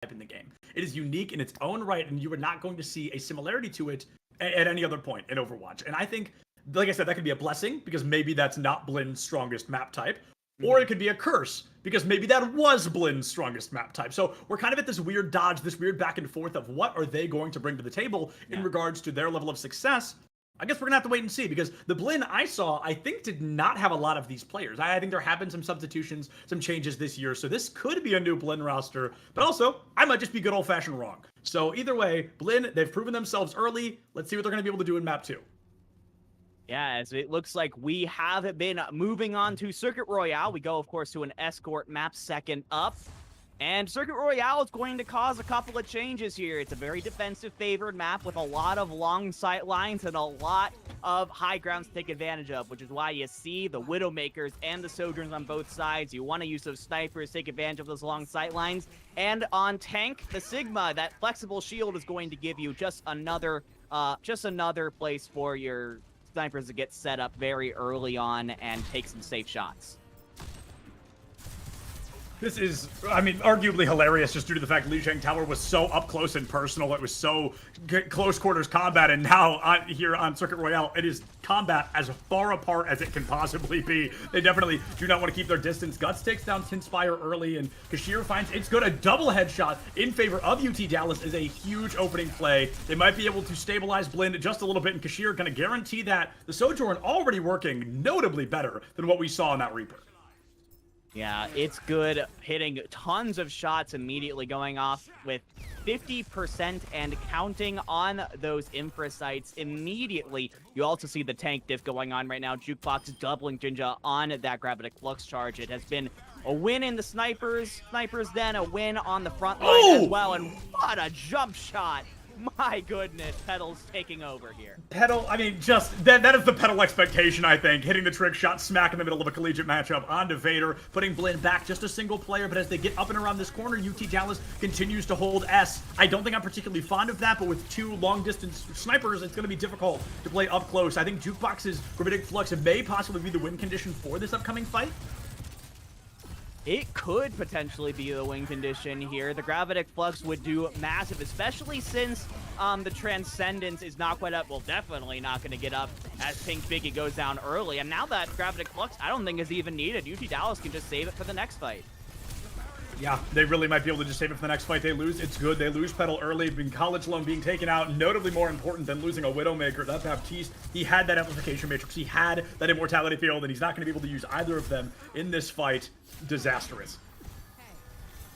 in the game. It is unique in its own right, and you are not going to see a similarity to it at any other point in Overwatch. And I think, like I said, that could be a blessing because maybe that's not Blin's strongest map type. Or it could be a curse, because maybe that was Blin's strongest map type. So we're kind of at this weird dodge, this weird back and forth of what are they going to bring to the table in regards to their level of success. I guess we're going to have to wait and see, because the Blin I saw, I think, did not have a lot of these players. I think there have been some substitutions, some changes this year, so this could be a new Blin roster, but also, I might just be good old-fashioned wrong. So either way, Blin, they've proven themselves early. Let's see what they're going to be able to do in map 2. Yeah, as it looks like we have been moving on to Circuit Royale. We go, of course, to an escort map second up. And Circuit Royale is going to cause a couple of changes here. It's a very defensive-favored map with a lot of long sight lines and a lot of high grounds to take advantage of, which is why you see the Widowmakers and the Sojourners on both sides. You want to use those snipers, take advantage of those long sight lines. And on tank, the Sigma, that flexible shield is going to give you just another place for your snipers to get set up very early on and take some safe shots. This is, I mean, arguably hilarious just due to the fact Li Shang Tower was so up close and personal. It was so close quarters combat, and now here on Circuit Royale, it is combat as far apart as it can possibly be. They definitely do not want to keep their distance. Guts takes down Tinspire early, and Kashir finds it's good. A double headshot in favor of UT Dallas is a huge opening play. They might be able to stabilize Blind just a little bit, and Kashir going to guarantee that. The Sojourn already working notably better than what we saw in that Reaper. Yeah, it's good, hitting tons of shots immediately, going off with 50% and counting on those infra sites immediately. You also see the tank diff going on right now. Jukebox is doubling Jinja on that Gravitic Flux charge. It has been a win in the snipers, then a win on the front line as well, and what a jump shot. My goodness, Petal's taking over here. Petal, I mean, just, that is the Petal expectation, I think. Hitting the trick shot smack in the middle of a collegiate matchup onto Vader, putting Blin back just a single player, but as they get up and around this corner, UT Dallas continues to hold S. I don't think I'm particularly fond of that, but with two long-distance snipers, it's going to be difficult to play up close. I think Jukebox's Gravitic Flux may possibly be the win condition for this upcoming fight. It could potentially be the win condition here. The Gravitic Flux would do massive, especially since the Transcendence is not quite up. Well, definitely not going to get up as Pink Biggie goes down early. And now that Gravitic Flux, I don't think is even needed. UT Dallas can just save it for the next fight. Yeah, they really might be able to just save it for the next fight. They lose, it's good. They lose Petal early, being College Loan being taken out, notably more important than losing a Widowmaker. That Baptiste, he had that amplification matrix, he had that immortality field, and he's not going to be able to use either of them in this fight. Disastrous.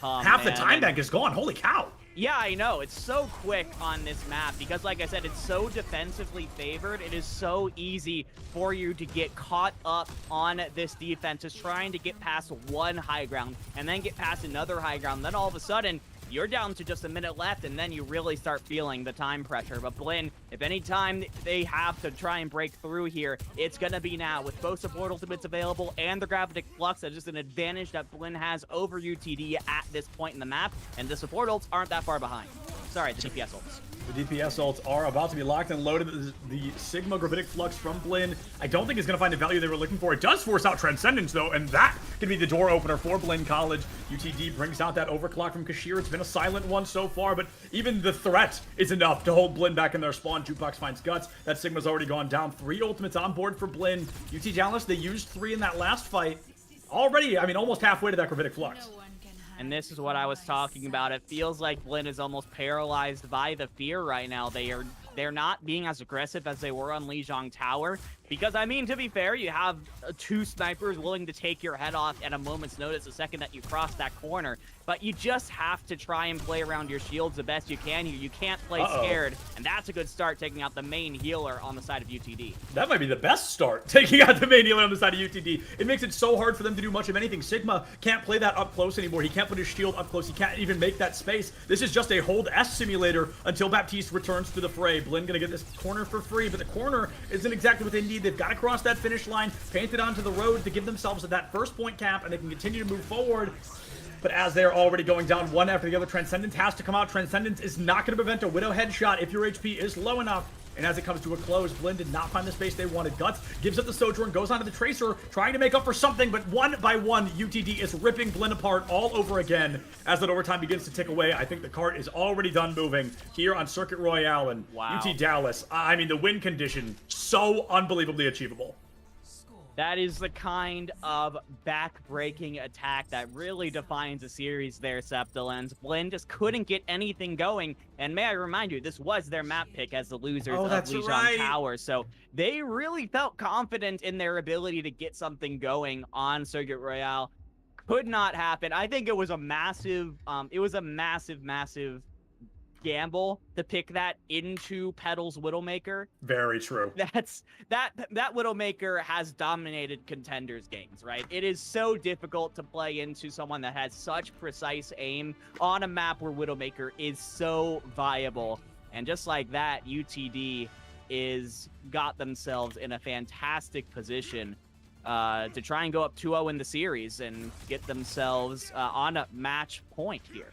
Half the time bank is gone, holy cow. Yeah, I know. It's so quick on this map because, like I said, it's so defensively favored. It is so easy for you to get caught up on this defense, just trying to get past one high ground and then get past another high ground. Then all of a sudden, you're down to just a minute left, and then you really start feeling the time pressure. But Blin, if any time they have to try and break through here, it's going to be now. With both support ultimates available and the Gravitic Flux, that's just an advantage that Blin has over UTD at this point in the map. And the support ults aren't that far behind. Sorry, the DPS ults. The DPS ults are about to be locked and loaded. The Sigma Gravitic Flux from Blin, I don't think is going to find the value they were looking for. It does force out Transcendence, though, and that could be the door opener for Blin College. UTD brings out that overclock from Kashir. It's been a silent one so far, but even the threat is enough to hold Blin back in their spawn. Jukebox finds Guts. That Sigma's already gone down. 3 ultimates on board for Blin. UT Dallas, they used 3 in that last fight. Already, I mean, almost halfway to that Gravitic Flux. And this is what I was talking about. It feels like Blin is almost paralyzed by the fear right now. They're not being as aggressive as they were on Lijiang Tower. Because, I mean, to be fair, you have 2 snipers willing to take your head off at a moment's notice the second that you cross that corner. But you just have to try and play around your shields the best you can here. You can't play scared, and that's a good start, taking out the main healer on the side of UTD. That might be the best start, taking out the main healer on the side of UTD. It makes it so hard for them to do much of anything. Sigma can't play that up close anymore. He can't put his shield up close. He can't even make that space. This is just a hold S simulator until Baptiste returns to the fray. Blin gonna get this corner for free, but the corner isn't exactly what they need. They've got to cross that finish line, paint it onto the road to give themselves that first point cap, and they can continue to move forward. but as they're already going down one after the other, Transcendence has to come out. Transcendence is not going to prevent a Widow headshot if your HP is low enough. And as it comes to a close, Blinn did not find the space they wanted. Guts gives up the Sojourn, goes onto the Tracer, trying to make up for something, but one by one, UTD is ripping Blinn apart all over again. As that overtime begins to tick away, I think the cart is already done moving here on Circuit Royale, and UT Dallas. I mean, the win condition, so unbelievably achievable. That is the kind of back-breaking attack that really defines a series there, Septilens. Blinn just couldn't get anything going. And may I remind you, this was their map pick as the losers of Lijiang Tower. So they really felt confident in their ability to get something going on Circuit Royale. Could not happen. I think it was a massive, massive gamble to pick that into Petal's Widowmaker. Very true. That Widowmaker has dominated contenders games, right? It is so difficult to play into someone that has such precise aim on a map where Widowmaker is so viable. And just like that, UTD got themselves in a fantastic position to try and go up 2-0 in the series and get themselves on a match point here.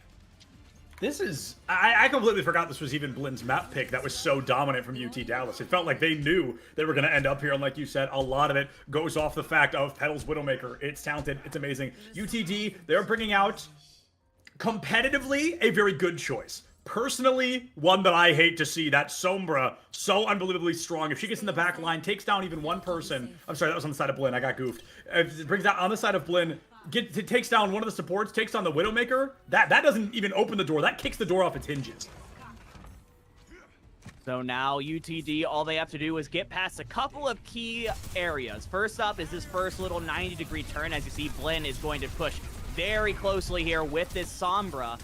This is... I completely forgot this was even Blinn's map pick that was so dominant from UT Dallas. It felt like they knew they were going to end up here, and like you said, a lot of it goes off the fact of Petal's Widowmaker. It's talented. It's amazing. UTD, they're bringing out, competitively, a very good choice. Personally, one that I hate to see, that Sombra, so unbelievably strong. If she gets in the back line, takes down even one person... I'm sorry, that was on the side of Blinn. I got goofed. It brings out on the side of Blinn... It takes down one of the supports, takes down the Widowmaker. That doesn't even open the door. That kicks the door off its hinges. So now UTD, all they have to do is get past a couple of key areas. First up is this first little 90-degree turn. As you see, Blinn is going to push very closely here with this Sombra.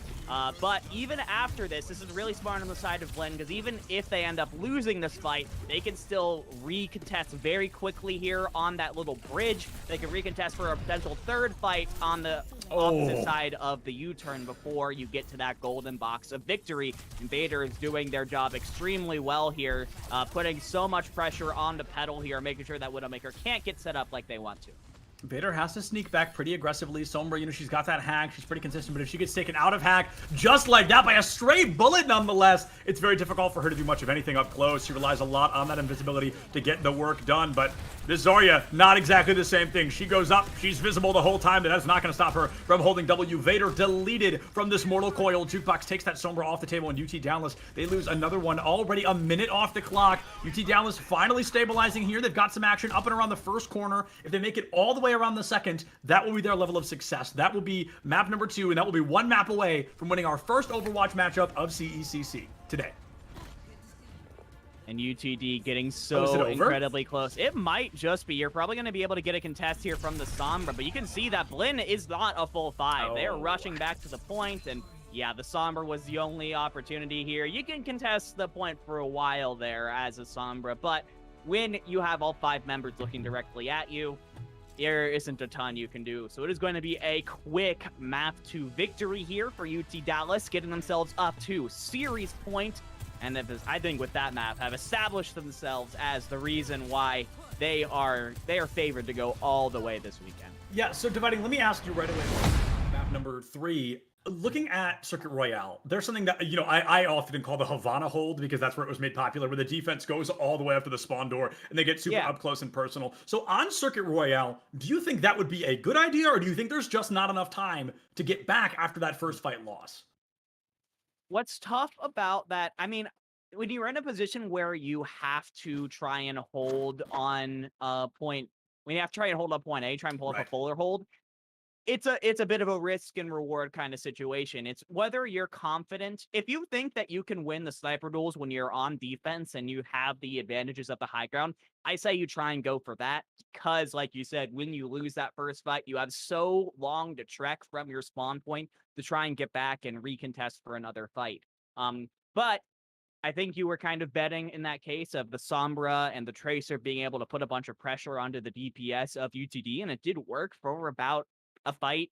But even after this is really smart on the side of Blinn, because even if they end up losing this fight, they can still recontest very quickly here on that little bridge. They can recontest for a potential third fight on the opposite side of the U-turn before you get to that golden box of victory. Invader is doing their job extremely well here, putting so much pressure on the Petal here, making sure that Widowmaker can't get set up like they want to. Vader has to sneak back pretty aggressively. Sombra, you know, she's got that hack. She's pretty consistent, but if she gets taken out of hack just like that by a stray bullet nonetheless, it's very difficult for her to do much of anything up close. She relies a lot on that invisibility to get the work done, but this Zarya, not exactly the same thing. She goes up, she's visible the whole time, but that's not going to stop her from holding W. Vader deleted from this mortal coil. Jukebox takes that Sombra off the table, and UT Dallas, they lose another one. Already a minute off the clock. UT Dallas finally stabilizing here. They've got some action up and around the first corner. If they make it all the way around the second, that will be their level of success. That will be map number 2, and that will be one map away from winning our first Overwatch matchup of CECC today. And UTD getting so incredibly close. It might just be. You're probably going to be able to get a contest here from the Sombra, but you can see that Blinn is not a full 5. They are rushing back to the point, and yeah, the Sombra was the only opportunity here. You can contest the point for a while there as a Sombra, but when you have all 5 members looking directly at you, there isn't a ton you can do. So it is going to be a quick map to victory here for UT Dallas, getting themselves up to series point. And I think with that map, have established themselves as the reason why they are favored to go all the way this weekend. Yeah, so Dividing, let me ask you right away, map number 3. Looking at Circuit Royale, there's something that, you know, I often call the Havana hold, because that's where it was made popular, where the defense goes all the way up to the spawn door and they get super up close and personal. So on Circuit Royale, do you think that would be a good idea, or do you think there's just not enough time to get back after that first fight loss? What's tough about that, I mean, when you're in a position where you have to try and hold on a point, when you have to try and hold up point A, try and pull up a fuller hold, it's a bit of a risk and reward kind of situation. It's whether you're confident. If you think that you can win the sniper duels when you're on defense and you have the advantages of the high ground, I say you try and go for that, because like you said, when you lose that first fight, you have so long to trek from your spawn point to try and get back and recontest for another fight. But I think you were kind of betting in that case of the Sombra and the Tracer being able to put a bunch of pressure onto the DPS of UTD, and it did work for about a fight,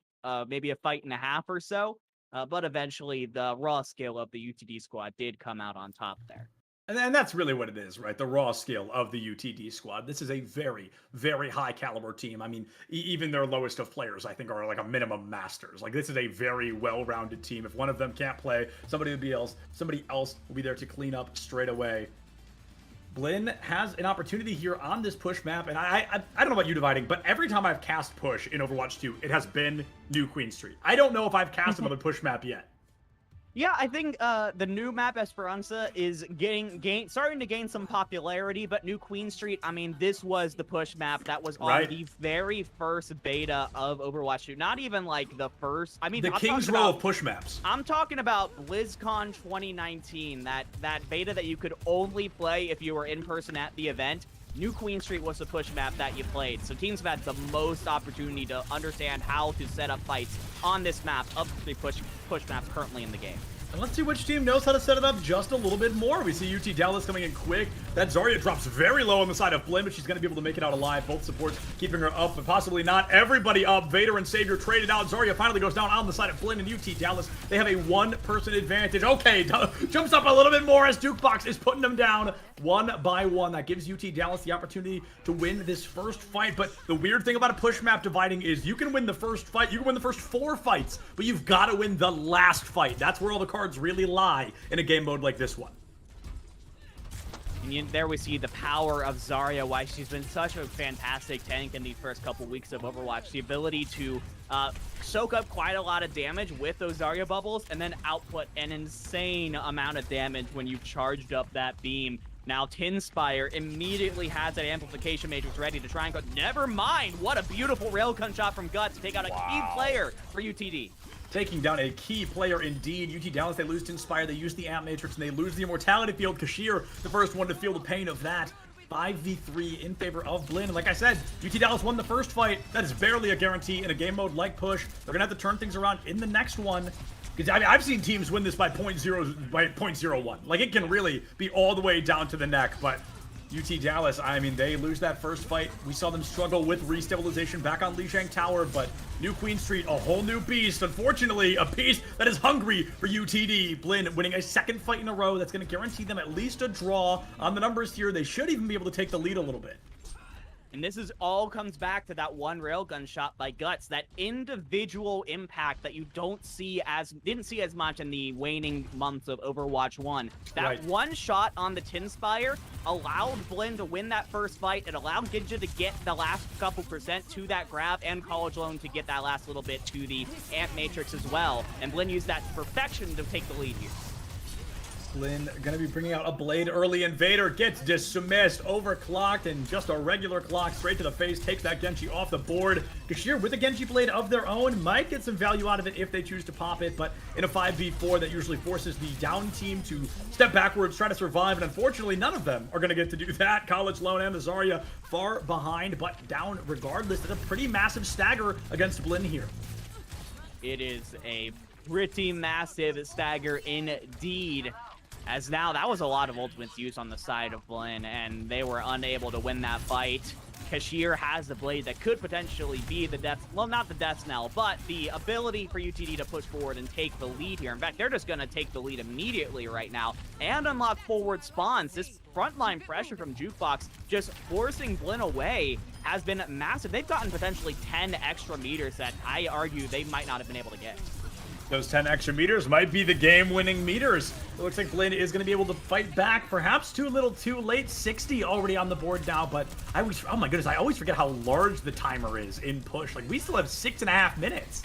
maybe a fight and a half or so, but eventually the raw skill of the UTD squad did come out on top there. And that's really what it is, right? The raw skill of the UTD squad. This is a very, very high caliber team. I mean, even their lowest of players, I think, are like a minimum masters. Like, this is a very well-rounded team. If one of them can't play, somebody else will be there to clean up straight away. Blinn has an opportunity here on this push map, and I don't know about you dividing, but every time I've cast push in Overwatch 2, it has been New Queen Street. I don't know if I've cast another push map yet. Yeah, I think the new map Esperanza is starting to gain some popularity, but New Queen Street, I mean, this was the push map that was on the very first beta of Overwatch 2. Not even like the first. I mean, the King's Row of push maps. I'm talking about BlizzCon 2019, that beta that you could only play if you were in person at the event. New Queen Street was the push map that you played, so teams have had the most opportunity to understand how to set up fights on this map of the push maps currently in the game. And let's see which team knows how to set it up just a little bit more. We see UT Dallas coming in quick. That Zarya drops very low on the side of Blinn, but she's going to be able to make it out alive. Both supports keeping her up, but possibly not. Everybody up. Vader and Savior traded out. Zarya finally goes down on the side of Blinn and UT Dallas. They have a one-person advantage. Okay, jumps up a little bit more as Dukebox is putting them down one by one. That gives UT Dallas the opportunity to win this first fight. But the weird thing about a push map dividing is you can win the first fight. You can win the first 4 fights, but you've got to win the last fight. That's where all the cards really lie in a game mode like this one. And there we see the power of Zarya, why she's been such a fantastic tank in these first couple weeks of Overwatch. The ability to soak up quite a lot of damage with those Zarya bubbles and then output an insane amount of damage when you've charged up that beam. Now Tinspire immediately has that amplification matrix ready to try and go. Never mind, what a beautiful railgun shot from Guts to take out a key player for UTD. Taking down a key player indeed. UT Dallas, they lose to Inspire, they use the Amp Matrix, and they lose the Immortality Field. Kashir, the first one to feel the pain of that. 5v3 in favor of Blinn. And like I said, UT Dallas won the first fight. That is barely a guarantee in a game mode like Push. They're going to have to turn things around in the next one. Because I mean, I've seen teams win this by 0.01. Like, it can really be all the way down to the neck, but UT Dallas, I mean, they lose that first fight. We saw them struggle with restabilization back on Lijiang Tower, but New Queen Street, a whole new beast. Unfortunately, a beast that is hungry for UTD. Blinn winning a second fight in a row. That's going to guarantee them at least a draw. On the numbers here, they should even be able to take the lead a little bit. And this is all comes back to that one railgun shot by Guts, that individual impact that you didn't see as much in the waning months of Overwatch 1. That one shot on the Tinspire allowed Blinn to win that first fight. It allowed Ginja to get the last couple percent to that grab, and College Loan to get that last little bit to the Amp Matrix as well. And Blinn used that to perfection to take the lead here. Blinn gonna be bringing out a blade early. Invader gets dismissed, overclocked, and just a regular clock straight to the face takes that Genji off the board. Kashir with a Genji blade of their own might get some value out of it if they choose to pop it, but in a 5v4 that usually forces the down team to step backwards, try to survive, and unfortunately none of them are gonna get to do that. College Loan and Zarya far behind, but down regardless. It's a pretty massive stagger against Blinn here. It is a pretty massive stagger indeed. As now, that was a lot of ultimates used on the side of Blinn, and they were unable to win that fight. Kashir has the blade that could potentially be the death, well, not the death knell, but the ability for UTD to push forward and take the lead here. In fact, they're just going to take the lead immediately right now and unlock forward spawns. This frontline pressure from Jukebox just forcing Blinn away has been massive. They've gotten potentially 10 extra meters that I argue they might not have been able to get. Those 10 extra meters might be the game-winning meters. It looks like Blinn is going to be able to fight back, perhaps too little too late. 60 already on the board now, but oh my goodness, I always forget how large the timer is in Push. Like, we still have 6.5 minutes.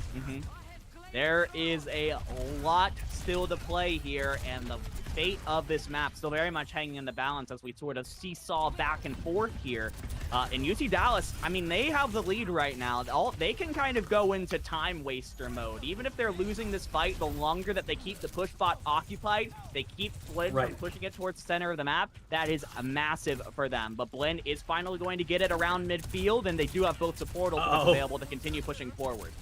There is a lot still to play here, and the fate of this map still very much hanging in the balance as we sort of seesaw back and forth here. In UT Dallas, I mean, they have the lead right now. They can kind of go into time waster mode. Even if they're losing this fight, the longer that they keep the push bot occupied, they keep Blinn from pushing it towards the center of the map. That is massive for them. But Blinn is finally going to get it around midfield, and they do have both support available to continue pushing forward.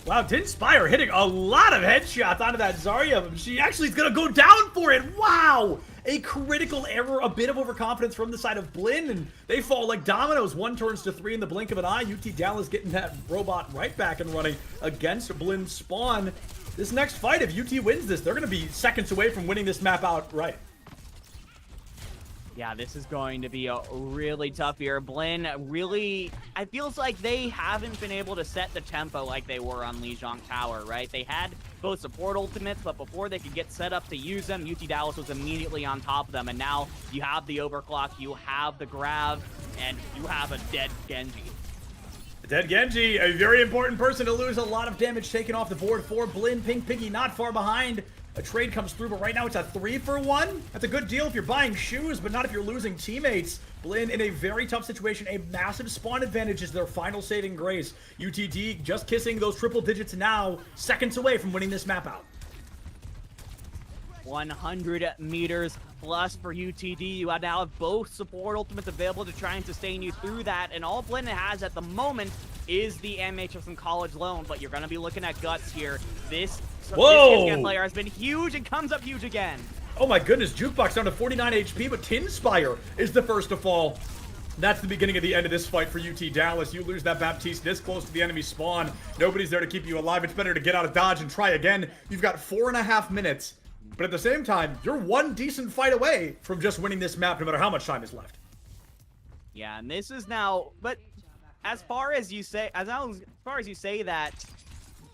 Wow, Tinspire hitting a lot of headshots onto that Zarya. She actually is going to go down for it. Wow! A critical error, a bit of overconfidence from the side of Blinn, and they fall like dominoes. 1 turns to 3 in the blink of an eye. UT Dallas getting that robot right back and running against Blinn's spawn. This next fight, if UT wins this, they're going to be seconds away from winning this map outright. Yeah, this is going to be a really tough year. Blinn really, it feels like they haven't been able to set the tempo like they were on Lijiang Tower, right? They had both support ultimates, but before they could get set up to use them, UT Dallas was immediately on top of them. And now you have the overclock, you have the grab, and you have a dead Genji. Dead Genji, a very important person to lose. A lot of damage taken off the board for Blinn. Pink Piggy not far behind. A trade comes through, but right now it's a 3-for-1. That's a good deal if you're buying shoes, but not if you're losing teammates. Blinn in a very tough situation. A massive spawn advantage is their final saving grace. UTD just kissing those triple digits now, seconds away from winning this map out. 100 meters plus for UTD. You now have both support ultimates available to try and sustain you through that, and all Blinn has at the moment is the MHS and College Loan, but you're going to be looking at Guts here. This player has been huge and comes up huge again. Oh my goodness, Jukebox down to 49 HP, but Tinspire is the first to fall. That's the beginning of the end of this fight for UT Dallas. You lose that Baptiste this close to the enemy spawn. Nobody's there to keep you alive. It's better to get out of dodge and try again. You've got 4.5 minutes. But at the same time, you're one decent fight away from just winning this map, no matter how much time is left. Yeah, and this is now, but as far as you say that,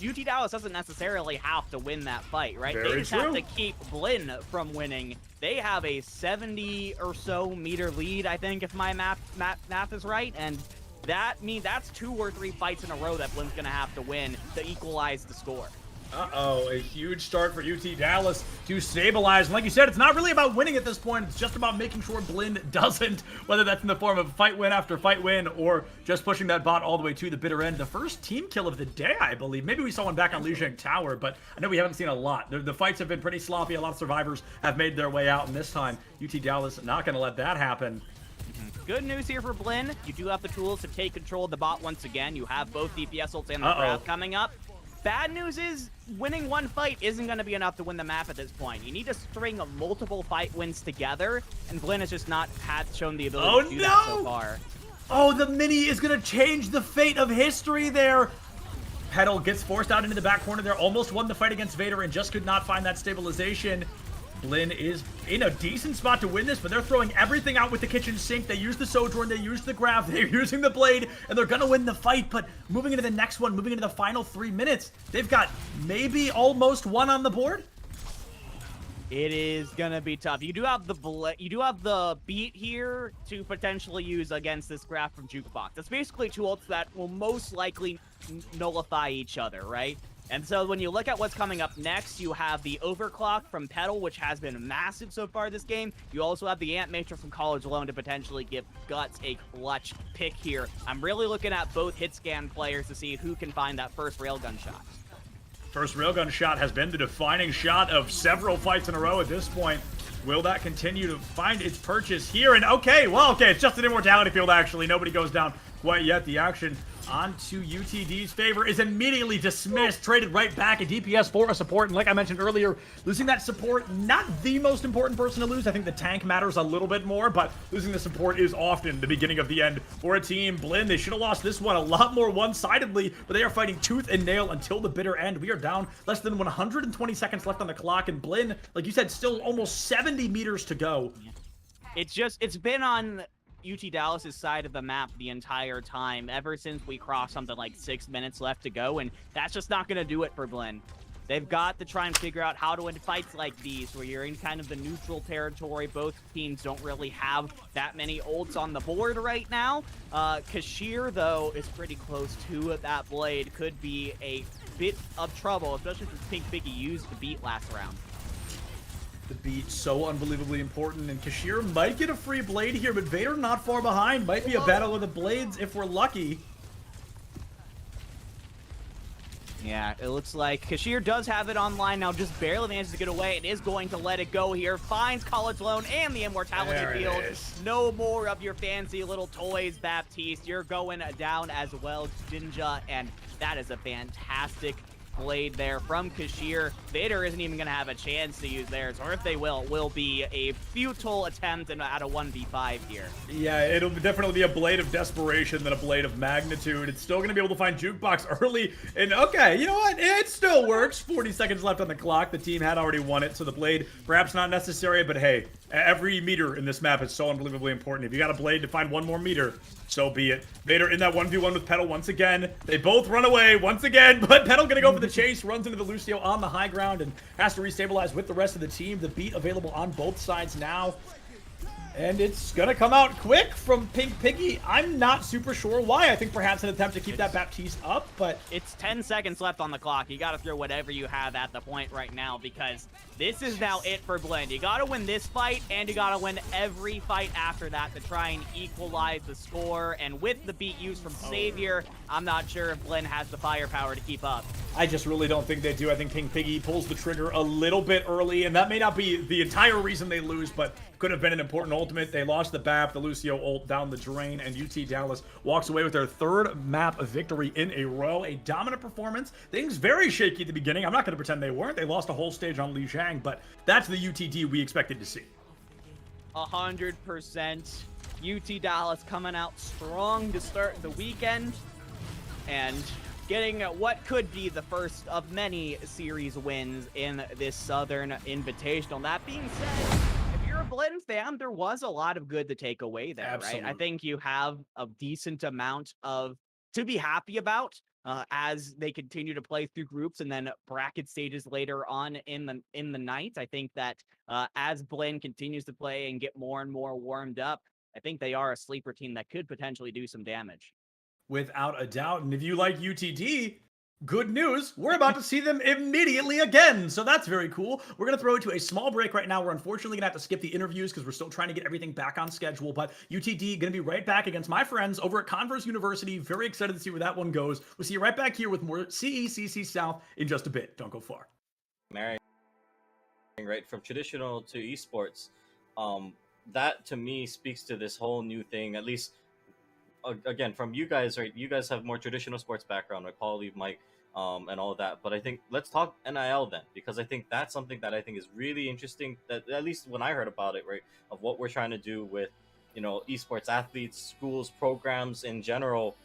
UT Dallas doesn't necessarily have to win that fight, right? Very they just true. have to keep Blinn from winning. They have a 70 or so meter lead, I think, if my math is right, and that means that's 2 or 3 fights in a row that Blinn's gonna have to win to equalize the score. Uh-oh, a huge start for UT Dallas to stabilize. And like you said, it's not really about winning at this point. It's just about making sure Blinn doesn't, whether that's in the form of fight win after fight win or just pushing that bot all the way to the bitter end. The first team kill of the day, I believe. Maybe we saw one back on Lijiang Tower, but I know we haven't seen a lot. The fights have been pretty sloppy. A lot of survivors have made their way out, and this time, UT Dallas not going to let that happen. Good news here for Blinn. You do have the tools to take control of the bot once again. You have both DPS ults and the grab coming up. Bad news is, winning one fight isn't going to be enough to win the map at this point. You need to string multiple fight wins together, and Blinn has just not shown the ability to do that so far. Oh, the mini is going to change the fate of history there. Petal gets forced out into the back corner there, almost won the fight against Vader and just could not find that stabilization. Blinn is in a decent spot to win this, but they're throwing everything out with the kitchen sink. They use the Sojourn, they use the grab, they're using the blade, and they're gonna win the fight. But moving into the next one, moving into the final 3 minutes, they've got maybe almost one on the board. It is gonna be tough. You do have the beat here to potentially use against this graph from Jukebox. That's basically 2 ults that will most likely nullify each other, right? And so when you look at what's coming up next, you have the Overclock from Petal, which has been massive so far this game. You also have the Ant Matrix from College Loan to potentially give Guts a clutch pick here. I'm really looking at both hit scan players to see who can find that first railgun shot. First railgun shot has been the defining shot of several fights in a row at this point. Will that continue to find its purchase here? And okay, it's just an immortality field actually. Nobody goes down quite yet. The action onto UTD's favor is immediately dismissed, traded right back, a DPS for a support, and like I mentioned earlier, losing that support, not the most important person to lose. I think the tank matters a little bit more, but losing the support is often the beginning of the end for a team. Blinn, they should have lost this one a lot more one-sidedly, but they are fighting tooth and nail until the bitter end. We are down less than 120 seconds left on the clock, and Blinn, like you said, still almost 70 meters to go. It's been on UT Dallas's side of the map the entire time, ever since we crossed something like 6 minutes left to go, and that's just not going to do it for Blinn. They've got to try and figure out how to win fights like these, where you're in kind of the neutral territory. Both teams don't really have that many ults on the board right now. Kashir, though, is pretty close to that blade. Could be a bit of trouble, especially since Pink Piggy used the beat last round. The beat so unbelievably important, and Kashir might get a free blade here, but Vader not far behind. Might be a battle of the blades if we're lucky. Yeah, it looks like Kashir does have it online now, just barely manages to get away and is going to let it go here. Finds College Loan and the Immortality Field. No more of your fancy little toys, Baptiste. You're going down as well, Jinja, and that is a fantastic Blade there from Kashir. Vader isn't even going to have a chance to use theirs, or if they will, it will be a futile attempt at a 1v5 here. Yeah, it'll definitely be a blade of desperation than a blade of magnitude. It's still going to be able to find Jukebox early, and okay, you know what? It still works. 40 seconds left on the clock. The team had already won it, so the blade perhaps not necessary, but hey, every meter in this map is so unbelievably important. If you got a blade to find one more meter, so be it. Vader in that 1v1 with Petal once again. They both run away once again, but Petal gonna go for the chase, runs into the Lucio on the high ground, and has to restabilize with the rest of the team. The beat available on both sides now. And it's gonna come out quick from Pink Piggy. I'm not super sure why. I think perhaps an attempt to keep that Baptiste up, but it's 10 seconds left on the clock. You got to throw whatever you have at the point right now, because this is now it for Blend. You got to win this fight, and you got to win every fight after that to try and equalize the score. And with the beat used from Savior, I'm not sure if Blend has the firepower to keep up. I just really don't think they do. I think Pink Piggy pulls the trigger a little bit early, and that may not be the entire reason they lose, but could have been an important ultimate. They lost the BAP, the Lucio ult down the drain, and UT Dallas walks away with their third map victory in a row. A dominant performance. Things very shaky at the beginning. I'm not going to pretend they weren't. They lost a whole stage on Li Zhang, but that's the UTD we expected to see. 100%. UT Dallas coming out strong to start the weekend, and getting what could be the first of many series wins in this Southern Invitational. That being said, if you're a Blend fan, there was a lot of good to take away there, Absolutely. right? I think you have a decent amount of to be happy about as they continue to play through groups and then bracket stages later on in the night. I think that as Blend continues to play and get more and more warmed up, I think they are a sleeper team that could potentially do some damage. Without a doubt. And if you like UTD, good news, we're about to see them immediately again. So that's very cool. We're going to throw it to a small break right now. We're unfortunately going to have to skip the interviews because we're still trying to get everything back on schedule. But UTD going to be right back against my friends over at Converse University. Very excited to see where that one goes. We'll see you right back here with more CECC South in just a bit. Don't go far. Marrying, right, from traditional to esports, that to me speaks to this whole new thing, at least again from you guys, right? You guys have more traditional sports background, like Paul, Lee, Mike, and all of that. But I think let's talk NIL then, because I think that's something that I think is really interesting. That at least when I heard about it, right, of what we're trying to do with, you know, esports athletes, schools, programs in general,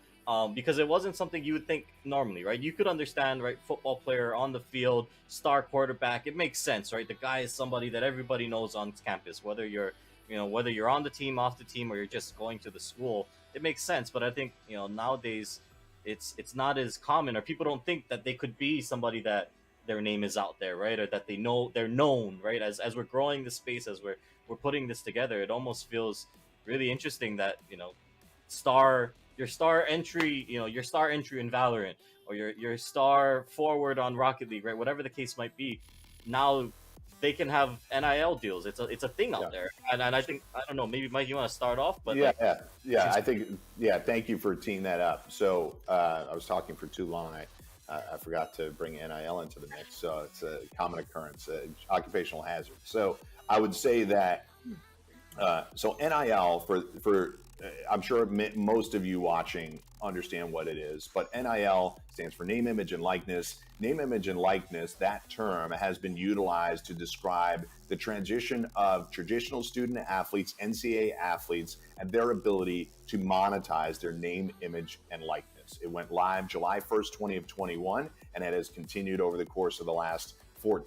because it wasn't something you would think normally, right? You could understand, right, football player on the field, star quarterback. It makes sense, right? The guy is somebody that everybody knows on campus, whether you're on the team, off the team, or you're just going to the school. It makes sense, but I think, you know, nowadays it's not as common, or people don't think that they could be somebody that their name is out there, right? Or that they're known, right? As we're growing this space, as we're putting this together, it almost feels really interesting that, you know, your star entry in Valorant, or your star forward on Rocket League, right? Whatever the case might be, now they can have NIL deals. It's a thing out there, and I think, I don't know, maybe Mike, you want to start off? But I think thank you for teeing that up. So I was talking for too long. I forgot to bring NIL into the mix. So it's a common occurrence, occupational hazard. So I would say that so NIL for I'm sure most of you watching understand what it is, but NIL stands for name, image, and likeness. Name, image, and likeness, that term has been utilized to describe the transition of traditional student athletes, NCAA athletes, and their ability to monetize their name, image, and likeness. It went live July 1st, 2021, and it has continued over the course of the last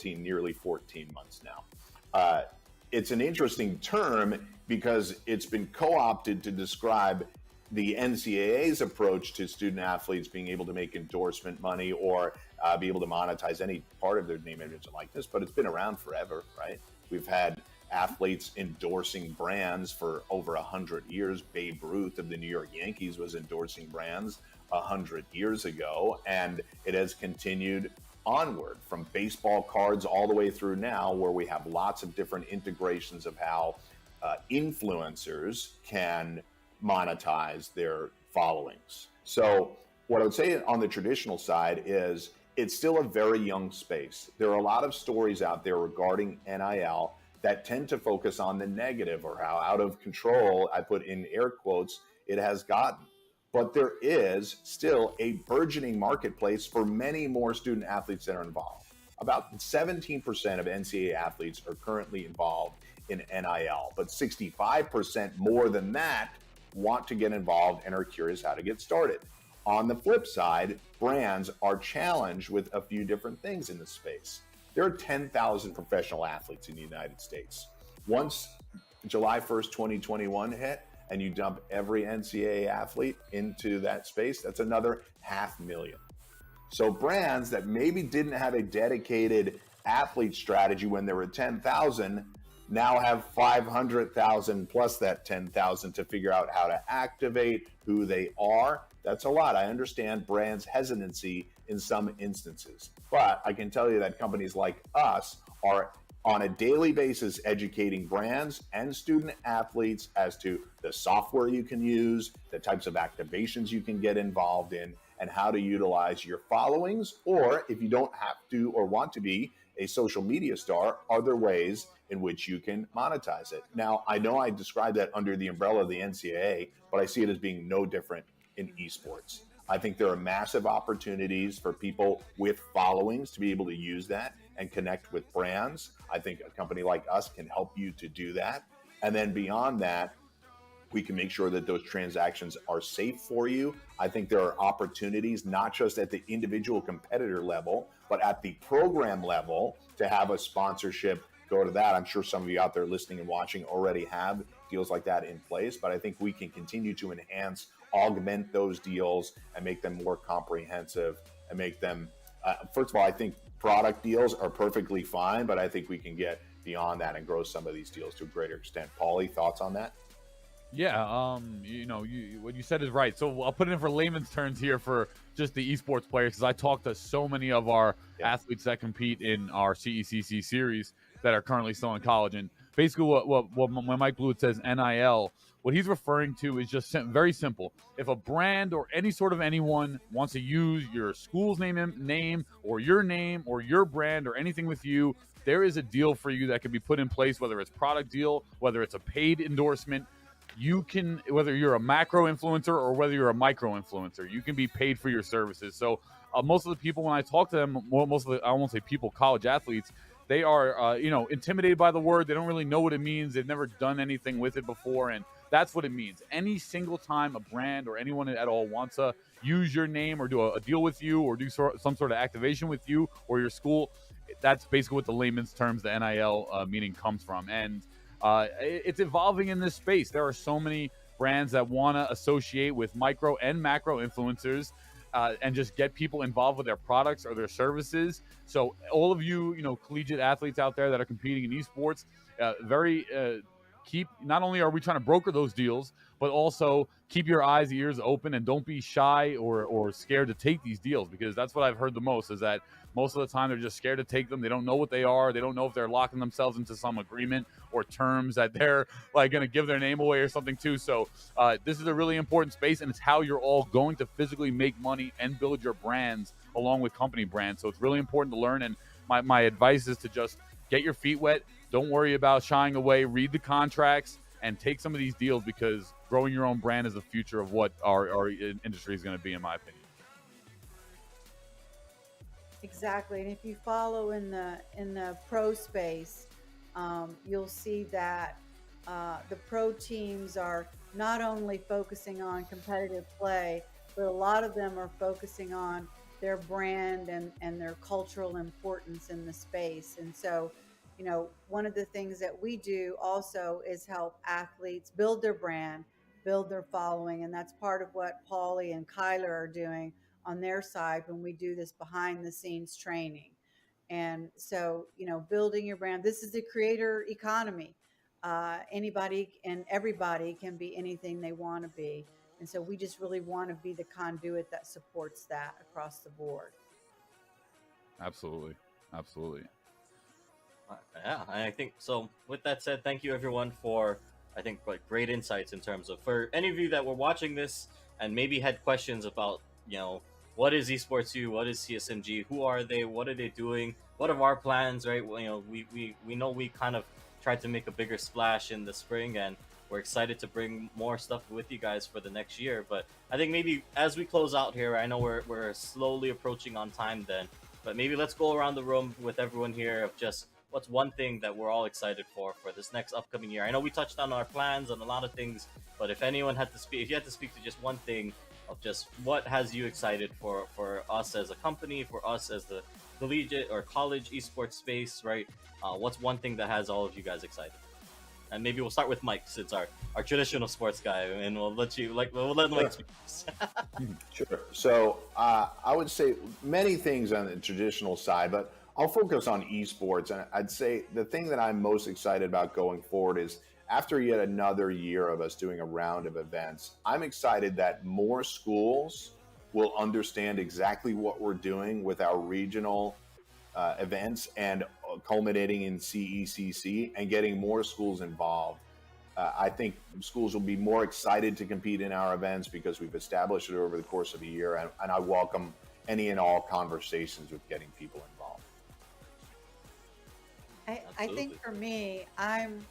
nearly 14 months now. It's an interesting term because it's been co-opted to describe the NCAA's approach to student athletes being able to make endorsement money or be able to monetize any part of their name, image, and likeness. But it's been around forever, right? We've had athletes endorsing brands for over 100 years. Babe Ruth of the New York Yankees was endorsing brands 100 years ago, and it has continued onward from baseball cards all the way through now, where we have lots of different integrations of how influencers can monetize their followings. So what I would say on the traditional side is it's still a very young space. There are a lot of stories out there regarding NIL that tend to focus on the negative, or how out of control, I put in air quotes, it has gotten. but there is still a burgeoning marketplace for many more student athletes that are involved. About 17% of NCAA athletes are currently involved in NIL, but 65% more than that want to get involved and are curious how to get started. On the flip side, brands are challenged with a few different things in this space. There are 10,000 professional athletes in the United States. Once July 1st, 2021 hit, and you dump every NCAA athlete into that space, that's another 500,000. So brands that maybe didn't have a dedicated athlete strategy when there were 10,000 now have 500,000 plus that 10,000 to figure out how to activate who they are. That's a lot. I understand brands' hesitancy in some instances, but I can tell you that companies like us are on a daily basis educating brands and student athletes as to the software you can use, the types of activations you can get involved in, and how to utilize your followings, or if you don't have to or want to be a social media star, other ways in which you can monetize it. Now, I know I described that under the umbrella of the NCAA, but I see it as being no different in esports. I think there are massive opportunities for people with followings to be able to use that and connect with brands. I think a company like us can help you to do that. And then beyond that, we can make sure that those transactions are safe for you. I think there are opportunities, not just at the individual competitor level, but at the program level to have a sponsorship go to that. I'm sure some of you out there listening and watching already have deals like that in place, but I think we can continue to enhance, augment those deals and make them more comprehensive and make them, first of all, I think product deals are perfectly fine, but I think we can get beyond that and grow some of these deals to a greater extent. Paulie, thoughts on that? Yeah, what you said is right. So I'll put it in for layman's terms here for just the esports players, because I talked to so many of our athletes that compete in our CECC series that are currently still in college. And basically when Mike Blewett says NIL, what he's referring to is just very simple. If a brand or any sort of anyone wants to use your school's name or your brand or anything with you, there is a deal for you that can be put in place, whether it's product deal, whether it's a paid endorsement. You can, whether you're a macro influencer or whether you're a micro influencer, you can be paid for your services. So most of the people, when I talk to them, I won't say people, college athletes, they are, intimidated by the word. They don't really know what it means. They've never done anything with it before. And that's what it means. Any single time a brand or anyone at all wants to use your name or do a deal with you or do some sort of activation with you or your school, that's basically what the layman's terms, the NIL meaning comes from. And it's evolving in this space. There are so many brands that want to associate with micro and macro influencers and just get people involved with their products or their services. So all of you, collegiate athletes out there that are competing in esports, not only are we trying to broker those deals, but also keep your eyes, ears open, and don't be shy or scared to take these deals, because that's what I've heard the most, is that most of the time they're just scared to take them. They don't know what they are. They don't know if they're locking themselves into some agreement or terms that they're like going to give their name away or something too. So this is a really important space, and it's how you're all going to physically make money and build your brands along with company brands. So it's really important to learn. And my advice is to just get your feet wet. Don't worry about shying away. Read the contracts and take some of these deals, because growing your own brand is the future of what our industry is going to be, in my opinion. Exactly, and if you follow in the pro space, you'll see that the pro teams are not only focusing on competitive play, but a lot of them are focusing on their brand and their cultural importance in the space. And so, one of the things that we do also is help athletes build their brand, build their following, and that's part of what Paulie and Kyler are doing on their side when we do this behind the scenes training. And so, building your brand, this is the creator economy. Anybody and everybody can be anything they want to be. And so we just really want to be the conduit that supports that across the board. Absolutely. Yeah, I think so. With that said, thank you everyone for, I think, great insights in terms of, for any of you that were watching this and maybe had questions about, what is Esports U? What is CSMG? Who are they? What are they doing? What are our plans, right? Well, we know we kind of tried to make a bigger splash in the spring, and We're excited to bring more stuff with you guys for the next year. But I think maybe as we close out here, I know we're slowly approaching on time then, but maybe let's go around the room with everyone here of just what's one thing that we're all excited for this next upcoming year. I know we touched on our plans and a lot of things, but if anyone had to speak, if you had to speak to just one thing of just what has you excited for us as a company, for us as the collegiate or college esports space, right? What's one thing that has all of you guys excited? And maybe we'll start with Mike, since our traditional sports guy, and we'll let Mike speak. Sure. So I would say many things on the traditional side, but I'll focus on esports. And I'd say the thing that I'm most excited about going forward is after yet another year of us doing a round of events, I'm excited that more schools will understand exactly what we're doing with our regional events and culminating in CECC and getting more schools involved. I think schools will be more excited to compete in our events because we've established it over the course of a year, and I welcome any and all conversations with getting people involved. I think for me, I'm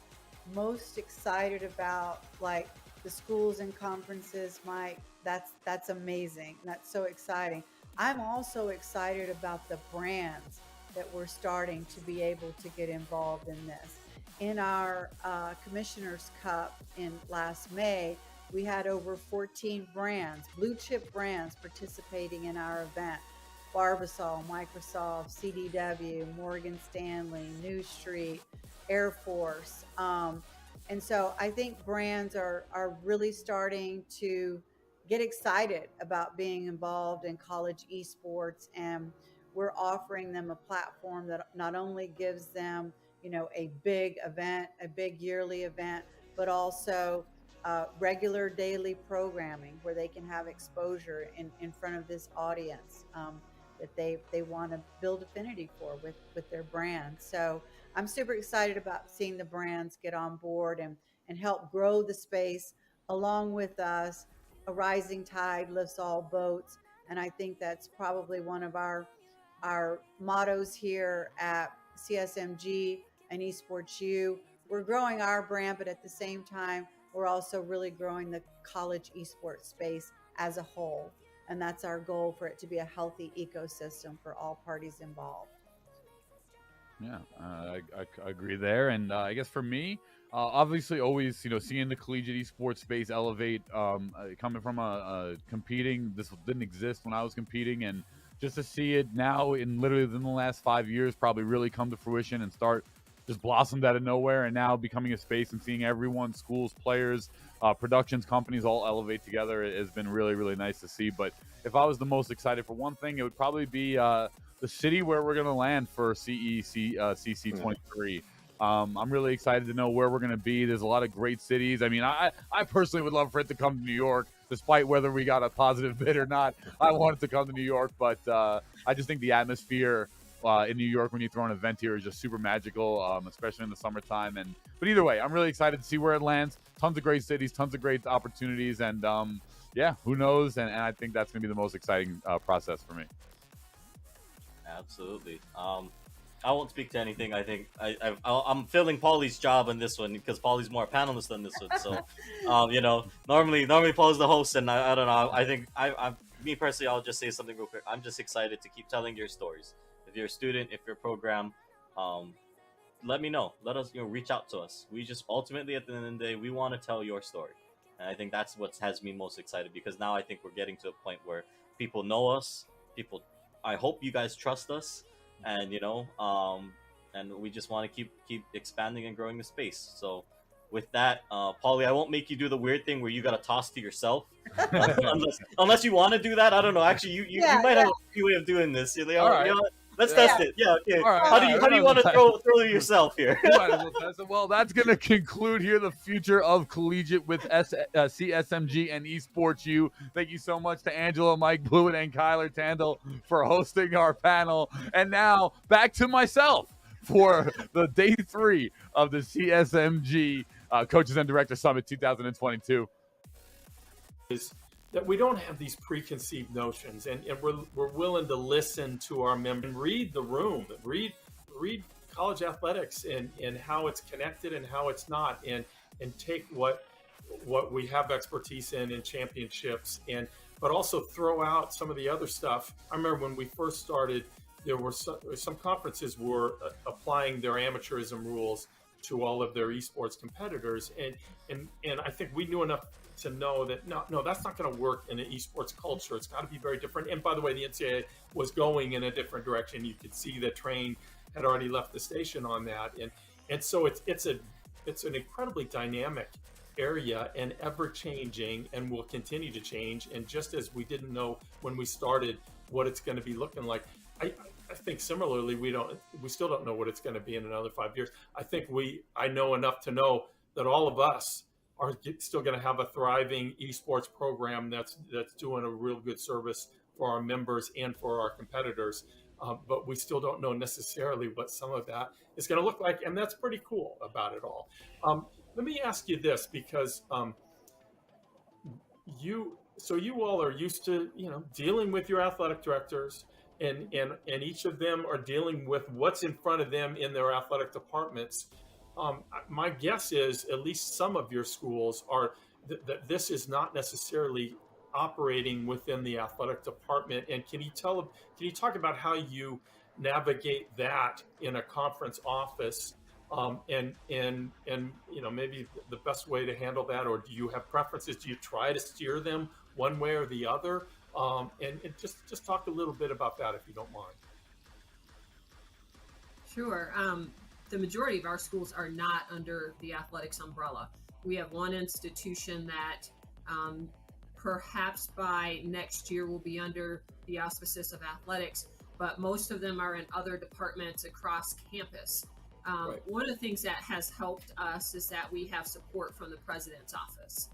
most excited about like the schools and conferences. Mike, that's amazing. That's so exciting. I'm also excited about the brands that we're starting to be able to get involved in this. In our Commissioner's Cup in last May, we had over 14 brands, blue chip brands participating in our event. Barbasol, Microsoft, CDW, Morgan Stanley, New Street, Air Force. And so I think brands are really starting to get excited about being involved in college esports, and we're offering them a platform that not only gives them, you know, a big event, a big yearly event, but also regular daily programming where they can have exposure in front of this audience that they want to build affinity for with their brand. So I'm super excited about seeing the brands get on board and help grow the space along with us. A rising tide lifts all boats. And I think that's probably one of our mottos here at CSMG and Esports U. We're growing our brand, but at the same time, we're also really growing the college esports space as a whole. And that's our goal, for it to be a healthy ecosystem for all parties involved. Yeah, I agree there. And I guess for me, obviously always, seeing the collegiate esports space elevate, coming from competing, this didn't exist when I was competing, and just to see it now in literally within the last 5 years probably really come to fruition and start just blossomed out of nowhere, and now becoming a space and seeing everyone, schools, players, productions, companies all elevate together has been really, really nice to see. But if I was the most excited for one thing, it would probably be the city where we're going to land for CECC 23. I'm really excited to know where we're going to be. There's a lot of great cities. I mean, I personally would love for it to come to New York, despite whether we got a positive bid or not. I want it to come to New York, but I just think the atmosphere in New York when you throw an event here is just super magical, especially in the summertime. But either way, I'm really excited to see where it lands. Tons of great cities, tons of great opportunities, and yeah, who knows? And I think that's going to be the most exciting process for me. Absolutely. I won't speak to anything. I think I'm filling Paulie's job on this one because Paulie's more a panelist than this one. So, normally Paulie's the host, and I don't know. I think me personally, I'll just say something real quick. I'm just excited to keep telling your stories. If you're a student, if you're a program, let me know. Let us, reach out to us. We just ultimately, at the end of the day, we want to tell your story, and I think that's what has me most excited, because now I think we're getting to a point where people know us. I hope you guys trust us. And and we just want to keep expanding and growing the space. So with that, Paulie, I won't make you do the weird thing where you got to toss to yourself, unless you want to do do that. I don't know. Actually, you might have a free way of doing this. Let's test it. Yeah. Okay. How do you want to throw yourself here? Well, that's going to conclude here the future of collegiate with CSMG and Esports U. Thank you so much to Angela, Mike Blewett, and Kyler Tandle for hosting our panel. And now back to myself for the day 3 of the CSMG Coaches and Director Summit 2022. Is that we don't have these preconceived notions, and we're willing to listen to our members and read the room, read college athletics and how it's connected and how it's not, and and take what we have expertise in championships, but also throw out some of the other stuff. I remember when we first started, there were some conferences were applying their amateurism rules to all of their esports competitors, and I think we knew enough to know that no, that's not going to work in an esports culture. It's got to be very different. And by the way, the NCAA was going in a different direction. You could see that Train had already left the station on that, and so it's an incredibly dynamic area and ever changing, and will continue to change. And just as we didn't know when we started what it's going to be looking like, I think similarly we still don't know what it's going to be in another 5 years. I know enough to know that all of us are still going to have a thriving esports program that's doing a real good service for our members and for our competitors. But we still don't know necessarily what some of that is going to look like, and that's pretty cool about it all. Let me ask you this, because you all are used to dealing with your athletic directors, and each of them are dealing with what's in front of them in their athletic departments. My guess is at least some of your schools are that this is not necessarily operating within the athletic department. And can you talk about how you navigate that in a conference office, and maybe the best way to handle that, or do you have preferences? Do you try to steer them one way or the other? And just talk a little bit about that, if you don't mind. Sure. The majority of our schools are not under the athletics umbrella. We have one institution that perhaps by next year will be under the auspices of athletics, but most of them are in other departments across campus. Right. One of the things that has helped us is that we have support from the president's office.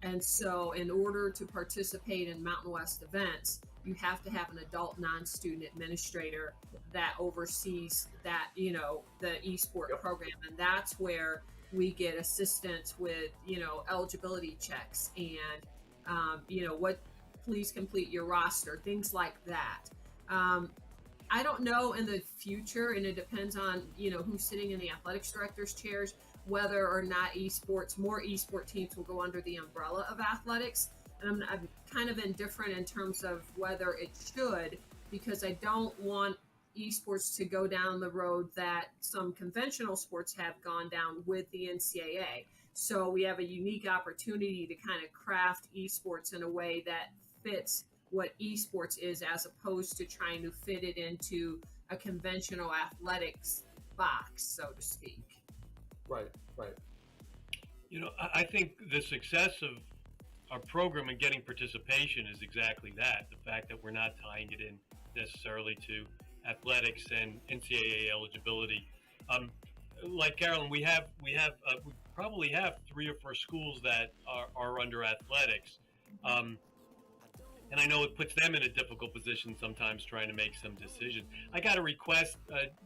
And so in order to participate in Mountain West events, you have to have an adult non-student administrator that oversees that, the eSport Yep. program. And that's where we get assistance with, eligibility checks and, please complete your roster, things like that. I don't know in the future, and it depends on, who's sitting in the athletics director's chairs, whether or not more esport teams will go under the umbrella of athletics. And I'm kind of indifferent in terms of whether it should, because I don't want esports to go down the road that some conventional sports have gone down with the NCAA. So we have a unique opportunity to kind of craft esports in a way that fits what esports is, as opposed to trying to fit it into a conventional athletics box, so to speak. Right. I think the success of our program and getting participation is exactly that. The fact that we're not tying it in necessarily to athletics and NCAA eligibility. Like Carolyn, we probably have 3 or 4 schools that are under athletics. And I know it puts them in a difficult position sometimes trying to make some decisions. I got a request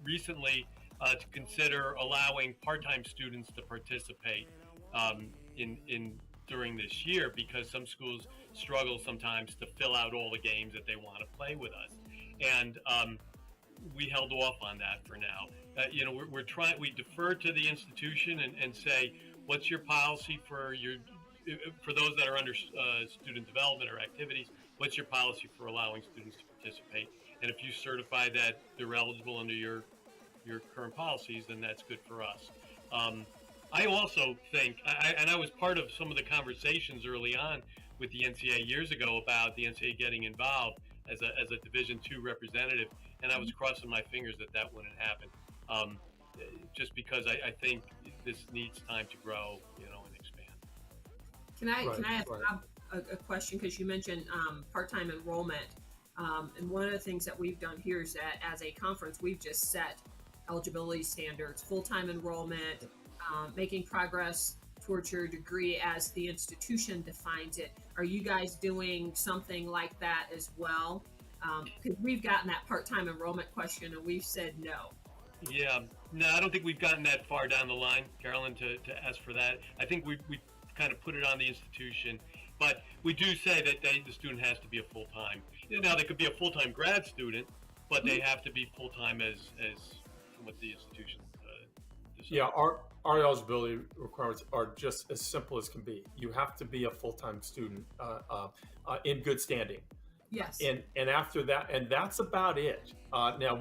recently to consider allowing part-time students to participate during this year, because some schools struggle sometimes to fill out all the games that they want to play with us. And we held off on that for now. We defer to the institution and say, what's your policy for those that are under student development or activities? What's your policy for allowing students to participate? And if you certify that they're eligible under your current policies, then that's good for us. I also think, and I was part of some of the conversations early on with the NCAA years ago about the NCAA getting involved as a Division II representative, and I was crossing my fingers that wouldn't happen, just because I think this needs time to grow, and expand. Can I ask a question, because you mentioned part-time enrollment, and one of the things that we've done here is that as a conference, we've just set eligibility standards, full-time enrollment, making progress towards your degree as the institution defines it. Are you guys doing something like that as well? Because we've gotten that part-time enrollment question and we've said no. Yeah, no, I don't think we've gotten that far down the line, Carolyn, to ask for that. I think we kind of put it on the institution, but we do say that the student has to be a full-time. Now, they could be a full-time grad student, but they have to be full-time as what the institution decides. Yeah, our eligibility requirements are just as simple as can be. You have to be a full-time student in good standing. Yes. And after that, and that's about it. Now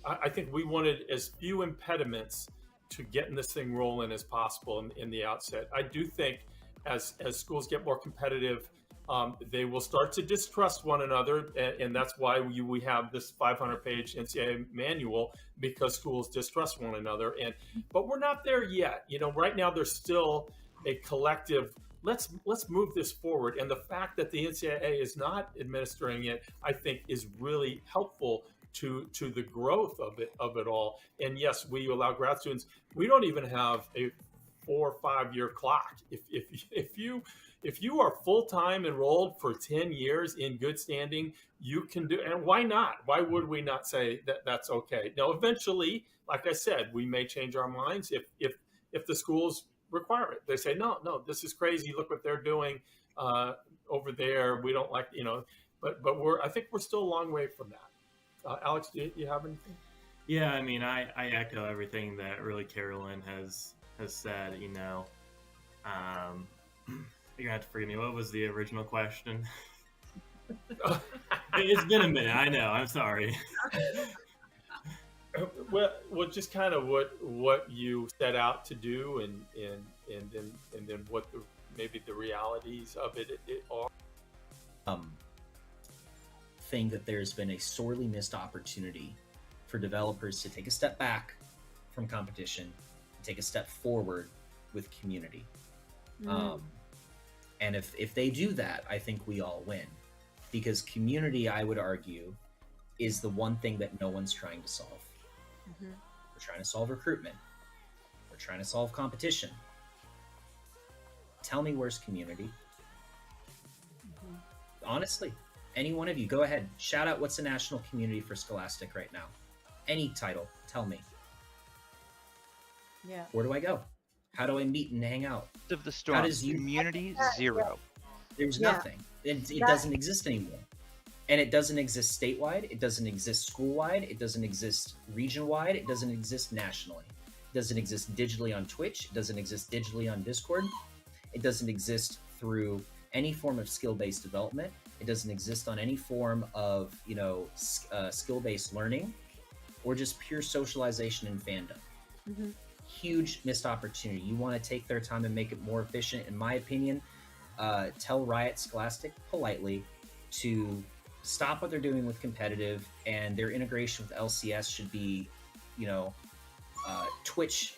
I think we wanted as few impediments to getting this thing rolling as possible in the outset. I do think as schools get more competitive, they will start to distrust one another, and that's why we have this 500-page NCAA manual, because schools distrust one another. But we're not there yet. Right now there's still a collective. Let's move this forward, and the fact that the NCAA is not administering it, I think, is really helpful to the growth of it all. And yes, we allow grad students. We don't even have a 4 or 5 year clock. If you are full-time enrolled for 10 years in good standing, you can do, and why not? Why would we not say that that's okay? Now, eventually, like I said, we may change our minds if the schools require it. They say, no, this is crazy. Look what they're doing over there. We don't like, but I think we're still a long way from that. Alex, do you have anything? Yeah, I mean, I echo everything that really Carolyn has said. You're gonna have to forgive me. What was the original question? It's been a minute. I know. I'm sorry. Well, just kind of what you set out to do, and then what maybe the realities of it are. Think that there's been a sorely missed opportunity for developers to take a step back from competition and take a step forward with community. And if they do that, I think we all win, because community, I would argue, is the one thing that no one's trying to solve. We're trying to solve recruitment. We're trying to solve competition. Tell me, where's community? Honestly, any one of you, go ahead. Shout out what's the national community for Scholastic right now. Any title, tell me. Yeah. Where do I go? How do I meet and hang out? Of the storm, community, zero. There's nothing. It doesn't exist anymore. And it doesn't exist statewide. It doesn't exist school-wide. It doesn't exist region-wide. It doesn't exist nationally. It doesn't exist digitally on Twitch. It doesn't exist digitally on Discord. It doesn't exist through any form of skill-based development. It doesn't exist on any form of, skill-based learning, or just pure socialization and fandom. Huge missed opportunity. You want to take their time and make it more efficient, in my opinion, tell Riot Scholastic politely to stop what they're doing with competitive, and their integration with LCS should be, Twitch,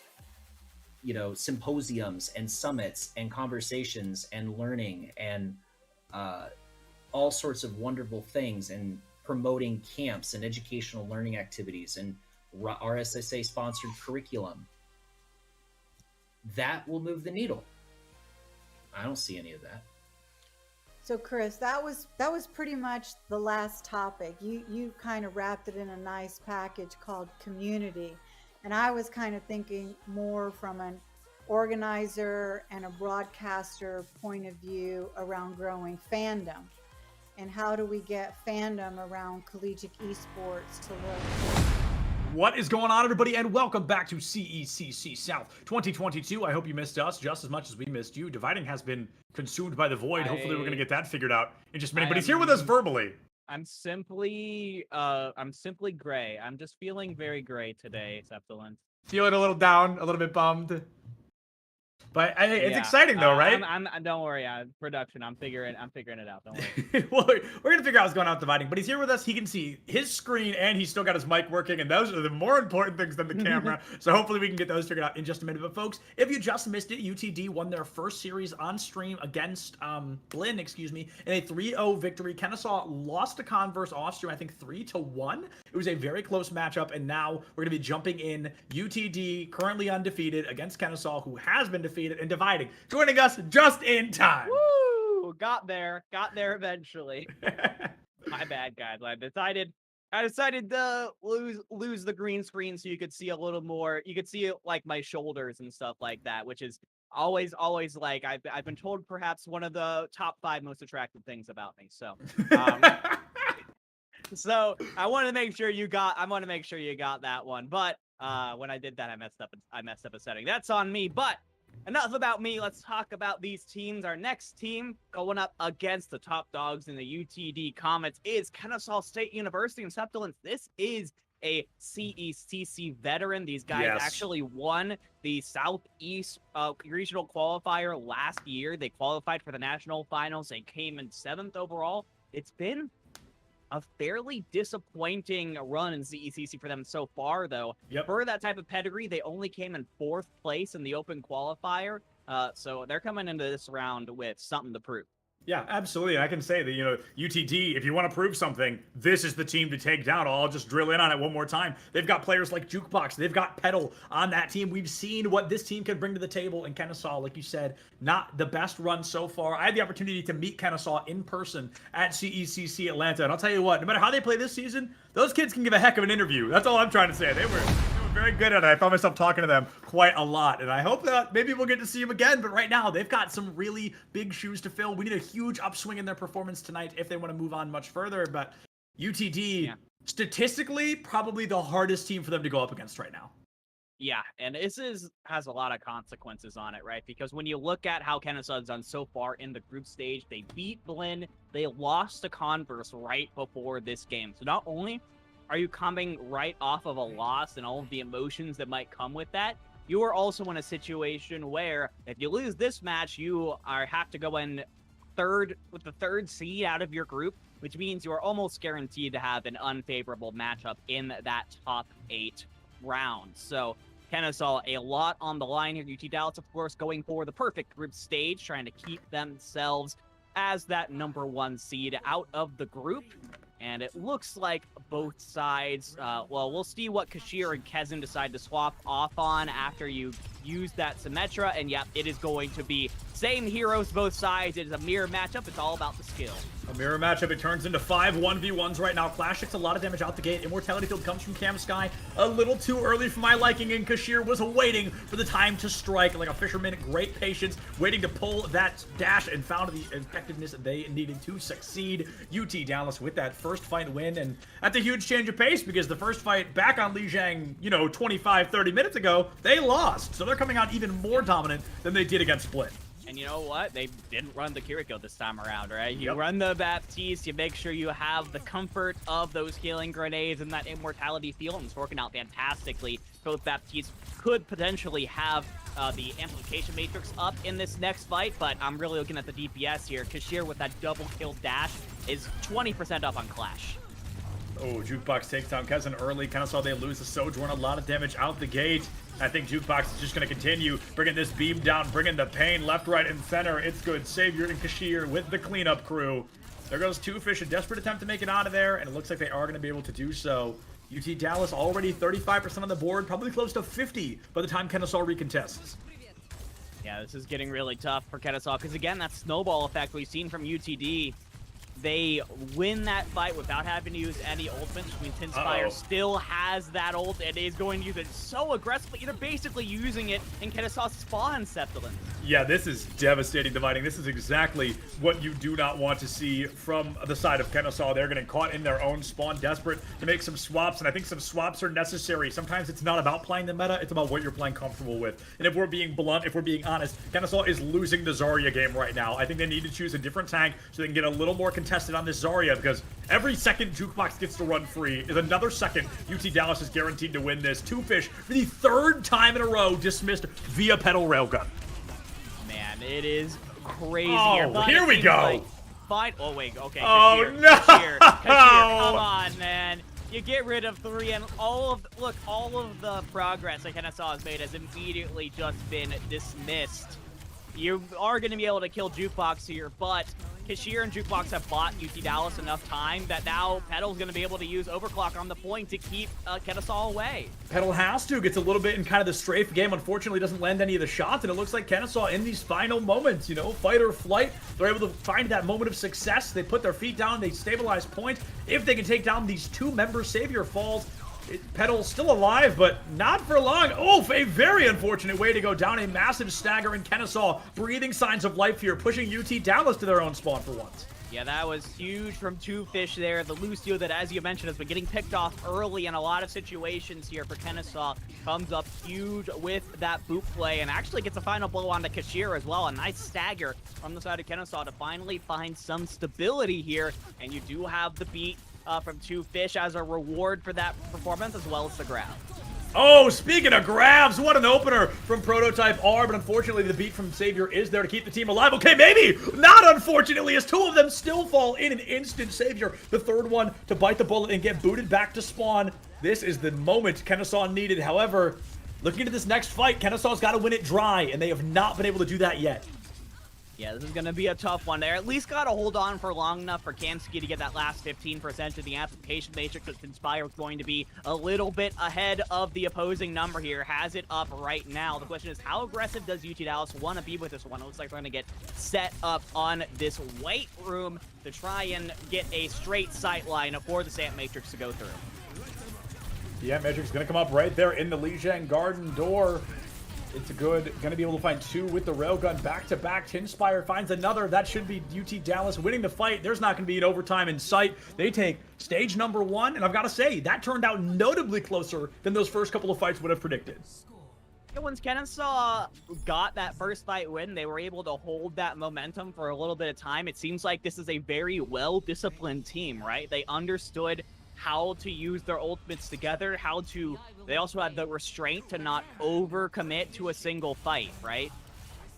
symposiums and summits and conversations and learning and all sorts of wonderful things, and promoting camps and educational learning activities and RSSA sponsored curriculum. That will move the needle. I don't see any of that. So Chris, that was pretty much the last topic. You kind of wrapped it in a nice package called community. And I was kind of thinking more from an organizer and a broadcaster point of view around growing fandom. And how do we get fandom around collegiate esports to look? What is going on, everybody, and welcome back to CECC South 2022. I hope you missed us just as much as we missed you. Dividing has been consumed by the void. Hopefully we're going to get that figured out in just a minute, but he's here with us verbally. I'm simply gray. I'm just feeling very gray today, Septilant. Feeling a little down, a little bit bummed. But it's exciting though, right? I'm don't worry, production. I'm figuring it out. Don't worry. Well, we're gonna figure out what's going on with Dividing, but he's here with us. He can see his screen and he's still got his mic working, and those are the more important things than the camera. So hopefully we can get those figured out in just a minute. But folks, if you just missed it, UTD won their first series on stream against Blinn, in a 3-0 victory. Kennesaw lost to Converse off stream, I think 3-1. It was a very close matchup, and now we're gonna be jumping in. UTD currently undefeated against Kennesaw, who has been defeated, and Dividing joining us just in time. Woo! Got there eventually. My bad, guys. I decided to lose the green screen so you could see a little more. You could see like my shoulders and stuff like that, which is always like I've been told perhaps one of the top 5 most attractive things about me. So so I want to make sure you got that one. But When I did that, I messed up a setting. That's on me. But enough about me. Let's talk about these teams. Our next team going up against the top dogs in the UTD Comets is Kennesaw State University in Septiland. This is a CECC veteran. These guys actually won the Southeast regional qualifier last year. They qualified for the national finals. They came in 7th overall. It's been a fairly disappointing run in CECC for them so far, though. For that type of pedigree, they only came in 4th place in the open qualifier. So they're coming into this round with something to prove. Yeah, absolutely. I can say that, you know, UTD, if you want to prove something, this is the team to take down. I'll just drill in on it one more time. They've got players like Jukebox. They've got Pedal on that team. We've seen what this team can bring to the table in Kennesaw. Like you said, not the best run so far. I had the opportunity to meet Kennesaw in person at CECC Atlanta. And I'll tell you what, no matter how they play this season, those kids can give a heck of an interview. That's all I'm trying to say. They were very good at it. I found myself talking to them quite a lot, and I hope that maybe we'll get to see them again. But right now, they've got some really big shoes to fill. We need a huge upswing in their performance tonight if they want to move on much further. But UTD, statistically, probably the hardest team for them to go up against right now. Yeah, and this has a lot of consequences on it, right? Because when you look at how Kennesaw has done so far in the group stage, they beat Blinn, they lost to Converse right before this game. So not only are you coming right off of a loss and all of the emotions that might come with that, you are also in a situation where if you lose this match, you have to go in third with the 3rd seed out of your group, which means you are almost guaranteed to have an unfavorable matchup in that top 8 round. So Kennesaw, a lot on the line here. UT Dallas, of course, going for the perfect group stage, trying to keep themselves as that #1 seed out of the group. And it looks like both sides, well, we'll see what Kashir and Kezin decide to swap off on after you use that Symmetra. And yep, it is going to be same heroes both sides. It is a mirror matchup. It's all about the skill. A mirror matchup. It turns into 5 1v1s right now. Clash takes a lot of damage out the gate. Immortality Field comes from Cam Sky a little too early for my liking, and Kashir was waiting for the time to strike like a fisherman. Great patience, waiting to pull that dash, and found the effectiveness they needed to succeed. UT Dallas with that first fight win, and that's a huge change of pace because the first fight back on Lijiang, 25-30 minutes ago, they lost. So they're coming out even more dominant than they did against Split. And you know what? They didn't run the Kiriko this time around, right? You run the Baptiste, you make sure you have the comfort of those healing grenades and that immortality field, and it's working out fantastically. Both Baptiste could potentially have the amplification matrix up in this next fight, but I'm really looking at the DPS here. Kashir with that double kill dash is 20% up on Clash. Oh, Jukebox takes down Kezin early. Kind of saw they lose the Sojourn. A lot of damage out the gate. I think Jukebox is just going to continue bringing this beam down, bringing the pain left, right, and center. It's good. Savior and Kashir with the cleanup crew. There goes Two Fish, a desperate attempt to make it out of there, and it looks like they are going to be able to do so. UT Dallas already 35% on the board, probably close to 50 by the time Kennesaw recontests. Yeah, this is getting really tough for Kennesaw because, again, that snowball effect we've seen from UTD. They win that fight without having to use any ultimates, which means Tinspire still has that ult and is going to use it so aggressively. They're basically using it in Kennesaw's spawn Septiland. Yeah, this is devastating dividing. This is exactly what you do not want to see from the side of Kennesaw. They're getting caught in their own spawn, desperate to make some swaps, and I think some swaps are necessary. Sometimes it's not about playing the meta, it's about what you're playing comfortable with. And if we're being blunt, if we're being honest, Kennesaw is losing the Zarya game right now. I think they need to choose a different tank so they can get a little more contested on this Zarya, because every second Jukebox gets to run free is another second UT Dallas is guaranteed to win this. Two Fish, for the 3rd time in a row, dismissed via pedal railgun. Man, it is crazy. Oh, here we go. Fine. Oh, wait. Okay. Oh, Kashir, no. Kashir, come on, man. You get rid of 3 and all of the progress that Kennesaw has made has immediately just been dismissed. You are going to be able to kill Jukebox here, but Kashir and Jukebox have bought UT Dallas enough time that now Pedal's going to be able to use Overclock on the point to keep Kennesaw away. Pedal has to. Gets a little bit in kind of the strafe game. Unfortunately, doesn't land any of the shots, and it looks like Kennesaw in these final moments, fight or flight, they're able to find that moment of success. They put their feet down. They stabilize point. If they can take down these 2-member Savior falls, Pedal's still alive, but not for long. Oh, a very unfortunate way to go down. A massive stagger in Kennesaw. Breathing signs of life here, pushing UT Dallas to their own spawn for once. Yeah, that was huge from Two Fish there. The Lucio that, as you mentioned, has been getting picked off early in a lot of situations here for Kennesaw comes up huge with that boot play and actually gets a final blow onto Kashir as well. A nice stagger from the side of Kennesaw to finally find some stability here. And you do have the beat from Two Fish as a reward for that performance, as well as the grab. Oh, speaking of grabs, what an opener from Prototype R, but unfortunately the beat from Savior is there to keep the team alive. Okay, maybe not unfortunately, as two of them still fall in an instant. Savior, the third one to bite the bullet and get booted back to spawn. This is the moment Kennesaw needed. However, looking at this next fight, Kennesaw's got to win it dry, and they have not been able to do that yet. Yeah, this is going to be a tough one. They at least got to hold on for long enough for Kamsky to get that last 15% of the application matrix. Inspire is going to be a little bit ahead of the opposing number here. Has it up right now. The question is, how aggressive does UT Dallas want to be with this one? It looks like they're going to get set up on this white room to try and get a straight sight line for the Sand Matrix to go through. The Ant Matrix is going to come up right there in the Lijiang Garden door. It's going to be able to find two with the railgun back-to-back. Tinspire finds another. That should be UT Dallas winning the fight. There's not going to be an overtime in sight. They take stage number 1, and I've got to say, that turned out notably closer than those first couple of fights would have predicted. Yeah, once Kennesaw got that first fight win, they were able to hold that momentum for a little bit of time. It seems like this is a very well-disciplined team, right? They understood how to use their ultimates together, they also had the restraint to not overcommit to a single fight, right?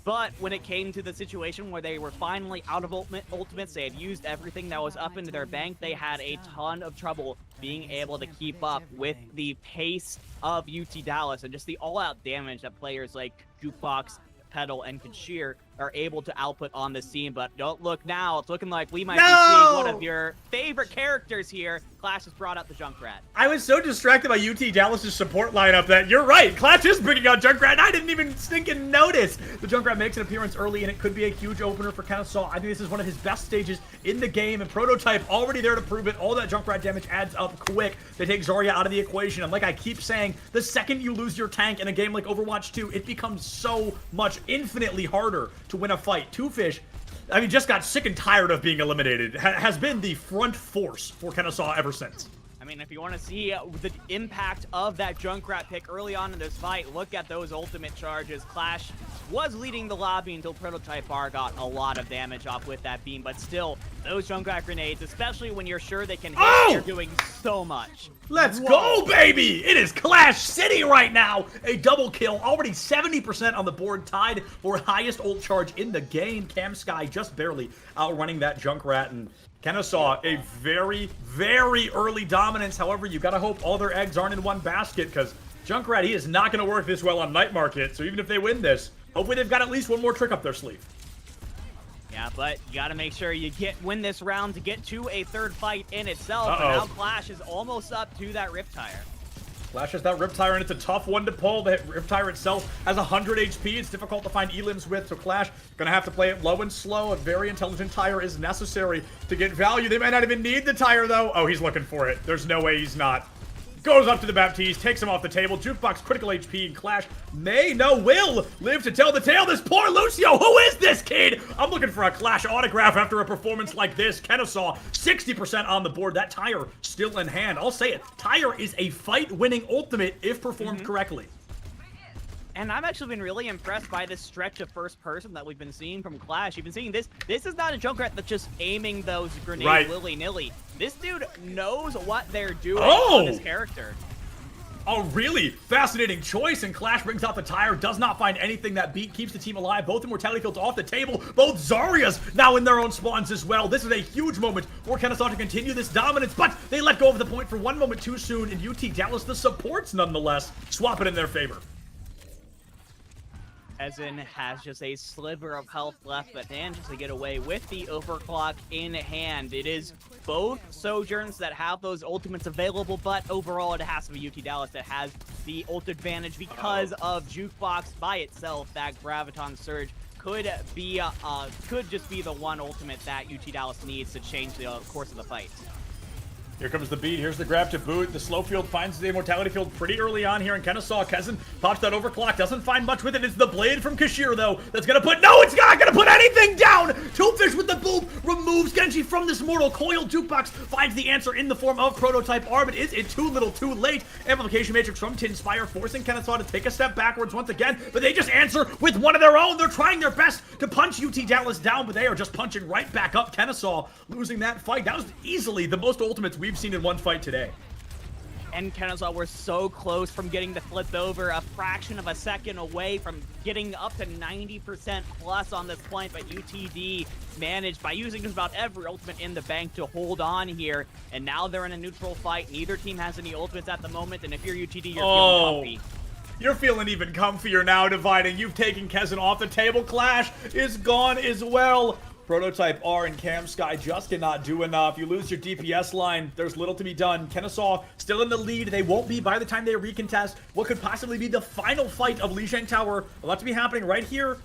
But when it came to the situation where they were finally out of ultimates, they had used everything that was up into their bank, they had a ton of trouble being able to keep up with the pace of UT Dallas and just the all-out damage that players like Jukebox, Pedal, and Kashir are able to output on this team. But don't look now. It's looking like we might be seeing one of your favorite characters here. Clash has brought out the Junkrat. I was so distracted by UT Dallas' support lineup that you're right. Clash is bringing out Junkrat, and I didn't even stinking notice. The Junkrat makes an appearance early, and it could be a huge opener for Kennesaw. I think this is one of his best stages in the game, and Prototype already there to prove it. All that Junkrat damage adds up quick. They take Zarya out of the equation, and like I keep saying, the second you lose your tank in a game like Overwatch 2, it becomes so much infinitely harder to win a fight. Two Fish, I mean, just got sick and tired of being eliminated. Has been the front force for Kennesaw ever since. I mean, if you want to see the impact of that Junkrat pick early on in this fight, look at those ultimate charges. Clash was leading the lobby until Prototype R got a lot of damage off with that beam, but still, those Junkrat grenades, especially when you're sure they can hit, they're doing so much. Let's go, baby! It is Clash City right now! A double kill, already 70% on the board, tied for highest ult charge in the game. Cam Sky just barely outrunning that Junkrat, and Kennesaw, a very, very early dominance. However, you gotta hope all their eggs aren't in one basket, because Junkrat, he is not gonna work this well on Night Market, so even if they win this, hopefully they've got at least one more trick up their sleeve. Yeah, but you gotta make sure you win this round to get to a third fight in itself. Uh-oh. And now Clash is almost up to that Riptire. Clash has that Riptire, and it's a tough one to pull. The Riptire itself has 100 HP. It's difficult to find elims with, so Clash gonna have to play it low and slow. A very intelligent tire is necessary to get value. They might not even need the tire, though. Oh, he's looking for it. There's no way he's not. Goes up to the Baptiste, takes him off the table. Jukebox, critical HP, and Clash will live to tell the tale. This poor Lucio, who is this kid? I'm looking for a Clash autograph after a performance like this. Kennesaw, 60% on the board. That tire still in hand. I'll say it. Tire is a fight-winning ultimate if performed correctly. And I've actually been really impressed by this stretch of first person that we've been seeing from Clash. You've been seeing this. This is not a Junkrat that's just aiming those grenades willy-nilly. This dude knows what they're doing on his character. A really fascinating choice, and Clash brings out the tire, does not find anything that beat, keeps the team alive. Both Immortality Fields off the table. Both Zaryas now in their own spawns as well. This is a huge moment for Kennesaw to continue this dominance, but they let go of the point for one moment too soon, and UT Dallas, the supports nonetheless, swap it in their favor. Ezen has just a sliver of health left, but manages to get away with the overclock in hand. It is both Sojourns that have those ultimates available, but overall it has to be UT Dallas that has the ult advantage because of Jukebox by itself. That Graviton Surge could just be the one ultimate that UT Dallas needs to change the course of the fight. Here comes the beat. Here's the grab to boot. The slow field finds the immortality field pretty early on here in Kennesaw. Kezen pops that overclock. Doesn't find much with it. It's the blade from Kashir, though, that's going to put... No, it's not going to put anything down! Toolfish with the boop removes Genji from this mortal coil. Jukebox finds the answer in the form of Prototype R, but is it too little too late? Amplification Matrix from Tinspire forcing Kennesaw to take a step backwards once again, but they just answer with one of their own. They're trying their best to punch UT Dallas down, but they are just punching right back up. Kennesaw losing that fight. That was easily the most ultimates we've seen in one fight today. And Kennesaw were so close from getting the flip over, a fraction of a second away from getting up to 90% plus on this point, but UTD managed by using just about every ultimate in the bank to hold on here, and now they're in a neutral fight. Neither team has any ultimates at the moment, and if you're UTD, you're feeling comfy. You're feeling even comfier now, Dividing. You've taken Kezen off the table. Clash is gone as well. Prototype R and Cam Sky just cannot do enough. You lose your DPS line. There's little to be done. Kennesaw still in the lead. They won't be by the time they recontest what could possibly be the final fight of Lijiang Tower. A lot to be happening right here.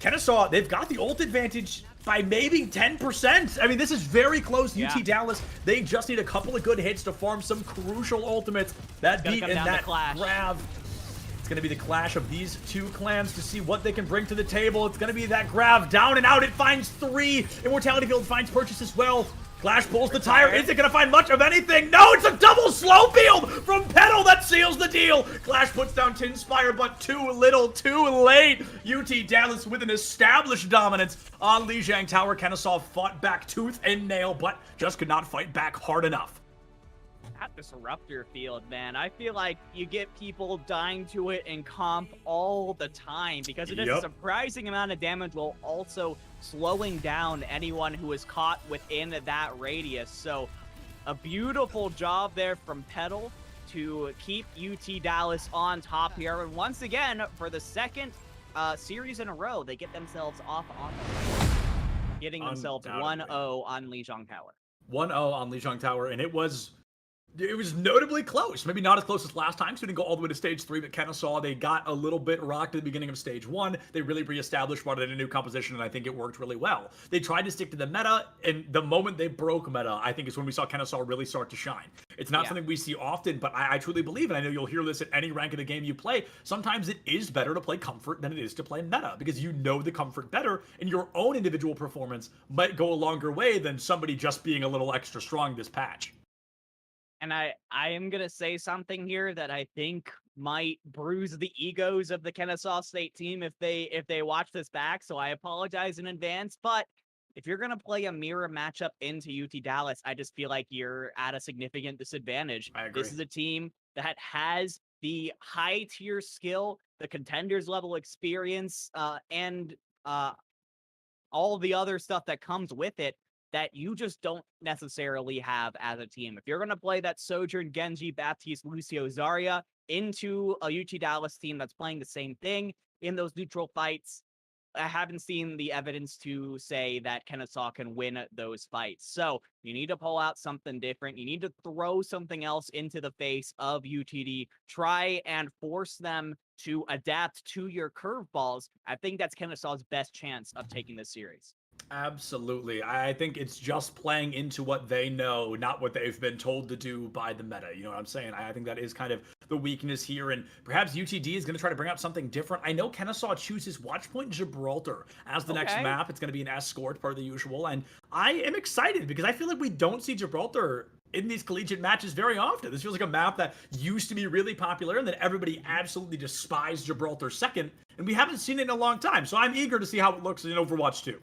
Kennesaw, they've got the ult advantage by maybe 10%. I mean, this is very close. Yeah. UT Dallas, they just need a couple of good hits to farm some crucial ultimates. That beat and that grab. It's going to be the clash of these two clans to see what they can bring to the table. It's going to be that grab down and out. It finds 3. Immortality Field finds purchase as well. Clash pulls the tire. Is it going to find much of anything? No, it's a double slow field from Petal that seals the deal. Clash puts down Tinspire, but too little, too late. UT Dallas with an established dominance on Lijiang Tower. Kennesaw fought back tooth and nail, but just could not fight back hard enough. That disruptor field, man. I feel like you get people dying to it in comp all the time because it is a surprising amount of damage while also slowing down anyone who is caught within that radius. So a beautiful job there from Petal to keep UT Dallas on top here. And once again, for the second series in a row, they get themselves off on the getting themselves 1-0 on Lijiang Tower. 1-0 on Lijiang Tower, and it was notably close. Maybe not as close as last time, so we didn't go all the way to stage 3, but Kennesaw, they got a little bit rocked at the beginning of stage 1. They really reestablished, brought in a new composition, and I think it worked really well. They tried to stick to the meta, and the moment they broke meta, I think is when we saw Kennesaw really start to shine. It's not something we see often, but I truly believe, and I know you'll hear this at any rank of the game you play, sometimes it is better to play comfort than it is to play meta, because you know the comfort better, and your own individual performance might go a longer way than somebody just being a little extra strong this patch. And I am going to say something here that I think might bruise the egos of the Kennesaw State team if they watch this back, so I apologize in advance. But if you're going to play a mirror matchup into UT Dallas, I just feel like you're at a significant disadvantage. I agree. This is a team that has the high-tier skill, the contenders level experience, and all the other stuff that comes with it that you just don't necessarily have as a team. If you're going to play that Sojourn, Genji, Baptiste, Lucio, Zarya into a UT Dallas team that's playing the same thing in those neutral fights, I haven't seen the evidence to say that Kennesaw can win those fights. So you need to pull out something different. You need to throw something else into the face of UTD. Try and force them to adapt to your curveballs. I think that's Kennesaw's best chance of taking this series. Absolutely. I think it's just playing into what they know, not what they've been told to do by the meta. You know what I'm saying? I think that is kind of the weakness here, and perhaps UTD is going to try to bring out something different. I know Kennesaw chooses Watchpoint Gibraltar as the next map. It's going to be an escort, part of the usual, and I am excited because I feel like we don't see Gibraltar in these collegiate matches very often. This feels like a map that used to be really popular and that everybody absolutely despised Gibraltar second, and we haven't seen it in a long time. So I'm eager to see how it looks in Overwatch 2.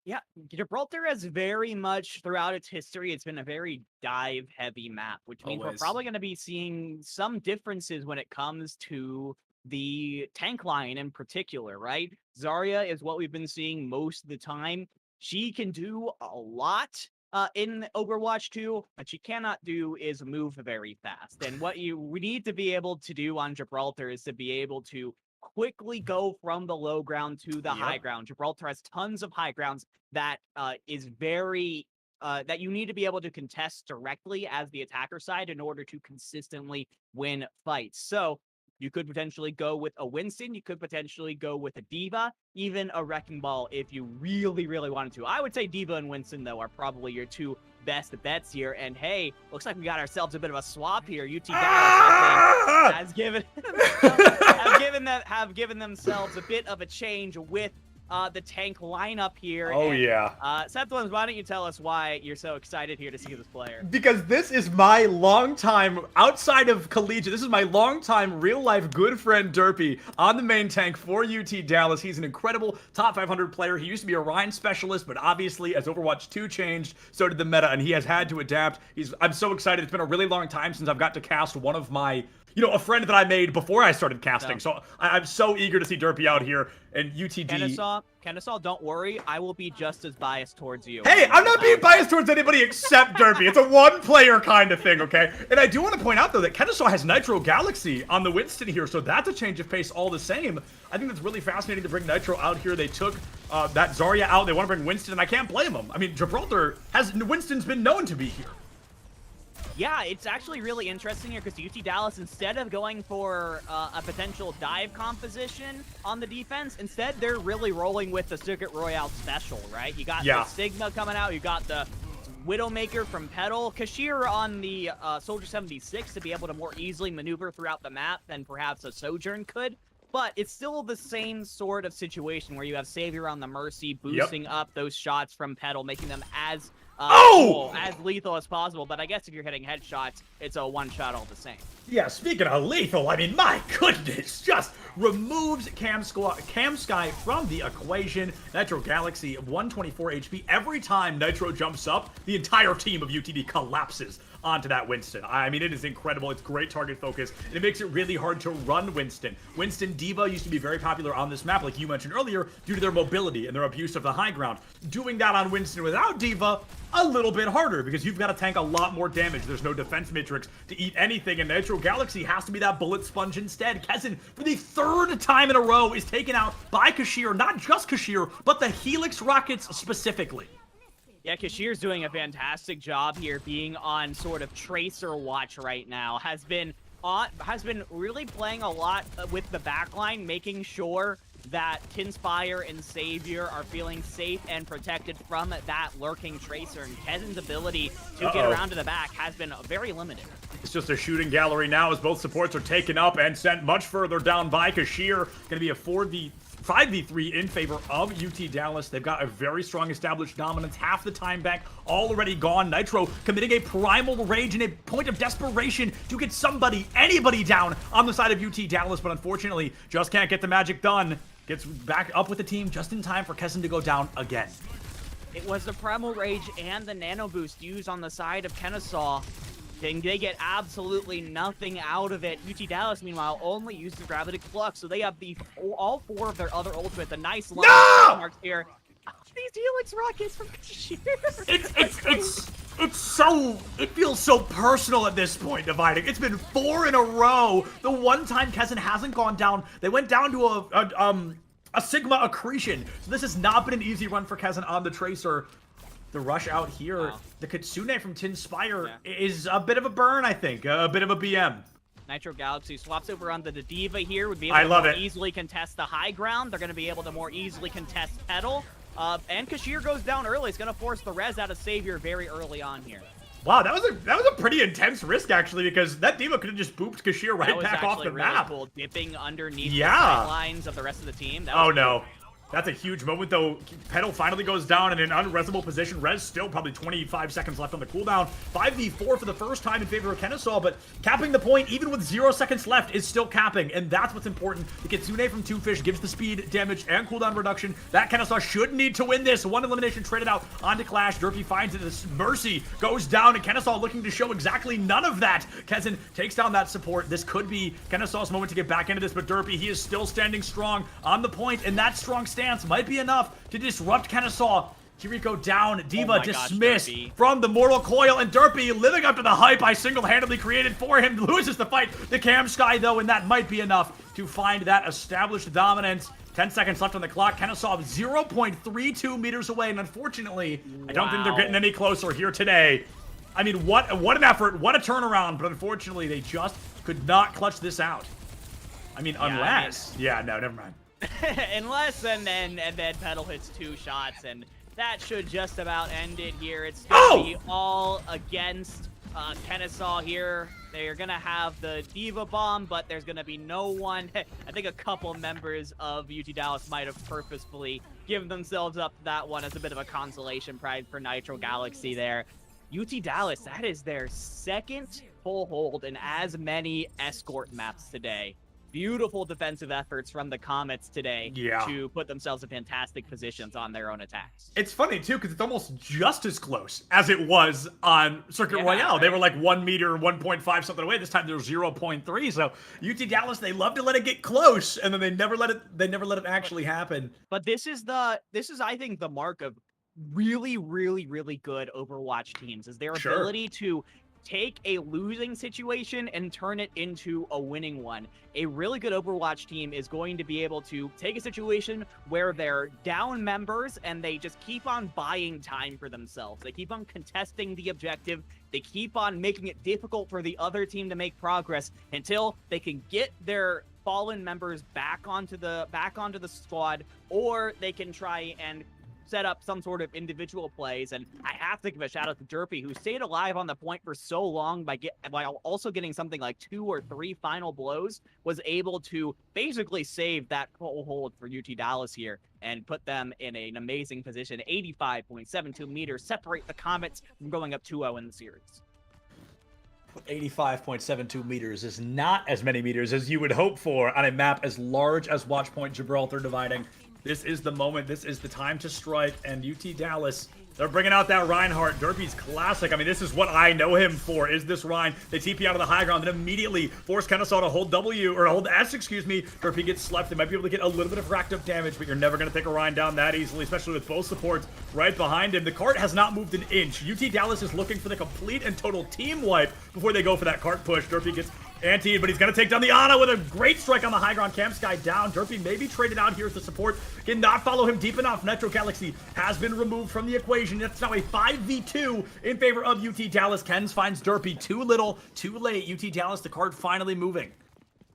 Yeah, Gibraltar has very much, throughout its history, it's been a very dive-heavy map, which means we're probably going to be seeing some differences when it comes to the tank line in particular, right? Zarya is what we've been seeing most of the time. She can do a lot in Overwatch 2, but she cannot do is move very fast. And what we need to be able to do on Gibraltar is to be able to quickly go from the low ground to the high ground. Gibraltar has tons of high grounds that is very that you need to be able to contest directly as the attacker side in order to consistently win fights. So you could potentially go with a Winston, you could potentially go with a Diva, even a Wrecking Ball if you really, really wanted to. I would say Diva and Winston, though, are probably your two best bets here. And hey, looks like we got ourselves a bit of a swap here. UT Dallas, I think, have given themselves a bit of a change with the tank lineup here. Oh, and, yeah. Seth Williams, why don't you tell us why you're so excited here to see this player? Because this is my longtime, outside of collegiate, this is my longtime real-life good friend Derpy on the main tank for UT Dallas. He's an incredible top 500 player. He used to be a Rhine specialist, but obviously as Overwatch 2 changed, so did the meta, and he has had to adapt. I'm so excited. It's been a really long time since I've got to cast one of my, a friend that I made before I started casting. So I'm so eager to see Derpy out here. And UTD. Kennesaw, don't worry. I will be just as biased towards you. Hey, I'm not being biased towards anybody except Derpy. It's a one-player kind of thing, okay? And I do want to point out, though, that Kennesaw has Nitro Galaxy on the Winston here, so that's a change of pace all the same. I think that's really fascinating to bring Nitro out here. They took that Zarya out. They want to bring Winston, and I can't blame them. I mean, Gibraltar Winston's been known to be here. Yeah, it's actually really interesting here because UT Dallas, instead of going for a potential dive composition on the defense, instead they're really rolling with the Circuit Royale special, right? You got the Sigma coming out, you got the Widowmaker from Petal, Kashir on the Soldier 76 to be able to more easily maneuver throughout the map than perhaps a Sojourn could. But it's still the same sort of situation where you have Savior on the Mercy boosting up those shots from Petal, making them as as lethal as possible. But I guess if you're hitting headshots, it's a one-shot all the same. Yeah, speaking of lethal, I mean, my goodness, just removes Cam Sky from the equation. Nitro Galaxy, 124 HP. Every time Nitro jumps up, the entire team of UTD collapses onto that Winston. I mean, it is incredible. It's great target focus, and it makes it really hard to run Winston. Winston D.Va used to be very popular on this map, like you mentioned earlier, due to their mobility and their abuse of the high ground. Doing that on Winston without D.Va, a little bit harder, because you've got to tank a lot more damage. There's no defense matrix to eat anything, and Nitro Galaxy has to be that bullet sponge instead. Kezen, for the third time in a row, is taken out by Kashir. Not just Kashir, but the Helix Rockets specifically. Yeah, Kashir's doing a fantastic job here, being on sort of Tracer watch right now. Has been really playing a lot with the backline, making sure that Tinspire and Savior are feeling safe and protected from that lurking Tracer. And Kezen's ability to get around to the back has been very limited. It's just a shooting gallery now as both supports are taken up and sent much further down by Kashir. Going to be a 5v3 in favor of UT Dallas. They've got a very strong established dominance. Half the time back already gone. Nitro committing a primal rage and a point of desperation to get anybody down on the side of UT Dallas, but unfortunately just can't get the magic done. Gets back up with the team just in time for Kezen to go down again. It was the primal rage and the nano boost used on the side of Kennesaw. And they get absolutely nothing out of it. UT Dallas, meanwhile, only uses Gravitic Flux, so they have all four of their other ultimates. A nice line of marks here. Oh, these Helix Rockets from It feels so personal at this point, Dividing. It's been 4 in a row. The one time Kezen hasn't gone down, they went down to a Sigma accretion. So this has not been an easy run for Kezen on the Tracer. The rush out here, the Kitsune from Tinspire is a bit of a burn, I think. A bit of a BM. Nitro Galaxy swaps over onto the D.Va here. Would be able to more easily contest the high ground. They're going to be able to more easily contest Petal. And Kashir goes down early. It's going to force the res out of Savior very early on here. Wow, that was a pretty intense risk, actually, because that D.Va could have just booped Kashir right back off the map. Cool, dipping underneath the sidelines of the rest of the team. That was no. That's a huge moment, though. Petal finally goes down in an unresable position. Res still probably 25 seconds left on the cooldown. 5v4 for the first time in favor of Kennesaw, but capping the point, even with 0 seconds left, is still capping, and that's what's important. The Kitsune from Two Fish gives the speed, damage, and cooldown reduction that Kennesaw should need to win this. One elimination traded out onto Clash. Derpy finds it as Mercy goes down, and Kennesaw looking to show exactly none of that. Kezen takes down that support. This could be Kennesaw's moment to get back into this, but Derpy, he is still standing strong on the point, and that strong stance might be enough to disrupt Kennesaw. Kiriko down, D.Va dismissed from the Mortal Coil, and Derpy, living up to the hype I single-handedly created for him, loses the fight to Cam Sky, though, and that might be enough to find that established dominance. 10 seconds left on the clock. Kennesaw 0.32 meters away, and unfortunately, I don't think they're getting any closer here today. I mean, what an effort, what a turnaround, but unfortunately, they just could not clutch this out. I mean, unless... no, never mind. Unless, and then Petal hits 2 shots, and that should just about end it here. It's going to be all against Kennesaw here. They're going to have the Diva Bomb, but there's going to be no one. I think a couple members of UT Dallas might have purposefully given themselves up to that one as a bit of a consolation prize for Nitro Galaxy there. UT Dallas, that is their second full hold in as many escort maps today. Beautiful defensive efforts from the Comets today to put themselves in fantastic positions on their own attacks. It's funny, too, because it's almost just as close as it was on Circuit Royale. Right. They were like 1 meter, 1.5 something away. This time they're 0.3. So UT Dallas, they love to let it get close, and then they never let it actually happen. But this is I think the mark of really, really, really good Overwatch teams, is their ability to take a losing situation and turn it into a winning one. A really good Overwatch team is going to be able to take a situation where they're down members and they just keep on buying time for themselves. They keep on contesting the objective. They keep on making it difficult for the other team to make progress until they can get their fallen members back onto the squad, or they can try and set up some sort of individual plays. And I have to give a shout out to Derpy, who stayed alive on the point for so long while also getting something like 2 or 3 final blows, was able to basically save that full hold for UT Dallas here and put them in an amazing position. 85.72 meters separate the Comets from going up 2-0 in the series. 85.72 meters is not as many meters as you would hope for on a map as large as Watchpoint Gibraltar dividing. This is the moment. This is the time to strike. And UT Dallas, they're bringing out that Reinhardt. Derpy's classic. I mean, this is what I know him for, is this Rein. They TP out of the high ground, then immediately force Kennesaw to hold W, or hold S, excuse me. Derpy gets slept. They might be able to get a little bit of racked up damage, but you're never going to take a Rein down that easily, especially with both supports right behind him. The cart has not moved an inch. UT Dallas is looking for the complete and total team wipe before they go for that cart push. Derpy gets anti, but he's going to take down the Ana with a great strike on the high ground. Cam Sky down. Derpy maybe traded out here as the support. Cannot follow him deep enough. Nitro Galaxy has been removed from the equation. It's now a 5v2 in favor of UT Dallas. Kens finds Derpy too little, too late. UT Dallas, the card finally moving.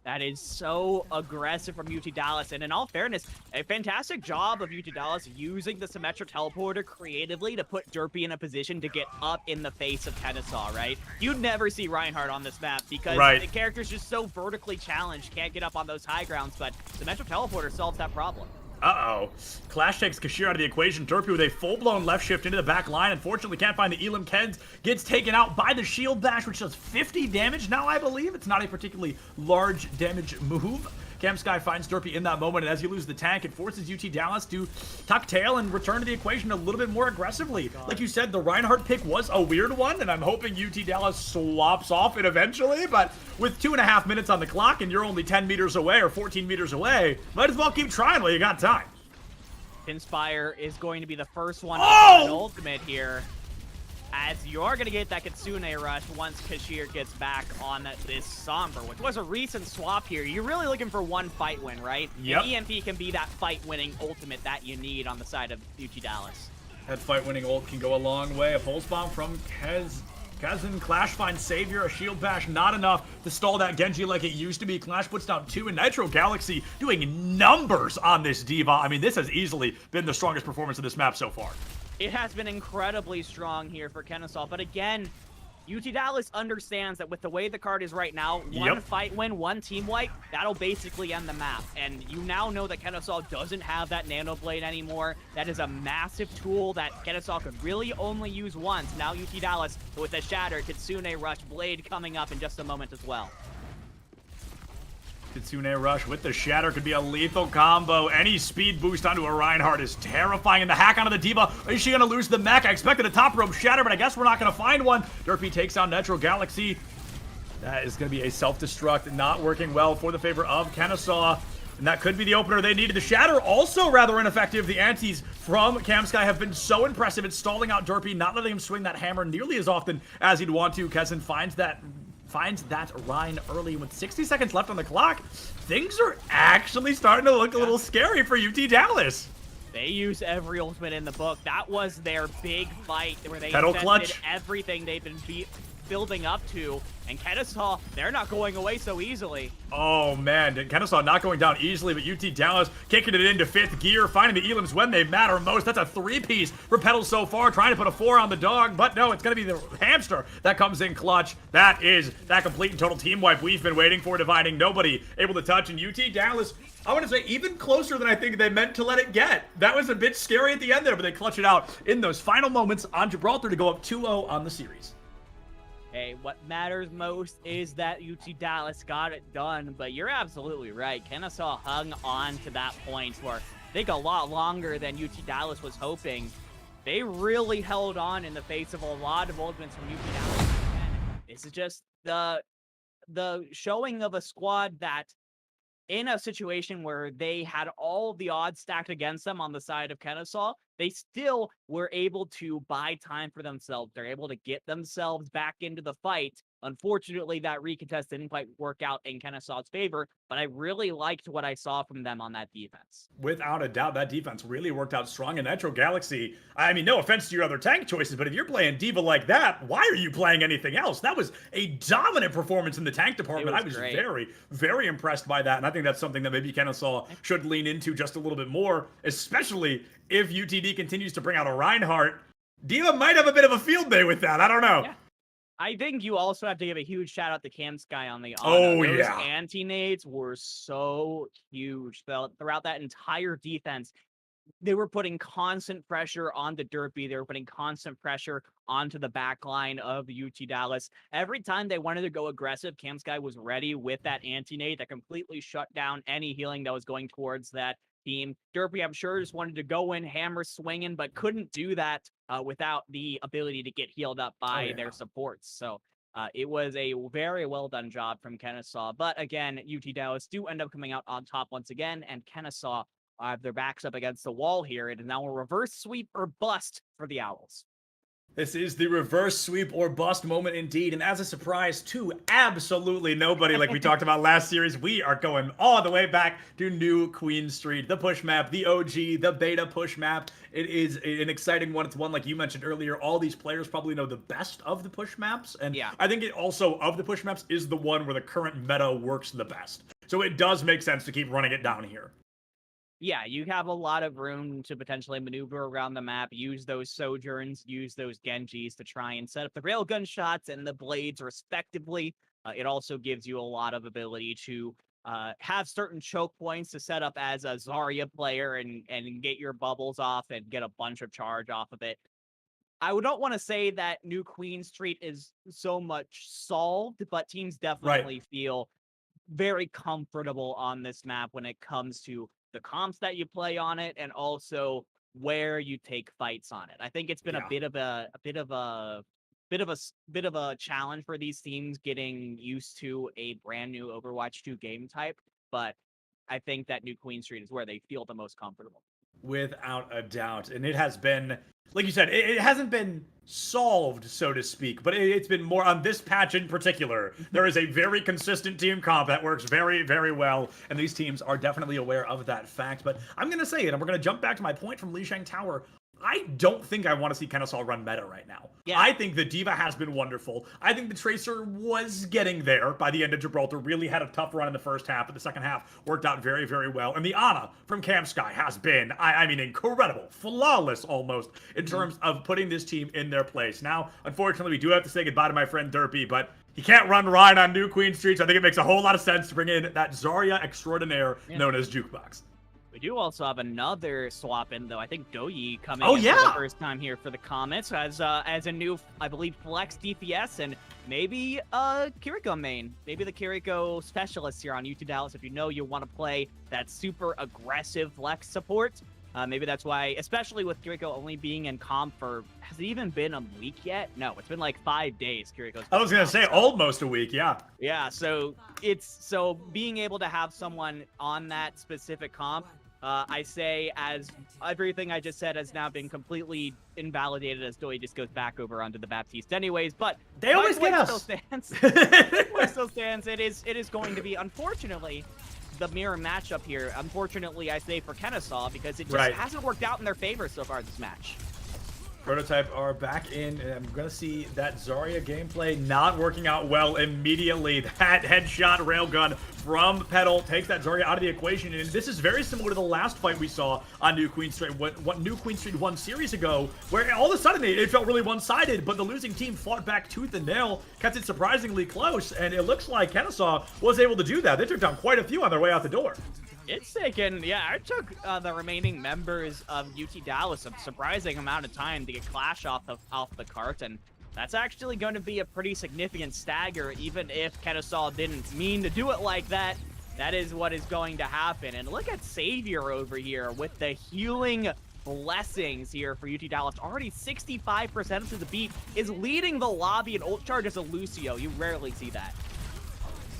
That is so aggressive from UT Dallas, and in all fairness, a fantastic job of UT Dallas using the Symmetra Teleporter creatively to put Derpy in a position to get up in the face of Kennesaw, right? You'd never see Reinhardt on this map because the character's just so vertically challenged, can't get up on those high grounds, but Symmetra Teleporter solves that problem. Uh-oh. Clash takes Kashir out of the equation. Derpy with a full-blown left shift into the back line. Unfortunately, can't find the Elam. Kens gets taken out by the shield bash, which does 50 damage now, I believe. It's not a particularly large damage move. Cam Sky finds Derpy in that moment, and as you lose the tank, it forces UT Dallas to tuck tail and return to the equation a little bit more aggressively. Like you said, the Reinhardt pick was a weird one, and I'm hoping UT Dallas swaps off it eventually, but with 2.5 minutes on the clock and you're only 10 meters away or 14 meters away, might as well keep trying while you got time. Pinspire is going to be the first one on an ultimate here, as you are going to get that Kitsune rush once Kashir gets back on this Somber, which was a recent swap here. You're really looking for one fight win, right? Yep. And EMP can be that fight-winning ultimate that you need on the side of UT Dallas. That fight-winning ult can go a long way. A pulse bomb from Kazin. Clash finds Savior. A shield bash, not enough to stall that Genji like it used to be. Clash puts down 2, and Nitro Galaxy doing numbers on this D.Va. I mean, this has easily been the strongest performance of this map so far. It has been incredibly strong here for Kennesaw, but again, UT Dallas understands that with the way the card is right now, one fight win, one team wipe, that'll basically end the map. And you now know that Kennesaw doesn't have that Nano Blade anymore. That is a massive tool that Kennesaw could really only use once. Now UT Dallas with the Shatter, Kitsune Rush, Blade coming up in just a moment as well. Kitsune Rush with the Shatter could be a lethal combo. Any speed boost onto a Reinhardt is terrifying. And the hack onto the D.Va. Is she going to lose the mech? I expected a top rope Shatter, but I guess we're not going to find one. Derpy takes down Nitro Galaxy. That is going to be a self-destruct, not working well for the favor of Kennesaw. And that could be the opener they needed. The Shatter also rather ineffective. The antis from Cam Sky have been so impressive. It's stalling out Derpy, not letting him swing that hammer nearly as often as he'd want to. Kezin finds that Rein early with 60 seconds left on the clock. Things are actually starting to look a little scary for UT Dallas. They use every ultimate in the book. That was their big fight where they Pedal invested clutch. everything. They've been building up to. And Kennesaw, they're not going away so easily. Oh, man. Kennesaw not going down easily, but UT Dallas kicking it into 5th gear, finding the elims when they matter most. That's a 3-piece for Petals so far, trying to put a 4 on the dog, but no, it's going to be the hamster that comes in clutch. That is that complete and total team wipe we've been waiting for, dividing nobody able to touch. And UT Dallas, I want to say, even closer than I think they meant to let it get. That was a bit scary at the end there, but they clutch it out in those final moments on Gibraltar to go up 2-0 on the series. Hey, what matters most is that UT Dallas got it done, but you're absolutely right. Kennesaw hung on to that point for, I think, a lot longer than UT Dallas was hoping. They really held on in the face of a lot of ultimates from UT Dallas. And this is just the showing of a squad that, in a situation where they had all the odds stacked against them on the side of Kennesaw, they still were able to buy time for themselves. They're able to get themselves back into the fight. Unfortunately, that recontest didn't quite work out in Kennesaw's favor, but I really liked what I saw from them on that defense. Without a doubt, that defense really worked out strong. And Nitro Galaxy, I mean, no offense to your other tank choices, but if you're playing D.Va like that, why are you playing anything else? That was a dominant performance in the tank department. I was great. very, very impressed by that. And I think that's something that maybe Kennesaw should lean into just a little bit more, especially if UTD continues to bring out a Reinhardt. D.Va might have a bit of a field day with that. I don't know. Yeah. I think you also have to give a huge shout out to Cam Sky on the Oh, Those yeah. anti-nades were so huge throughout that entire defense. They were putting constant pressure on the Derpy. They were putting constant pressure onto the back line of UT Dallas. Every time they wanted to go aggressive, Cam Sky was ready with that anti-nade that completely shut down any healing that was going towards that team. Derpy, I'm sure, just wanted to go in hammer swinging, but couldn't do that without the ability to get healed up by their supports. So it was a very well done job from Kennesaw. But again, UT Dallas do end up coming out on top once again, and Kennesaw have their backs up against the wall here. It is now a reverse sweep or bust for the Owls. This is the reverse sweep or bust moment indeed. And as a surprise to absolutely nobody, like we talked about last series, we are going all the way back to New Queen Street, the push map, the OG, the beta push map. It is an exciting one. It's one, like you mentioned earlier, all these players probably know the best of the push maps. And I think it also, of the push maps, is the one where the current meta works the best. So it does make sense to keep running it down here. Yeah, you have a lot of room to potentially maneuver around the map, use those Sojourns, use those Genjis to try and set up the railgun shots and the blades respectively. It also gives you a lot of ability to have certain choke points to set up as a Zarya player and get your bubbles off and get a bunch of charge off of it. I don't want to say that New Queen Street is so much solved, but teams definitely feel very comfortable on this map when it comes to the comps that you play on it and also where you take fights on it. I think it's been a bit of a challenge for these teams getting used to a brand new Overwatch 2 game type, but I think that New Queen Street is where they feel the most comfortable. Without a doubt. And it has been, like you said, it hasn't been solved, so to speak, but it's been more on this patch in particular. There is a very consistent team comp that works very, very well, and these teams are definitely aware of that fact. But I'm going to say it, and we're going to jump back to my point from Lishang Tower. I don't think I want to see Kennesaw run meta right now. I think the D.Va has been wonderful. I think the Tracer was getting there by the end of Gibraltar, really had a tough run in the first half, but the second half worked out very, very well. And the Ana from Cam Sky has been, I mean, incredible, flawless almost, in terms of putting this team in their place. Now, unfortunately, we do have to say goodbye to my friend Derpy, but he can't run Ryan on New Queen Street, so I think it makes a whole lot of sense to bring in that Zarya extraordinaire known as Jukebox. We do also have another swap in, though. I think Doyi coming in for the first time here for the Comets as a new, I believe, flex DPS and maybe Kiriko main. Maybe the Kiriko specialist here on UT Dallas. If you know you want to play that super aggressive flex support, maybe that's why, especially with Kiriko only being in comp for, has it even been a week yet? No, it's been like 5 days. Kiriko's I was going to say almost a week, Yeah, so being able to have someone on that specific comp, I say, as everything I just said has now been completely invalidated as Doyi just goes back over onto the Baptiste anyways, but they always get us. Still stands. My point still stands. It is going to be, unfortunately, the mirror matchup here. Unfortunately, I say for Kennesaw, because it just hasn't worked out in their favor so far this match. Prototype are back in, and I'm going to see that Zarya gameplay not working out well immediately. That headshot railgun from Petal takes that Zarya out of the equation, and this is very similar to the last fight we saw on New Queen Street, what New Queen Street won series ago, where all of a sudden it felt really one-sided, but the losing team fought back tooth and nail, kept it surprisingly close, and it looks like Kennesaw was able to do that. They took down quite a few on their way out the door. It's taken, yeah, it took the remaining members of UT Dallas a surprising amount of time to get Clash off the cart, and that's actually going to be a pretty significant stagger, even if Kennesaw didn't mean to do it like that. That is what is going to happen. And look at Savior over here with the healing blessings here for UT Dallas. Already 65% of the beat, is leading the lobby, and ult charge as a Lucio. You rarely see that.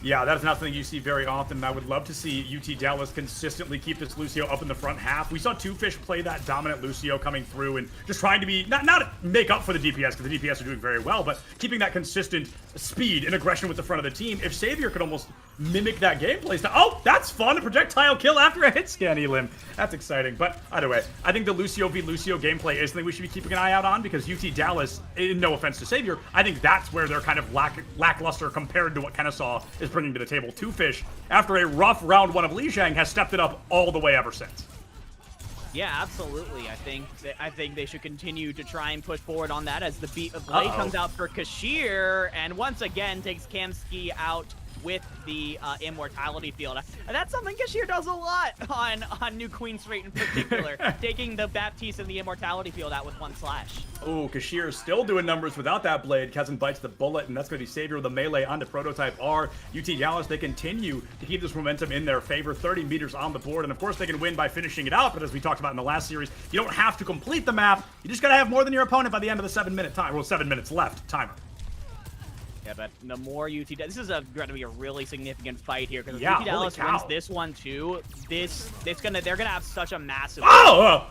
Yeah, that's not something you see very often, and I would love to see UT Dallas consistently keep this Lucio up in the front half. We saw Twofish play that dominant Lucio coming through and just trying to be, not make up for the DPS, because the DPS are doing very well, but keeping that consistent speed and aggression with the front of the team. If Savior could almost mimic that gameplay style. Oh, that's fun! A projectile kill after a hit scan elim. That's exciting. But either way, I think the Lucio v Lucio gameplay is something we should be keeping an eye out on, because UT Dallas, no offense to Savior, I think that's where they're kind of lackluster compared to what Kennesaw is bringing to the table. Twofish, after a rough round one of Lijiang, has stepped it up all the way ever since. Yeah, absolutely. I think they should continue to try and push forward on that as the blade comes out for Kashir, and once again takes Kamsky out with the immortality field. And that's something Kashir does a lot on New Queen Street in particular, taking the Baptiste and the immortality field out with one slash. Oh, Kashir is still doing numbers without that blade. Kazan bites the bullet, and that's going to be Savior with a melee onto Prototype R. UT Dallas, they continue to keep this momentum in their favor. 30 meters on the board, and of course they can win by finishing it out, but as we talked about in the last series, you don't have to complete the map. You just got to have more than your opponent by the end of the 7-minute time. Well, 7 minutes left timer. Yeah, but the more UT, this is going to be a really significant fight here, because if Yeah, UT Dallas holy wins cow. this one too, they're gonna have such a massive. Oh!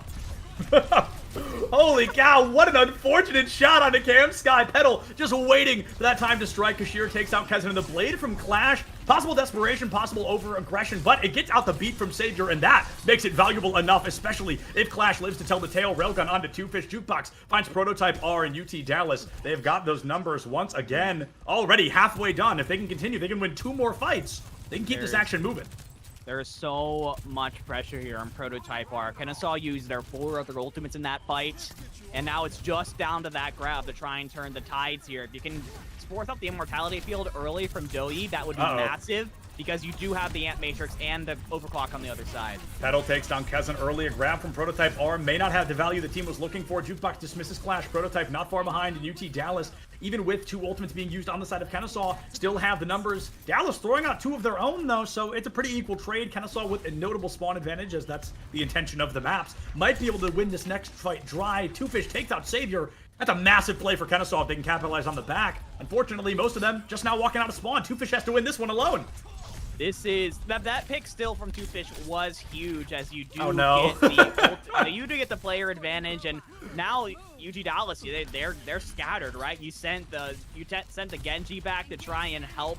Holy cow, what an unfortunate shot onto Cam Sky. Petal just waiting for that time to strike. Kashir takes out Kazan, and the blade from Clash. Possible desperation, possible over-aggression, but it gets out the beat from Savior, and that makes it valuable enough, especially if Clash lives to tell the tale. Railgun onto Twofish. Jukebox finds Prototype R and UT Dallas. They've got those numbers once again. Already halfway done. If they can continue, they can win 2 more fights. They can keep this action moving. There is so much pressure here on Prototype R. Kennesaw used their 4 other ultimates in that fight, and now it's just down to that grab to try and turn the tides here. If you can force up the immortality field early from Doi, that would be massive, because you do have the Ant Matrix and the Overclock on the other side. Petal takes down Kazan early. A grab from Prototype R may not have the value the team was looking for. Jukebox dismisses Clash. Prototype not far behind, and UT Dallas, even with 2 ultimates being used on the side of Kennesaw, still have the numbers. Dallas throwing out 2 of their own, though, so it's a pretty equal trade. Kennesaw with a notable spawn advantage, as that's the intention of the maps, might be able to win this next fight dry. Twofish takes out Savior. That's a massive play for Kennesaw if they can capitalize on the back. Unfortunately, most of them just now walking out of spawn. Twofish has to win this one alone. This is that pick still from Twofish was huge, as you do you do get the player advantage, and now UT Dallas, they're scattered, right? You sent the Genji back to try and help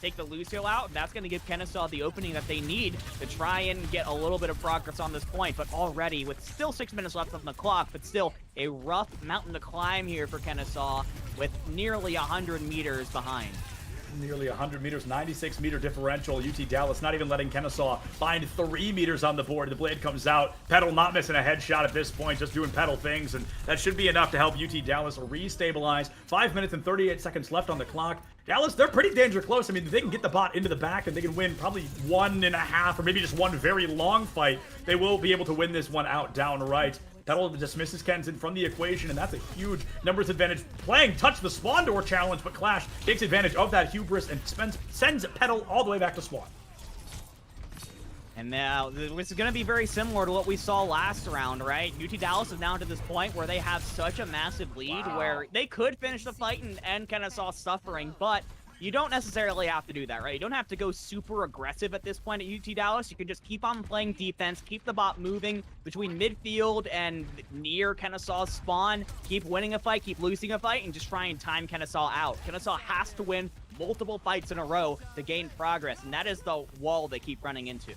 take the Lucio out. And that's going to give Kennesaw the opening that they need to try and get a little bit of progress on this point. But already, with still 6 minutes left on the clock, but still a rough mountain to climb here for Kennesaw, with nearly 100 meters behind. Nearly 100 meters, 96-meter differential. UT Dallas not even letting Kennesaw find 3 meters on the board. The blade comes out. Petal not missing a headshot at this point, just doing Petal things, and that should be enough to help UT Dallas restabilize. 5 minutes and 38 seconds left on the clock. Dallas, they're pretty danger close. I mean, they can get the bot into the back, and they can win probably 1.5 or maybe just one very long fight. They will be able to win this one out downright. Petal dismisses Kenzen from the equation, and that's a huge numbers advantage. Playing Touch the Spawn Door challenge, but Clash takes advantage of that hubris and sends Petal all the way back to spawn. And now, this is going to be very similar to what we saw last round, right? UT Dallas is now to this point where they have such a massive lead where they could finish the fight and end Kennesaw suffering, but you don't necessarily have to do that, right? You don't have to go super aggressive at this point at UT Dallas. You can just keep on playing defense, keep the bot moving between midfield and near Kennesaw's spawn, keep winning a fight, keep losing a fight, and just try and time Kennesaw out. Kennesaw has to win multiple fights in a row to gain progress, and that is the wall they keep running into.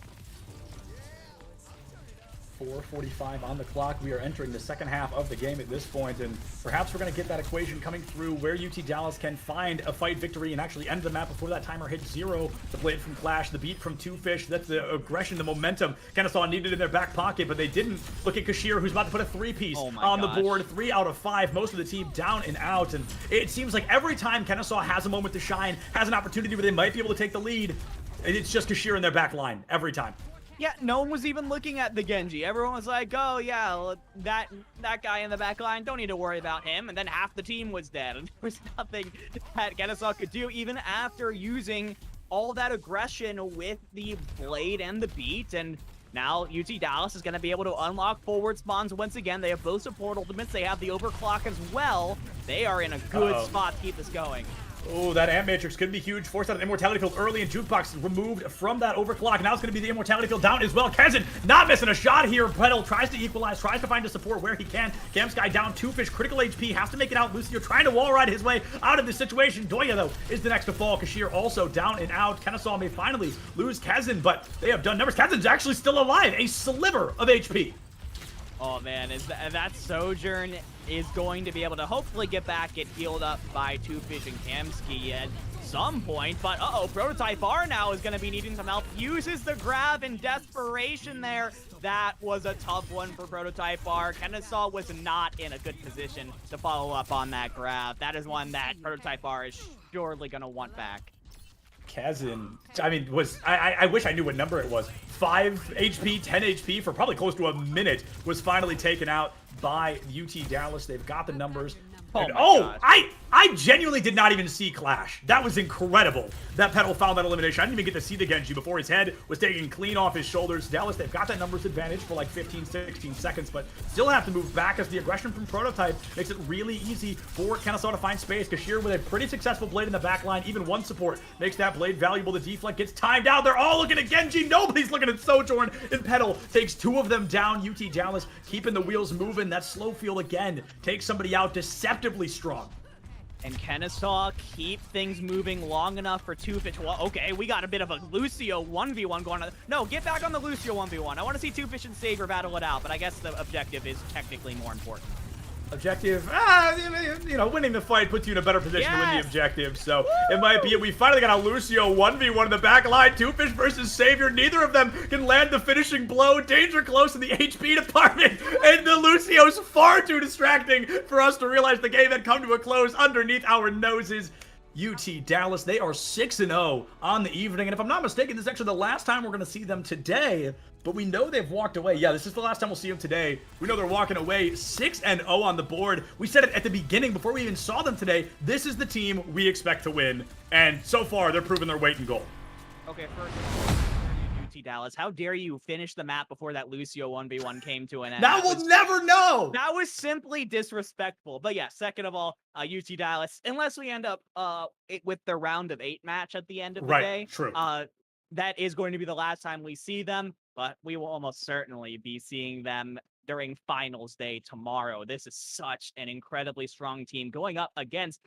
4:45 on the clock. We are entering the second half of the game at this point, and perhaps we're going to get that equation coming through where UT Dallas can find a fight victory and actually end the map before that timer hits 0. The blade from Clash, the beat from Two Fish, that's the aggression, the momentum Kennesaw needed in their back pocket, but they didn't. Look at Kashir, who's about to put a 3-piece on the board. 3 out of 5, most of the team down and out, and it seems like every time Kennesaw has a moment to shine, has an opportunity where they might be able to take the lead, it's just Kashir in their back line every time. Yeah, no one was even looking at the Genji. Everyone was like, oh yeah, that guy in the back line, don't need to worry about him. And then half the team was dead, and there was nothing that Kennesaw could do even after using all that aggression with the blade and the beat. And now UT Dallas is going to be able to unlock forward spawns once again. They have both support ultimates. They have the overclock as well. They are in a good spot to keep this going. Oh, that Ant Matrix could be huge. Forced out of the Immortality Field early, and Jukebox removed from that overclock. Now it's going to be the Immortality Field down as well. Kezin not missing a shot here. Pedal tries to equalize, tries to find a support where he can. Camsky down, Two Fish, critical HP, has to make it out. Lucio trying to wall ride his way out of this situation. Doya, though, is the next to fall. Kashir also down and out. Kennesaw may finally lose Kezin, but they have done numbers. Kezin's actually still alive. A sliver of HP. Oh man, that Sojourn is going to be able to hopefully get healed up by Two Fish and Kamsky at some point. But Prototype R now is going to be needing some help. Uses the grab in desperation there. That was a tough one for Prototype R. Kennesaw was not in a good position to follow up on that grab. That is one that Prototype R is surely going to want back. Kazin, I mean, I wish I knew what number it was. 5 HP, 10 HP for probably close to a minute was finally taken out by UT Dallas. They've got the numbers. And, I genuinely did not even see Clash. That was incredible that Pedal found that elimination. I didn't even get to see the Genji before his head was taken clean off his shoulders. Dallas, they've got that numbers advantage for like 15, 16 seconds, but still have to move back as the aggression from Prototype makes it really easy for Kennesaw to find space. Kashir with a pretty successful blade in the back line. Even one support makes that blade valuable. The deflect gets timed out. They're all looking at Genji. Nobody's looking at Sojourn. And Pedal takes 2 of them down. UT Dallas keeping the wheels moving. That slow field again takes somebody out deceptively strong. And Kennesaw keep things moving long enough for Two Fish. Well, okay, we got a bit of a Lucio 1v1 going on. No, get back on the Lucio 1v1. I want to see Two Fish and Saber battle it out, but I guess the objective is technically more important. Objective, you know, winning the fight puts you in a better position to win the objective, so it might be it. We finally got a Lucio 1v1 in the back line. Two Fish versus Savior. Neither of them can land the finishing blow. Danger close in the HP department, and the Lucio's far too distracting for us to realize the game had come to a close underneath our noses. UT Dallas, they are 6-0 on the evening, and if I'm not mistaken, this is actually the last time we're going to see them today, but we know they've walked away. Yeah, this is the last time we'll see them today. We know they're walking away 6-0 on the board. We said it at the beginning before we even saw them today. This is the team we expect to win, and so far, they're proving their weight in gold. Okay, first UT Dallas, how dare you finish the map before that Lucio 1v1 came to an end? Now we'll never know! That was simply disrespectful. But yeah, second of all, UT Dallas, unless we end up with the round of 8 match at the end of the day, true. That is going to be the last time we see them, but we will almost certainly be seeing them during finals day tomorrow. This is such an incredibly strong team going up against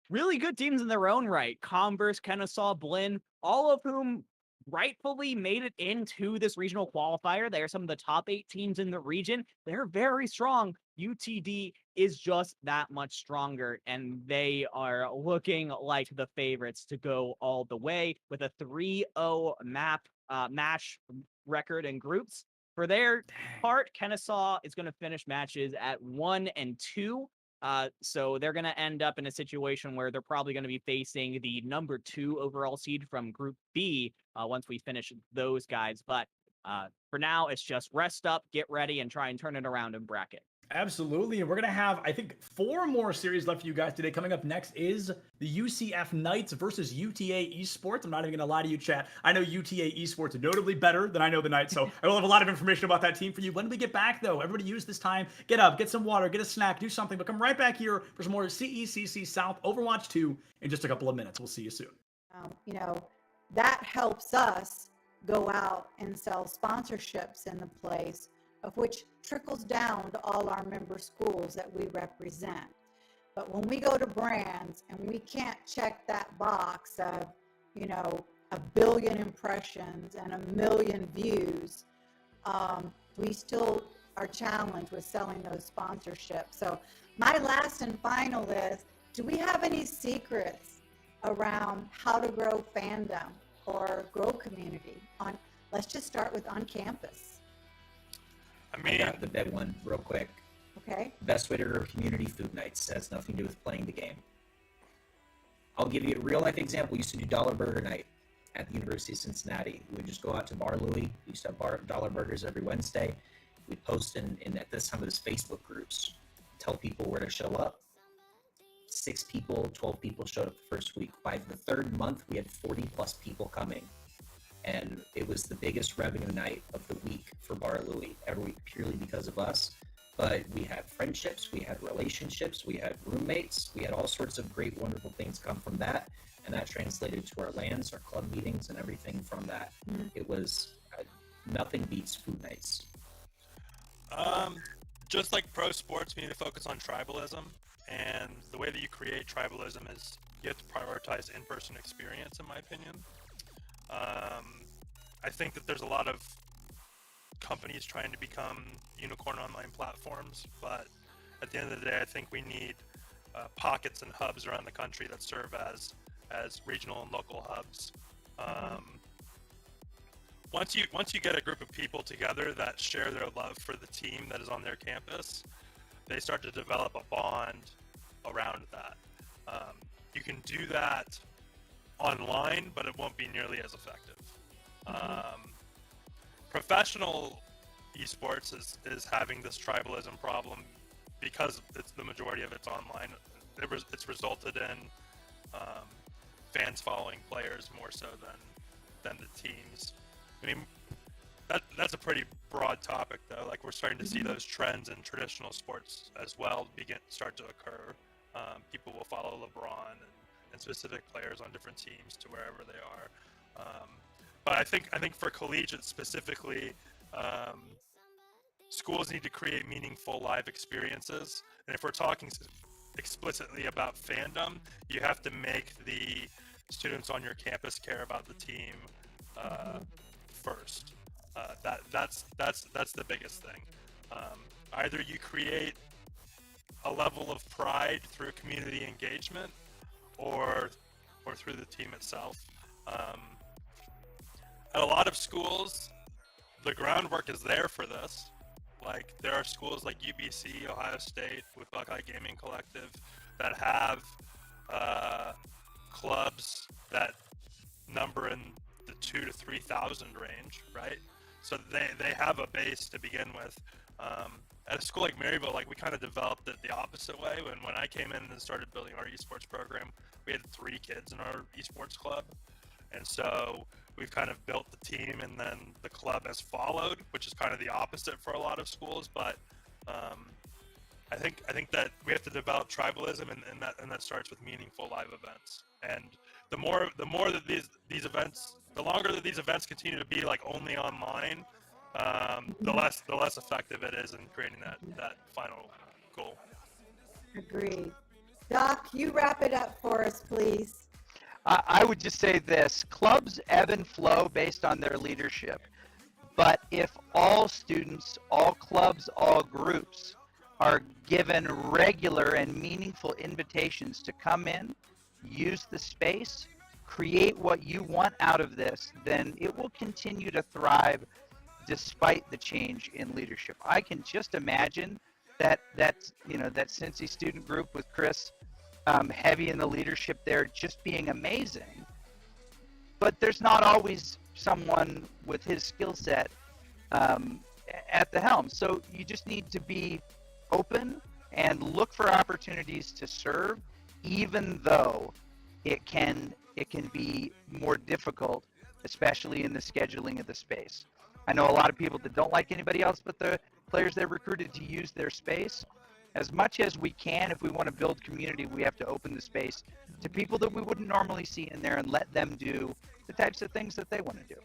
really good teams in their own right. Converse, Kennesaw, Blinn, all of whom rightfully made it into this regional qualifier. They are some of the top 8 teams in the region. They're very strong. UTD is just that much stronger, and they are looking like the favorites to go all the way with a 3-0 match record in groups. For their part, Kennesaw is going to finish matches at 1-2. So they're going to end up in a situation where they're probably going to be facing the number 2 overall seed from Group B once we finish those guys. But for now, it's just rest up, get ready, and try and turn it around in bracket. Absolutely, and we're going to have, I think, 4 more series left for you guys today. Coming up next is the UCF Knights versus UTA Esports. I'm not even going to lie to you, chat. I know UTA Esports notably better than I know the Knights, so I will have a lot of information about that team for you. When we get back, though, everybody use this time. Get up, get some water, get a snack, do something, but come right back here for some more CECC South Overwatch 2 in just a couple of minutes. We'll see you soon. You know, that helps us go out and sell sponsorships in the place, of which trickles down to all our member schools that we represent. But when we go to brands and we can't check that box of, you know, 1 billion impressions and 1 million views, we still are challenged with selling those sponsorships. So my last and final is, do we have any secrets around how to grow fandom or grow community on, let's just start with on campus. I got the big one real quick. Okay. The best way to grow community, food nights. Has nothing to do with playing the game. I'll give you a real life example. We used to do Dollar Burger Night at the University of Cincinnati. We would just go out to Bar Louie. We used to have dollar burgers every Wednesday. We'd post in at this time of this Facebook groups, tell people where to show up. 6 people, 12 people showed up the first week. By the third month, we had 40 plus people coming. And it was the biggest revenue night of the week for Bar Louie every week, purely because of us. But we had friendships, we had relationships, we had roommates, we had all sorts of great, wonderful things come from that. And that translated to our lands, our club meetings, and everything from that. Mm-hmm. It was nothing beats food nights. Just like pro sports, we need to focus on tribalism. And the way that you create tribalism is you have to prioritize in-person experience, in my opinion. I think that there's a lot of companies trying to become unicorn online platforms, but at the end of the day, I think we need pockets and hubs around the country that serve as regional and local hubs. Once you get a group of people together that share their love for the team that is on their campus, they start to develop a bond around that. You can do that online, but it won't be nearly as effective. Professional esports is having this tribalism problem because it's the majority of it's online. It's resulted in fans following players more so than the teams. I mean, that's a pretty broad topic, though. Like, we're starting to see those trends in traditional sports as well start to occur. People will follow LeBron and specific players on different teams to wherever they are. But I think for collegiate specifically, schools need to create meaningful live experiences. And if we're talking explicitly about fandom, you have to make the students on your campus care about the team first. That's the biggest thing. Either you create a level of pride through community engagement, or through the team itself. At a lot of schools, the groundwork is there for this. Like, there are schools like UBC, Ohio State, with Buckeye Gaming Collective, that have clubs that number in the 2,000 to 3,000 range, right? So they have a base to begin with. At a school like Maryville, like, we kind of developed it the opposite way. When I came in and started building our esports program, we had 3 kids in our esports club. And so we've kind of built the team, and then the club has followed, which is kind of the opposite for a lot of schools. But I think that we have to develop tribalism, and that starts with meaningful live events. And the more that these events, the longer that these events continue to be like only online, the less effective it is in creating that final goal. Agreed. Doc, you wrap it up for us, please. I would just say this: clubs ebb and flow based on their leadership. But if all students, all clubs, all groups are given regular and meaningful invitations to come in, use the space, create what you want out of this, then it will continue to thrive despite the change in leadership. I can just imagine that Cincy student group with Chris, heavy in the leadership there, just being amazing. But there's not always someone with his skill set at the helm. So you just need to be open and look for opportunities to serve, even though it can be more difficult, especially in the scheduling of the space. I know a lot of people that don't like anybody else but the players they're recruited to use their space. As much as we can, if we want to build community, we have to open the space to people that we wouldn't normally see in there and let them do the types of things that they want to do.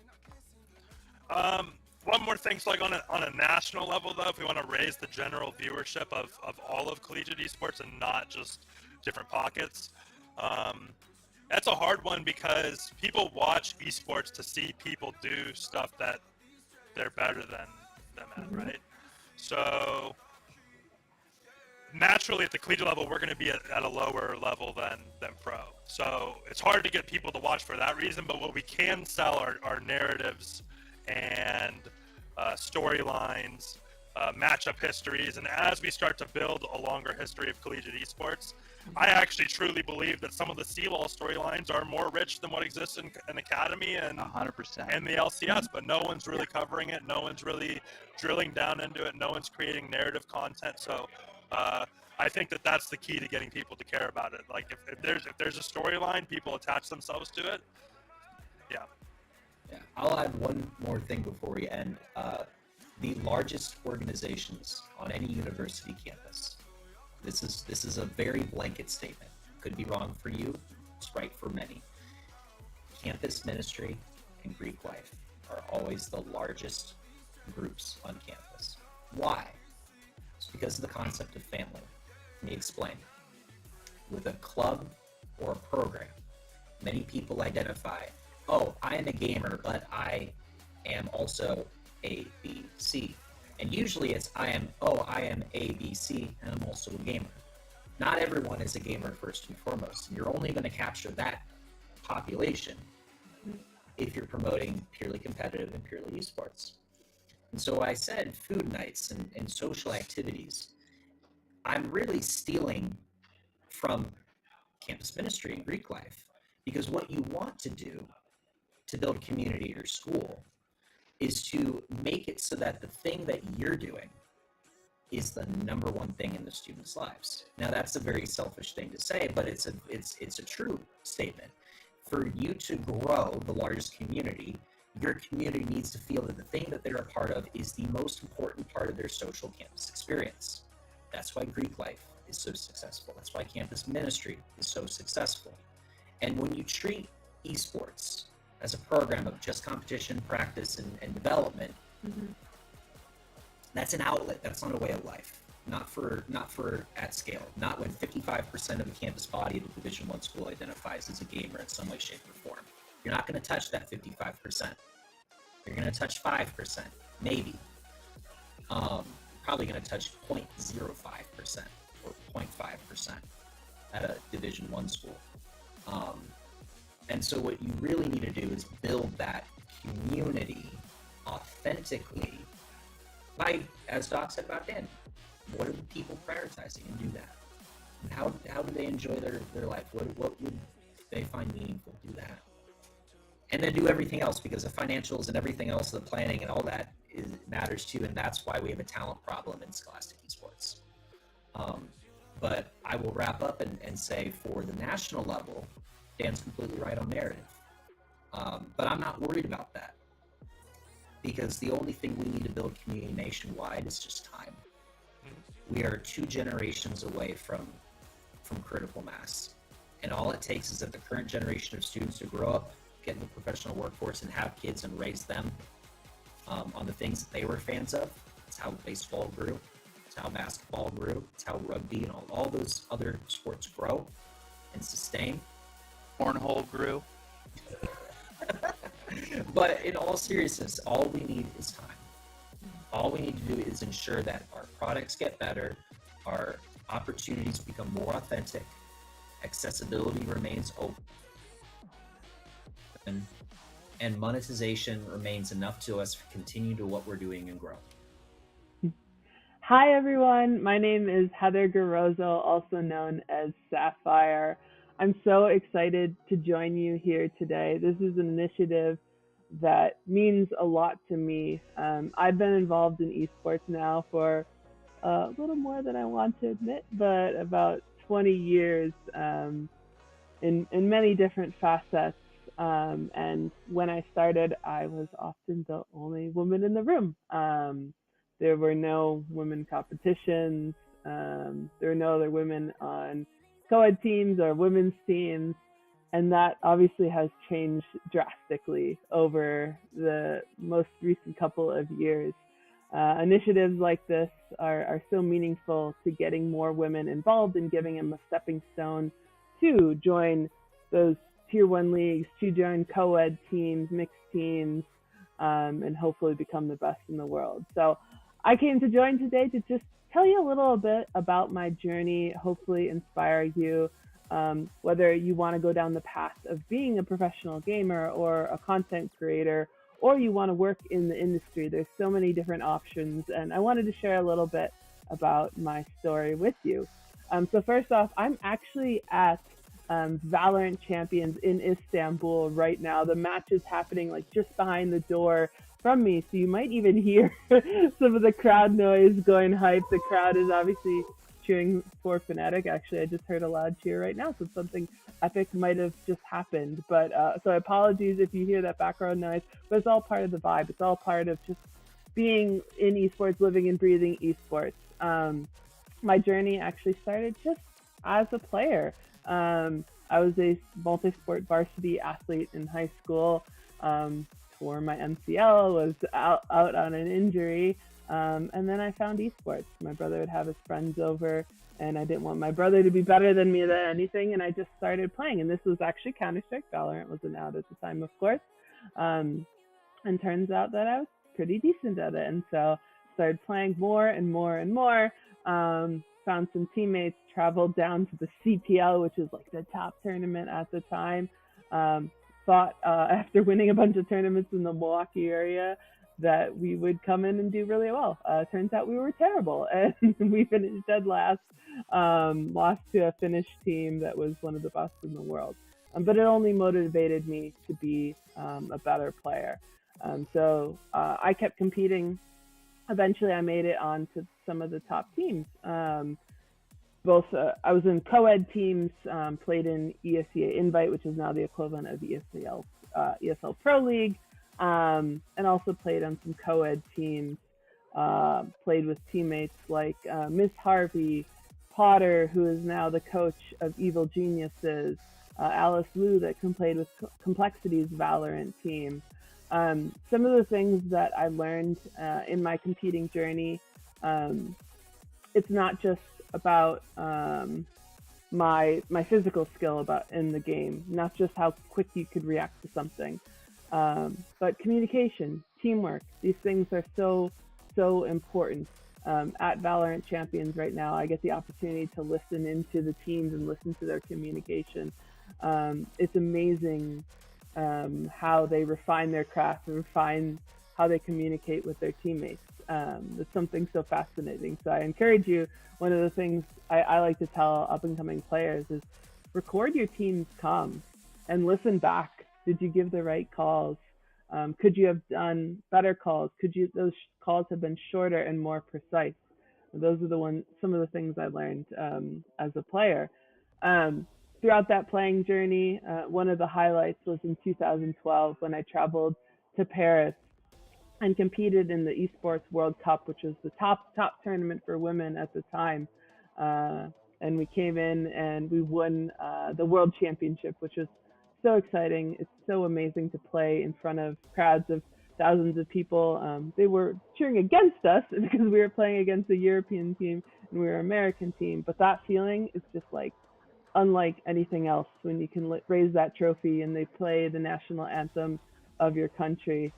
One more thing, so like on a national level, though, if we want to raise the general viewership of all of collegiate esports and not just different pockets, that's a hard one, because people watch esports to see people do stuff that they're better than them at, right? So naturally at the collegiate level, we're going to be at a lower level than pro. So it's hard to get people to watch for that reason, but what we can sell are narratives and storylines, matchup histories, and as we start to build a longer history of collegiate esports, I actually truly believe that some of the Seawall storylines are more rich than what exists in Academy and 100%. and the LCS, but no one's really covering it. No one's really drilling down into it. No one's creating narrative content. So I think that that's the key to getting people to care about it. Like if there's a storyline, people attach themselves to it. Yeah. Yeah, I'll add one more thing before we end. The largest organizations on any university campus. This is a very blanket statement. Could be wrong for you. It's right for many. Campus ministry and Greek life are always the largest groups on campus. Why? It's because of the concept of family. Let me explain. With a club or a program, many people identify, oh, I am a gamer, but I am also A, B, C. And usually it's I am A, B, C, and I'm also a gamer. Not everyone is a gamer first and foremost. And you're only going to capture that population if you're promoting purely competitive and purely esports. And so I said food nights and social activities. I'm really stealing from campus ministry and Greek life, because what you want to do to build community at your school is to make it so that the thing that you're doing is the number one thing in the students' lives. Now that's a very selfish thing to say, but it's a true statement. For you to grow the largest community, your community needs to feel that the thing that they're a part of is the most important part of their social campus experience. That's why Greek life is so successful. That's why campus ministry is so successful. And when you treat esports as a program of just competition, practice, and development, that's an outlet. That's not a way of life. Not for at scale. Not when 55% of the campus body of a Division I school identifies as a gamer in some way, shape, or form. You're not going to touch that 55%. You're going to touch 5%, maybe. Probably going to touch 0.05% or 0.5% at a Division I school. And so what you really need to do is build that community authentically by, as Doc said about Dan, what are the people prioritizing, and do that. And how do they enjoy their life? What would they find meaningful? Do that. And then do everything else, because the financials and everything else, the planning and all that matters too, and that's why we have a talent problem in Scholastic Esports. But I will wrap up and say for the national level, Dan's completely right on narrative. But I'm not worried about that, because the only thing we need to build community nationwide is just time. We are 2 generations away from critical mass. And all it takes is that the current generation of students who grow up, get in the professional workforce, and have kids and raise them on the things that they were fans of. That's how baseball grew. That's how basketball grew. That's how rugby and all those other sports grow and sustain. Cornhole grew. But in all seriousness, all we need is time. All we need to do is ensure that our products get better, our opportunities become more authentic, accessibility remains open, and monetization remains enough to us to continue to what we're doing and grow. Hi everyone, my name is Heather Garozzo, also known as Sapphire. I'm so excited to join you here today. This is an initiative that means a lot to me. I've been involved in esports now for a little more than I want to admit, but about 20 years in many different facets. And when I started, I was often the only woman in the room. There were no women competitions. There were no other women on co-ed teams or women's teams. And that obviously has changed drastically over the most recent couple of years. Initiatives like this are so meaningful to getting more women involved and giving them a stepping stone to join those Tier 1 leagues, to join co-ed teams, mixed teams, and hopefully become the best in the world. So I came to join today to just tell you a little bit about my journey, hopefully inspire you, whether you want to go down the path of being a professional gamer or a content creator, or you want to work in the industry. There's so many different options, and I wanted to share a little bit about my story with you. So first off, I'm actually at Valorant Champions in Istanbul right now. The match is happening like just behind the door from me, so you might even hear some of the crowd noise going hype. The crowd is obviously cheering for Fnatic. Actually, I just heard a loud cheer right now, so something epic might have just happened. But so apologies if you hear that background noise, but it's all part of the vibe. It's all part of just being in esports, living and breathing esports. My journey actually started just as a player. I was a multi-sport varsity athlete in high school. Tore my MCL, was out on an injury, and then I found esports. My brother would have his friends over, and I didn't want my brother to be better than me than anything, and I just started playing. And this was actually Counter-Strike. Valorant wasn't out at the time, of course. And turns out that I was pretty decent at it, and so started playing more and more and more. Found some teammates, traveled down to the CPL, which is like the top tournament at the time. Thought after winning a bunch of tournaments in the Milwaukee area that we would come in and do really well. Turns out we were terrible, and we finished dead last, lost to a Finnish team that was one of the best in the world. But it only motivated me to be a better player. So I kept competing. Eventually, I made it on to some of the top teams. I was in co-ed teams, played in ESEA Invite, which is now the equivalent of ESL Pro League, and also played on some co-ed teams. Played with teammates like Miss Harvey, Potter, who is now the coach of Evil Geniuses, Alice Liu, that played with Complexity's Valorant team. Some of the things that I learned in my competing journey, it's not just about my physical skill in the game, not just how quick you could react to something, but communication, teamwork. These things are so important. At Valorant Champions right now, I get the opportunity to listen into the teams and listen to their communication. It's amazing how they refine their craft and refine how they communicate with their teammates. It's something so fascinating. So I encourage you, one of the things I like to tell up-and-coming players is record your team's comms and listen back. Did you give the right calls? Could you have done better calls? Those calls have been shorter and more precise? Those are some of the things I learned as a player. Throughout that playing journey, one of the highlights was in 2012 when I traveled to Paris and competed in the Esports World Cup, which was the top tournament for women at the time. And we came in and we won the World Championship, which was so exciting. It's so amazing to play in front of crowds of thousands of people. They were cheering against us because we were playing against a European team and we were an American team. But that feeling is just like unlike anything else when you can raise that trophy and they play the national anthem of your country.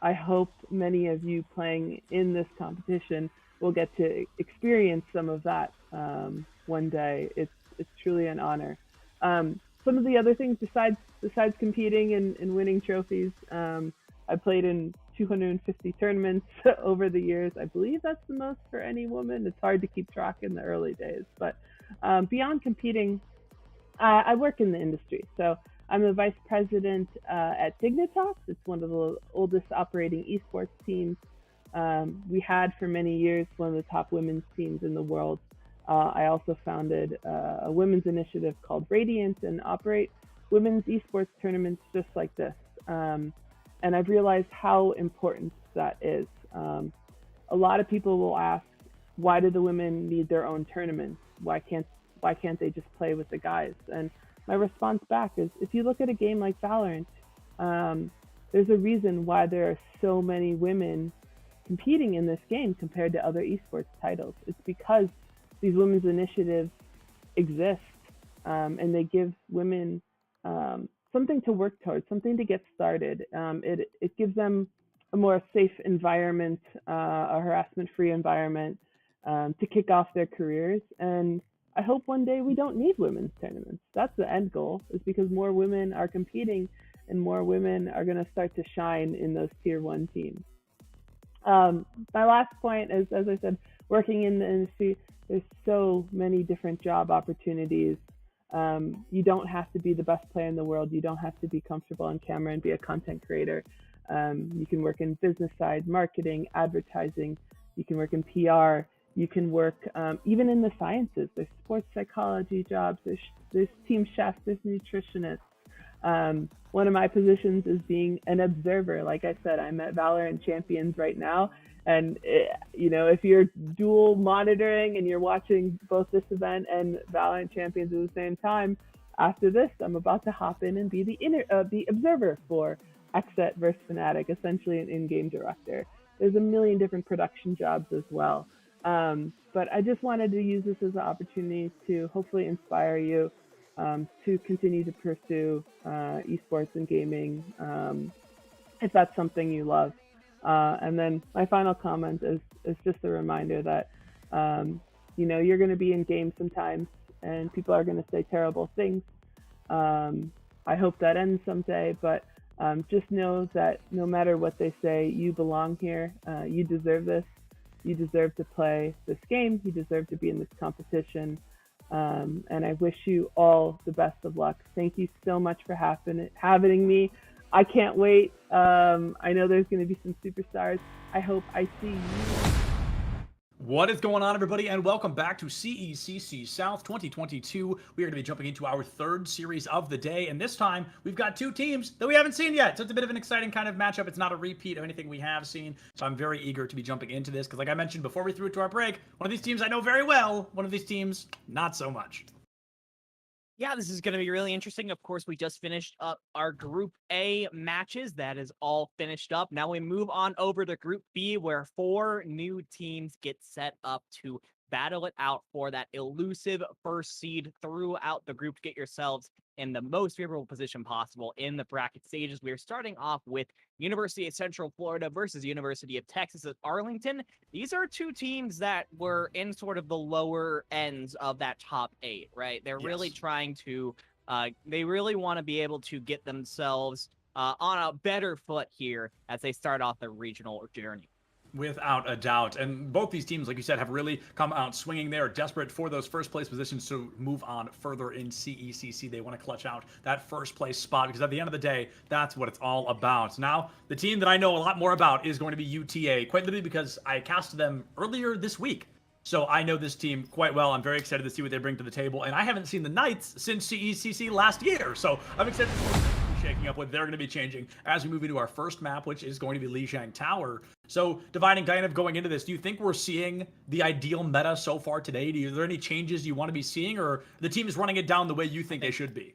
I hope many of you playing in this competition will get to experience some of that one day. It's truly an honor. Some of the other things besides competing and winning trophies, I played in 250 tournaments over the years. I believe that's the most for any woman. It's hard to keep track in the early days, but beyond competing, I work in the industry. So I'm the vice president at Dignitas. It's one of the oldest operating esports teams. We had for many years one of the top women's teams in the world. I also founded a women's initiative called Radiant and operate women's esports tournaments just like this. And I've realized how important that is. A lot of people will ask, why do the women need their own tournaments? Why can't they just play with the guys? And my response back is, if you look at a game like Valorant, there's a reason why there are so many women competing in this game compared to other esports titles. It's because these women's initiatives exist, and they give women something to work towards, something to get started. It gives them a more safe environment, a harassment-free environment to kick off their careers. And I hope one day we don't need women's tournaments. That's the end goal, is because more women are competing and more women are going to start to shine in those tier 1 teams. My last point is, as I said, working in the industry, there's so many different job opportunities. You don't have to be the best player in the world. You don't have to be comfortable on camera and be a content creator. You can work in business side, marketing, advertising. You can work in PR. You can work even in the sciences. There's sports psychology jobs. There's team chefs. There's nutritionists. One of my positions is being an observer. Like I said, I'm at Valorant Champions right now. And, if you're dual monitoring and you're watching both this event and Valorant Champions at the same time, after this, I'm about to hop in and be the observer for XSET versus Fnatic, essentially an in-game director. There's a million different production jobs as well. But I just wanted to use this as an opportunity to hopefully inspire you to continue to pursue esports and gaming if that's something you love. And then my final comment is just a reminder that, you're going to be in games sometimes and people are going to say terrible things. I hope that ends someday, but just know that no matter what they say, you belong here. You deserve this. You deserve to play this game. You deserve to be in this competition. And I wish you all the best of luck. Thank you so much for having me. I can't wait. I know there's going to be some superstars. I hope I see you. What is going on, everybody, and welcome back to CECC South 2022. We are going to be jumping into our third series of the day, and this time we've got two teams that we haven't seen yet, so it's a bit of an exciting kind of matchup. It's not a repeat of anything we have seen, so I'm very eager to be jumping into this, because like I mentioned before we threw it to our break, one of these teams I know very well, one of these teams not so much. Yeah, this is going to be really interesting. Of course, we just finished up our Group A matches. That is all finished up. Now we move on over to Group B, where 4 new teams get set up to battle it out for that elusive first seed throughout the group to get yourselves in the most favorable position possible in the bracket stages. We are starting off with University of Central Florida versus University of Texas at Arlington. These are two teams that were in sort of the lower ends of that top 8, right? They're really trying to, they really want to be able to get themselves on a better foot here as they start off their regional journey. Without a doubt. And both these teams, like you said, have really come out swinging. They are desperate for those first place positions to move on further in CECC. They want to clutch out that first place spot because at the end of the day, that's what it's all about. Now, the team that I know a lot more about is going to be UTA, quite literally because I casted them earlier this week. So I know this team quite well. I'm very excited to see what they bring to the table. And I haven't seen the Knights since CECC last year. So I'm excited to see shaking up what they're going to be changing as we move into our first map, which is going to be Lijiang Tower. So, Divine kind of going into this, do you think we're seeing the ideal meta so far today? Are there any changes you want to be seeing, or the team is running it down the way you think they should be?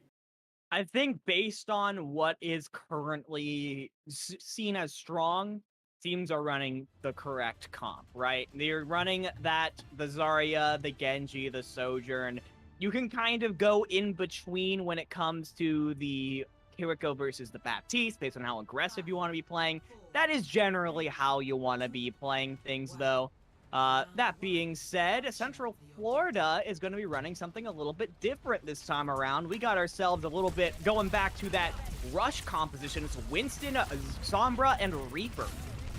I think based on what is currently seen as strong, teams are running the correct comp, right? They're running the Zarya, the Genji, the Sojourn. You can kind of go in between when it comes to the Kiriko versus the Baptiste, based on how aggressive you want to be playing. That is generally how you want to be playing things, though. That being said, Central Florida is going to be running something a little bit different this time around. We got ourselves a little bit going back to that rush composition. It's Winston, Sombra, and Reaper.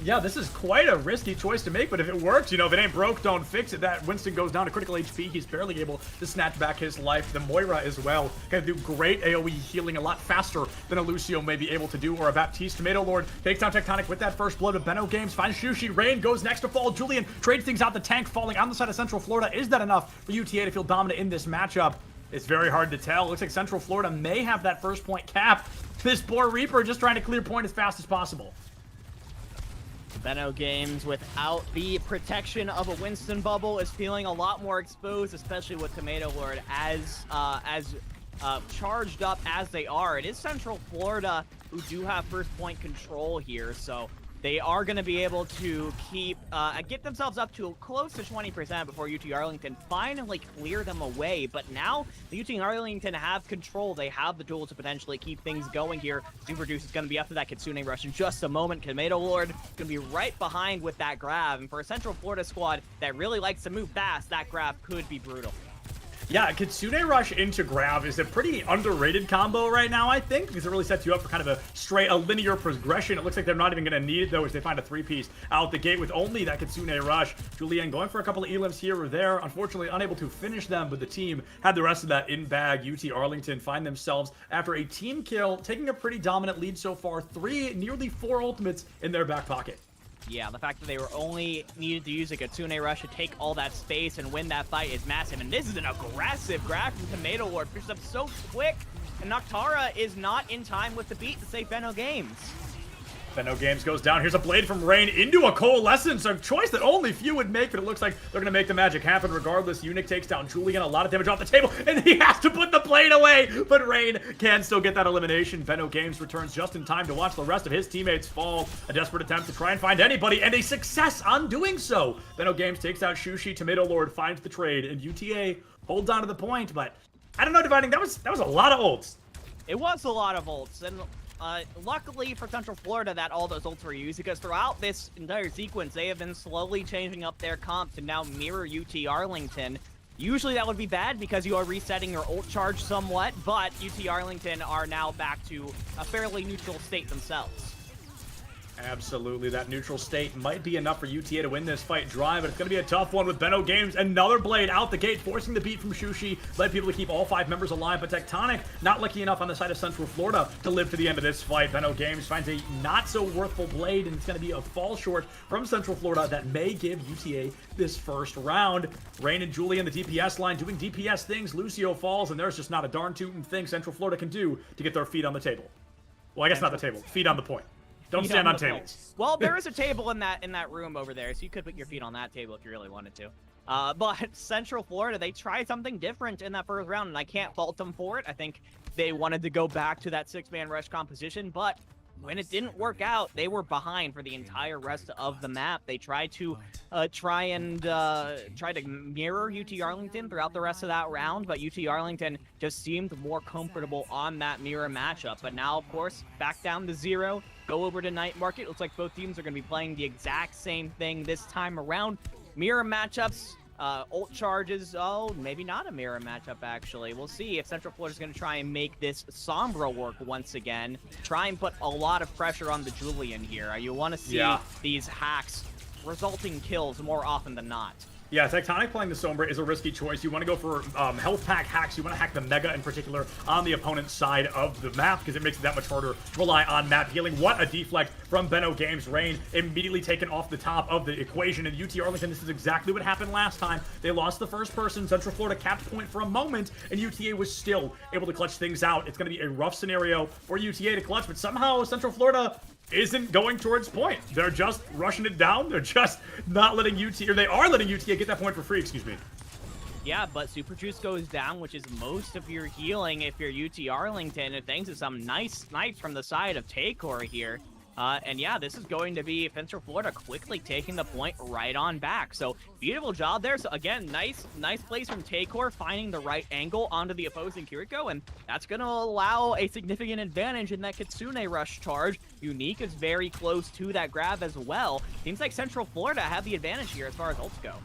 Yeah, this is quite a risky choice to make, but if it works, if it ain't broke, don't fix it. That Winston goes down to critical HP. He's barely able to snatch back his life. The Moira as well can do great AoE healing a lot faster than a Lucio may be able to do, or a Baptiste. Tomato Lord takes down Tectonic with that first blood of Benno Games. Finds Shushi. Rain goes next to fall. Julian trades things out. The tank falling on the side of Central Florida. Is that enough for UTA to feel dominant in this matchup? It's very hard to tell. Looks like Central Florida may have that first point cap. This poor Reaper just trying to clear point as fast as possible. Benno Games, without the protection of a Winston bubble, is feeling a lot more exposed, especially with Tomato Lord as charged up as they are. It is Central Florida who do have first point control here, so they are going to be able to get themselves up to close to 20% before UT Arlington finally clear them away. But now the UT Arlington have control. They have the duel to potentially keep things going here. Super Juice is going to be after that Kitsune Rush in just a moment. Tomato Lord going to be right behind with that grab. And for a Central Florida squad that really likes to move fast, that grab could be brutal. Yeah, Kitsune Rush into grab is a pretty underrated combo right now, I think, because it really sets you up for kind of a linear progression. It looks like they're not even going to need it, though, as they find a 3-piece out the gate with only that Kitsune Rush. Julian going for a couple of elims here or there, unfortunately unable to finish them, but the team had the rest of that in bag. UT Arlington find themselves, after a team kill, taking a pretty dominant lead so far, nearly 4 ultimates in their back pocket. Yeah, the fact that they were only needed to use a Kitsune Rush to take all that space and win that fight is massive. And this is an aggressive grab from Tomato Lord. Pushes up so quick, and Noctara is not in time with the beat to save Benno Games. Benno Games goes down. Here's a blade from Rain into a Coalescence, a choice that only few would make, but it looks like they're going to make the magic happen regardless. Eunuch takes down Julian, a lot of damage off the table, and he has to put the blade away, but Rain can still get that elimination. Benno Games returns just in time to watch the rest of his teammates fall. A desperate attempt to try and find anybody, and a success on doing so. Benno Games takes out Shushi, Tomato Lord finds the trade, and UTA holds on to the point, but I don't know, Dividing, that was a lot of ults. It was a lot of ults, and luckily for Central Florida that all those ults were used, because throughout this entire sequence, they have been slowly changing up their comp to now mirror UT Arlington. Usually that would be bad because you are resetting your ult charge somewhat, but UT Arlington are now back to a fairly neutral state themselves. Absolutely, that neutral state might be enough for UTA to win this fight dry, but it's going to be a tough one with Benno Games. Another blade out the gate, forcing the beat from Shushi. Led people to keep all 5 members alive, but Tectonic not lucky enough on the side of Central Florida to live to the end of this fight. Benno Games finds a not-so-worthful blade, and it's going to be a fall short from Central Florida that may give UTA this first round. Rain and Julie in the DPS line doing DPS things. Lucio falls, and there's just not a darn tootin' thing Central Florida can do to get their feet on the table. Well, I guess not the table. Feet on the point. Don't stand on tables. Well, there is a table in that room over there, so you could put your feet on that table if you really wanted to. But Central Florida, they tried something different in that first round, and I can't fault them for it. I think they wanted to go back to that 6-man rush composition, but when it didn't work out, they were behind for the entire rest of the map. They tried to try to mirror UT Arlington throughout the rest of that round, but UT Arlington just seemed more comfortable on that mirror matchup. But now, of course, back down to 0. Go over to Night Market. Looks like both teams are going to be playing the exact same thing this time around. Mirror matchups, ult charges. Oh, maybe not a mirror matchup, actually. We'll see if Central Florida is going to try and make this Sombra work once again. Try and put a lot of pressure on the Julian here. You want to see these hacks resulting kills more often than not. Yeah, Tectonic playing the Sombra is a risky choice. You want to go for health pack hacks. You want to hack the Mega in particular on the opponent's side of the map because it makes it that much harder to rely on map healing. What a deflect from Benno Games. Rain immediately taken off the top of the equation. And UT Arlington, this is exactly what happened last time. They lost the first person. Central Florida capped point for a moment, and UTA was still able to clutch things out. It's going to be a rough scenario for UTA to clutch, but somehow Central Florida isn't going towards point. They're just rushing it down. They're just not letting UTA, or they are letting UTA get that point for free, excuse me. Yeah, but Super Juice goes down, which is most of your healing if you're UT Arlington, and thanks to some nice snipes from the side of Takor here. And yeah, this is going to be Central Florida quickly taking the point right on back. So beautiful job there. So again, nice plays from Takor, finding the right angle onto the opposing Kiriko, and that's going to allow a significant advantage in that Kitsune rush charge. Unique is very close to that grab as well. Seems like Central Florida have the advantage here as far as ults go.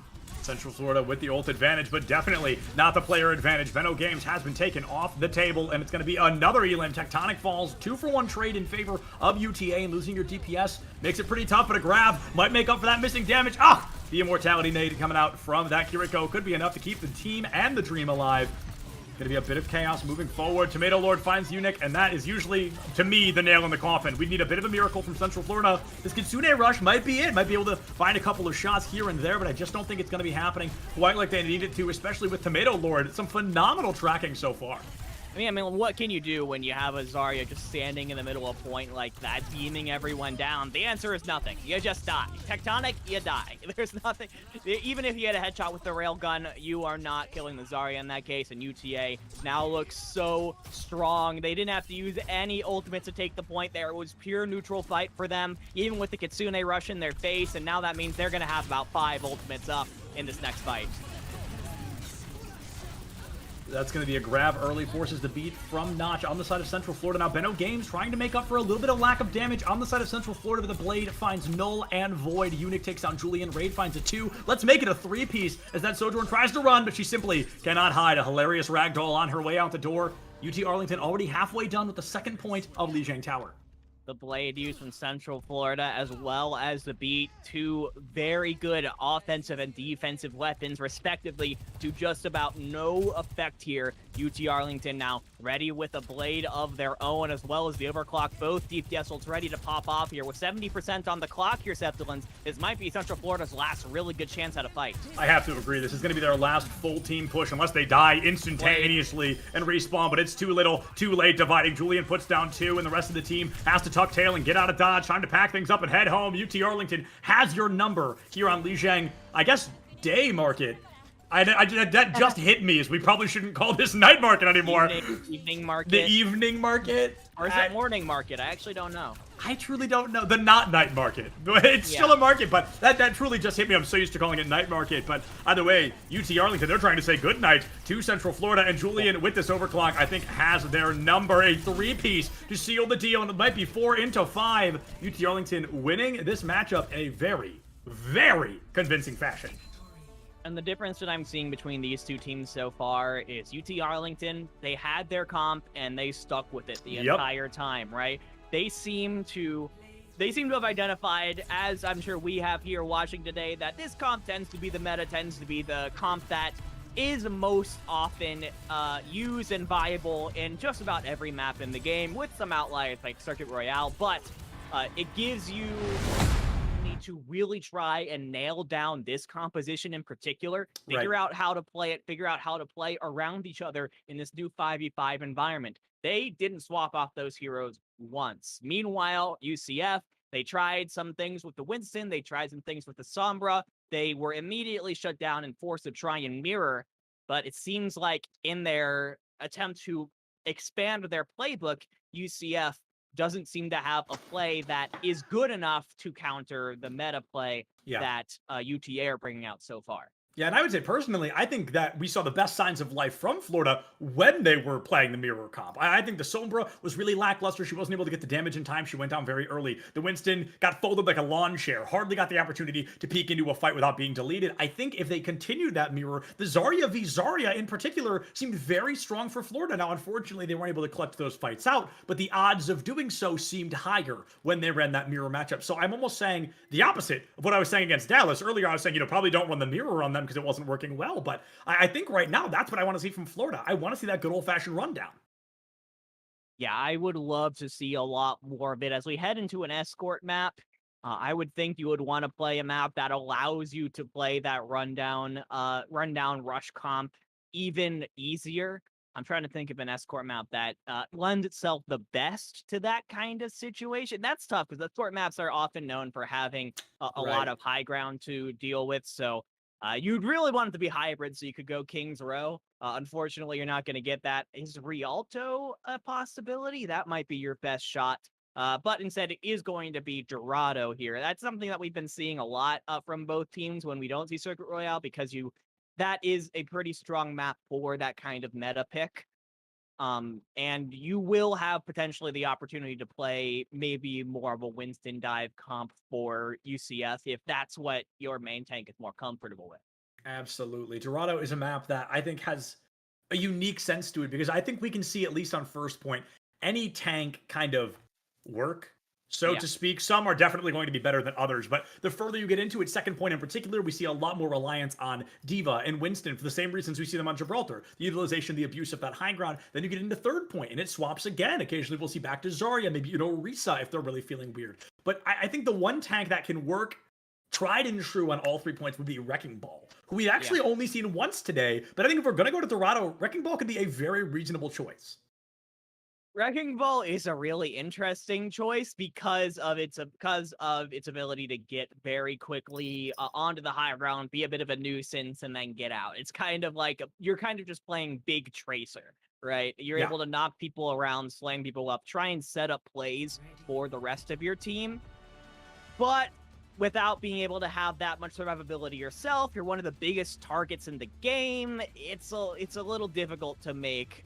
Central Florida with the ult advantage, but definitely not the player advantage. Benno Games has been taken off the table, and it's going to be another elim. Tectonic falls, 2-for-1 trade in favor of UTA, and losing your DPS makes it pretty tough, but a grab might make up for that missing damage. Ah! The Immortality nade coming out from that Kiriko could be enough to keep the team and the Dream alive. Going to be a bit of chaos moving forward. Tomato Lord finds Eunuch, and that is usually, to me, the nail in the coffin. We need a bit of a miracle from Central Florida. This Kitsune rush might be it. Might be able to find a couple of shots here and there, but I just don't think it's going to be happening quite like they need it to, especially with Tomato Lord. Some phenomenal tracking so far. I mean, what can you do when you have a Zarya just standing in the middle of point like that, beaming everyone down? The answer is nothing. You just die. Tectonic, you die. There's nothing. Even if you had a headshot with the railgun, you are not killing the Zarya in that case, and UTA now looks so strong. They didn't have to use any ultimates to take the point there. It was pure neutral fight for them, even with the Kitsune rush in their face, and now that means they're going to have about 5 ultimates up in this next fight. That's going to be a grab early, forces the beat from Notch on the side of Central Florida. Now, Benno Games trying to make up for a little bit of lack of damage on the side of Central Florida, but the Blade finds Null and Void. Eunuch takes down Julian. Raid finds a 2. Let's make it a 3-piece as that Sojourn tries to run, but she simply cannot hide. A hilarious ragdoll on her way out the door. UT Arlington already halfway done with the second point of Lijiang Tower. The Blade used from Central Florida, as well as the Beat, 2 very good offensive and defensive weapons, respectively, to just about no effect here. UT Arlington now ready with a Blade of their own, as well as the Overclock. Both DPS ults ready to pop off here. With 70% on the clock here, Septilins, this might be Central Florida's last really good chance at a fight. I have to agree. This is going to be their last full team push, unless they die instantaneously and respawn, but it's too little, too late. Dividing. Julian puts down 2, and the rest of the team has to tuck tail and get out of dodge. Time to pack things up and head home. UT Arlington has your number here on Lijiang, I guess, day market. That just hit me, as we probably shouldn't call this night market anymore. Evening market. The evening market? Or is it morning market? I actually don't know. I truly don't know. The not night market. It's still a market, but that truly just hit me. I'm so used to calling it night market. But either way, UT Arlington, they're trying to say good night to Central Florida. And Julian, with this overclock, I think has their number. A 3-piece to seal the deal. And it might be 4 into 5. UT Arlington winning this matchup in a very, very convincing fashion. And the difference that I'm seeing between these two teams so far is UT Arlington, they had their comp and they stuck with it the entire time, right? They seem to have identified, as I'm sure we have here watching today, that this comp tends to be the meta, tends to be the comp that is most often used and viable in just about every map in the game, with some outliers like Circuit Royale, but it gives you to really try and nail down this composition in particular, figure out how to play it, figure out how to play around each other in this new 5v5 environment. They didn't swap off those heroes once. Meanwhile, UCF, they tried some things with the Winston, they tried some things with the Sombra, they were immediately shut down and forced to try and mirror, but it seems like in their attempt to expand their playbook, UCF doesn't seem to have a play that is good enough to counter the meta play that UTA are bringing out so far. Yeah, and I would say personally, I think that we saw the best signs of life from Florida when they were playing the mirror comp. I think the Sombra was really lackluster. She wasn't able to get the damage in time. She went down very early. The Winston got folded like a lawn chair. Hardly got the opportunity to peek into a fight without being deleted. I think if they continued that mirror, the Zarya v Zarya in particular seemed very strong for Florida. Now, unfortunately, they weren't able to clutch those fights out, but the odds of doing so seemed higher when they ran that mirror matchup. So I'm almost saying the opposite of what I was saying against Dallas. Earlier, I was saying, probably don't run the mirror on them because it wasn't working well. But I think right now, that's what I want to see from Florida. I want to see that good old-fashioned rundown. Yeah, I would love to see a lot more of it. As we head into an escort map, I would think you would want to play a map that allows you to play that rundown rush comp even easier. I'm trying to think of an escort map that lends itself the best to that kind of situation. That's tough because escort maps are often known for having a lot of high ground to deal with. So you'd really want it to be hybrid so you could go King's Row. Unfortunately, you're not going to get that. Is Rialto a possibility? That might be your best shot. But instead, it is going to be Dorado here. That's something that we've been seeing a lot from both teams when we don't see Circuit Royale, because that is a pretty strong map for that kind of meta pick. And you will have potentially the opportunity to play maybe more of a Winston dive comp for UCF if that's what your main tank is more comfortable with. Absolutely. Dorado is a map that I think has a unique sense to it, because I think we can see, at least on first point, any tank kind of work, so to speak. Some are definitely going to be better than others, but the further you get into it, second point in particular, we see a lot more reliance on D.Va and Winston for the same reasons we see them on Gibraltar. The utilization, the abuse of that high ground. Then you get into third point, and it swaps again. Occasionally we'll see back to Zarya, maybe, Risa if they're really feeling weird. But I think the one tank that can work tried and true on all 3 points would be Wrecking Ball, who we've actually only seen once today. But I think if we're going to go to Dorado, Wrecking Ball could be a very reasonable choice. Wrecking Ball is a really interesting choice because of its ability to get very quickly onto the high ground, be a bit of a nuisance, and then get out. It's kind of like you're kind of just playing big tracer, right? You're able to knock people around, slam people up, try and set up plays for the rest of your team, but without being able to have that much survivability yourself, you're one of the biggest targets in the game. It's a little difficult to make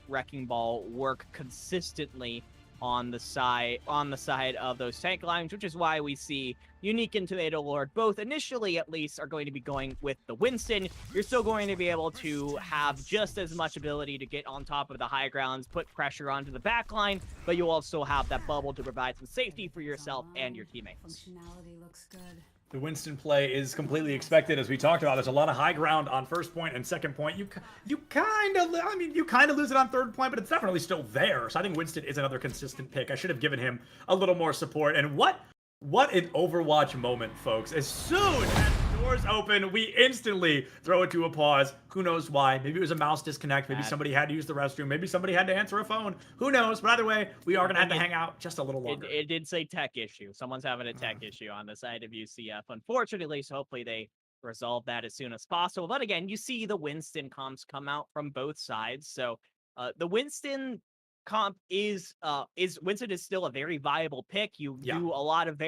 Wrecking Ball work consistently on the side of those tank lines, which is why we see Unique and Tomato Lord both initially at least are going to be going with the Winston. You're still going to be able to have just as much ability to get on top of the high grounds, put pressure onto the back line, but you also have that bubble to provide some safety for yourself and your teammates. Functionality looks good. The Winston play is completely expected, as we talked about. There's a lot of high ground on first point and second point. You kind of lose it on third point, but it's definitely still there. So I think Winston is another consistent pick. I should have given him a little more support. And what an Overwatch moment, folks. As soon as the doors open, we instantly throw it to a pause. Who knows why? Maybe it was a mouse disconnect. Maybe somebody had to use the restroom. Maybe somebody had to answer a phone. Who knows? But either way, we are going to have to hang out just a little longer. It did say tech issue. Someone's having a tech issue on the side of UCF, unfortunately. So hopefully they resolve that as soon as possible. But again, you see the Winston comps come out from both sides. So the Winston comp Winston is still a very viable pick. You do a lot of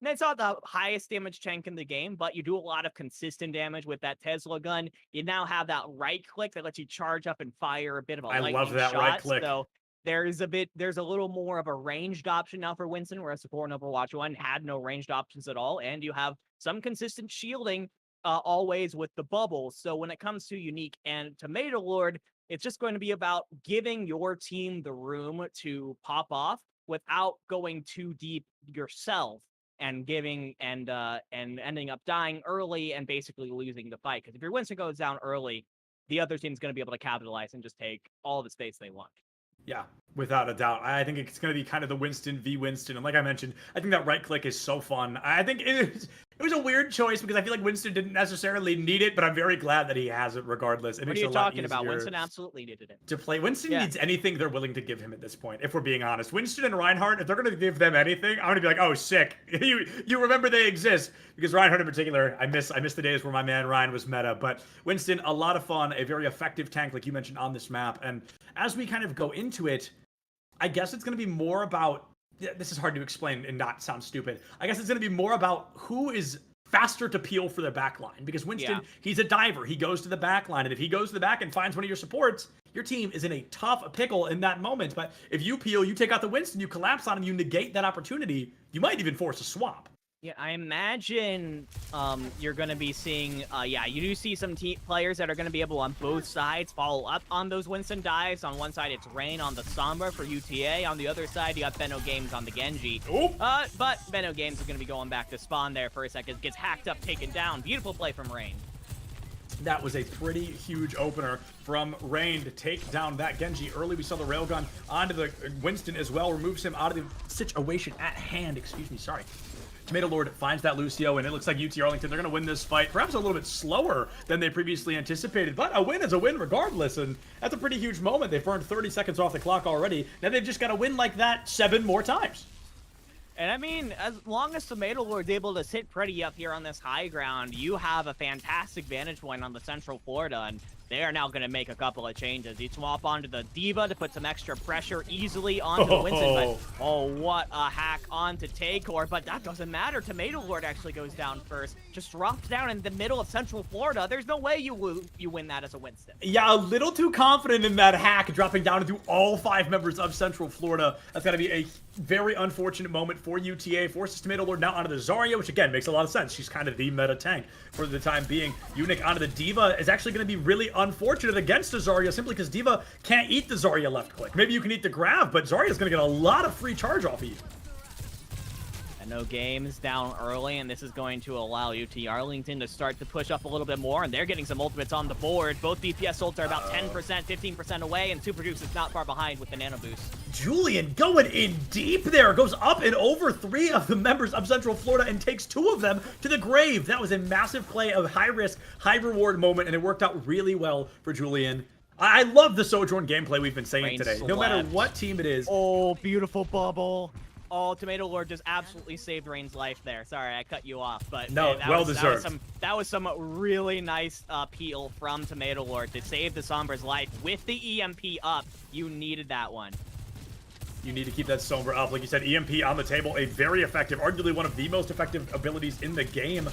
and it's not the highest damage tank in the game, but you do a lot of consistent damage with that Tesla gun. You now have that right click that lets you charge up and fire a bit of a lightning love that shot. right click. So there's a little more of a ranged option now for Winston, whereas the core in Overwatch 1 had no ranged options at all, and you have some consistent shielding always with the bubble. So when it comes to Unique and Tomato Lord, it's just going to be about giving your team the room to pop off without going too deep yourself and ending up dying early and basically losing the fight. Because if your Winston goes down early, the other team's going to be able to capitalize and just take all the space they want. Yeah, without a doubt. I think it's going to be kind of the Winston v. Winston. And like I mentioned, I think that right click is so fun. I think it was a weird choice because I feel like Winston didn't necessarily need it, but I'm very glad that he has it regardless. What are you talking about? Winston absolutely needed it. To play. Winston needs anything they're willing to give him at this point, if we're being honest. Winston and Reinhardt, if they're going to give them anything, I'm going to be like, oh, sick. You remember they exist. Because Reinhardt in particular, I miss the days where my man Ryan was meta. But Winston, a lot of fun, a very effective tank, like you mentioned, on this map. And as we kind of go into it, I guess it's going to be more about, this is hard to explain and not sound stupid. I guess it's going to be more about who is faster to peel for the back line. Because Winston, he's a diver. He goes to the back line. And if he goes to the back and finds one of your supports, your team is in a tough pickle in that moment. But if you peel, you take out the Winston, you collapse on him, you negate that opportunity, you might even force a swap. Yeah, I imagine you're going to be seeing, you do see some players that are going to be able on both sides follow up on those Winston dives. On one side, it's Rain on the Sombra for UTA. On the other side, you got Benno Games on the Genji. But Benno Games is going to be going back to spawn there for a second. Gets hacked up, taken down. Beautiful play from Rain. That was a pretty huge opener from Rain to take down that Genji early. We saw the railgun onto the Winston as well. Removes him out of the situation at hand. Sorry. Tomato Lord finds that Lucio, and it looks like UT Arlington, they're going to win this fight, perhaps a little bit slower than they previously anticipated, but a win is a win regardless, and that's a pretty huge moment. They've burned 30 seconds off the clock already. Now they've just got to win like that 7 more times. And I mean, as long as Tomato Lord's able to sit pretty up here on this high ground, you have a fantastic vantage point on the Central Florida, and they are now going to make a couple of changes. You swap onto the Diva to put some extra pressure easily onto Winston, but what a hack onto Takor, but that doesn't matter. Tomato Lord actually goes down first, just drops down in the middle of Central Florida. There's no way you win that as a Winston. Yeah, a little too confident in that hack, dropping down into all 5 members of Central Florida. That's got to be a very unfortunate moment for UTA. Forces Tomato Lord now onto the Zarya, which again makes a lot of sense. She's kind of the meta tank for the time being. Unique onto the Diva is actually going to be really unfortunate against the Zarya simply because Diva can't eat the Zarya left click. Maybe you can eat the grab, but Zarya's going to get a lot of free charge off of you. No games down early, and this is going to allow UT Arlington to start to push up a little bit more, and they're getting some ultimates on the board. Both DPS ults are about 10%, 15% away, and Super Juice is not far behind with the nano boost. Julian going in deep there, goes up and over 3 of the members of Central Florida and takes 2 of them to the grave. That was a massive play of high risk, high reward moment, and it worked out really well for Julian. I love the Sojourn gameplay we've been saying Rain today. No matter slept. what team it is. Oh, beautiful bubble. Oh, Tomato Lord just absolutely saved Rain's life there. Sorry, I cut you off, but No, man, well deserved. That was some really nice peel from Tomato Lord to save the Sombra's life with the EMP up. You needed that one. You need to keep that Sombra up. Like you said, EMP on the table, a very effective, arguably one of the most effective abilities in the game.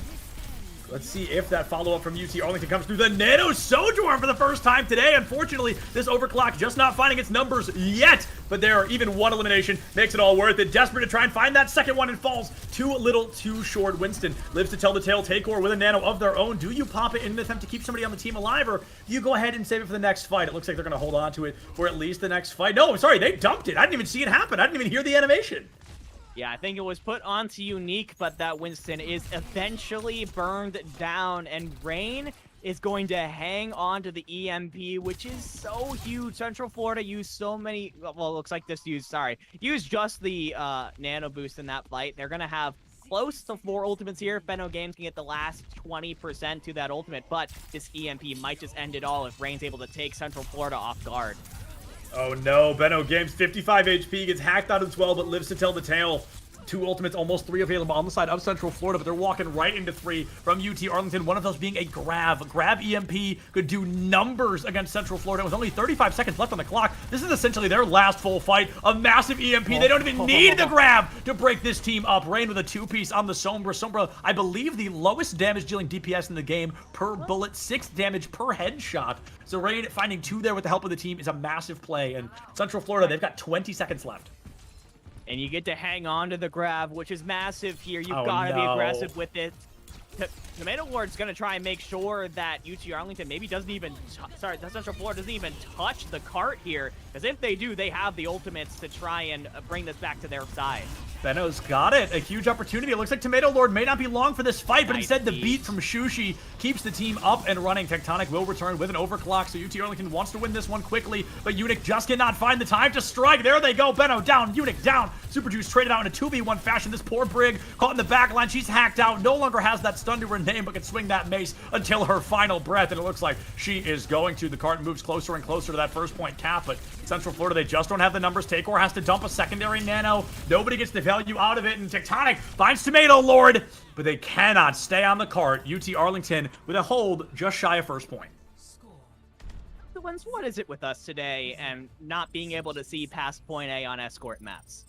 Let's see if that follow-up from UT Arlington comes through. The Nano Sojourn for the first time today. Unfortunately, this overclock just not finding its numbers yet. But there, even one elimination makes it all worth it. Desperate to try and find that second one and falls too little, too short. Winston lives to tell the tale. Takor with a Nano of their own. Do you pop it in an attempt to keep somebody on the team alive, or do you go ahead and save it for the next fight? It looks like they're going to hold on to it for at least the next fight. No, I'm sorry, they dumped it. I didn't even see it happen. I didn't even hear the animation. Yeah, I think it was put onto Unique, but that Winston is eventually burned down, and Rain is going to hang on to the EMP, which is so huge. Central Florida used so many, well, it looks like this used just the nano boost in that fight. They're going to have close to 4 ultimates here if Benno Games can get the last 20% to that ultimate, but this EMP might just end it all if Rain's able to take Central Florida off guard. Oh no, Benno Games, 55 HP, gets hacked out as well, but lives to tell the tale. 2 ultimates, almost 3 available on the side of Central Florida, but they're walking right into 3 from UT Arlington. One of those being a grab. Grab EMP could do numbers against Central Florida with only 35 seconds left on the clock. This is essentially their last full fight. A massive EMP. They don't even need the grab to break this team up. Rain with a 2-piece on the Sombra. Sombra, I believe, the lowest damage dealing DPS in the game per bullet, 6 damage per headshot. So Rain finding 2 there with the help of the team is a massive play. And Central Florida, they've got 20 seconds left. And you get to hang on to the grab, which is massive here. You've got to be aggressive with it. Tomato Lord's going to try and make sure that UT Arlington maybe doesn't even, Central Florida doesn't even touch the cart here. Because if they do, they have the ultimates to try and bring this back to their side. Benno's got it. A huge opportunity. It looks like Tomato Lord may not be long for this fight, but instead the beat from Shushi keeps the team up and running. Tectonic will return with an overclock, so UT Arlington wants to win this one quickly, but Unic just cannot find the time to strike. There they go. Benno down. Unic down. Super Juice traded out in a 2v1 fashion. This poor Brig caught in the back line. She's hacked out. No longer has that stun to her name, but can swing that mace until her final breath, and it looks like she is going to. The cart moves closer and closer to that first point cap, but Central Florida, they just don't have the numbers. Takor has to dump a secondary nano. Nobody gets the value out of it, and Tectonic finds Tomato Lord, but they cannot stay on the cart. UT Arlington with a hold just shy of first point. What is it with us today and not being able to see past point A on escort maps?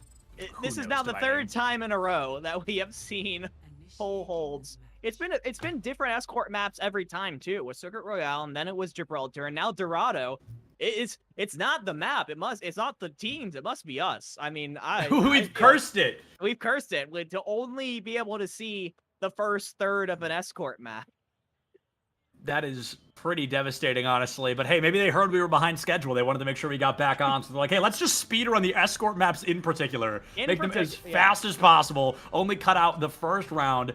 This is now the 3rd time in a row that we have seen full holds. It's been different escort maps every time too. It was Circuit Royale, and then it was Gibraltar, and now Dorado. It's not the map. It's not the teams. It must be us. I mean, we've cursed it. We've cursed it to only be able to see the first third of an escort map. That is pretty devastating, honestly. But hey, maybe they heard we were behind schedule. They wanted to make sure we got back on. So they're like, hey, let's just speed run the escort maps in particular. Make them as fast as possible. Only cut out the first round.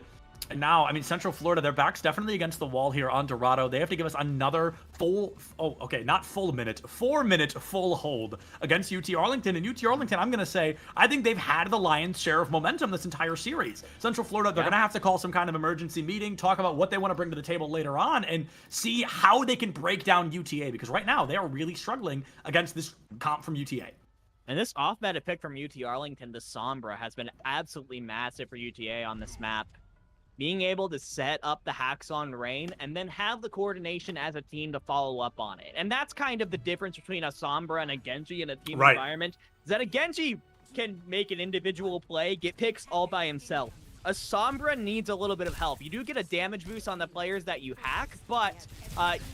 And now, I mean, Central Florida, their back's definitely against the wall here on Dorado. They have to give us another not full minute, 4-minute full hold against UT Arlington. And UT Arlington, I'm going to say, I think they've had the lion's share of momentum this entire series. Central Florida, they're going to have to call some kind of emergency meeting, talk about what they want to bring to the table later on, and see how they can break down UTA. Because right now, they are really struggling against this comp from UTA. And this off-meta pick from UT Arlington, the Sombra, has been absolutely massive for UTA on this map. Being able to set up the hacks on Rain and then have the coordination as a team to follow up on it. And that's kind of the difference between a Sombra and a Genji in a team environment. Is that a Genji can make an individual play, get picks all by himself. A Sombra needs a little bit of help. You do get a damage boost on the players that you hack, but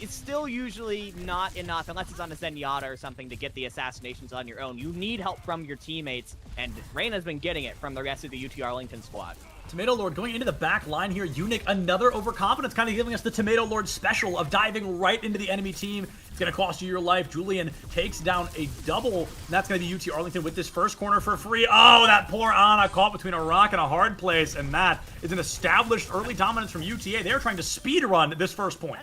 it's still usually not enough, unless it's on a Zenyatta or something, to get the assassinations on your own. You need help from your teammates, and Rain has been getting it from the rest of the UT Arlington squad. Tomato Lord going into the back line here. Unic, another overconfidence, kind of giving us the Tomato Lord special of diving right into the enemy team. It's going to cost you your life. Julian takes down a double, and that's going to be UT Arlington with this first corner for free. Oh, that poor Ana caught between a rock and a hard place, and that is an established early dominance from UTA. They're trying to speed run this first point.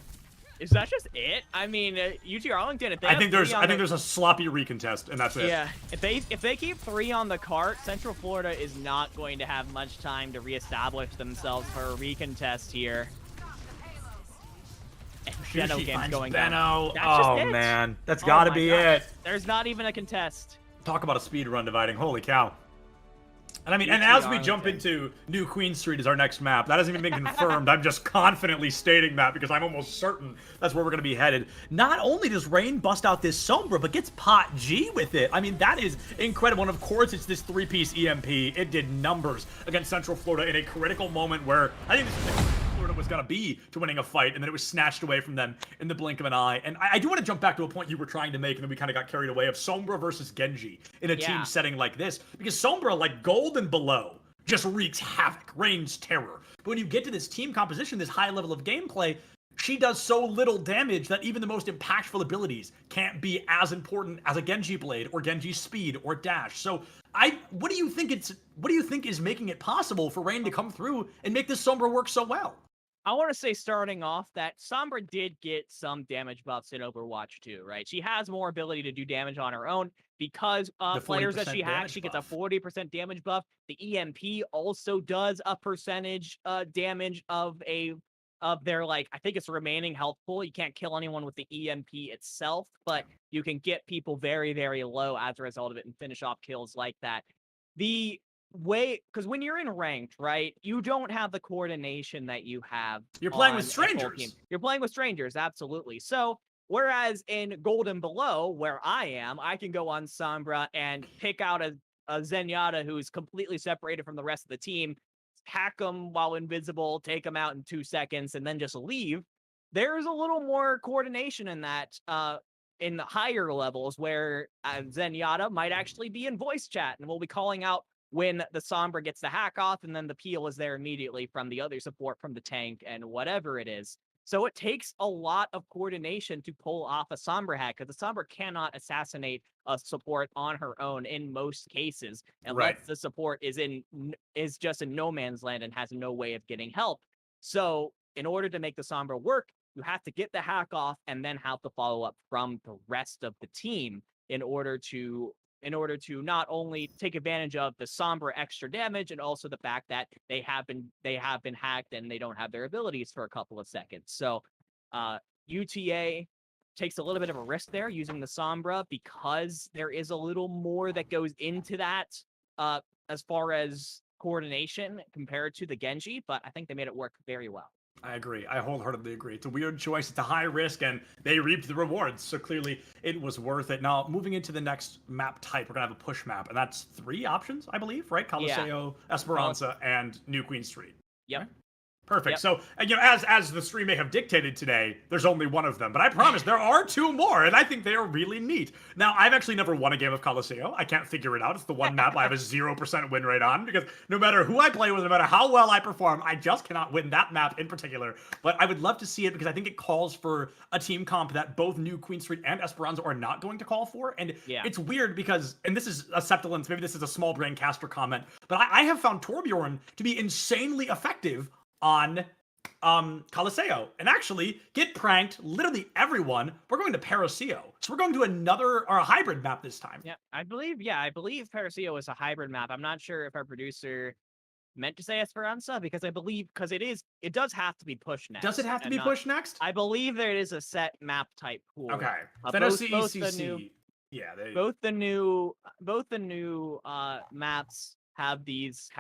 Is that just it? I mean, UT Arlington. If they I think there's a sloppy recontest, and that's it. Yeah, if they keep 3 on the cart, Central Florida is not going to have much time to reestablish themselves for a recontest here. And Here Benno she game's finds going Benno. down. That's just Oh it. man, that's Oh got to my be gosh. it. There's not even a contest. Talk about a speed run dividing. Holy cow. And I mean, UT and as we jump Arlington. into New Queen Street as our next map, that hasn't even been confirmed. I'm just confidently stating that because I'm almost certain that's where we're going to be headed. Not only does Rain bust out this Sombra, but gets Pot G with it. I mean, that is incredible. And of course, it's this 3-piece EMP. It did numbers against Central Florida in a critical moment where I think this is the Florida was going to be to winning a fight, and then it was snatched away from them in the blink of an eye. And I do want to jump back to a point you were trying to make, and then we kind of got carried away, of Sombra versus Genji in a team setting like this. Because Sombra, like gold and below, just wreaks havoc, reigns terror. But when you get to this team composition, this high level of gameplay, she does so little damage that even the most impactful abilities can't be as important as a Genji blade or Genji speed or dash. So what do you think is making it possible for Rain to come through and make this Sombra work so well? I want to say starting off that Sombra did get some damage buffs in Overwatch 2, right? She has more ability to do damage on her own because players that she hacks, she gets a 40% damage buff. The EMP also does a percentage damage of their, like, I think it's remaining health pool. You can't kill anyone with the EMP itself, but you can get people very, very low as a result of it and finish off kills like that. The way, because when you're in ranked, right, you don't have the coordination that you have. You're playing with on a full strangers. team. You're playing with strangers, absolutely. So whereas in Gold and Below, where I am, I can go on Sombra and pick out a Zenyatta who's completely separated from the rest of the team, hack them while invisible, take them out in 2 seconds, and then just leave. There's a little more coordination in that in the higher levels, where Zenyatta might actually be in voice chat and we'll be calling out when the Sombra gets the hack off, and then the peel is there immediately from the other support, from the tank and whatever it is. So it takes a lot of coordination to pull off a Sombra hack, because the Sombra cannot assassinate a support on her own in most cases, unless the support is just in no man's land and has no way of getting help. So in order to make the Sombra work, you have to get the hack off and then have to follow up from the rest of the team in order to not only take advantage of the Sombra extra damage, and also the fact that they have been hacked and they don't have their abilities for a couple of seconds. So UTA takes a little bit of a risk there using the Sombra, because there is a little more that goes into that as far as coordination compared to the Genji, but I think they made it work very well. I agree. I wholeheartedly agree. It's a weird choice. It's a high risk, and they reaped the rewards. So clearly, it was worth it. Now, moving into the next map type, we're going to have a push map, and that's 3 options, I believe, right? Coliseo, Esperanza, and New Queen Street. Yep. Right? Perfect. So, as the stream may have dictated today, there's only one of them. But I promise there are 2 more, and I think they are really neat. Now, I've actually never won a game of Coliseo. I can't figure it out. It's the one map I have a 0% win rate on, because no matter who I play with, no matter how well I perform, I just cannot win that map in particular. But I would love to see it, because I think it calls for a team comp that both New Queen Street and Esperanza are not going to call for. And it's weird because, and this is a Septilence, maybe this is a small brain caster comment, but I have found Torbjorn to be insanely effective on Coliseo, and actually get pranked literally everyone. We're going to Paraseo, so we're going to a hybrid map this time. I believe Paraseo is a hybrid map. I'm not sure if our producer meant to say Esperanza, because I believe, it does have to be pushed next. Does it have to be pushed next? I believe there is a set map type pool. Okay. Both the new maps have these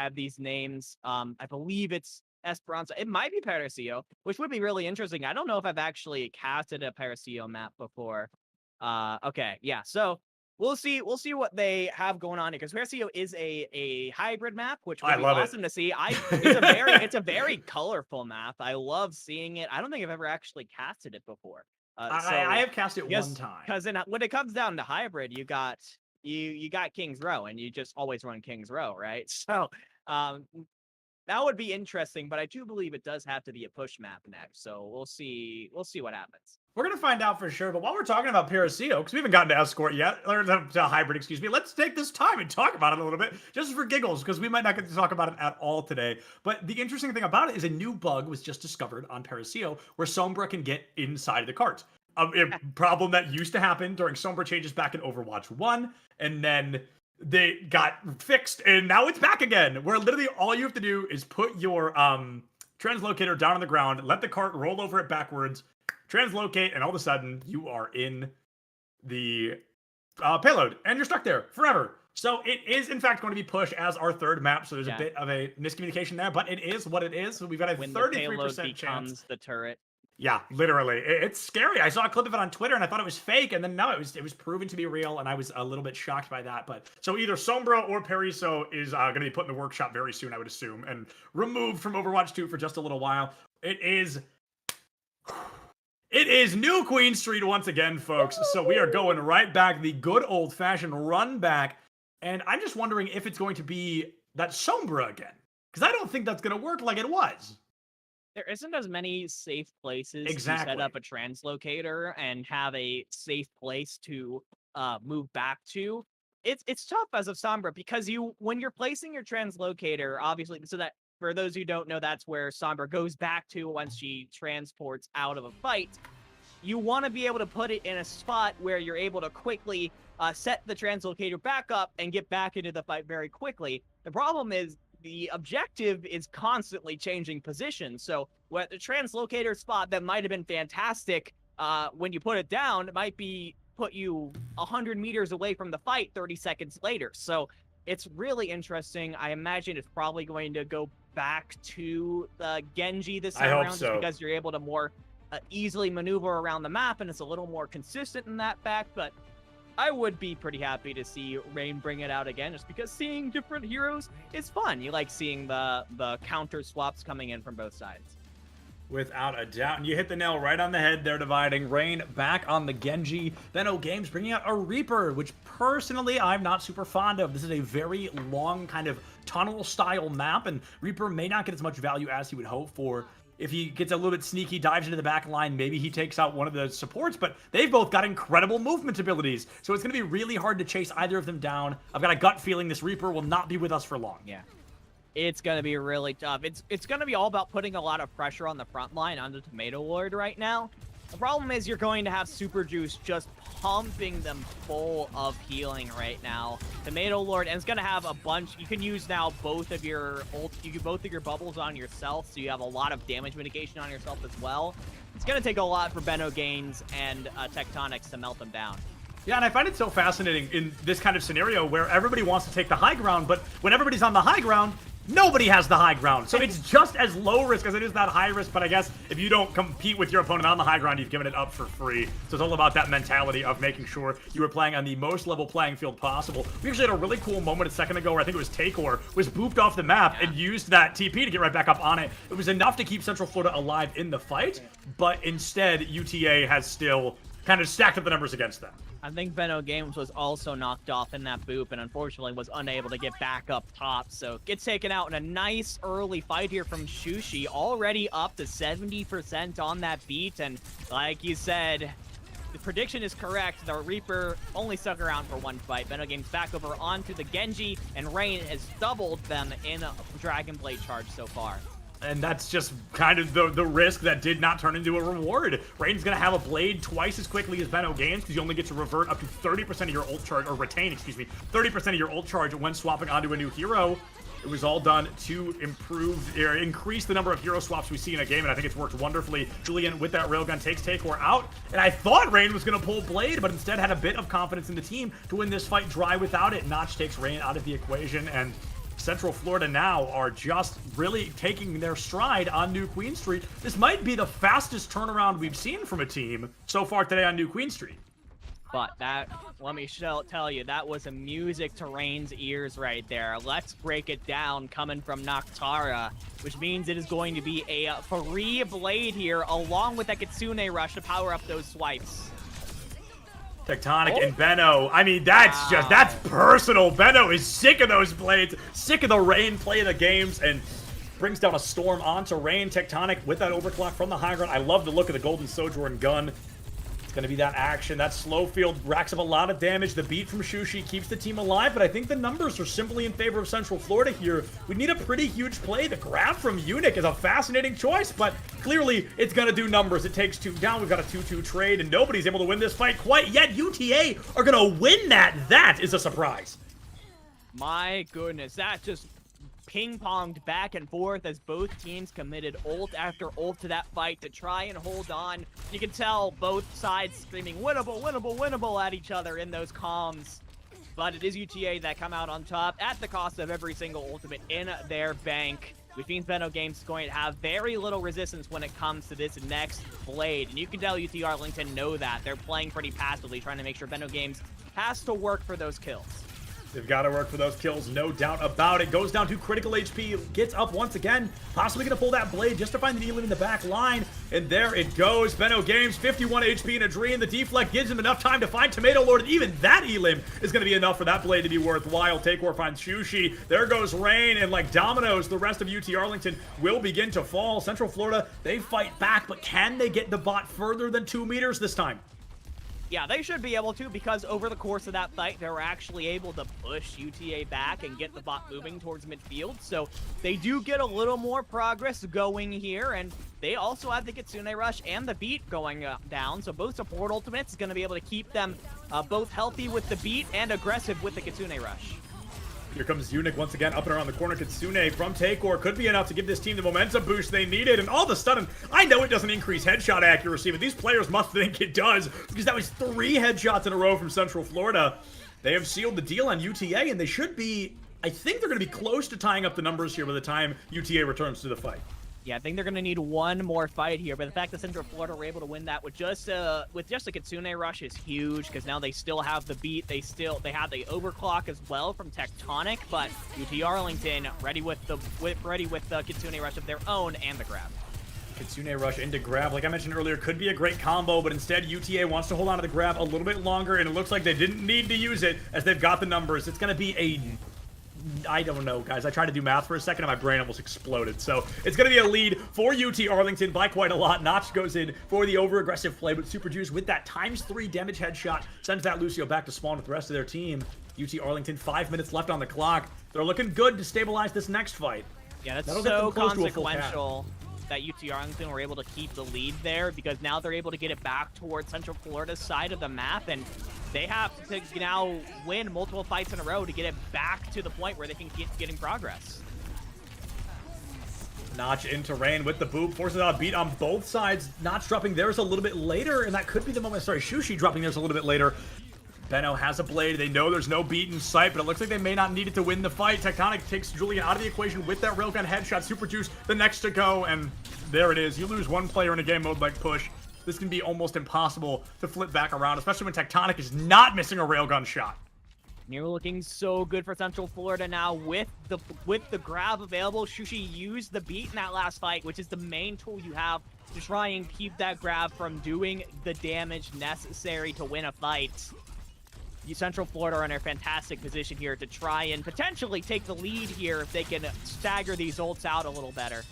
names. I believe it's Esperanza. It might be Paraseo, which would be really interesting. I don't know if I've actually casted a Paraseo map before. Okay, yeah. So we'll see what they have going on here, because Paraseo is a hybrid map, which would be awesome to see. It's a very colorful map. I love seeing it. I don't think I've ever actually casted it before. I have cast it one time. Because when it comes down to hybrid, you got King's Row, and you just always run King's Row, right? So that would be interesting, but I do believe it does have to be a push map next. So we'll see what happens. We're going to find out for sure. But while we're talking about Paraseo, because we haven't gotten to Escort yet, or to Hybrid, excuse me, let's take this time and talk about it a little bit, just for giggles, because we might not get to talk about it at all today. But the interesting thing about it is a new bug was just discovered on Paraseo, where Sombra can get inside the cart. A problem that used to happen during Sombra changes back in Overwatch 1, and then they got fixed, and now it's back again, where literally all you have to do is put your translocator down on the ground, let the cart roll over it backwards, translocate, and all of a sudden you are in the payload, and you're stuck there forever. So it is, in fact, going to be pushed as our third map. So there's a bit of a miscommunication there, but it is what it is. So we've got a 33% chance. The turret. Yeah, literally. It's scary. I saw a clip of it on Twitter, and I thought it was fake, and then no, it was proven to be real, and I was a little bit shocked by that. But so either Sombra or Periso is going to be put in the workshop very soon, I would assume, and removed from Overwatch 2 for just a little while. It is new Queen Street once again, folks. So we are going right back, the good old-fashioned run back. And I'm just wondering if it's going to be that Sombra again. Because I don't think that's going to work like it was. There isn't as many safe places to set up a translocator and have a safe place to move back to. It's tough as of Sombra because when you're placing your translocator, obviously, so that for those who don't know, that's where Sombra goes back to once she transports out of a fight. You want to be able to put it in a spot where you're able to quickly set the translocator back up and get back into the fight very quickly. The problem is the objective is constantly changing positions. So what the translocator spot that might have been fantastic when you put it down, it might be put you 100 meters away from the fight 30 seconds later. So it's really interesting. I imagine it's probably going to go back to the Genji this time around just because you're able to more easily maneuver around the map, and it's a little more consistent in that fact. But I would be pretty happy to see Rain bring it out again, just because seeing different heroes is fun. You like seeing the counter swaps coming in from both sides. Without a doubt. And you hit the nail right on the head there, Dividing. Rain back on the Genji. Benno Games bringing out a Reaper, which personally I'm not super fond of. This is a very long kind of tunnel-style map, and Reaper may not get as much value as he would hope for. If he gets a little bit sneaky, dives into the back line, maybe he takes out one of the supports, but they've both got incredible movement abilities, so it's going to be really hard to chase either of them down. I've got a gut feeling this Reaper will not be with us for long. Yeah. It's going to be really tough. It's going to be all about putting a lot of pressure on the front line on the Tomato Lord right now. The problem is you're going to have Super Juice just pumping them full of healing right now. Tomato Lord, and it's going to have a bunch. You can use now both of your bubbles on yourself, so you have a lot of damage mitigation on yourself as well. It's going to take a lot for Benno Games and Tectonics to melt them down. Yeah, and I find it so fascinating in this kind of scenario where everybody wants to take the high ground, but when everybody's on the high ground, nobody has the high ground. So it's just as low risk as it is that high risk, but I guess if you don't compete with your opponent on the high ground, you've given it up for free. So it's all about that mentality of making sure you are playing on the most level playing field possible. We actually had a really cool moment a second ago where I think it was Takor was booped off the map and used that TP to get right back up on it. It was enough to keep Central Florida alive in the fight, but instead UTA has still kind of stacked up the numbers against them. I think Benno Games was also knocked off in that boop and unfortunately was unable to get back up top. So gets taken out in a nice early fight here from Shushi, already up to 70% on that beat. And like you said, the prediction is correct. The Reaper only stuck around for one fight. Benno Games back over onto the Genji, and Rain has doubled them in a Dragon Blade charge so far. And that's just kind of the risk that did not turn into a reward. Rain's going to have a blade twice as quickly as Benno Games because you only get to revert up to 30% of your ult charge, or retain, 30% of your ult charge when swapping onto a new hero. It was all done to increase the number of hero swaps we see in a game, and I think it's worked wonderfully. Julian, with that railgun, takes Takor out, and I thought Rain was going to pull Blade, but instead had a bit of confidence in the team to win this fight dry without it. Notch takes Rain out of the equation, and Central Florida now are just really taking their stride on New Queen Street. This might be the fastest turnaround we've seen from a team so far today on New Queen Street. But that, let me tell you, that was a music to Rain's ears right there. Let's break it down coming from Noctara, which means it is going to be a free Blade here along with that Kitsune Rush to power up those swipes. Tectonic and Benno. I mean, that's personal. Benno is sick of those blades, sick of the Rain play of the games, and brings down a storm onto Rain. Tectonic with that overclock from the high ground. I love the look of the Golden Sojourn gun. It's going to be that action. That slow field racks up a lot of damage. The beat from Shushi keeps the team alive, but I think the numbers are simply in favor of Central Florida here. We need a pretty huge play. The grab from Unic is a fascinating choice, but clearly it's going to do numbers. It takes 2 down. We've got a 2-2 trade, and nobody's able to win this fight quite yet. UTA are going to win that. That is a surprise. My goodness, that just ping-ponged back and forth as both teams committed ult after ult to that fight to try and hold on. You can tell both sides screaming winnable, winnable, winnable at each other in those comms. But it is UTA that come out on top at the cost of every single ultimate in their bank, which means Benno Games is going to have very little resistance when it comes to this next blade. And you can tell UT Arlington know that. They're playing pretty passively, trying to make sure Benno Games has to work for those kills. They've got to work for those kills, no doubt about it. Goes down to critical HP, gets up once again, possibly going to pull that blade just to find the Elim in the back line. And there it goes. Benno Games, 51 HP in a dream. The deflect gives him enough time to find Tomato Lord, and even that Elim is going to be enough for that blade to be worthwhile. Takor finds Shushi. There goes Rain, and like dominoes, the rest of UT Arlington will begin to fall. Central Florida, they fight back, but can they get the bot further than 2 meters this time? Yeah, they should be able to, because over the course of that fight, they were actually able to push UTA back and get the bot moving towards midfield. So they do get a little more progress going here, and they also have the Kitsune Rush and the beat going down. So both support ultimates is going to be able to keep them both healthy with the beat and aggressive with the Kitsune Rush. Here comes Unic once again, up and around the corner. Kitsune from Takor could be enough to give this team the momentum boost they needed. And all of a sudden, I know it doesn't increase headshot accuracy, but these players must think it does, because that was 3 headshots in a row from Central Florida. They have sealed the deal on UTA, and they should be, I think they're going to be close to tying up the numbers here by the time UTA returns to the fight. Yeah, I think they're going to need one more fight here, but the fact that Central Florida were able to win that with just a Kitsune Rush is huge, because now they still have the beat. They have the overclock as well from Tectonic, but UT Arlington ready with the Kitsune Rush of their own and the grab. Kitsune Rush into grab, like I mentioned earlier, could be a great combo, but instead UTA wants to hold on to the grab a little bit longer, and it looks like they didn't need to use it as they've got the numbers. It's going to be a... I don't know, guys. I tried to do math for a second and my brain almost exploded. So it's going to be a lead for UT Arlington by quite a lot. Notch goes in for the over-aggressive play, but Super Juice with that ×3 damage headshot sends that Lucio back to spawn with the rest of their team. UT Arlington, 5 minutes left on the clock. They're looking good to stabilize this next fight. Yeah, that's so consequential that UT Arlington were able to keep the lead there, because now they're able to get it back towards Central Florida's side of the map, and they have to now win multiple fights in a row to get it back to the point where they can keep getting progress. Notch into Rain with the boop, forces out a beat on both sides. Notch dropping theirs a little bit later, and that could be the moment. Sorry, Shushi dropping theirs a little bit later. Benno has a blade. They know there's no beat in sight, but it looks like they may not need it to win the fight. Tectonic takes Julian out of the equation with that railgun headshot. Super Juice, the next to go, and there it is. You lose one player in a game mode like Push. This can be almost impossible to flip back around, especially when Tectonic is not missing a railgun shot. You're looking so good for Central Florida now with the grab available. Shushi used the beat in that last fight, which is the main tool you have to try and keep that grab from doing the damage necessary to win a fight. Central Florida are in a fantastic position here to try and potentially take the lead here if they can stagger these ults out a little better.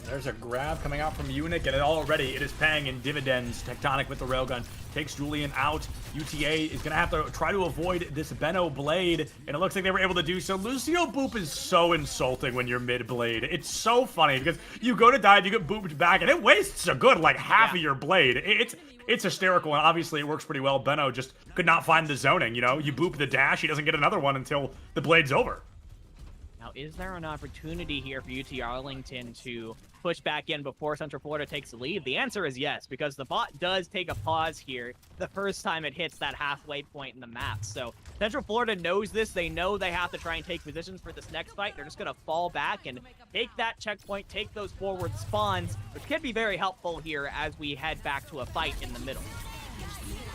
There's a grab coming out from Unic, and already it is paying in dividends. Tectonic with the railgun takes Julian out. UTA is going to have to try to avoid this Benno blade, and it looks like they were able to do so. Lucio boop is so insulting when you're mid-blade. It's so funny, because you go to dive, you get booped back, and it wastes a good, like, half of your blade. It's hysterical, and obviously it works pretty well. Benno just could not find the zoning, you know? You boop the dash, he doesn't get another one until the blade's over. Now, is there an opportunity here for UT Arlington to push back in before Central Florida takes the lead? The answer is yes, because the bot does take a pause here the first time it hits that halfway point in the map. So Central Florida knows this. They know they have to try and take positions for this next fight. They're just going to fall back and take that checkpoint, take those forward spawns, which can be very helpful here as we head back to a fight in the middle.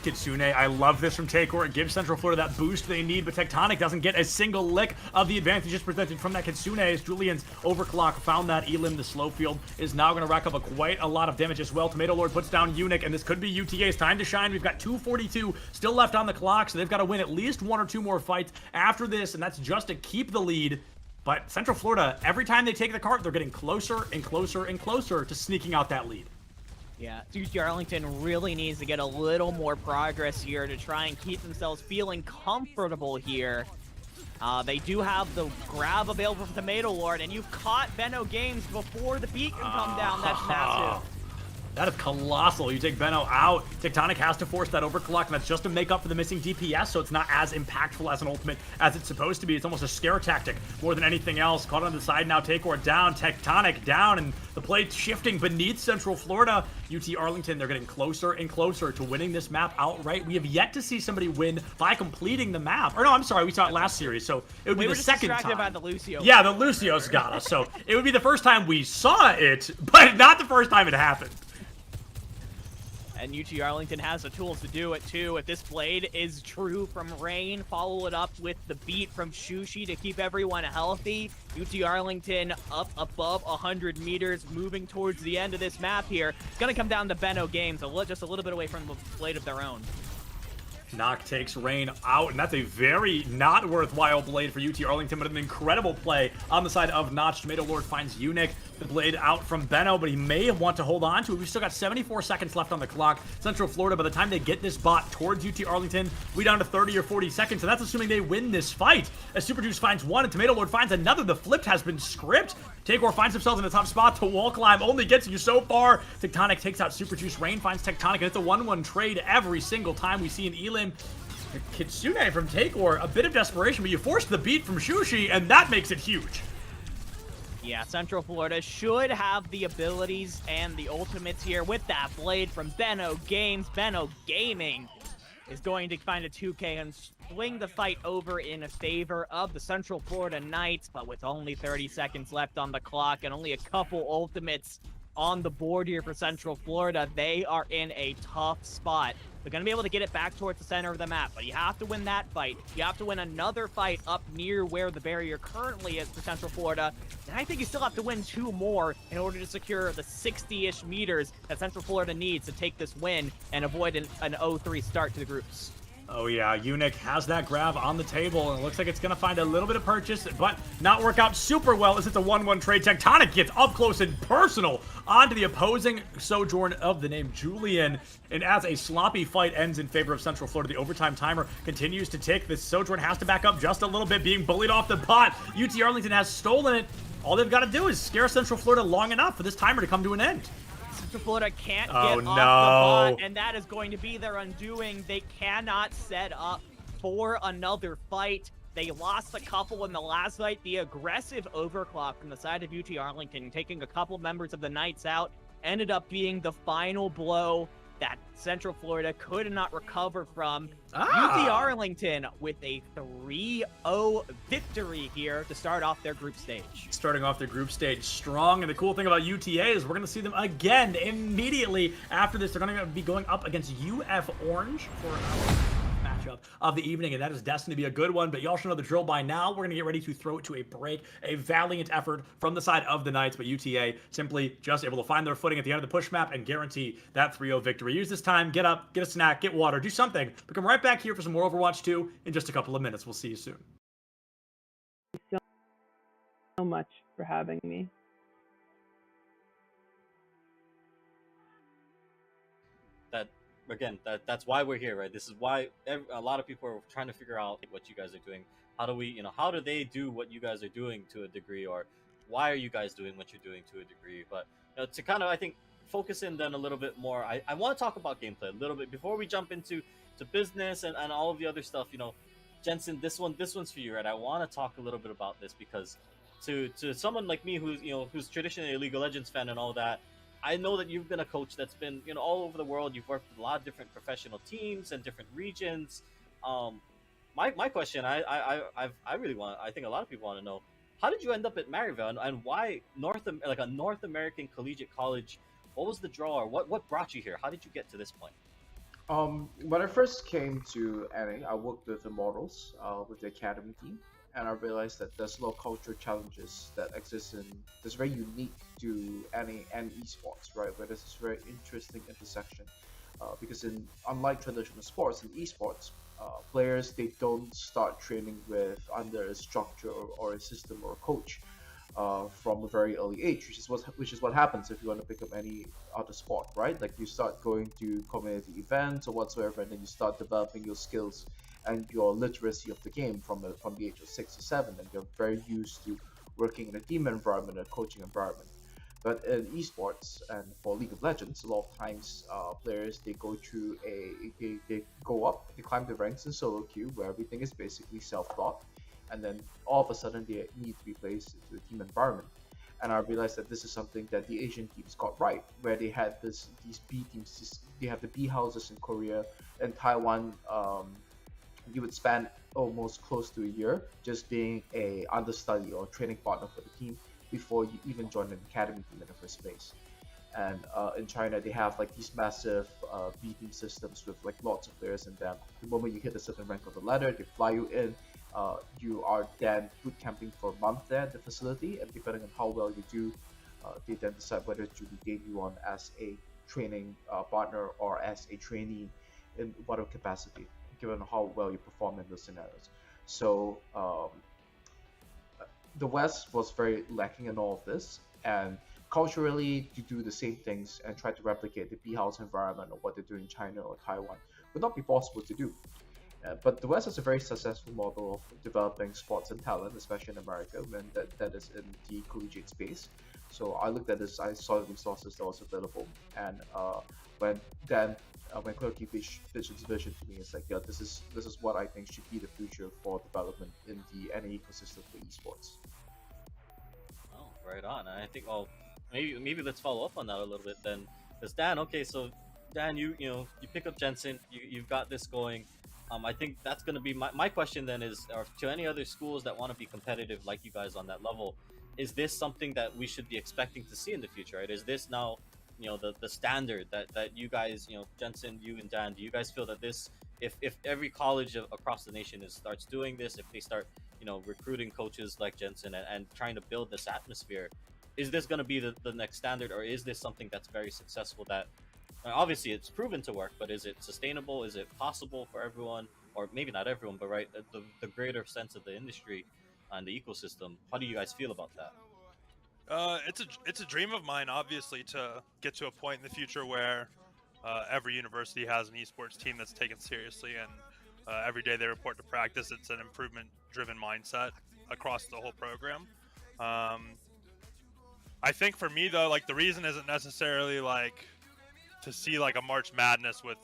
Kitsune, I love this from Takor. It gives Central Florida that boost they need, but Tectonic doesn't get a single lick of the advantages presented from that Kitsune as Julian's overclock found that Elim. The slow field is now going to rack up quite a lot of damage as well. Tomato Lord puts down Unic, and this could be UTA's time to shine. We've got 2:42 still left on the clock, so they've got to win at least 1 or 2 more fights after this, and that's just to keep the lead. But Central Florida, every time they take the cart, they're getting closer and closer and closer to sneaking out that lead. Yeah, UT Arlington really needs to get a little more progress here to try and keep themselves feeling comfortable here. They do have the grab available from Tomato Lord, and you've caught Benno Games before the beat can come down. That's massive. That is colossal. You take Benno out. Tectonic has to force that overclock, and that's just to make up for the missing DPS, so it's not as impactful as an ultimate as it's supposed to be. It's almost a scare tactic more than anything else. Caught on the side now, Takor down, Tectonic down, and the play shifting beneath Central Florida. UT Arlington, they're getting closer and closer to winning this map outright. We have yet to see somebody win by completing the map. Or no, I'm sorry, we saw it last series, so it would be the second time. By the Lucio. Yeah, the Lucio's got us, so it would be the first time we saw it, but not the first time it happened. And UT Arlington has the tools to do it too. If this blade is true from Rain, follow it up with the beat from Shushi to keep everyone healthy. UT Arlington up above 100 meters, moving towards the end of this map here. It's going to come down to Benno Games, just a little bit away from the blade of their own. Knock takes Rain out, and that's a very not worthwhile blade for UT Arlington, but an incredible play on the side of Notch. Tomato Lord finds Eunuch. The blade out from Benno, but he may want to hold on to it. We've still got 74 seconds left on the clock. Central Florida, by the time they get this bot towards UT Arlington, we down to 30 or 40 seconds, and that's assuming they win this fight. As Super Juice finds one, and Tomato Lord finds another. The flip has been scripted. Takor finds himself in the top spot. To wall climb only gets you so far. Tectonic takes out Super Juice. Rain finds Tectonic, and it's a 1-1 trade every single time we see an Elim. Kitsune from Takor, a bit of desperation, but you force the beat from Shushi, and that makes it huge. Yeah, Central Florida should have the abilities and the ultimates here with that blade from Benno Games. Benno Gaming is going to find a 2K and swing the fight over in favor of the Central Florida Knights, but with only 30 seconds left on the clock and only a couple ultimates on the board here for Central Florida, they are in a tough spot. They're going to be able to get it back towards the center of the map, but you have to win that fight. You have to win another fight up near where the barrier currently is for Central Florida. And I think you still have to win 2 more in order to secure the 60-ish meters that Central Florida needs to take this win and avoid an 0-3 start to the groups. Oh yeah, Eunuch has that grab on the table, and it looks like it's going to find a little bit of purchase, but not work out super well as it's a 1-1 trade. Tectonic gets up close and personal onto the opposing Sojourn of the name Julian, and as a sloppy fight ends in favor of Central Florida, the overtime timer continues to tick. This Sojourn has to back up just a little bit, being bullied off the bot. UT Arlington has stolen it. All they've got to do is scare Central Florida long enough for this timer to come to an end. Central Florida can't get off the bot, and that is going to be their undoing. They cannot set up for another fight. They lost a couple in the last fight. The aggressive overclock from the side of UT Arlington, taking a couple members of the Knights out, ended up being the final blow that Central Florida could not recover from. UT Arlington with a 3-0 victory here to start off their group stage. Starting off their group stage strong, and the cool thing about UTA is we're going to see them again immediately after this. They're going to be going up against UF Orange for our matchup of the evening, and that is destined to be a good one, but you all should know the drill by now. We're going to get ready to throw it to a break. A valiant effort from the side of the Knights, but UTA simply just able to find their footing at the end of the push map and guarantee that 3-0 victory. Use this time, get up, get a snack, get water, do something, but come right back here for some more Overwatch 2 in just a couple of minutes. We'll see you soon. Thank you so much for having me. That's why we're here, right? This is why a lot of people are trying to figure out what you guys are doing. How do we, how do they do what you guys are doing to a degree, or why are you guys doing what you're doing to a degree? But to kind of, I think, focus in then a little bit more, I want to talk about gameplay a little bit before we jump into business and all of the other stuff. Jensen, this one's for you, right? I want to talk a little bit about this because to someone like me who's traditionally a League of Legends fan and all that, I know that you've been a coach that's been all over the world. You've worked with a lot of different professional teams and different regions. My question, I really want, I think a lot of people want to know, how did you end up at Maryville, and why a North American collegiate college? What was the draw, or what brought you here? How did you get to this point? When I first came to NA, I worked with Immortals, with the academy team, and I realized that there's a lot of cultural challenges that exist that's very unique to NA and esports, right? Where there's this very interesting intersection, because unlike traditional sports, in esports, players, they don't start training under a structure or a system or a coach from a very early age, which is what happens if you want to pick up any other sport, right? Like you start going to community events or whatsoever, and then you start developing your skills and your literacy of the game from the age of 6 or 7, and you're very used to working in a team environment, a coaching environment. But in esports and for League of Legends, a lot of times players they go through they go up, they climb the ranks in solo queue where everything is basically self-taught, and then all of a sudden they need to be placed into a team environment. And I realized that this is something that the Asian teams got right, where they had these B teams, they have the B houses in Korea and Taiwan. You would spend almost close to a year just being a understudy or training partner for the team before you even join an academy team in the first place. And in China, they have like these massive B team systems with like lots of players in them. The moment you hit a certain rank of the ladder, they fly you in. You are then boot camping for a month there at the facility, and depending on how well you do, they then decide whether to retain you on as a training partner or as a trainee in whatever capacity, given how well you perform in those scenarios. So the West was very lacking in all of this, and culturally to do the same things and try to replicate the B house environment or what they do in China or Taiwan would not be possible to do. But the West has a very successful model of developing sports and talent, especially in America, when that is in the collegiate space. So I looked at this, I saw the resources that was available, and when Clerky pitched his vision to me, it's like, yeah, this is what I think should be the future for development in the NA ecosystem for esports. Oh, right on. I think maybe let's follow up on that a little bit then. Because Dan, okay, so Dan, you pick up Jensen, you've got this going. I think that's going to be my question then is, or to any other schools that want to be competitive like you guys on that level, is this something that we should be expecting to see in the future, right? Is this now, the standard that you guys, Jensen, you and Dan, do you guys feel that this, if every college across the nation starts doing this, if they start, recruiting coaches like Jensen and trying to build this atmosphere, is this going to be the next standard, or is this something that's very successful that, obviously it's proven to work, but is it sustainable? Is it possible for everyone, or maybe not everyone, but right, the greater sense of the industry and the ecosystem? How do you guys feel about that? It's a dream of mine, obviously, to get to a point in the future where every university has an esports team that's taken seriously, and every day they report to practice. It's an improvement-driven mindset across the whole program. I think for me though, like the reason isn't necessarily like to see like a March Madness with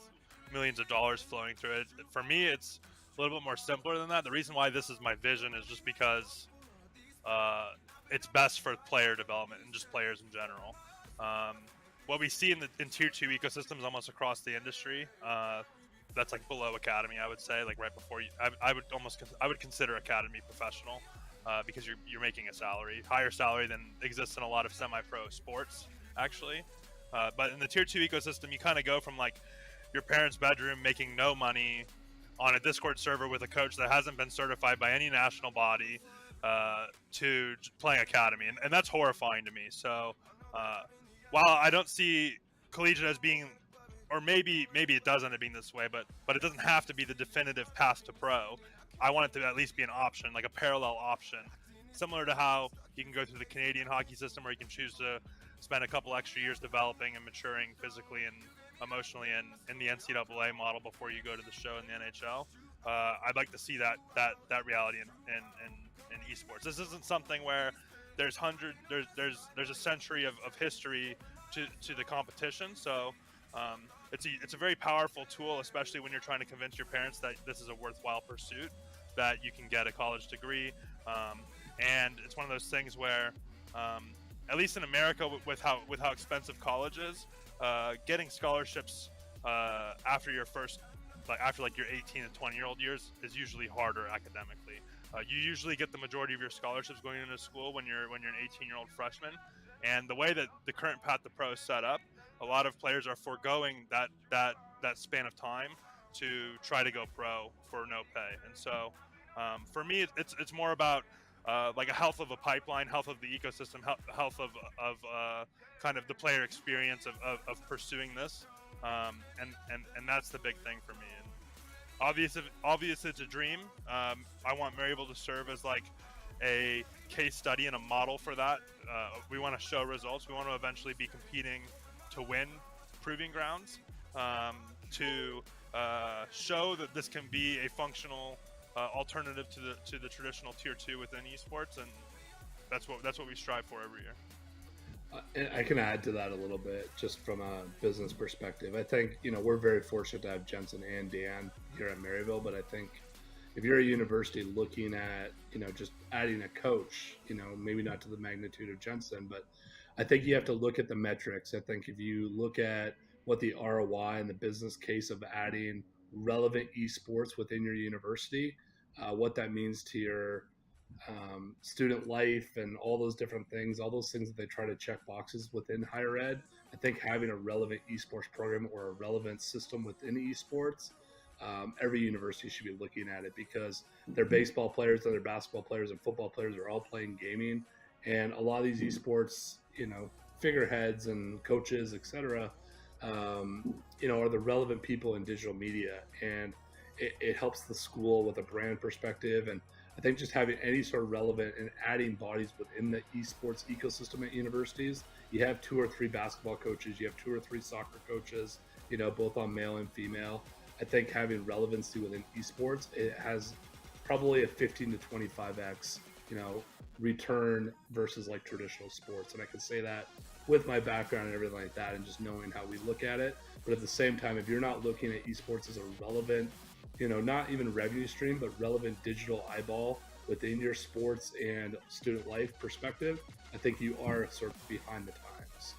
millions of dollars flowing through it. For me, it's a little bit more simpler than that. The reason why this is my vision is just because it's best for player development and just players in general. What we see in tier 2 ecosystems almost across the industry, that's like below academy, I would say, like right before you, I would consider academy professional, because you're making a salary, higher salary than exists in a lot of semi-pro sports actually. But in the tier 2 ecosystem, you kind of go from like your parents' bedroom making no money on a Discord server with a coach that hasn't been certified by any national body, to playing academy, and that's horrifying to me. So while I don't see collegiate as being, or maybe it does end up being this way, but it doesn't have to be the definitive path to pro. I want it to at least be an option, like a parallel option, similar to how you can go through the Canadian hockey system, where you can choose to spend a couple extra years developing and maturing physically and emotionally in the NCAA model before you go to the show in the NHL. I'd like to see that reality in esports. This isn't something where there's a century of history to the competition. So it's a very powerful tool, especially when you're trying to convince your parents that this is a worthwhile pursuit, that you can get a college degree. And it's one of those things where, at least in America, with how expensive college is, getting scholarships after your 18 and 20-year-old years is usually harder academically. You usually get the majority of your scholarships going into school when you're an 18-year-old freshman, and the way that the current path to pro is set up, a lot of players are foregoing that span of time to try to go pro for no pay. And so for me, it's more about like a health of a pipeline, health of the ecosystem, health of kind of the player experience of pursuing this, and that's the big thing for me. And obvious it's a dream. I want Maryville to serve as like a case study and a model for that. We want to show results. We want to eventually be competing to win proving grounds, to show that this can be a functional alternative to the traditional tier 2 within esports, and that's what we strive for every year. And I can add to that a little bit, just from a business perspective. I think, we're very fortunate to have Jensen and Dan here at Maryville, but I think if you're a university looking at, just adding a coach, maybe not to the magnitude of Jensen, but I think you have to look at the metrics. I think if you look at what the ROI and the business case of adding relevant esports within your university, what that means to your student life and all those different things, all those things that they try to check boxes within higher ed. I think having a relevant esports program or a relevant system within esports, every university should be looking at it, because their baseball players and their basketball players and football players are all playing gaming. And a lot of these esports, figureheads and coaches, etc., are the relevant people in digital media. And it helps the school with a brand perspective. And I think just having any sort of relevant and adding bodies within the esports ecosystem at universities, you have 2 or 3 basketball coaches, you have 2 or 3 soccer coaches, both on male and female. I think having relevancy within esports, it has probably a 15 to 25x, return versus like traditional sports. And I can say that with my background and everything like that, and just knowing how we look at it. But at the same time, if you're not looking at esports as a relevant, not even revenue stream, but relevant digital eyeball within your sports and student life perspective, I think you are sort of behind the times.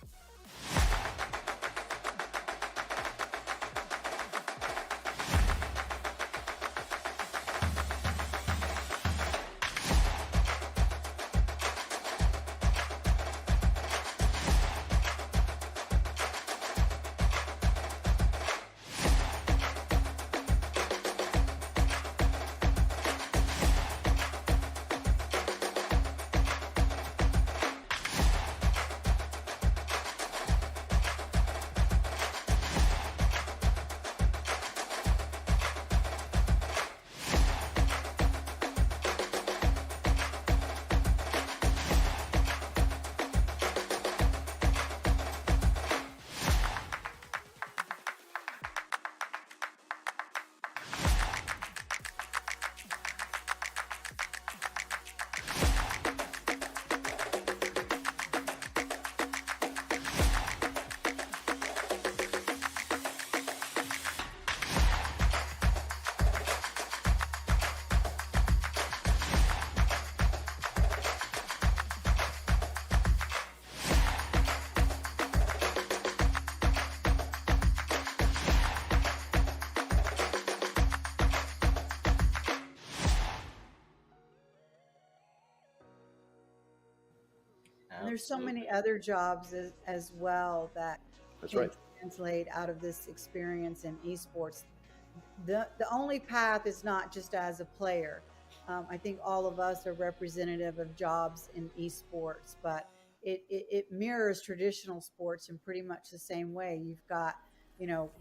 And there's so many other jobs as well that can translate out of this experience in esports. The only path is not just as a player. I think all of us are representative of jobs in esports, but it mirrors traditional sports in pretty much the same way. You've got,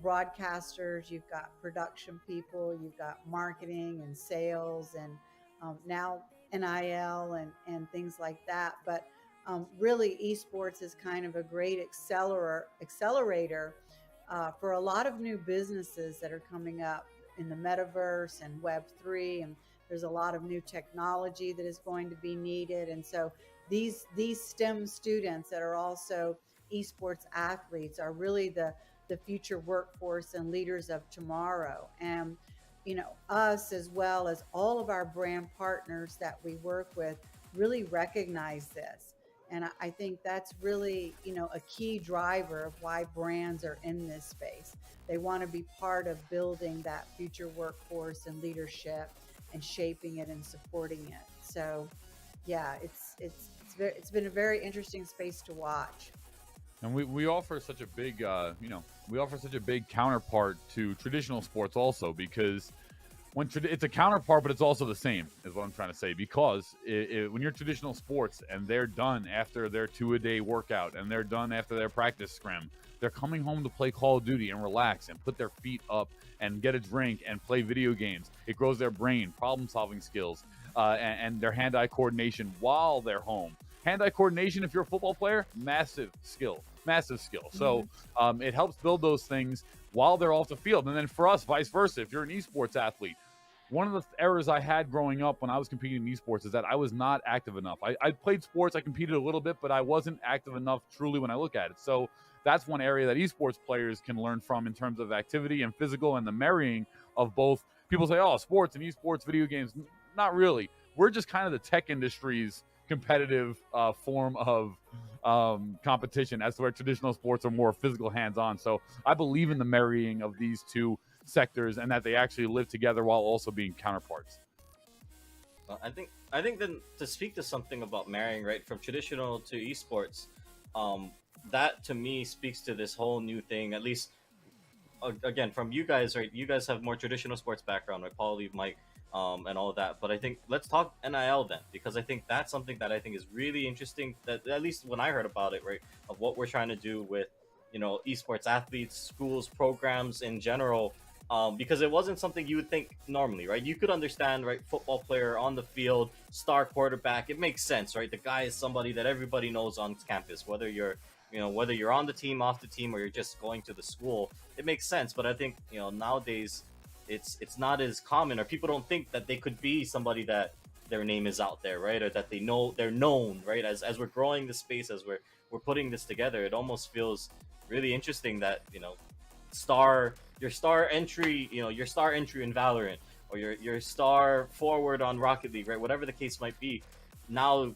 broadcasters, you've got production people, you've got marketing and sales, and now NIL and things like that. But really, esports is kind of a great accelerator for a lot of new businesses that are coming up in the metaverse and Web3, and there's a lot of new technology that is going to be needed. And so these STEM students that are also esports athletes are really the future workforce and leaders of tomorrow. And us, as well as all of our brand partners that we work with, really recognize this. And I think that's really, a key driver of why brands are in this space. They want to be part of building that future workforce and leadership and shaping it and supporting it. So, yeah, it's been a very interesting space to watch. And we offer such a big, we offer such a big counterpart to traditional sports also, because it's a counterpart, but it's also the same, is what I'm trying to say. Because when you're traditional sports and they're done after their 2-a-day workout and they're done after their practice scrim, they're coming home to play Call of Duty and relax and put their feet up and get a drink and play video games. It grows their brain, problem-solving skills, and their hand-eye coordination while they're home. Hand-eye coordination, if you're a football player, massive skill. So it helps build those things while they're off the field. And then for us, vice versa, if you're an esports athlete, one of the errors I had growing up when I was competing in esports is that I was not active enough. I played sports, I competed a little bit, but I wasn't active enough truly when I look at it. So that's one area that esports players can learn from in terms of activity and physical and the marrying of both. People say, oh, sports and esports, video games. Not really. We're just kind of the tech industry's competitive form of competition, as to where traditional sports are more physical, hands-on. So I believe in the marrying of these two sectors and that they actually live together while also being counterparts. Well, I think then to speak to something about marrying, right, from traditional to esports, that to me speaks to this whole new thing. At least, again, from you guys, right? You guys have more traditional sports background, right? Paul, Mike, and all of that. But I think let's talk NIL then, because I think that's something that I think is really interesting. That at least when I heard about it, right, of what we're trying to do with, you know, esports athletes, schools, programs in general. Because it wasn't something you would think normally, right? You could understand, right? Football player on the field, star quarterback. It makes sense, right? The guy is somebody that everybody knows on campus, whether you're on the team, off the team, or you're just going to the school. It makes sense. But I think, you know, nowadays it's not as common, or people don't think that they could be somebody that their name is out there, right? Or that they're known, right? As we're growing this space, as we're putting this together, it almost feels really interesting that, you know, your star entry in Valorant, or your star forward on Rocket League, right? Whatever the case might be, now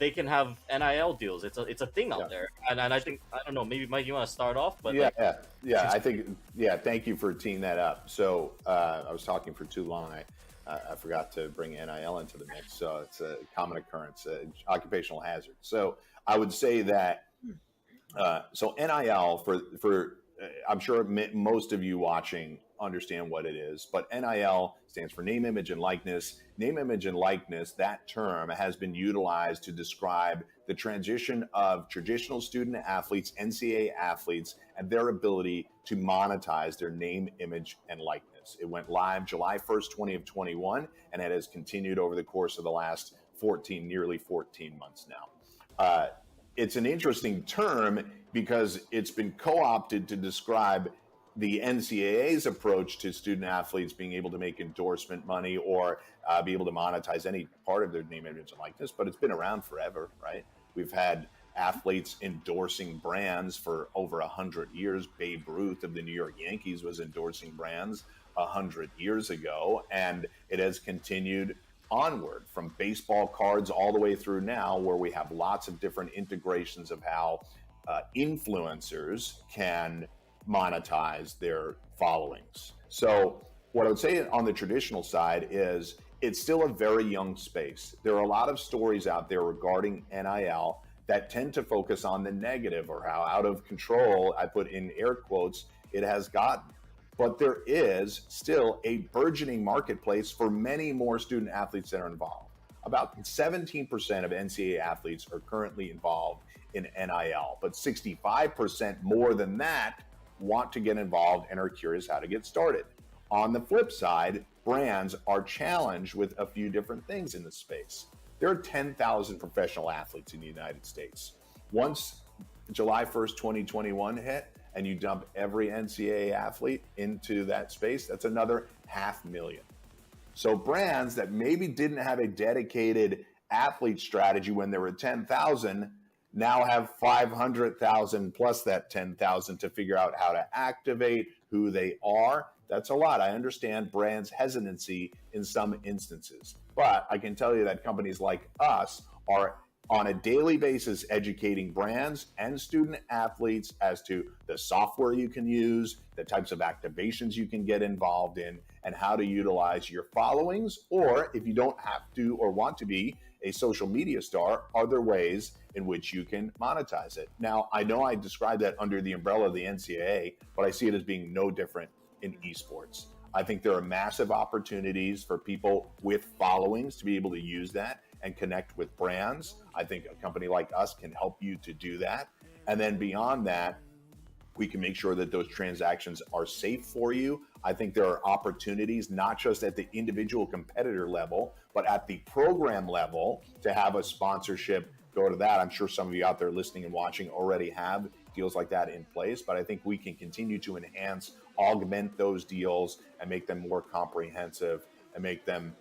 they can have NIL deals. It's a thing out there, and I think, I don't know, maybe Mike, you want to start off? But I think thank you for teeing that up. So I was talking for too long. I forgot to bring NIL into the mix. So it's a common occurrence, occupational hazard. So I would say that so NIL for I'm sure most of you watching understand what it is, but NIL stands for name, image, and likeness. Name, image, and likeness, that term has been utilized to describe the transition of traditional student athletes, NCAA athletes, and their ability to monetize their name, image, and likeness. It went live July 1st, 2021, and it has continued over the course of the last nearly 14 months now. It's an interesting term because it's been co-opted to describe the NCAA's approach to student athletes being able to make endorsement money or be able to monetize any part of their name, image, and likeness. But it's been around forever, right? We've had athletes endorsing brands for over 100 years. Babe Ruth of the New York Yankees was endorsing brands 100 years ago, and it has continued onward from baseball cards all the way through now, where we have lots of different integrations of how influencers can monetize their followings. So what I would say on the traditional side is it's still a very young space. There are a lot of stories out there regarding NIL that tend to focus on the negative, or how out of control, I put in air quotes, it has gotten. But there is still a burgeoning marketplace for many more student athletes that are involved. About 17% of NCAA athletes are currently involved in NIL, but 65% more than that want to get involved and are curious how to get started. On the flip side, brands are challenged with a few different things in the space. There are 10,000 professional athletes in the United States. Once July 1st, 2021 hit, and you dump every NCAA athlete into that space, that's another 500,000. So brands that maybe didn't have a dedicated athlete strategy when there were 10,000 now have 500,000 plus that 10,000 to figure out how to activate who they are. That's a lot. I understand brands' hesitancy in some instances, but I can tell you that companies like us are on a daily basis educating brands and student athletes as to the software you can use, the types of activations you can get involved in, and how to utilize your followings, or if you don't have to or want to be a social media star, are there ways in which you can monetize it? Now, I know I described that under the umbrella of the NCAA, but I see it as being no different in esports. I think there are massive opportunities for people with followings to be able to use that and connect with brands. I think a company like us can help you to do that. And then beyond that, we can make sure that those transactions are safe for you. I think there are opportunities, not just at the individual competitor level, but at the program level to have a sponsorship go to that. I'm sure some of you out there listening and watching already have deals like that in place, but I think we can continue to enhance, augment those deals and make them more comprehensive and make them.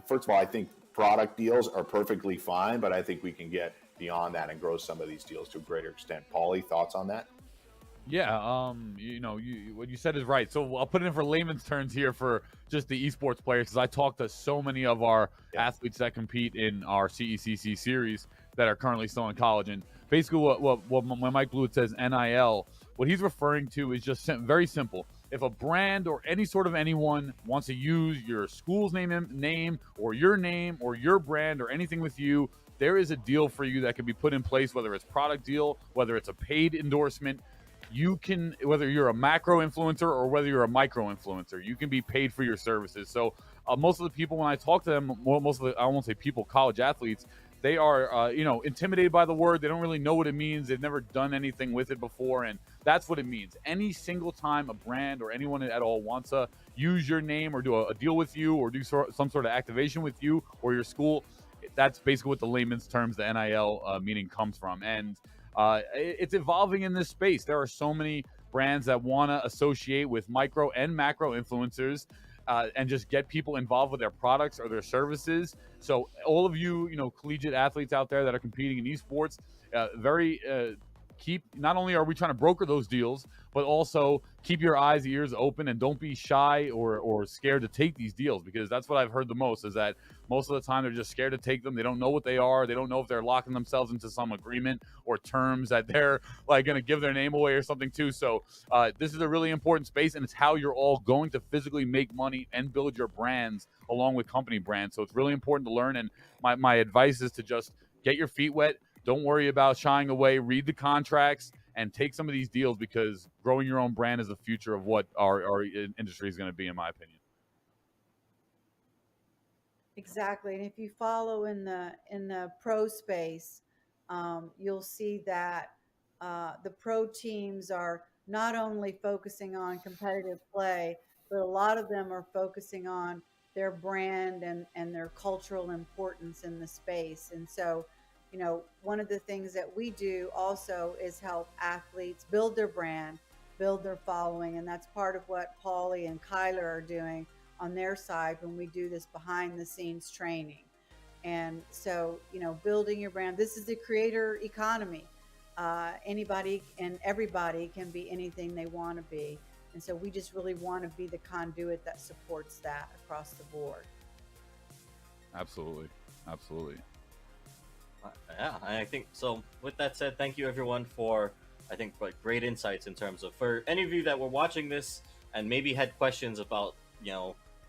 First of all, I think product deals are perfectly fine, but I think we can get beyond that and grow some of these deals to a greater extent. Paulie, thoughts on that? Yeah, what you said is right. So I'll put it in for layman's terms here for just the esports players, because I talk to so many of our athletes that compete in our CECC series that are currently still in college. And basically, when Mike Blewett says NIL, what he's referring to is just very simple. If a brand or any sort of anyone wants to use your school's name or your brand or anything with you, there is a deal for you that can be put in place, whether it's product deal, whether it's a paid endorsement. You can, whether you're a macro influencer or whether you're a micro influencer, you can be paid for your services. So most of the people, when I talk to them, most of the, I won't say people, college athletes, they are, intimidated by the word. They don't really know what it means. They've never done anything with it before. And that's what it means. Any single time a brand or anyone at all wants to use your name or do a deal with you or do some sort of activation with you or your school, that's basically what the layman's terms, the NIL meaning comes from. And it's evolving in this space. There are so many brands that want to associate with micro and macro influencers and just get people involved with their products or their services. So all of you, collegiate athletes out there that are competing in esports, not only are we trying to broker those deals, but also keep your eyes, ears open, and don't be shy or scared to take these deals, because that's what I've heard the most, is that most of the time they're just scared to take them. They don't know what they are. They don't know if they're locking themselves into some agreement or terms that they're like going to give their name away or something too. So this is a really important space, and it's how you're all going to physically make money and build your brands along with company brands. So it's really important to learn. And my advice is to just get your feet wet. Don't worry about shying away. Read the contracts and take some of these deals, because growing your own brand is the future of what our industry is going to be, in my opinion. Exactly, and if you follow in the pro space, you'll see that the pro teams are not only focusing on competitive play, but a lot of them are focusing on their brand and their cultural importance in the space. And so, one of the things that we do also is help athletes build their brand, build their following, and that's part of what Paulie and Kyler are doing on their side when we do this behind the scenes training. And so, building your brand, this is the creator economy. Anybody and everybody can be anything they want to be. And so we just really want to be the conduit that supports that across the board. Absolutely. Yeah, I think so. With that said, thank you everyone for, I think, great insights in terms of, for any of you that were watching this and maybe had questions about,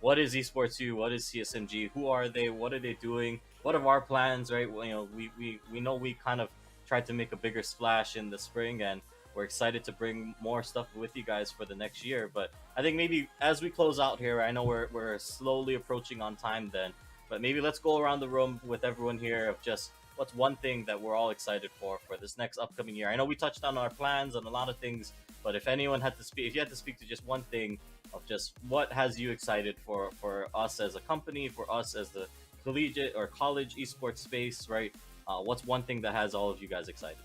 what is Esports U, what is CSMG, who are they, what are they doing, what are our plans, right? Well, we know we kind of tried to make a bigger splash in the spring, and we're excited to bring more stuff with you guys for the next year. But I think maybe as we close out here, I know we're slowly approaching on time then, but maybe let's go around the room with everyone here of just what's one thing that we're all excited for this next upcoming year. I know we touched on our plans and a lot of things, but if anyone had to speak, if you had to speak to just one thing of just what has you excited for us as a company, for us as the collegiate or college esports space, right? What's one thing that has all of you guys excited?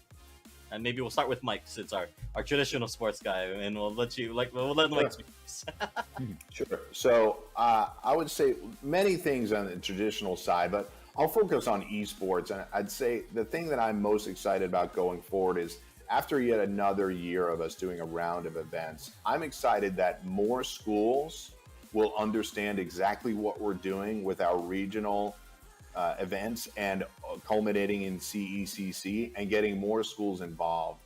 And maybe we'll start with Mike, since our traditional sports guy, and we'll let Mike speak. Sure. So I would say many things on the traditional side, but I'll focus on esports. And I'd say the thing that I'm most excited about going forward is, after yet another year of us doing a round of events, I'm excited that more schools will understand exactly what we're doing with our regional events and culminating in CECC and getting more schools involved.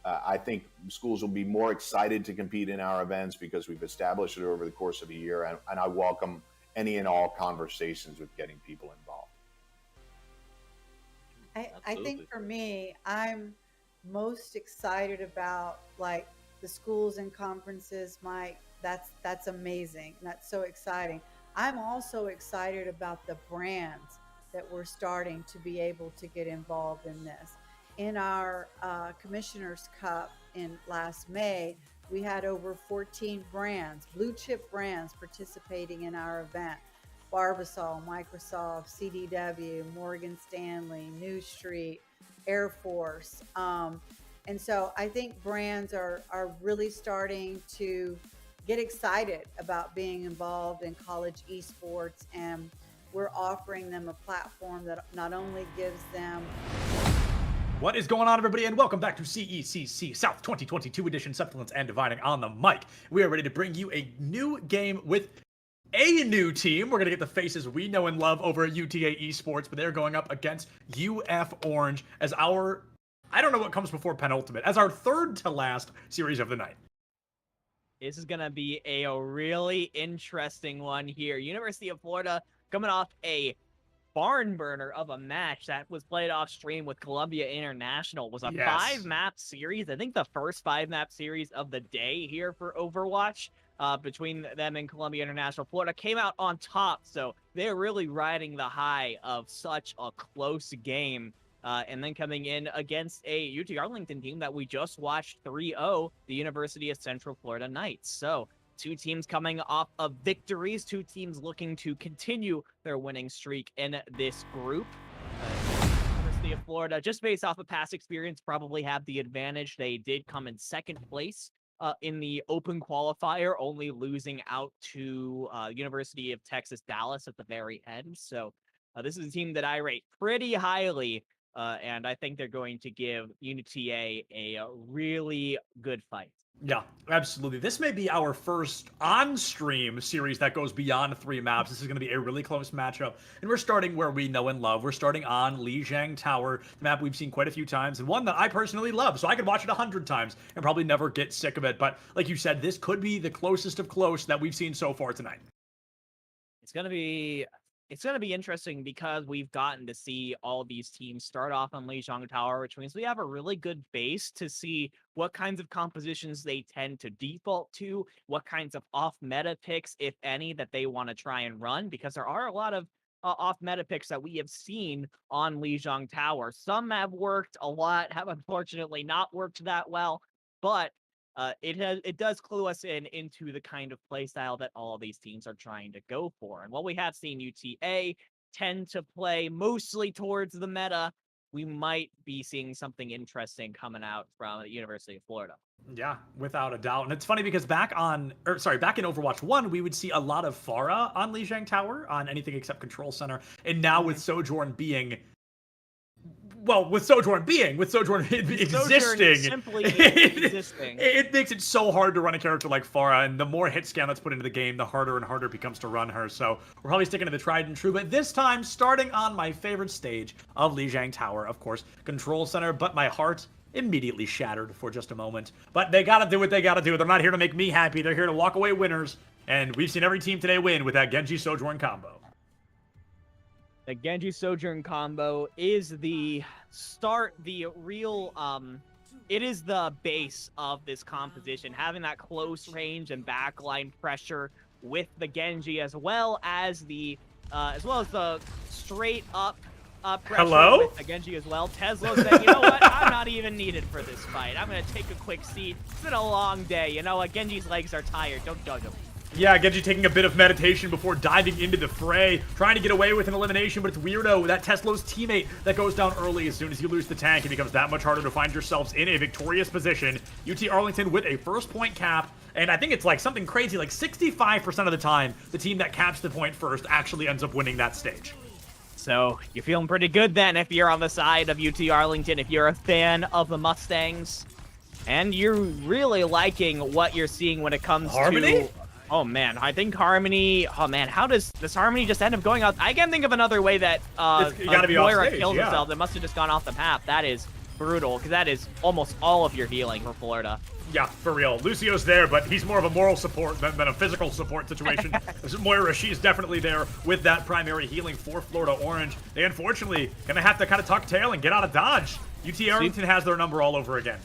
I think schools will be more excited to compete in our events because we've established it over the course of a year, and I welcome any and all conversations with getting people involved. I think for me, I'm most excited about like the schools and conferences. Mike, that's amazing. That's so exciting. I'm also excited about the brands that we're starting to be able to get involved in this. In our Commissioner's Cup in last May, we had over 14 brands, blue chip brands, participating in our event. Barbasol, Microsoft, CDW, Morgan Stanley, New Street, Air Force. And so I think brands are really starting to get excited about being involved in college esports, and we're offering them a platform that not only gives them. What is going on, everybody, and welcome back to CECC South 2022 edition, Supplements and Dividing on the mic. We are ready to bring you a new game with a new team. We're going to get the faces we know and love over at UTA Esports, but they're going up against UF Orange as our, I don't know what comes before penultimate, as our third to last series of the night. This is going to be a really interesting one here. University of Florida coming off a barn burner of a match that was played off stream with Columbia International. Was a 5-map series. I think the first 5-map series of the day here for Overwatch between them and Columbia International. Florida came out on top, so they're really riding the high of such a close game. And then coming in against a UT Arlington team that we just watched 3-0, the University of Central Florida Knights. So two teams coming off of victories, two teams looking to continue their winning streak in this group. University of Florida, just based off of past experience, probably have the advantage. They did come in second place in the open qualifier, only losing out to University of Texas Dallas at the very end. So this is a team that I rate pretty highly, and I think they're going to give UTA a really good fight. Yeah, absolutely. This may be our first on-stream series that goes beyond 3 maps. This is going to be a really close matchup, and we're starting where we know and love. We're starting on Lijiang Tower, the map we've seen quite a few times, and one that I personally love, so I could watch it 100 times and probably never get sick of it. But like you said, this could be the closest of close that we've seen so far tonight. It's going to be interesting because we've gotten to see all these teams start off on Lijiang Tower, which means we have a really good base to see what kinds of compositions they tend to default to, what kinds of off-meta picks, if any, that they want to try and run, because there are a lot of off-meta picks that we have seen on Lijiang Tower. Some have worked, a lot have unfortunately not worked that well, but it does clue us into the kind of play style that all of these teams are trying to go for. And while we have seen UTA tend to play mostly towards the meta, we might be seeing something interesting coming out from the University of Florida. Yeah, without a doubt. And it's funny because back in Overwatch 1, we would see a lot of Pharah on Lijiang Tower on anything except Control Center. And now with Sojourn being existing, simply existing, it makes it so hard to run a character like Pharah, and the more hit scan that's put into the game, the harder and harder it becomes to run her. So we're probably sticking to the tried and true, but this time starting on my favorite stage of Lijiang Tower, of course, Control Center, but my heart immediately shattered for just a moment. But they gotta do what they gotta do. They're not here to make me happy. They're here to walk away winners, and we've seen every team today win with that Genji Sojourn combo. The Genji Sojourn combo is the start, the real, it is the base of this composition, having that close range and backline pressure with the Genji, as well as the straight up pressure with the Genji as well. Tesla said, you know what, I'm not even needed for this fight. I'm going to take a quick seat. It's been a long day. You know what, Genji's legs are tired. Don't judge him. Yeah, Genji taking a bit of meditation before diving into the fray, trying to get away with an elimination, but it's weirdo. That Tesla's teammate that goes down early. As soon as you lose the tank, it becomes that much harder to find yourselves in a victorious position. UT Arlington with a first point cap, and I think it's like something crazy, like 65% of the time, the team that caps the point first actually ends up winning that stage. So you're feeling pretty good then if you're on the side of UT Arlington, if you're a fan of the Mustangs, and you're really liking what you're seeing when it comes Harmony? Oh man, I think Harmony. Oh man, how does Harmony just end up going out? I can't think of another way that Moira kills herself. That must have just gone off the map. That is brutal, because that is almost all of your healing for Florida. Yeah, for real. Lucio's there, but he's more of a moral support than a physical support situation. Moira, she's definitely there with that primary healing for Florida Orange. They unfortunately gonna have to kind of tuck tail and get out of dodge. UT Arlington has their number all over again.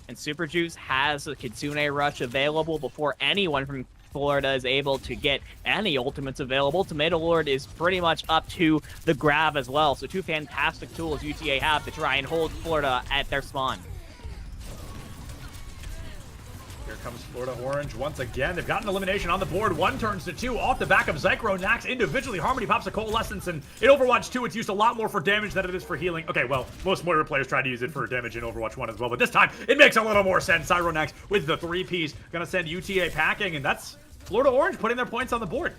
And Super Juice has a Kitsune Rush available before anyone from Florida is able to get any ultimates available. Tomato Lord is pretty much up to the grab as well. So two fantastic tools UTA have to try and hold Florida at their spawn. Here comes Florida Orange once again. They've got an elimination on the board. 1 turns to 2 off the back of Nax individually. Harmony pops a Coalescence, and in Overwatch 2, it's used a lot more for damage than it is for healing. Okay, well, most Moira players try to use it for damage in Overwatch 1 as well, but this time, it makes a little more sense. Nax with the 3-piece, gonna send UTA packing, and that's Florida Orange putting their points on the board.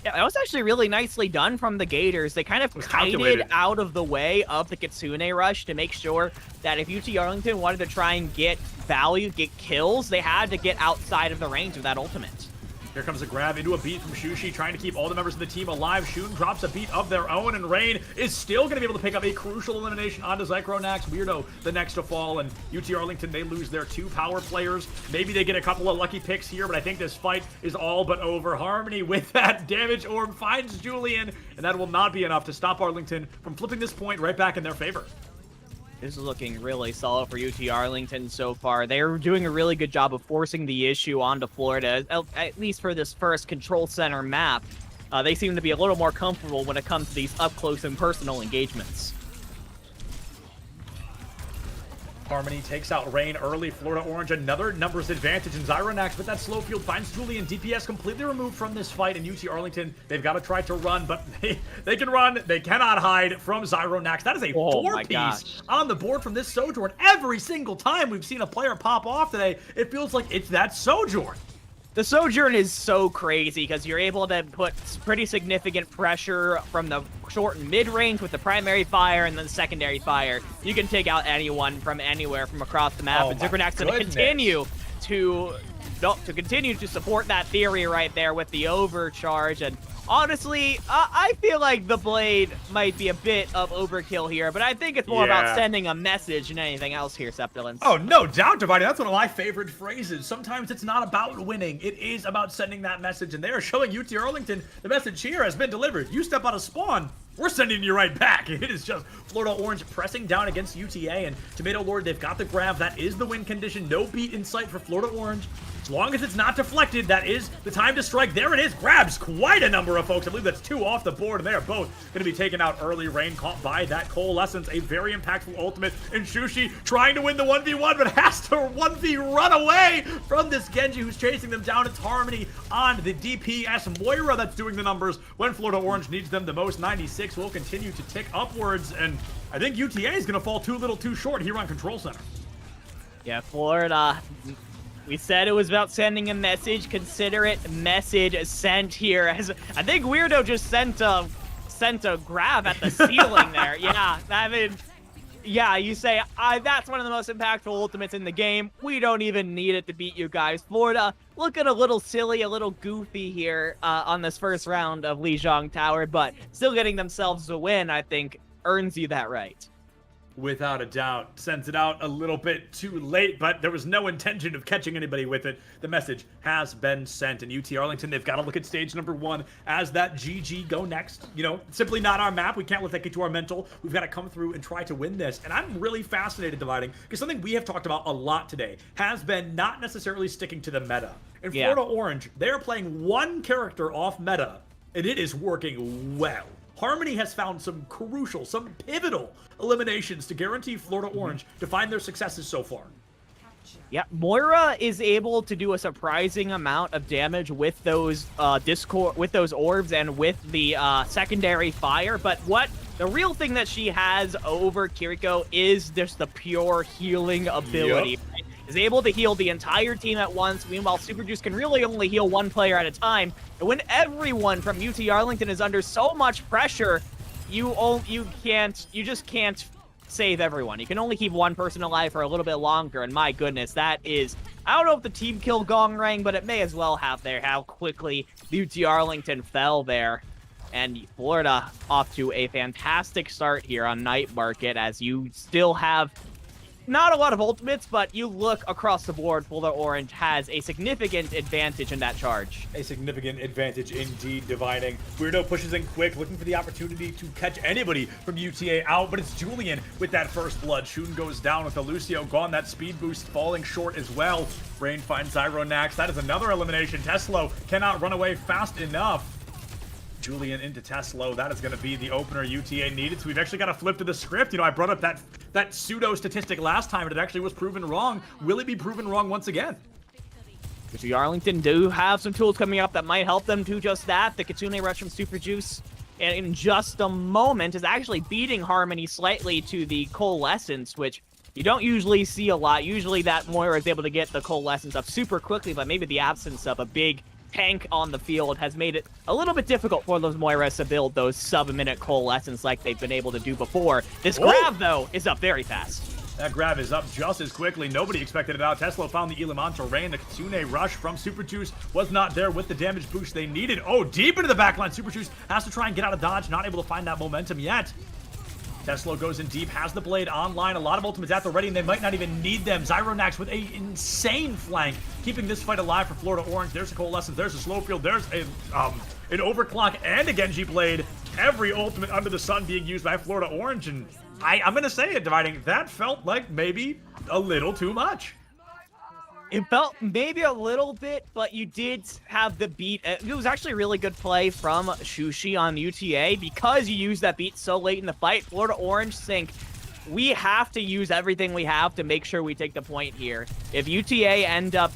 Yeah, that was actually really nicely done from the Gators. They kind of kited out of the way of the Kitsune rush to make sure that if UT Arlington wanted to try and get value, get kills, they had to get outside of the range of that ultimate. Here comes a grab into a beat from Shushi, trying to keep all the members of the team alive. Shun drops a beat of their own, and Rain is still going to be able to pick up a crucial elimination onto Nax. Weirdo, the next to fall, and UT Arlington, they lose their 2 power players. Maybe they get a couple of lucky picks here, but I think this fight is all but over. Harmony with that damage orb finds Julian, and that will not be enough to stop Arlington from flipping this point right back in their favor. This is looking really solid for UT Arlington so far. They're doing a really good job of forcing the issue onto Florida, at least for this first control center map. They seem to be a little more comfortable when it comes to these up-close and personal engagements. Harmony takes out Rain early. Florida Orange, another numbers advantage. And Nax with that slow field finds Julian. DPS completely removed from this fight. And UT Arlington, they've got to try to run, but they can run. They cannot hide from Nax. That is a 4-piece on the board from this Sojourn. Every single time we've seen a player pop off today, it feels like it's that Sojourn. The Sojourn is so crazy because you're able to put pretty significant pressure from the short and mid-range with the primary fire and then the secondary fire. You can take out anyone from anywhere from across the map, and Nax is going to continue to support that theory right there with the overcharge. And honestly, I feel like the Blade might be a bit of overkill here, but I think it's more about sending a message than anything else here, Septilence. Oh, no doubt, Dividing. That's one of my favorite phrases. Sometimes it's not about winning. It is about sending that message, and they are showing UT Arlington the message here has been delivered. You step out of spawn, we're sending you right back. It is just Florida Orange pressing down against UTA, and Tomato Lord, they've got the grab. That is the win condition. No beat in sight for Florida Orange. As long as it's not deflected, that is the time to strike. There it is. Grabs quite a number of folks. I believe that's 2 off the board, and they are both going to be taken out early. Rain caught by that Coalescence, a very impactful ultimate. And Shushi trying to win the 1v1, but has to 1v run away from this Genji who's chasing them down. It's Harmony on the DPS. Moira that's doing the numbers when Florida Orange needs them the most. 96 will continue to tick upwards, and I think UTA is going to fall too little too short here on Control Center. Yeah, Florida... We said it was about sending a message. Consider it message sent here. As I think Weirdo just sent a grab at the ceiling there. Yeah, I mean, yeah, you say, that's one of the most impactful ultimates in the game. We don't even need it to beat you guys. Florida looking a little silly, a little goofy here on this first round of Lijiang Tower, but still getting themselves a win, I think, earns you that right. Without a doubt. Sends it out a little bit too late, but there was no intention of catching anybody with it. The message has been sent, and UT Arlington, they've got to look at stage number 1 as that GG go next. You know, simply not our map. We can't let that get to our mental. We've got to come through and try to win this. And I'm really fascinated, Dividing, because something we have talked about a lot today has been not necessarily sticking to the meta. In Florida Orange, they're playing one character off meta, and it is working well. Harmony has found some crucial, some pivotal eliminations to guarantee Florida Orange to find their successes so far. Yeah, Moira is able to do a surprising amount of damage with those orbs and with the secondary fire, but the real thing that she has over Kiriko is just the pure healing ability. Right? Is able to heal the entire team at once. Meanwhile, Super Juice can really only heal one player at a time. And when everyone from UT Arlington is under so much pressure, you just can't save everyone. You can only keep one person alive for a little bit longer. And my goodness, that is, I don't know if the team kill gong rang, but it may as well have there how quickly UT Arlington fell there. And Florida off to a fantastic start here on Night Market, as you still have not a lot of ultimates, but you look across the board, Florida Orange has a significant advantage in that charge. A significant advantage indeed, Dividing. Weirdo pushes in quick, looking for the opportunity to catch anybody from UTA out, but it's Julian with that first blood. Shun goes down with the Lucio gone, that speed boost falling short as well. Rain finds Nax. That is another elimination. Teslo cannot run away fast enough. Julian into Teslo. That is going to be the opener UTA needed. So we've actually got to flip to the script. You know, I brought up that pseudo statistic last time, and it actually was proven wrong. Will it be proven wrong once again? UT Arlington do have some tools coming up that might help them do just that. The Kitsune Rush from Super Juice, and in just a moment, is actually beating Harmony slightly to the Coalescence, which you don't usually see a lot. Usually that Moira is able to get the Coalescence up super quickly, but maybe the absence of a big tank on the field has made it a little bit difficult for those Moiras to build those sub-minute Coalescence like they've been able to do before. This grab, though, is up very fast. That grab is up just as quickly. Nobody expected it out. Tesla found the Ilamanto Rain. The Kitsune Rush from Super Juice was not there with the damage boost they needed. Oh, deep into the backline. Super Juice has to try and get out of dodge. Not able to find that momentum yet. Tesla goes in deep, has the blade online. A lot of ultimates at the ready, and they might not even need them. Zyronax with a insane flank, keeping this fight alive for Florida Orange. There's a Coalescence, there's a Slowfield, there's an Overclock and a Genji Blade. Every ultimate under the sun being used by Florida Orange, and I'm going to say it, Dividing, that felt like maybe a little too much. It felt maybe a little bit, but you did have the beat. It was actually a really good play from Shushi on UTA because you used that beat so late in the fight. Florida Orange think we have to use everything we have to make sure we take the point here. If UTA end up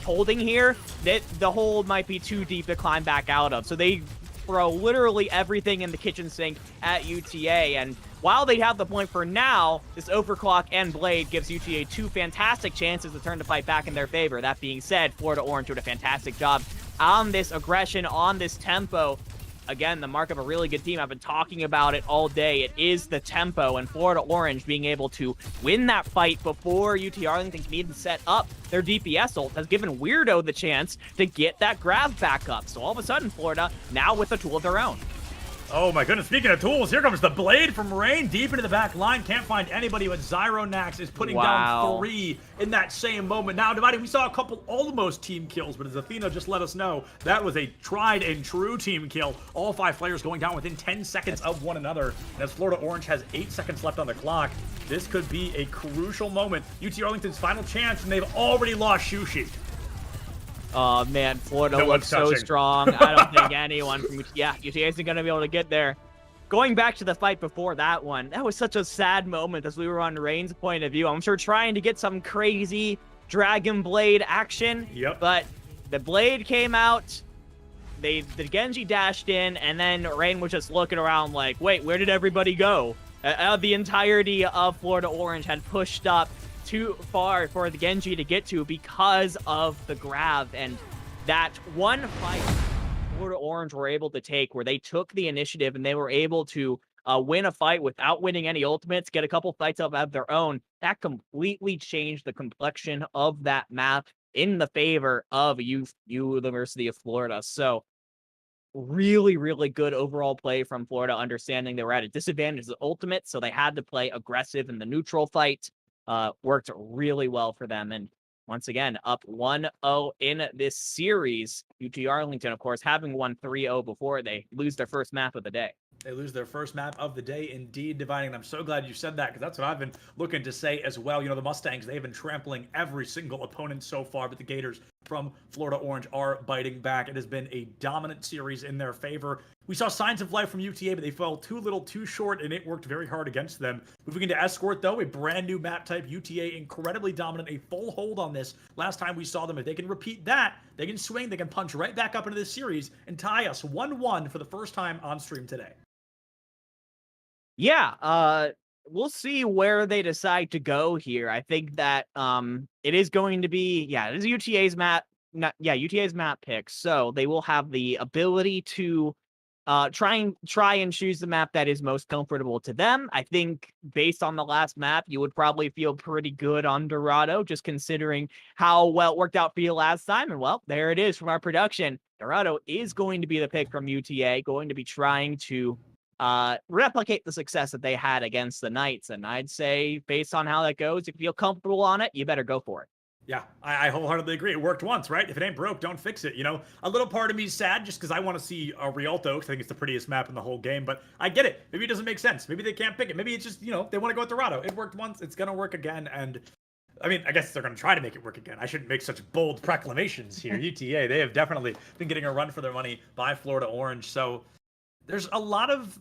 holding here, the hole might be too deep to climb back out of. So they throw literally everything in the kitchen sink at UTA, and while they have the point for now, this Overclock and Blade gives UTA two fantastic chances to turn the fight back in their favor. That being said, Florida Orange did a fantastic job on this aggression, on this tempo. Again, the mark of a really good team. I've been talking about it all day. It is the tempo, and Florida Orange being able to win that fight before UT Arlington can even set up their DPS ult has given Weirdo the chance to get that grab back up. So all of a sudden, Florida now with a tool of their own. Oh my goodness, speaking of tools, here comes the Blade from Rain deep into the back line. Can't find anybody, but Zyronax is putting down 3 in that same moment. Now, Dividing, we saw a couple almost team kills, but as Athena just let us know, that was a tried and true team kill. All 5 players going down within 10 seconds of one another. And as Florida Orange has 8 seconds left on the clock, this could be a crucial moment. UT Arlington's final chance, and they've already lost Shushi. Oh man, Florida looks so strong. I don't think anyone from UTA isn't going to be able to get there. Going back to the fight before that one, that was such a sad moment as we were on Rain's point of view. I'm sure trying to get some crazy Dragon Blade action. Yep. But the Blade came out, the Genji dashed in, and then Rain was just looking around like, wait, where did everybody go? The entirety of Florida Orange had pushed up too far for the Genji to get to because of the grab, and that one fight Florida Orange were able to take where they took the initiative and they were able to win a fight without winning any ultimates, get a couple fights up of their own. That completely changed the complexion of that map in the favor of University of Florida. So really, really good overall play from Florida, understanding they were at a disadvantage of the ultimate, so they had to play aggressive in the neutral fight. Worked really well for them. And once again, up 1-0 in this series. UT Arlington, of course, having won 3-0 before they lose their first map of the day. They lose their first map of the day, indeed, Dividing. And I'm so glad you said that, because that's what I've been looking to say as well. You know, the Mustangs, they've been trampling every single opponent so far, but the Gators from Florida Orange are biting back. It has been a dominant series in their favor. We saw signs of life from UTA, but they fell too little, too short, and it worked very hard against them. Moving into Escort, though, a brand new map type. UTA incredibly dominant, a full hold on this. Last time we saw them, if they can repeat that, they can swing, they can punch right back up into this series and tie us 1-1 for the first time on stream today. Yeah, we'll see where they decide to go here. I think that it is going to be, it is UTA's map, UTA's map pick. So they will have the ability to try and choose the map that is most comfortable to them. I think based on the last map, you would probably feel pretty good on Dorado, just considering how well it worked out for you last time. And well, there it is from our production. Dorado is going to be the pick from UTA, going to be trying to replicate the success that they had against the Knights. And I'd say based on how that goes, if you feel comfortable on it, you better go for it. Yeah, I wholeheartedly agree. It worked once, right? If it ain't broke, don't fix it. You know, a little part of me is sad just because I want to see Rialto, because I think it's the prettiest map in the whole game. But I get it. Maybe it doesn't make sense. Maybe they can't pick it. Maybe it's just, you know, they want to go with Dorado. It worked once. It's going to work again. And I mean, I guess they're going to try to make it work again. I shouldn't make such bold proclamations here. UTA, they have definitely been getting a run for their money by Florida Orange. So there's a lot of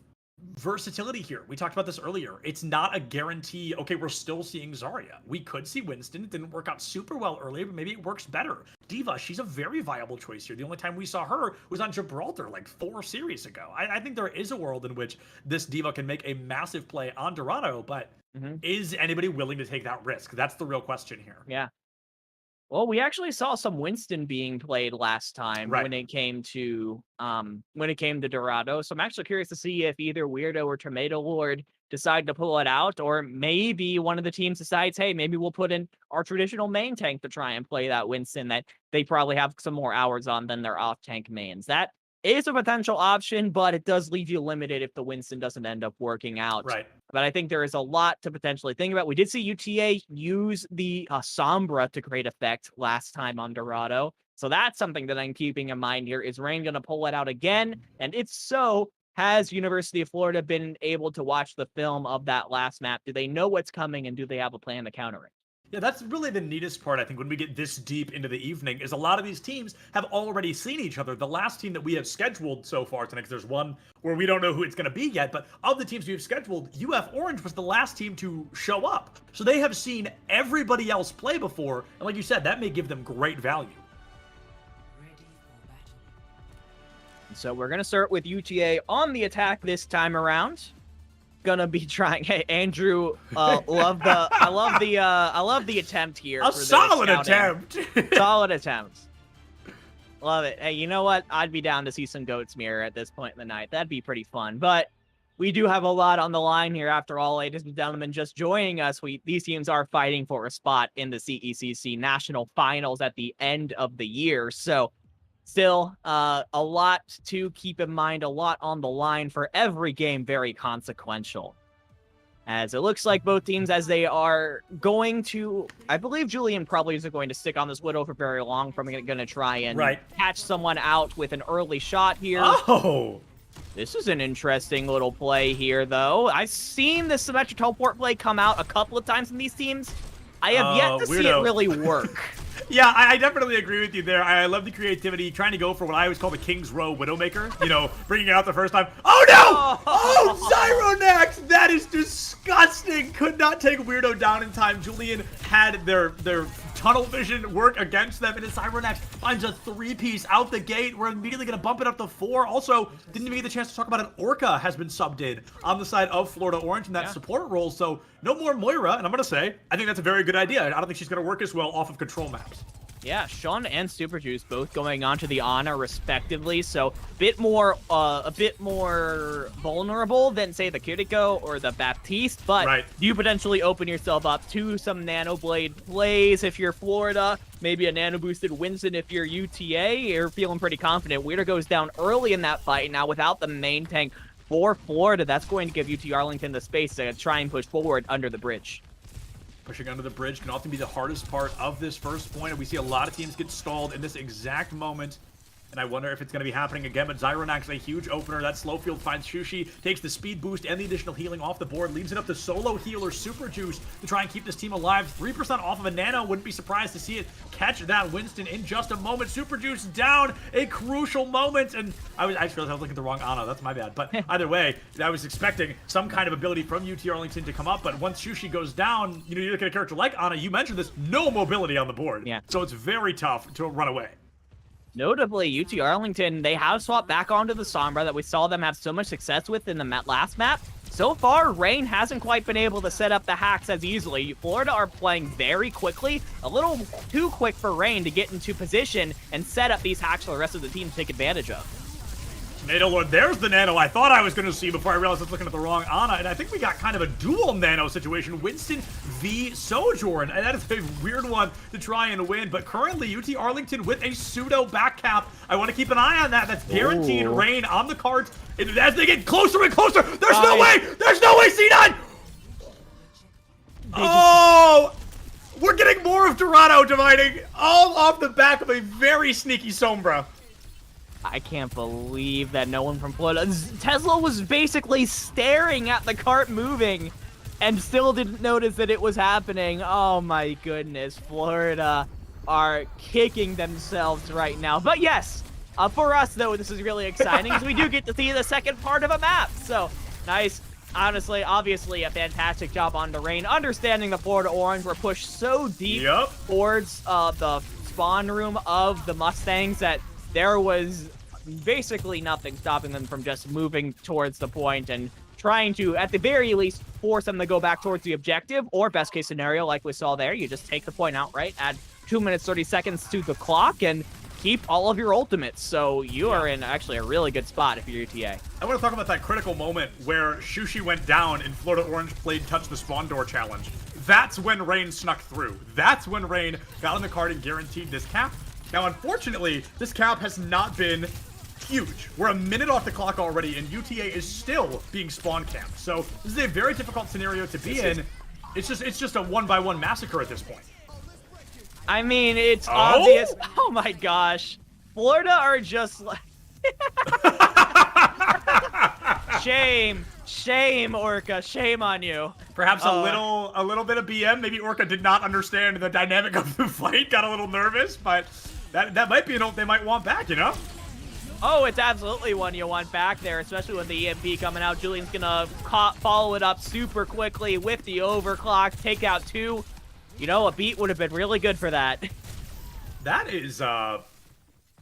versatility here. We talked about this earlier. It's not a guarantee, okay, we're still seeing Zarya. We could see Winston. It didn't work out super well earlier, but maybe it works better. D.Va, she's a very viable choice here. The only time we saw her was on Gibraltar like 4 series ago. I think there is a world in which this D.Va can make a massive play on Dorado, but is anybody willing to take that risk? That's the real question here. Yeah. Well, we actually saw some Winston being played last time when it came to Dorado. So I'm actually curious to see if either Weirdo or Tomato Lord decide to pull it out, or maybe one of the teams decides, hey, maybe we'll put in our traditional main tank to try and play that Winston that they probably have some more hours on than their off-tank mains. That is a potential option, but it does leave you limited if the Winston doesn't end up working out. Right. But I think there is a lot to potentially think about. We did see UTA use the Sombra to great effect last time on Dorado. So that's something that I'm keeping in mind here. Is Rain going to pull it out again? And if so, has University of Florida been able to watch the film of that last map? Do they know what's coming, and do they have a plan to counter it? Yeah, that's really the neatest part, I think, when we get this deep into the evening, is a lot of these teams have already seen each other. The last team that we have scheduled so far tonight, because there's one where we don't know who it's going to be yet, but of the teams we've scheduled, UF Orange was the last team to show up. So they have seen everybody else play before, and like you said, that may give them great value. So we're going to start with UTA on the attack this time around. Gonna be trying. Hey, Andrew, I love the attempt here. A solid attempt. Solid attempt. Love it. Hey, you know what? I'd be down to see some goats mirror at this point in the night. That'd be pretty fun. But we do have a lot on the line here. After all, ladies and gentlemen, just joining us, these teams are fighting for a spot in the CECC National Finals at the end of the year. So still, a lot to keep in mind, a lot on the line for every game, very consequential. As it looks like both teams, as they are going to, I believe Julian probably isn't going to stick on this Widow for very long. Probably going to try and catch someone out with an early shot here. Oh! This is an interesting little play here, though. I've seen the symmetric teleport play come out a couple of times in these teams. I have yet to see it really work. Yeah, I definitely agree with you there. I love the creativity, trying to go for what I always call the King's Row Widowmaker. You know, bringing it out the first time. Oh, no! Oh, Zyronax! That is disgusting! Could not take Weirdo down in time. Julian had their tunnel vision work against them, and Zyronax finds a 3-piece out the gate. We're immediately going to bump it up to 4. Also, didn't even get the chance to talk about it. Orca has been subbed in on the side of Florida Orange in that support role, so no more Moira, and I'm going to say, I think that's a very good idea. I don't think she's going to work as well off of control maps. Yeah, Sean and Super Juice both going on to the Ana respectively, so a bit more vulnerable than, say, the Kiriko or the Baptiste, but you potentially open yourself up to some Nano Blade plays if you're Florida, maybe a Nano Boosted Winston if you're UTA. You're feeling pretty confident. Weirdo goes down early in that fight. Now, without the main tank for Florida, that's going to give UT Arlington the space to try and push forward under the bridge. Pushing under the bridge can often be the hardest part of this first point, and we see a lot of teams get stalled in this exact moment. And I wonder if it's going to be happening again, but Zyronax, a huge opener. That slow field finds Shushi, takes the speed boost and the additional healing off the board, leaves it up to solo healer Super Juice to try and keep this team alive. 3% off of a Nano, wouldn't be surprised to see it catch that Winston in just a moment. Super Juice down, a crucial moment, and I just realized I was looking at the wrong Ana, that's my bad. But either way, I was expecting some kind of ability from UT Arlington to come up, but once Shushi goes down, you know, you look at a character like Ana, you mentioned this, no mobility on the board. Yeah. So it's very tough to run away. Notably, UT Arlington, they have swapped back onto the Sombra that we saw them have so much success with in the last map. So far, Rain hasn't quite been able to set up the hacks as easily. Florida are playing very quickly, a little too quick for Rain to get into position and set up these hacks for the rest of the team to take advantage of. Tornado Lord, there's the Nano I thought I was going to see before I realized I was looking at the wrong Ana, and I think we got kind of a dual Nano situation, Winston v. Sojourn, and that is a weird one to try and win, but currently UT Arlington with a pseudo back cap. I want to keep an eye on that. That's guaranteed Rain on the cards as they get closer and closer. There's no way! There's no way, C9! Oh! We're getting more of Dorado dividing all off the back of a very sneaky Sombra. I can't believe that no one from Florida... Tesla was basically staring at the cart moving and still didn't notice that it was happening. Oh my goodness, Florida are kicking themselves right now. But yes, for us though, this is really exciting because we do get to see the second part of a map. So Nice. Honestly, obviously, a fantastic job on the Rain. Understanding the Florida Orange were pushed so deep towards the spawn room of the Mustangs that there was basically nothing stopping them from just moving towards the point and trying to, at the very least, force them to go back towards the objective, or best case scenario, like we saw there, you just take the point outright, add 2 minutes, 30 seconds to the clock, and keep all of your ultimates. So you are in actually a really good spot if you're UTA. I want to talk about that critical moment where Shushi went down and Florida Orange played Touch the Spawn Door challenge. That's when Rain snuck through. That's when Rain got on the card and guaranteed this cap. Now, unfortunately, this cap has not been huge. We're a minute off the clock already, and UTA is still being spawn camped. So this is a very difficult scenario to be in. It's just a one-by-one massacre at this point. I mean, it's obvious. Oh my gosh. Florida are just like... Shame, Orca. Shame on you. Perhaps a little bit of BM. Maybe Orca did not understand the dynamic of the fight, got a little nervous, but that might be an ult they might want back, you know? Oh, it's absolutely one you want back there, especially with the EMP coming out. Julian's gonna follow it up super quickly with the overclock, take out 2. You know, a beat would have been really good for that. That is a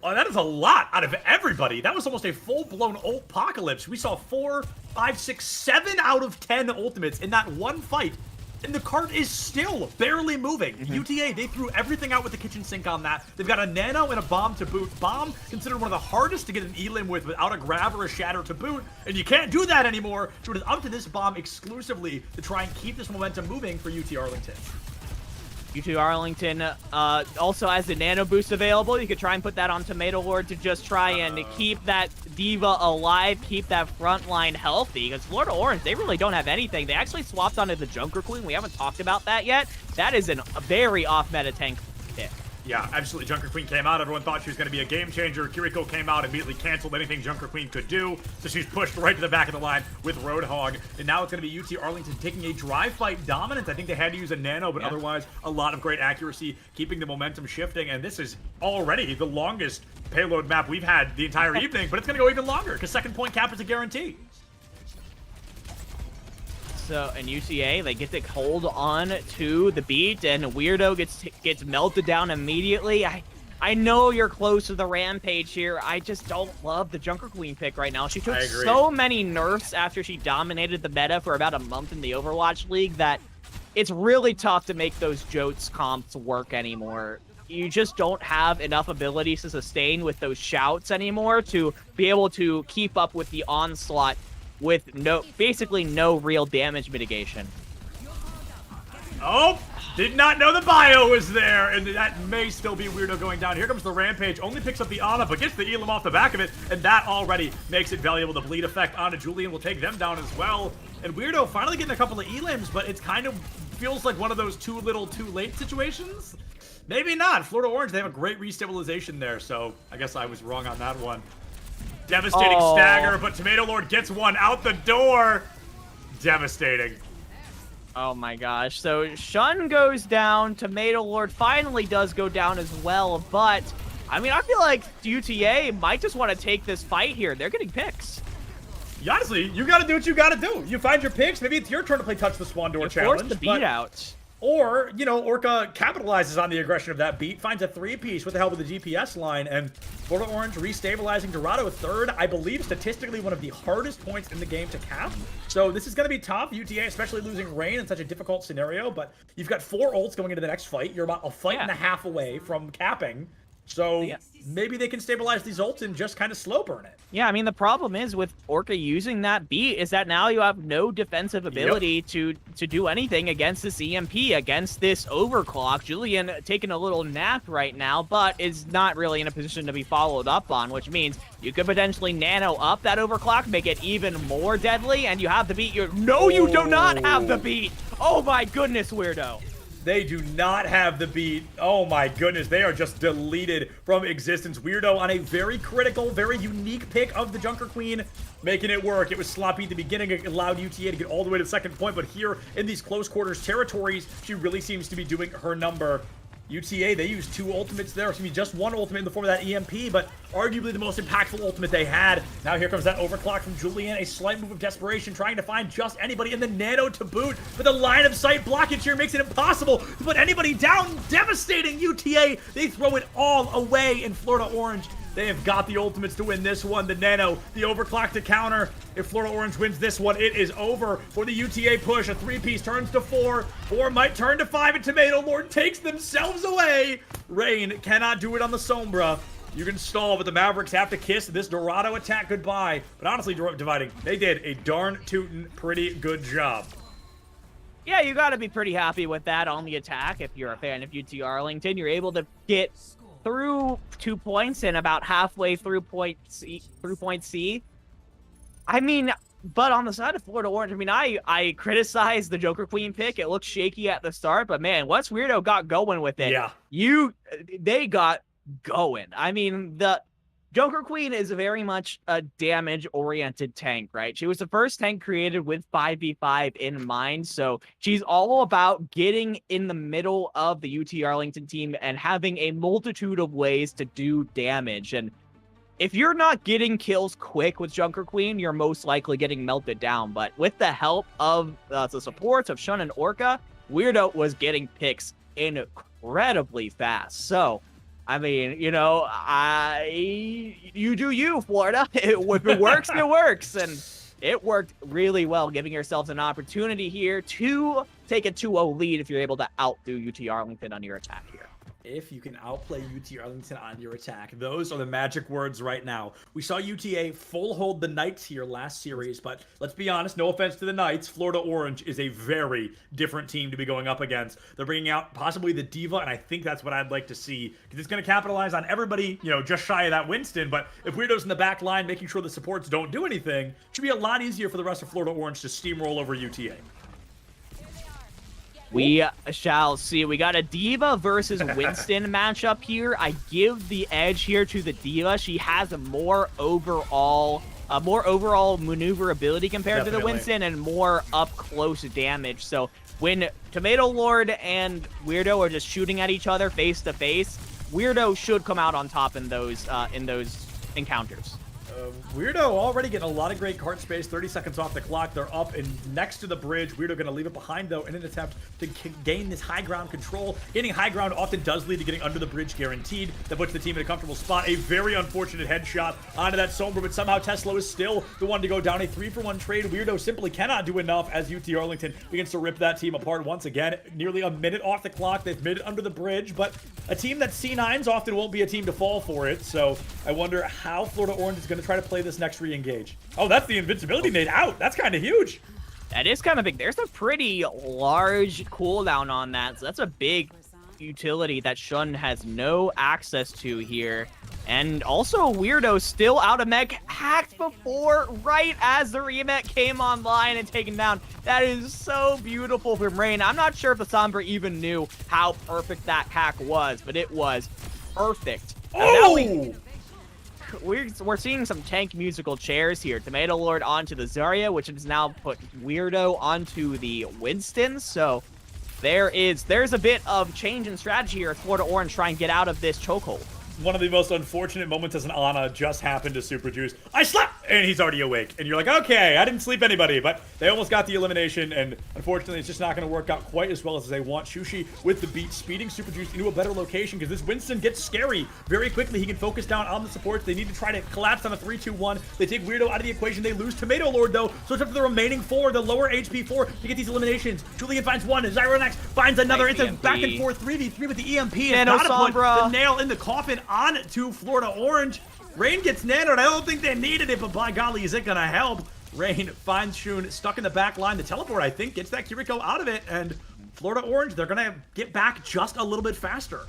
lot out of everybody. That was almost a full-blown ult-pocalypse. We saw 4, 5, 6, 7 out of 10 ultimates in that one fight. And the cart is still barely moving. UTA, they threw everything out with the kitchen sink on that. They've got a nano and a bomb to boot. Bomb considered one of the hardest to get an elim with without a grab or a shatter to boot. And you can't do that anymore. So it is up to this bomb exclusively to try and keep this momentum moving for UT Arlington. UT Arlington also has the nano boost available. You could try and put that on Tomato Lord to just try and keep that Diva alive, keep that front line healthy. Because Florida Orange, they really don't have anything. They actually swapped onto the Junker Queen. We haven't talked about that yet. That is a very off-meta tank pick. Yeah, absolutely. Junker Queen came out. Everyone thought she was going to be a game changer. Kiriko came out, immediately canceled anything Junker Queen could do. So she's pushed right to the back of the line with Roadhog. And now it's going to be UT Arlington taking a dry fight dominance. I think they had to use a nano, but otherwise a lot of great accuracy, keeping the momentum shifting. And this is already the longest payload map we've had the entire evening, but it's going to go even longer because second point cap is a guarantee. So, and UCA, they get to hold on to the beat, and Weirdo gets melted down immediately. I know you're close to the Rampage here. I just don't love the Junker Queen pick right now. She took so many nerfs after she dominated the meta for about a month in the Overwatch League that it's really tough to make those Jotes comps work anymore. You just don't have enough abilities to sustain with those shouts anymore to be able to keep up with the onslaught with basically no real damage mitigation. Oh, did not know the bio was there, and that may still be Weirdo going down. Here comes the Rampage, only picks up the Ana, but gets the Elim off the back of it, and that already makes it valuable. The bleed effect onto Julian will take them down as well. And Weirdo finally getting a couple of Elims, but it's kind of feels like one of those too little, too late situations. Maybe not. Florida Orange, they have a great restabilization there, so I guess I was wrong on that one. Devastating stagger, but Tomato Lord gets one out the door. Devastating. Oh my gosh. So Shun goes down. Tomato Lord finally does go down as well. But, I mean, I feel like UTA might just want to take this fight here. They're getting picks. Honestly, you got to do what you got to do. You find your picks. Maybe it's your turn to play Touch the Swan Door challenge. Force the beat out. Or, you know, Orca capitalizes on the aggression of that beat, finds a 3-piece with the help of the GPS line, and Florida Orange restabilizing Dorado third. I believe statistically one of the hardest points in the game to cap. So this is going to be tough. UTA, especially losing Rain in such a difficult scenario, but you've got 4 ults going into the next fight. You're about a fight and a half away from capping. So maybe they can stabilize these ults and just kind of slow burn it. Yeah, I mean, the problem is with Orca using that beat is that now you have no defensive ability to do anything against this EMP, against this overclock. Julian taking a little nap right now, but is not really in a position to be followed up on, which means you could potentially nano up that overclock, make it even more deadly, and you have the beat. No, you do not have the beat. Oh my goodness, Weirdo. They do not have the beat. Oh my goodness, they are just deleted from existence. Weirdo on a very critical, very unique pick of the Junker Queen, making it work. It was sloppy at the beginning. It allowed UTA to get all the way to the second point, but here in these close quarters territories, she really seems to be doing her number. UTA, they used 2 ultimates there, excuse me, just 1 ultimate in the form of that EMP, but arguably the most impactful ultimate they had. Now here comes that overclock from Julian, a slight move of desperation, trying to find just anybody in the nano to boot, but the line of sight blockage here makes it impossible to put anybody down. Devastating UTA, they throw it all away in Florida Orange. They have got the ultimates to win this one. The nano, the overclock to counter. If Florida Orange wins this one, it is over for the UTA push. A 3-piece turns to 4. 4 might turn to 5, and Tomato Lord takes themselves away. Rain cannot do it on the Sombra. You can stall, but the Mavericks have to kiss this Dorado attack goodbye. But honestly, Dividing, they did a darn tootin' pretty good job. Yeah, you got to be pretty happy with that on the attack. If you're a fan of UT Arlington, you're able to get through 2 points and about halfway through point C. I mean, but on the side of Florida Orange, I mean, I criticized the Joker Queen pick. It looked shaky at the start, but man, once Weirdo got going with it, they got going. I mean, the Joker Queen is very much a damage-oriented tank, right? She was the first tank created with 5v5 in mind, so she's all about getting in the middle of the UT Arlington team and having a multitude of ways to do damage. And if you're not getting kills quick with Joker Queen, you're most likely getting melted down. But with the help of the supports of Shun and Orca, Weirdo was getting picks incredibly fast. So I mean, you know, you do you, Florida. If it works, it works. And it worked really well, giving yourselves an opportunity here to take a 2-0 lead if you're able to outdo UT Arlington on your attack here. If you can outplay UT Arlington on your attack. Those are the magic words right now. We saw UTA full hold the Knights here last series, but let's be honest, no offense to the Knights, Florida Orange is a very different team to be going up against. They're bringing out possibly the Diva, and I think that's what I'd like to see, because it's going to capitalize on everybody, you know, just shy of that Winston, but if Weirdo's in the back line making sure the supports don't do anything, it should be a lot easier for the rest of Florida Orange to steamroll over UTA. We shall see. We got a Diva versus Winston matchup here. I give the edge here to the Diva. She has a more overall maneuverability compared to the Winston and more up-close damage. So when Tomato Lord and Weirdo are just shooting at each other face-to-face, Weirdo should come out on top in those encounters. Weirdo already getting a lot of great cart space. 30 seconds off the clock. They're up and next to the bridge. Weirdo going to leave it behind, though, in an attempt to gain this high ground control. Getting high ground often does lead to getting under the bridge guaranteed. That puts the team in a comfortable spot. A very unfortunate headshot onto that Sombra, but somehow Tesla is still the one to go down. A 3-for-1 trade. Weirdo simply cannot do enough as UT Arlington begins to rip that team apart once again. Nearly a minute off the clock. They've made it under the bridge, but a team that C9s often won't be a team to fall for it. So I wonder how Florida Orange is going to try to play this next re-engage. Oh, that's the invincibility nade out. That's kind of huge. That is kind of big. There's a pretty large cooldown on that, so that's a big utility that Shun has no access to here. And also Weirdo still out of mech, hacked before, right as the remech came online and taken down. That is so beautiful from Rain. I'm not sure if the Sombra even knew how perfect that hack was, but it was perfect. Oh! We're seeing some tank musical chairs here. Tomato Lord onto the Zarya, which has now put Weirdo onto the Winston. So there's a bit of change in strategy here at Florida Orange trying to get out of this chokehold. One of the most unfortunate moments as an Ana just happened to Super Juice. I slept! And he's already awake. And you're like, okay, I didn't sleep anybody. But they almost got the elimination. And unfortunately, it's just not going to work out quite as well as they want. Shushi with the beat, speeding Super Juice into a better location because this Winston gets scary very quickly. He can focus down on the supports. They need to try to collapse on a 3-2-1. They take Weirdo out of the equation. They lose Tomato Lord, though. So it's up to the remaining 4, the lower HP 4, to get these eliminations. Julian finds one. Zyronex finds another. It's a back and forth 3v3 with the EMP. And Nano gotta put Sombra. the nail in the coffin on to Florida Orange. Rain gets nanoed. I don't think they needed it, but by golly, is it going to help? Rain finds Shun stuck in the back line. The teleport, I think, gets that Kiriko out of it. And Florida Orange, they're going to get back just a little bit faster.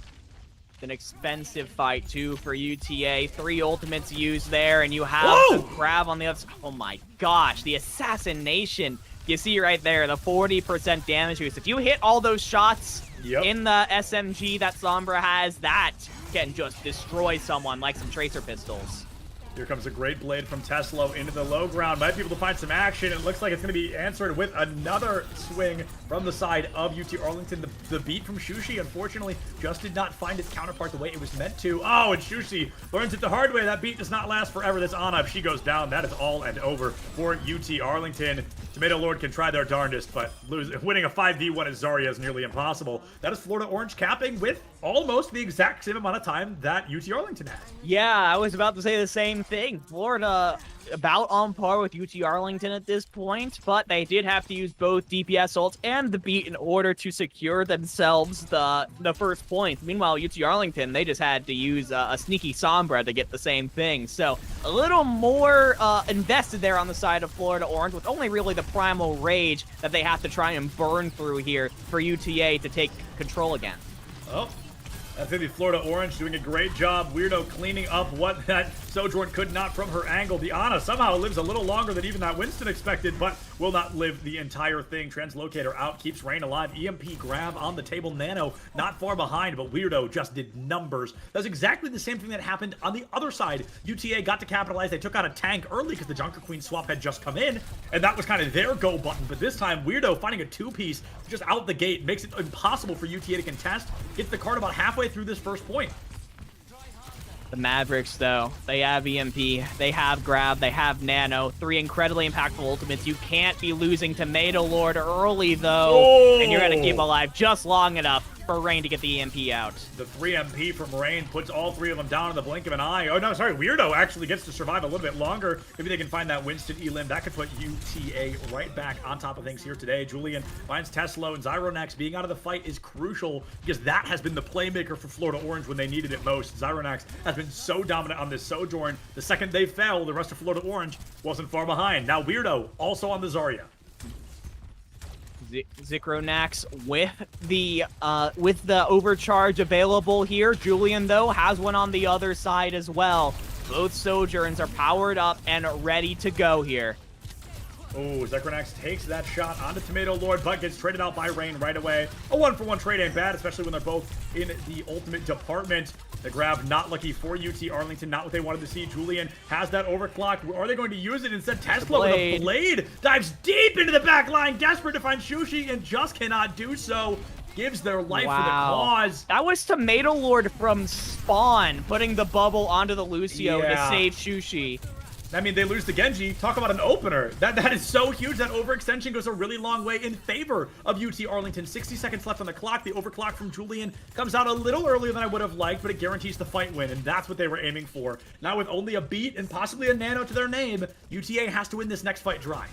An expensive fight, too, for UTA. 3 ultimates used there, and you have the grab on the other side. Oh, my gosh. The assassination. You see right there, the 40% damage boost. If you hit all those shots in the SMG that Sombra has, that can just destroy someone like some tracer pistols. Here comes a great blade from Teslo into the low ground. Might be able to find some action. It looks like it's going to be answered with another swing from the side of UT Arlington. The beat from Shushi, unfortunately, just did not find its counterpart the way it was meant to. Oh, and Shushi learns it the hard way. That beat does not last forever. This Ana, if she goes down, that is all and over for UT Arlington. Tomato Lord can try their darndest, but winning a 5v1 as Zarya is nearly impossible. That is Florida Orange capping with almost the exact same amount of time that UT Arlington has. Yeah, I was about to say the same thing. Florida about on par with UT Arlington at this point, but they did have to use both DPS ults and the beat in order to secure themselves the first point. Meanwhile, UT Arlington, they just had to use a sneaky Sombra to get the same thing. So a little more invested there on the side of Florida Orange, with only really the Primal Rage that they have to try and burn through here for UTA to take control again. Oh. That's going to be Florida Orange doing a great job. Weirdo cleaning up what that Sojourn could not from her angle. The Ana somehow lives a little longer than even that Winston expected, but will not live the entire thing. Translocator out, keeps Rain alive. EMP grab on the table. Nano not far behind, but Weirdo just did numbers. That's exactly the same thing that happened on the other side. UTA got to capitalize. They took out a tank early because the Junker Queen swap had just come in, and that was kind of their go button. But this time, Weirdo finding a two-piece just out the gate makes it impossible for UTA to contest. Gets the card about halfway through this first point. The Mavericks, though, they have EMP, they have Grab, they have Nano, 3 incredibly impactful ultimates. You can't be losing Tomato Lord early, though, and you're going to keep alive just long enough for Rain to get the EMP out. The 3 MP from Rain puts all 3 of them down in the blink of an eye. Oh, no, sorry, Weirdo actually gets to survive a little bit longer. Maybe they can find that Winston Elim. That could put UTA right back on top of things here today. Julian finds Teslo, and Zyronax being out of the fight is crucial because that has been the playmaker for Florida Orange when they needed it most. Zyronax has been so dominant on this Sojourn. The second they fell, the rest of Florida Orange wasn't far behind. Now Weirdo also on the Zarya. Zikronax with the overcharge available here. Julian, though, has one on the other side as well. Both Sojourns are powered up and ready to go here. Oh, Zekronax takes that shot onto Tomato Lord, but gets traded out by Rain right away. A 1-for-1 trade ain't bad, especially when they're both in the ultimate department. The grab not lucky for UT Arlington, not what they wanted to see. Julian has that overclock. Are they going to use it? Instead, Tesla with a blade dives deep into the back line, desperate to find Shushi, and just cannot do so. Gives their life for the cause. That was Tomato Lord from Spawn putting the bubble onto the Lucio to save Shushi. I mean, they lose to Genji. Talk about an opener. That is so huge. That overextension goes a really long way in favor of UT Arlington. 60 seconds left on the clock. The overclock from Julian comes out a little earlier than I would have liked, but it guarantees the fight win, and that's what they were aiming for. Now with only a beat and possibly a nano to their name, UTA has to win this next fight dry.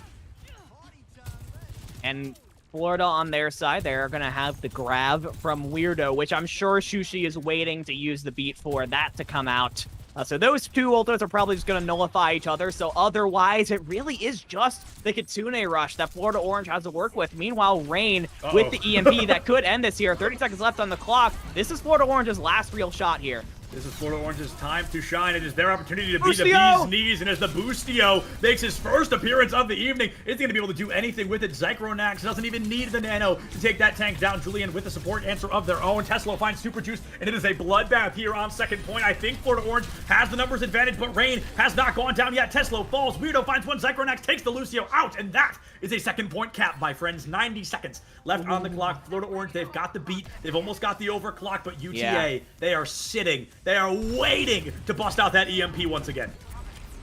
And Florida on their side, they're going to have the grab from Weirdo, which I'm sure Shushi is waiting to use the beat for that to come out. So those two ultimates are probably just going to nullify each other. So otherwise, it really is just the Kitsune rush that Florida Orange has to work with. Meanwhile, Rain with the EMP that could end this here. 30 seconds left on the clock. This is Florida Orange's last real shot here. This is Florida Orange's time to shine. It is their opportunity to beat the bee's knees. And as the Boostio makes his first appearance of the evening, it's going to be able to do anything with it. Zyronax doesn't even need the nano to take that tank down. Julian with the support answer of their own. Tesla finds Super Juice, and it is a bloodbath here on second point. I think Florida Orange has the numbers advantage, but Rain has not gone down yet. Tesla falls. Weirdo finds one. Zyronax takes the Lucio out, and that is a second point cap, my friends. 90 seconds left on the clock. Florida Orange, they've got the beat. They've almost got the overclock, but UTA, they are sitting. They are waiting to bust out that EMP once again.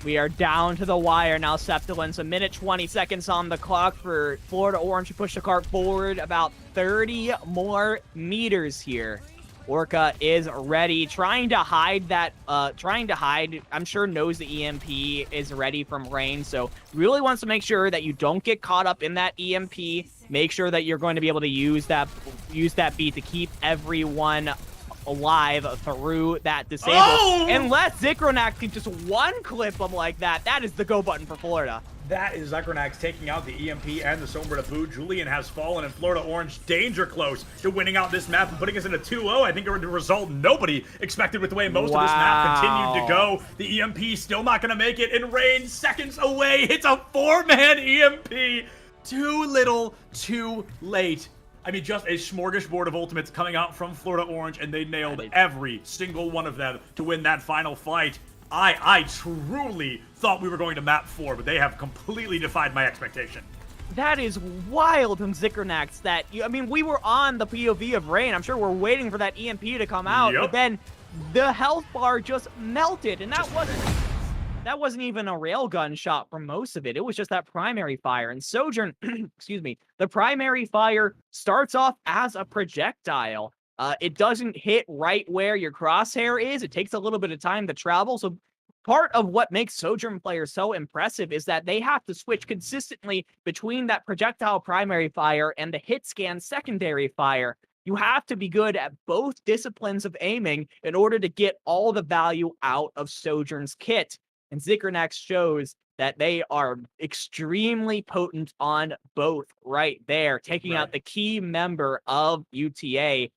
We are down to the wire now, Septilins. A minute 20 seconds on the clock for Florida Orange to push the cart forward about 30 more meters here. Orca is ready, trying to hide that, I'm sure knows the EMP is ready from Rain, so really wants to make sure that you don't get caught up in that EMP. Make sure that you're going to be able to use that beat to keep everyone alive through that disable. Unless Zikronax can just one-clip them like that, that is the go button for Florida. That is Zyronax taking out the EMP and the Sombra to boot. Julian has fallen, and Florida Orange danger close to winning out this map and putting us in a 2-0. I think a result nobody expected with the way most of this map continued to go. The EMP still not going to make it, and Rain seconds away. It's a 4-man EMP. Too little, too late. I mean, just a smorgasbord of ultimates coming out from Florida Orange, and they nailed every single one of them to win that final fight. I truly thought we were going to map 4, but they have completely defied my expectation. That is wild from Zikronax. I mean, we were on the POV of Rain. I'm sure we're waiting for that EMP to come out, but then the health bar just melted, and that wasn't even a railgun shot for most of it. It was just that primary fire. And Sojourn, excuse me, the primary fire starts off as a projectile. It doesn't hit right where your crosshair is. It takes a little bit of time to travel. So part of what makes Sojourn players so impressive is that they have to switch consistently between that projectile primary fire and the hit scan secondary fire. You have to be good at both disciplines of aiming in order to get all the value out of Sojourn's kit. And Zikronax shows that they are extremely potent on both right there, taking out the key member of UTA.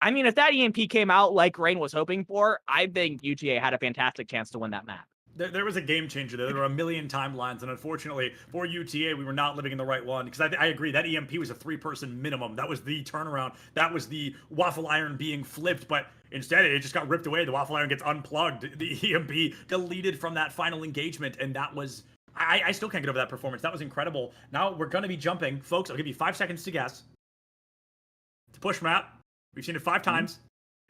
I mean, if that EMP came out like Rain was hoping for, I think UTA had a fantastic chance to win that map. There was a game changer there. There were a million timelines, and unfortunately for UTA, we were not living in the right one. Because I agree, that EMP was a 3-person minimum. That was the turnaround. That was the waffle iron being flipped, but instead it just got ripped away. The waffle iron gets unplugged. The EMP deleted from that final engagement, and that was... I still can't get over that performance. That was incredible. Now we're going to be jumping. Folks, I'll give you 5 seconds to guess. It's a push map. We've seen it 5 times.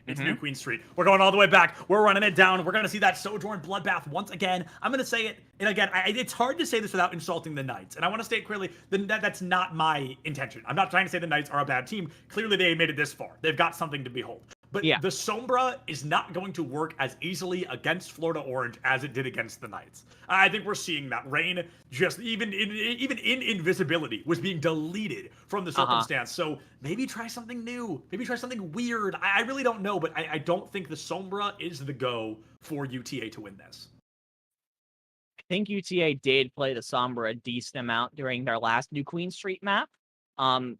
It's New Queen Street. We're going all the way back. We're running it down. We're going to see that Sojourn bloodbath once again. I'm going to say it, and again, it's hard to say this without insulting the Knights. And I want to state clearly that's not my intention. I'm not trying to say the Knights are a bad team. Clearly, they made it this far. They've got something to behold. But the Sombra is not going to work as easily against Florida Orange as it did against the Knights. I think we're seeing that. Rain, just even in invisibility, was being deleted from the circumstance. So maybe try something new. Maybe try something weird. I really don't know, but I don't think the Sombra is the go for UTA to win this. I think UTA did play the Sombra a decent amount during their last New Queen Street map. I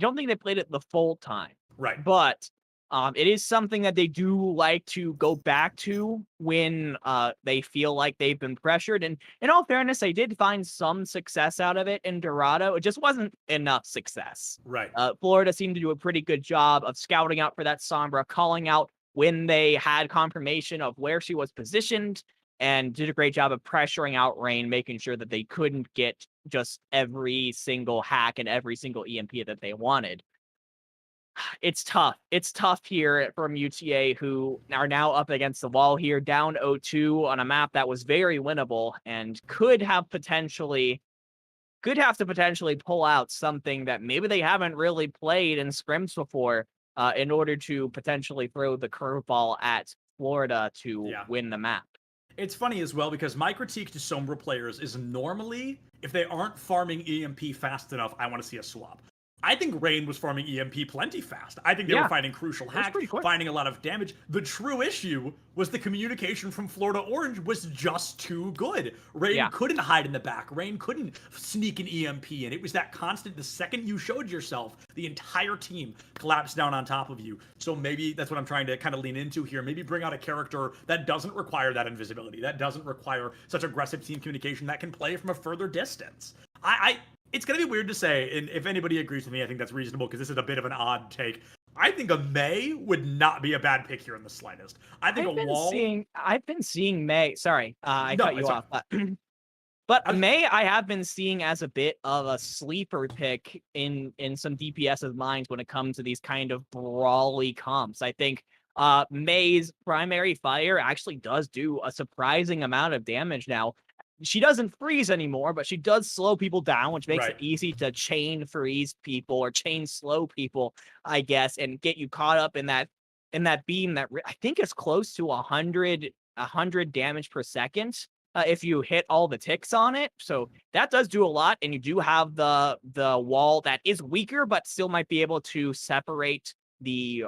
don't think they played it the full time. Right. But it is something that they do like to go back to when they feel like they've been pressured. And in all fairness, they did find some success out of it in Dorado. It just wasn't enough success. Right. Florida seemed to do a pretty good job of scouting out for that Sombra, calling out when they had confirmation of where she was positioned, and did a great job of pressuring out Rain, making sure that they couldn't get just every single hack and every single EMP that they wanted. It's tough. It's tough here from UTA, who are now up against the wall here, down 0-2 on a map that was very winnable and could have to potentially pull out something that maybe they haven't really played in scrims before in order to potentially throw the curveball at Florida to win the map. It's funny as well, because my critique to Sombra players is normally, if they aren't farming EMP fast enough, I want to see a swap. I think Rain was farming EMP plenty fast. I think they were finding crucial hacks, finding a lot of damage. The true issue was the communication from Florida Orange was just too good. Rain couldn't hide in the back. Rain couldn't sneak an EMP in. It was that constant, the second you showed yourself, the entire team collapsed down on top of you. So maybe that's what I'm trying to kind of lean into here. Maybe bring out a character that doesn't require that invisibility, that doesn't require such aggressive team communication, that can play from a further distance. It's going to be weird to say, and if anybody agrees with me, I think that's reasonable, because this is a bit of an odd take. I think a May would not be a bad pick here in the slightest. I think I've been seeing May. Sorry, I cut you off. But May, I have been seeing as a bit of a sleeper pick in some DPS's minds when it comes to these kind of brawly comps. I think May's primary fire actually does do a surprising amount of damage now. She doesn't freeze anymore, but she does slow people down, which makes it easy to chain freeze people or chain slow people, I guess, and get you caught up in that beam that I think is close to 100 damage per second if you hit all the ticks on it. So that does do a lot, and you do have the wall that is weaker, but still might be able to separate the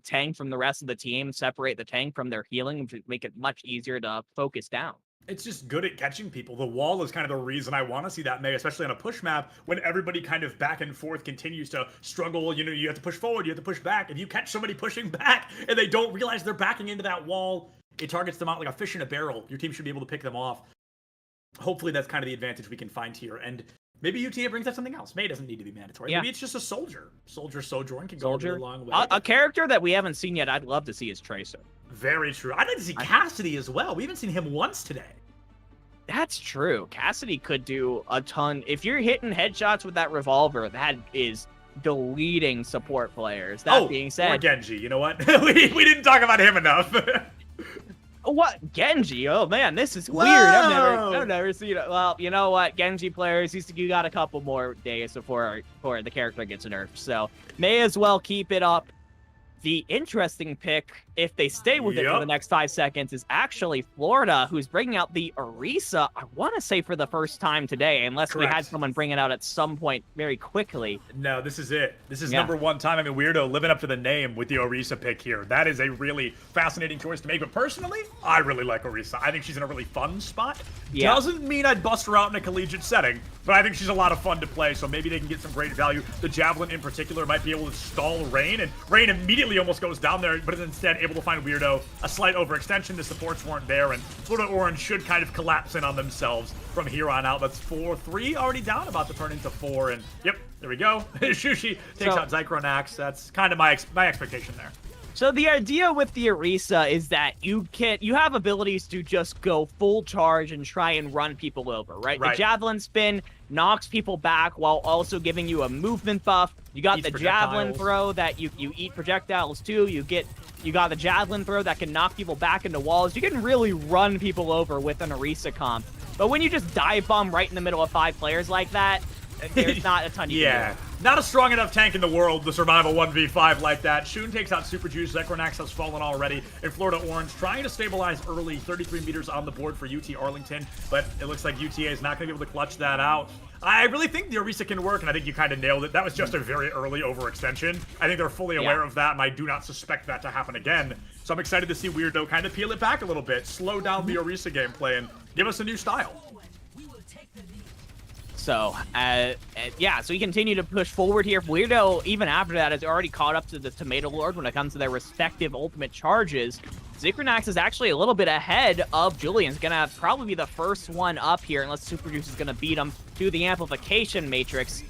tank from the rest of the team, separate the tank from their healing, to make it much easier to focus down. It's just good at catching people. The wall is kind of the reason I want to see that May, especially on a push map, when everybody kind of back and forth continues to struggle. You know, you have to push forward, you have to push back. If you catch somebody pushing back and they don't realize they're backing into that wall, it targets them out like a fish in a barrel. Your team should be able to pick them off. Hopefully that's kind of the advantage we can find here. And maybe UTA brings up something else. May doesn't need to be mandatory. Maybe it's just a soldier. Soldier Sojourn can go a really long way. A character that we haven't seen yet, I'd love to see is Tracer. Very true. I'd like to see Cassidy as well. We haven't seen him once today. That's true. Cassidy could do a ton. If you're hitting headshots with that revolver, that is deleting support players. That being said, or Genji, you know what? we didn't talk about him enough. What? Genji? Oh man, this is weird. I've never seen it. Well, you know what? Genji players, you got a couple more days before the character gets nerfed, so may as well keep it up. The interesting pick, if they stay with it for the next 5 seconds, is actually Florida, who's bringing out the Orisa, I want to say for the first time today, unless we had someone bring it out at some point very quickly. No, this is it. This is number one time. I mean, Weirdo living up to the name with the Orisa pick here. That is a really fascinating choice to make. But personally, I really like Orisa. I think she's in a really fun spot. Yeah. Doesn't mean I'd bust her out in a collegiate setting, but I think she's a lot of fun to play, so maybe they can get some great value. The Javelin in particular might be able to stall Rain, and Rain immediately almost goes down there, but is instead able to find Weirdo. A slight overextension, the supports weren't there, and Florida Orange should kind of collapse in on themselves from here on out. That's 4-3 already down, about to turn into 4, and yep, there we go. Shushi takes out Zychronax. That's kind of my expectation there. So the idea with the Orisa is that you have abilities to just go full charge and try and run people over, right? The Javelin spin knocks people back while also giving you a movement buff. You got the Javelin throw that you eat projectiles too. You got the Javelin throw that can knock people back into walls. You can really run people over with an Orisa comp. But when you just dive bomb right in the middle of 5 players like that, there's not a ton you can do. Not a strong enough tank in the world to survive a 1v5 like that. Shun takes out Super Juice. Zychronax has fallen already. And Florida Orange trying to stabilize early. 33 meters on the board for UT Arlington. But it looks like UTA is not going to be able to clutch that out. I really think the Orisa can work, and I think you kind of nailed it. That was just a very early overextension. I think they're fully aware of that, and I do not suspect that to happen again. So I'm excited to see Weirdo kind of peel it back a little bit, slow down the Orisa gameplay, and give us a new style. So, so we continue to push forward here. Weirdo, even after that, has already caught up to the Tomato Lord when it comes to their respective ultimate charges. Zychronax is actually a little bit ahead of Julian's. Gonna probably be the first one up here, unless Super Juice is gonna beat him to the amplification matrix.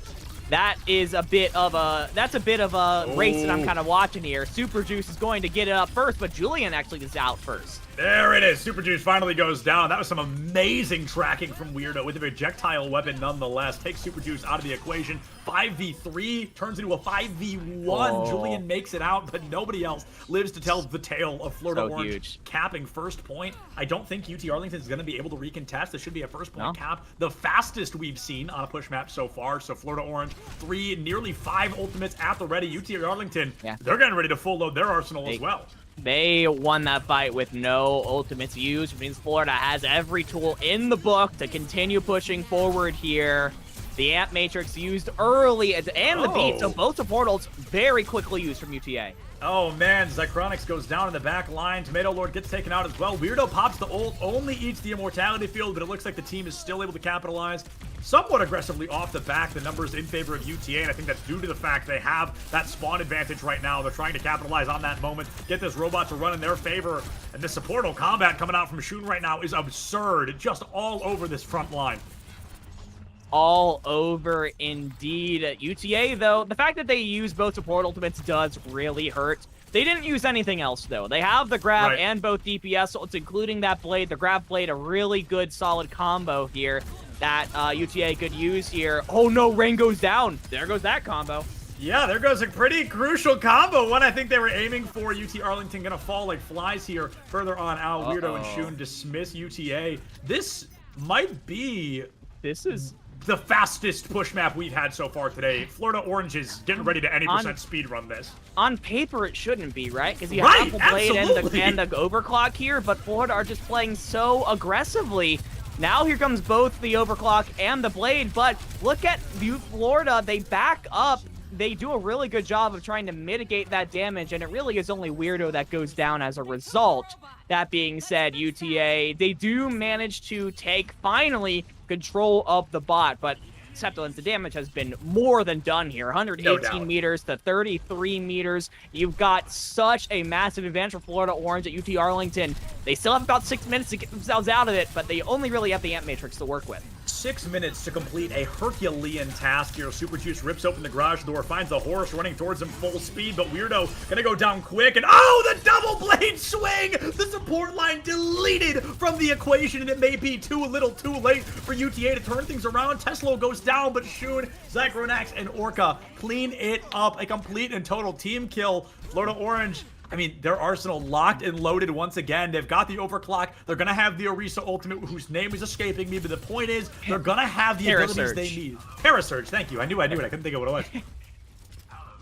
That is a bit of a race that I'm kind of watching here. Super Juice is going to get it up first, but Julian actually is out first. There it is. Super Juice finally goes down. That was some amazing tracking from Weirdo with a projectile weapon nonetheless. Takes Super Juice out of the equation. 5v3 turns into a 5v1. Julian makes it out, but nobody else lives to tell the tale of Florida Orange capping first point. I don't think UT Arlington is going to be able to recontest. This should be a first point cap. The fastest we've seen on a push map so far. So Florida Orange, nearly 5 ultimates at the ready. UT Arlington, they're getting ready to full load their arsenal as well. They won that fight with no ultimates used, which means Florida has every tool in the book to continue pushing forward here. The Amp Matrix used early and the beat, so both the portals very quickly used from UTA. Oh man, Zychronax goes down in the back line. Tomato Lord gets taken out as well. Weirdo pops the ult, only eats the immortality field, but it looks like the team is still able to capitalize somewhat aggressively off the back. The numbers in favor of UTA, and I think that's due to the fact they have that spawn advantage right now. They're trying to capitalize on that moment, get this robot to run in their favor, and this supportal combat coming out from Shun right now is absurd. Just all over this front line. All over indeed. UTA, though, the fact that they use both support ultimates does really hurt. They didn't use anything else, though. They have the grab and both DPS ults, including that blade. The grab blade, a really good, solid combo here that UTA could use here. Oh, no, Rain goes down. There goes that combo. Yeah, there goes a pretty crucial combo. One I think they were aiming for. UT Arlington gonna fall like flies here. Further on out, Weirdo and Shun dismiss UTA. This might be... This is... the fastest push map we've had so far today. Florida Orange is getting ready to any percent speed run this. On paper, it shouldn't be, right? Because you have the blade and the overclock here, but Florida are just playing so aggressively. Now here comes both the overclock and the blade, but look at Florida. They back up. They do a really good job of trying to mitigate that damage, and it really is only Weirdo that goes down as a result. That being said, UTA, they do manage to take, finally, control of the bot, but Septilence, the damage has been more than done here. 118 meters to 33 meters. You've got such a massive advantage for Florida Orange at UT Arlington. They still have about 6 minutes to get themselves out of it, but they only really have the Amp Matrix to work with. 6 minutes to complete a Herculean task here. Super Juice rips open the garage door, finds the horse running towards him full speed, but Weirdo gonna go down quick, and oh, the double blade swing! The support line deleted from the equation, and it may be too little too late for UTA to turn things around. Tesla goes down, but Shun, Zygronax, and Orca clean it up. A complete and total team kill. Florida Orange, I mean, their arsenal locked and loaded once again. They've got the overclock. They're going to have the Orisa ultimate, whose name is escaping me, but the point is, they're going to have the abilities they need. Parasurge, thank you. I knew it. I couldn't think of what it was.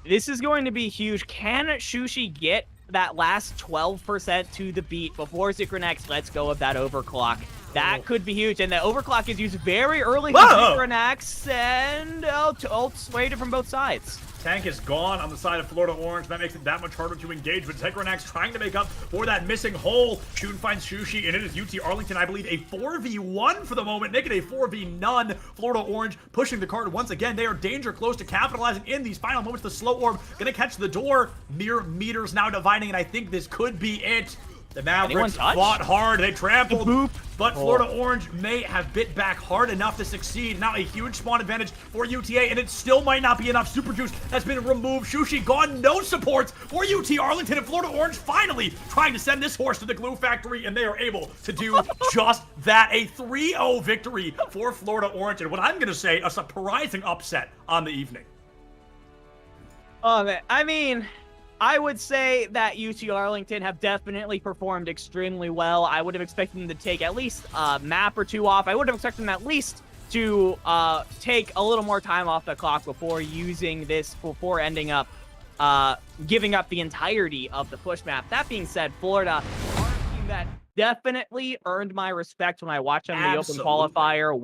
This is going to be huge. Can Shushi get that last 12% to the beat before Zygronax lets go of that overclock? That could be huge, and the overclock is used very early for Zygronax, and ults waited from both sides. Tank is gone on the side of Florida Orange. That makes it that much harder to engage, but Zygronax trying to make up for that missing hole. Shun finds Shushi, and it is UT Arlington, I believe, a 4v1 for the moment, making a 4v none. Florida Orange pushing the card once again. They are danger close to capitalizing in these final moments. The slow orb gonna catch the door. Mere meters now dividing, and I think this could be it. The Mavericks fought hard. They trampled, but Florida Orange may have bit back hard enough to succeed. Now a huge spawn advantage for UTA, and it still might not be enough. Super Juice has been removed. Shushi gone. No supports for UT Arlington, and Florida Orange finally trying to send this horse to the glue factory, and they are able to do just that. A 3-0 victory for Florida Orange, and what I'm going to say, a surprising upset on the evening. Oh, man. I mean, I would say that UT Arlington have definitely performed extremely well. I would have expected them to take at least a map or two off. I would have expected them at least to take a little more time off the clock before using this, before ending up giving up the entirety of the push map. That being said, Florida are a team that definitely earned my respect when I watched them in the Open Qualifier,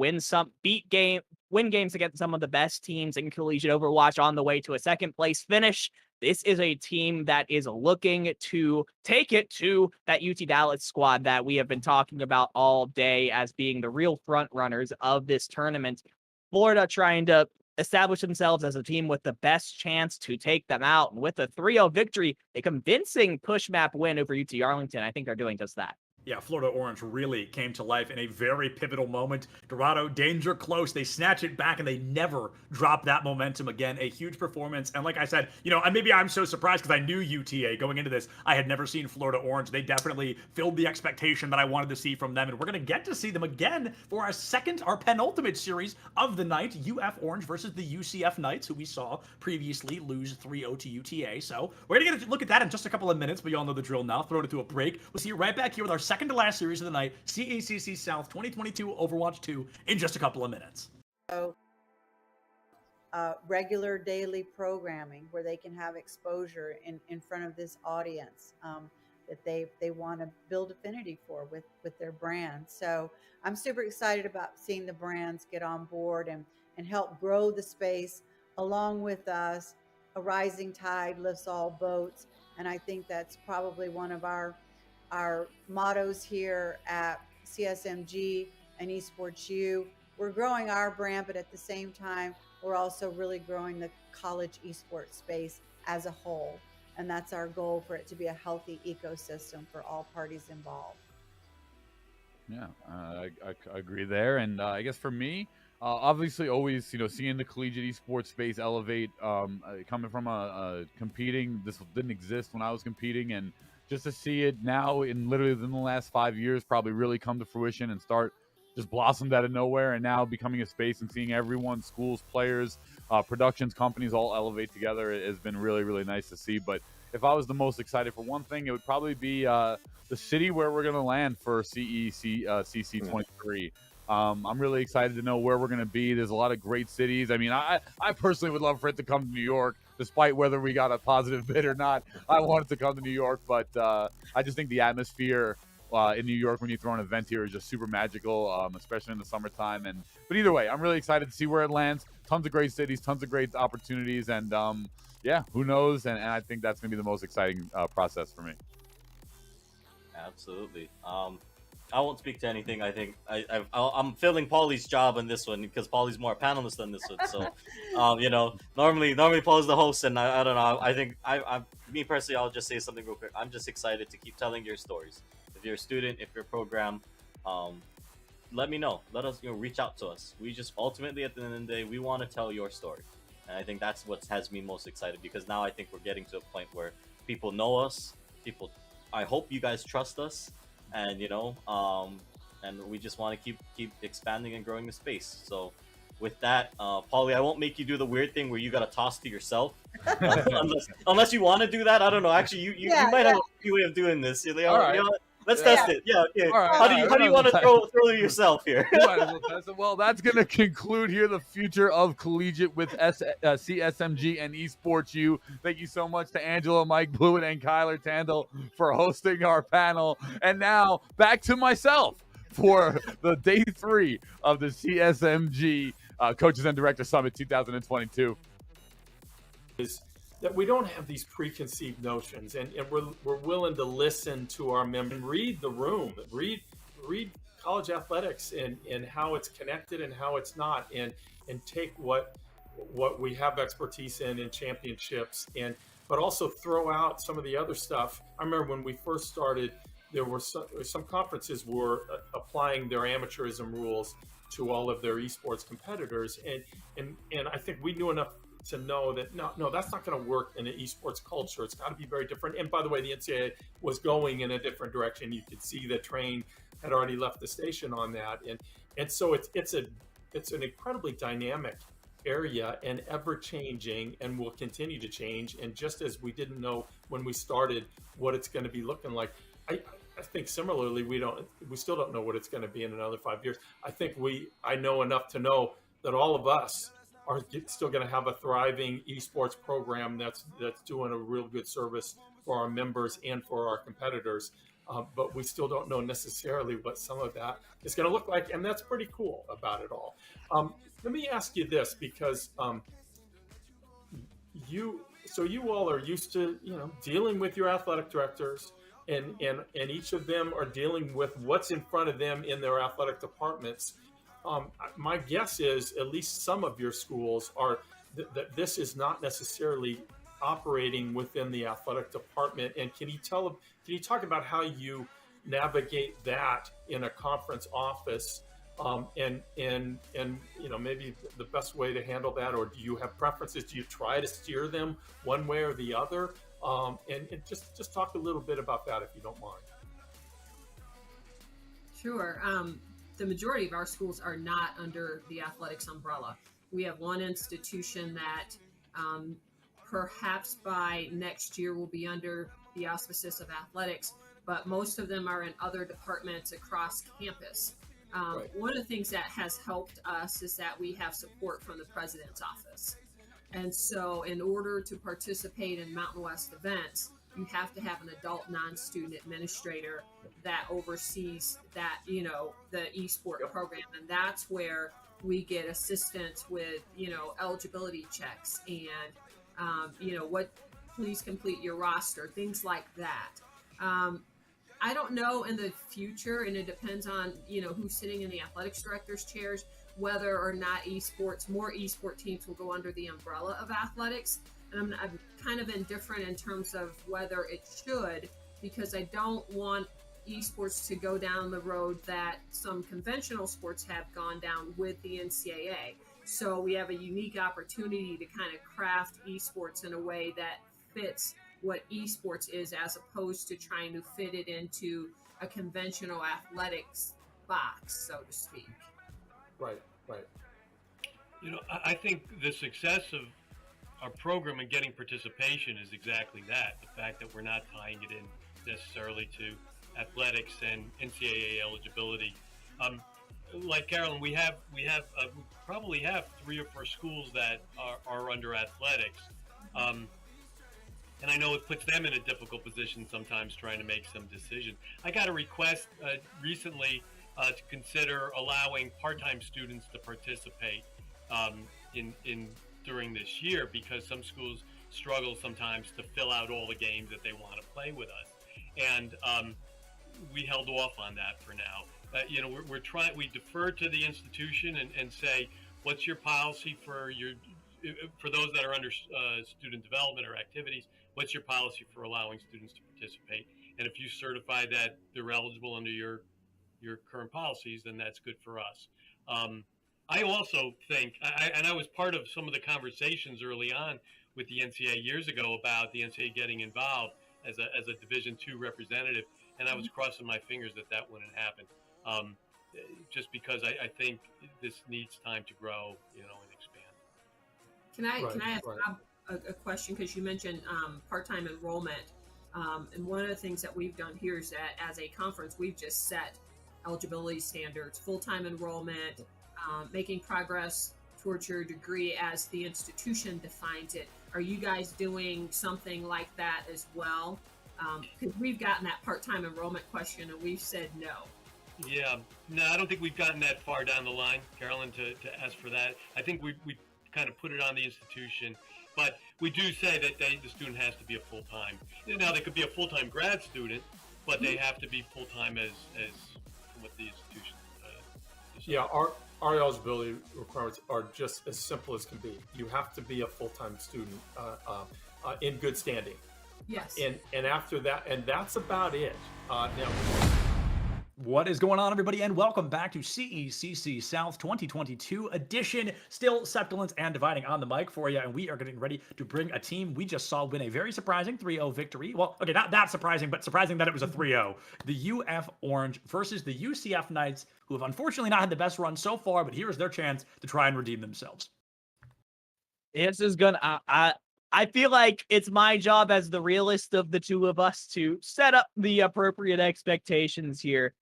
win games against some of the best teams in collegiate Overwatch on the way to a second place finish. This is a team that is looking to take it to that UT Dallas squad that we have been talking about all day as being the real front runners of this tournament. Florida trying to establish themselves as a team with the best chance to take them out. And with a 3-0 victory, a convincing push map win over UT Arlington, I think they're doing just that. Yeah, Florida Orange really came to life in a very pivotal moment. Dorado, danger close. They snatch it back, and they never drop that momentum again. A huge performance. And like I said, maybe I'm so surprised because I knew UTA going into this. I had never seen Florida Orange. They definitely filled the expectation that I wanted to see from them. And we're going to get to see them again for our penultimate series of the night. UF Orange versus the UCF Knights, who we saw previously lose 3-0 to UTA. So we're going to get a look at that in just a couple of minutes, but you all know the drill now. Throw it to a break. We'll see you right back here with our second to last series of the night, CECC South 2022 Overwatch 2, in just a couple of minutes. So, regular daily programming where they can have exposure in front of this audience that they want to build affinity for with their brand. So I'm super excited about seeing the brands get on board and help grow the space along with us. A rising tide lifts all boats, and I think that's probably one of our mottos here at CSMG and Esports U. We're growing our brand, but at the same time, we're also really growing the college esports space as a whole. And that's our goal, for it to be a healthy ecosystem for all parties involved. Yeah, I agree there. And I guess for me, obviously always, seeing the collegiate esports space elevate, coming from competing, this didn't exist when I was competing, and just to see it now literally within the last 5 years probably really come to fruition and start just blossomed out of nowhere, and now becoming a space and seeing everyone, schools, players, productions, companies all elevate together has been really, really nice to see. But if I was the most excited for one thing, it would probably be the city where we're going to land for CECC 23. I'm really excited to know where we're going to be. There's a lot of great cities. I mean, I personally would love for it to come to New York, despite whether we got a positive bid or not. I want it to come to New York, but I just think the atmosphere in New York when you throw an event here is just super magical, especially in the summertime. But either way, I'm really excited to see where it lands. Tons of great cities, tons of great opportunities, and yeah, who knows? And I think that's going to be the most exciting process for me. Absolutely. I won't speak to anything. I think I'm filling Paulie's job in this one because Paulie's more a panelist than this one. So, normally Paulie's the host, and I don't know. I think me personally, I'll just say something real quick. I'm just excited to keep telling your stories. If you're a student, if you're a program, let me know. Let us, reach out to us. We just ultimately, at the end of the day, we want to tell your story, and I think that's what has me most excited, because now I think we're getting to a point where people know us. People, I hope you guys trust us, and and we just want to keep expanding and growing the space. So, with that, Paulie, I won't make you do the weird thing where you gotta toss to yourself, unless you want to do that. I don't know. Actually, you might have a way of doing this. All right. Let's test it. Yeah. Okay. All right, How do you want to throw to yourself here? You might as well test it. Well, that's going to conclude here the future of collegiate with CSMG and Esports U. Thank you so much to Angela, Mike Blewett, and Kyler Tandle for hosting our panel. And now back to myself for the day 3 of the CSMG Coaches and Director Summit 2022. Is that we don't have these preconceived notions, and we're willing to listen to our members, read the room, read college athletics and how it's connected and how it's not, and take what we have expertise in championships, but also throw out some of the other stuff. I remember when we first started, there were some conferences were applying their amateurism rules to all of their esports competitors, and I think we knew enough to know that no, that's not going to work in an esports culture. It's got to be very different. And by the way, the NCAA was going in a different direction. You could see the train had already left the station on that, and so it's an incredibly dynamic area and ever changing, and will continue to change. And just as we didn't know when we started what it's going to be looking like, I think similarly we still don't know what it's going to be in another 5 years. I know enough to know that all of us are still going to have a thriving esports program that's doing a real good service for our members and for our competitors. But we still don't know necessarily what some of that is going to look like, and that's pretty cool about it all. Let me ask you this, because you all are used to dealing with your athletic directors, and each of them are dealing with what's in front of them in their athletic departments. My guess is at least some of your schools are that this is not necessarily operating within the athletic department. And can you talk about how you navigate that in a conference office, and maybe the best way to handle that, or do you have preferences? Do you try to steer them one way or the other? And just talk a little bit about that, if you don't mind. Sure. The majority of our schools are not under the athletics umbrella. We have one institution that perhaps by next year will be under the auspices of athletics, but most of them are in other departments across campus. Right. One of the things that has helped us is that we have support from the president's office. And so in order to participate in Mountain West events, you have to have an adult non-student administrator that oversees that, the eSport program. And that's where we get assistance with, eligibility checks and, please complete your roster, things like that. I don't know in the future, and it depends on, who's sitting in the athletics director's chairs, whether or not more esport teams will go under the umbrella of athletics. And I'm kind of indifferent in terms of whether it should, because I don't want esports to go down the road that some conventional sports have gone down with the NCAA. So we have a unique opportunity to kind of craft esports in a way that fits what esports is, as opposed to trying to fit it into a conventional athletics box, so to speak. Right. I think the success of our program and getting participation is exactly that. The fact that we're not tying it in necessarily to athletics and NCAA eligibility. Like Carolyn, we probably have 3 or 4 schools that are under athletics. And I know it puts them in a difficult position sometimes trying to make some decisions. I got a request recently to consider allowing part-time students to participate during this year, because some schools struggle sometimes to fill out all the games that they want to play with us, and we held off on that for now. We defer to the institution and say, what's your policy for those that are under student development or activities? What's your policy for allowing students to participate? And if you certify that they're eligible under your your current policies, then that's good for us. I also think, and I was part of some of the conversations early on with the NCAA years ago about the NCAA getting involved as a Division II representative, and I was crossing my fingers that wouldn't happen. Just because I think this needs time to grow, and expand. Can I ask a question? Because you mentioned part-time enrollment, and one of the things that we've done here is that as a conference, we've just set eligibility standards, full-time enrollment, making progress towards your degree as the institution defines it. Are you guys doing something like that as well? Because we've gotten that part-time enrollment question and we've said no. Yeah, no, I don't think we've gotten that far down the line, Carolyn, to ask for that. I think we kind of put it on the institution, but we do say that the student has to be a full-time. Now, they could be a full-time grad student, but they have to be full-time as what the institution decides. Yeah, our eligibility requirements are just as simple as can be. You have to be a full-time student in good standing. Yes. And after that, and that's about it. Now, what is going on, everybody, and welcome back to CECC South 2022 edition. Still Septilence and Dividing on the mic for you, and we are getting ready to bring a team we just saw win a very surprising 3-0 victory. Well, okay, not that surprising, but surprising that it was a 3-0. The UF Orange versus the UCF Knights, who have unfortunately not had the best run so far, but here's their chance to try and redeem themselves. This is gonna... I feel like it's my job as the realist of the two of us to set up the appropriate expectations here.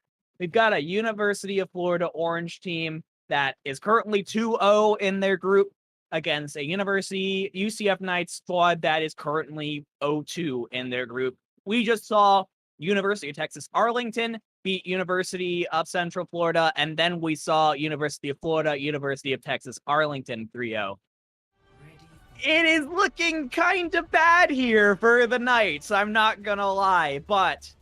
We've got a University of Florida Orange team that is currently 2-0 in their group against a University UCF Knights squad that is currently 0-2 in their group. We just saw University of Texas Arlington beat University of Central Florida, and then we saw University of Florida, University of Texas Arlington 3-0. It is looking kind of bad here for the Knights, I'm not gonna lie, but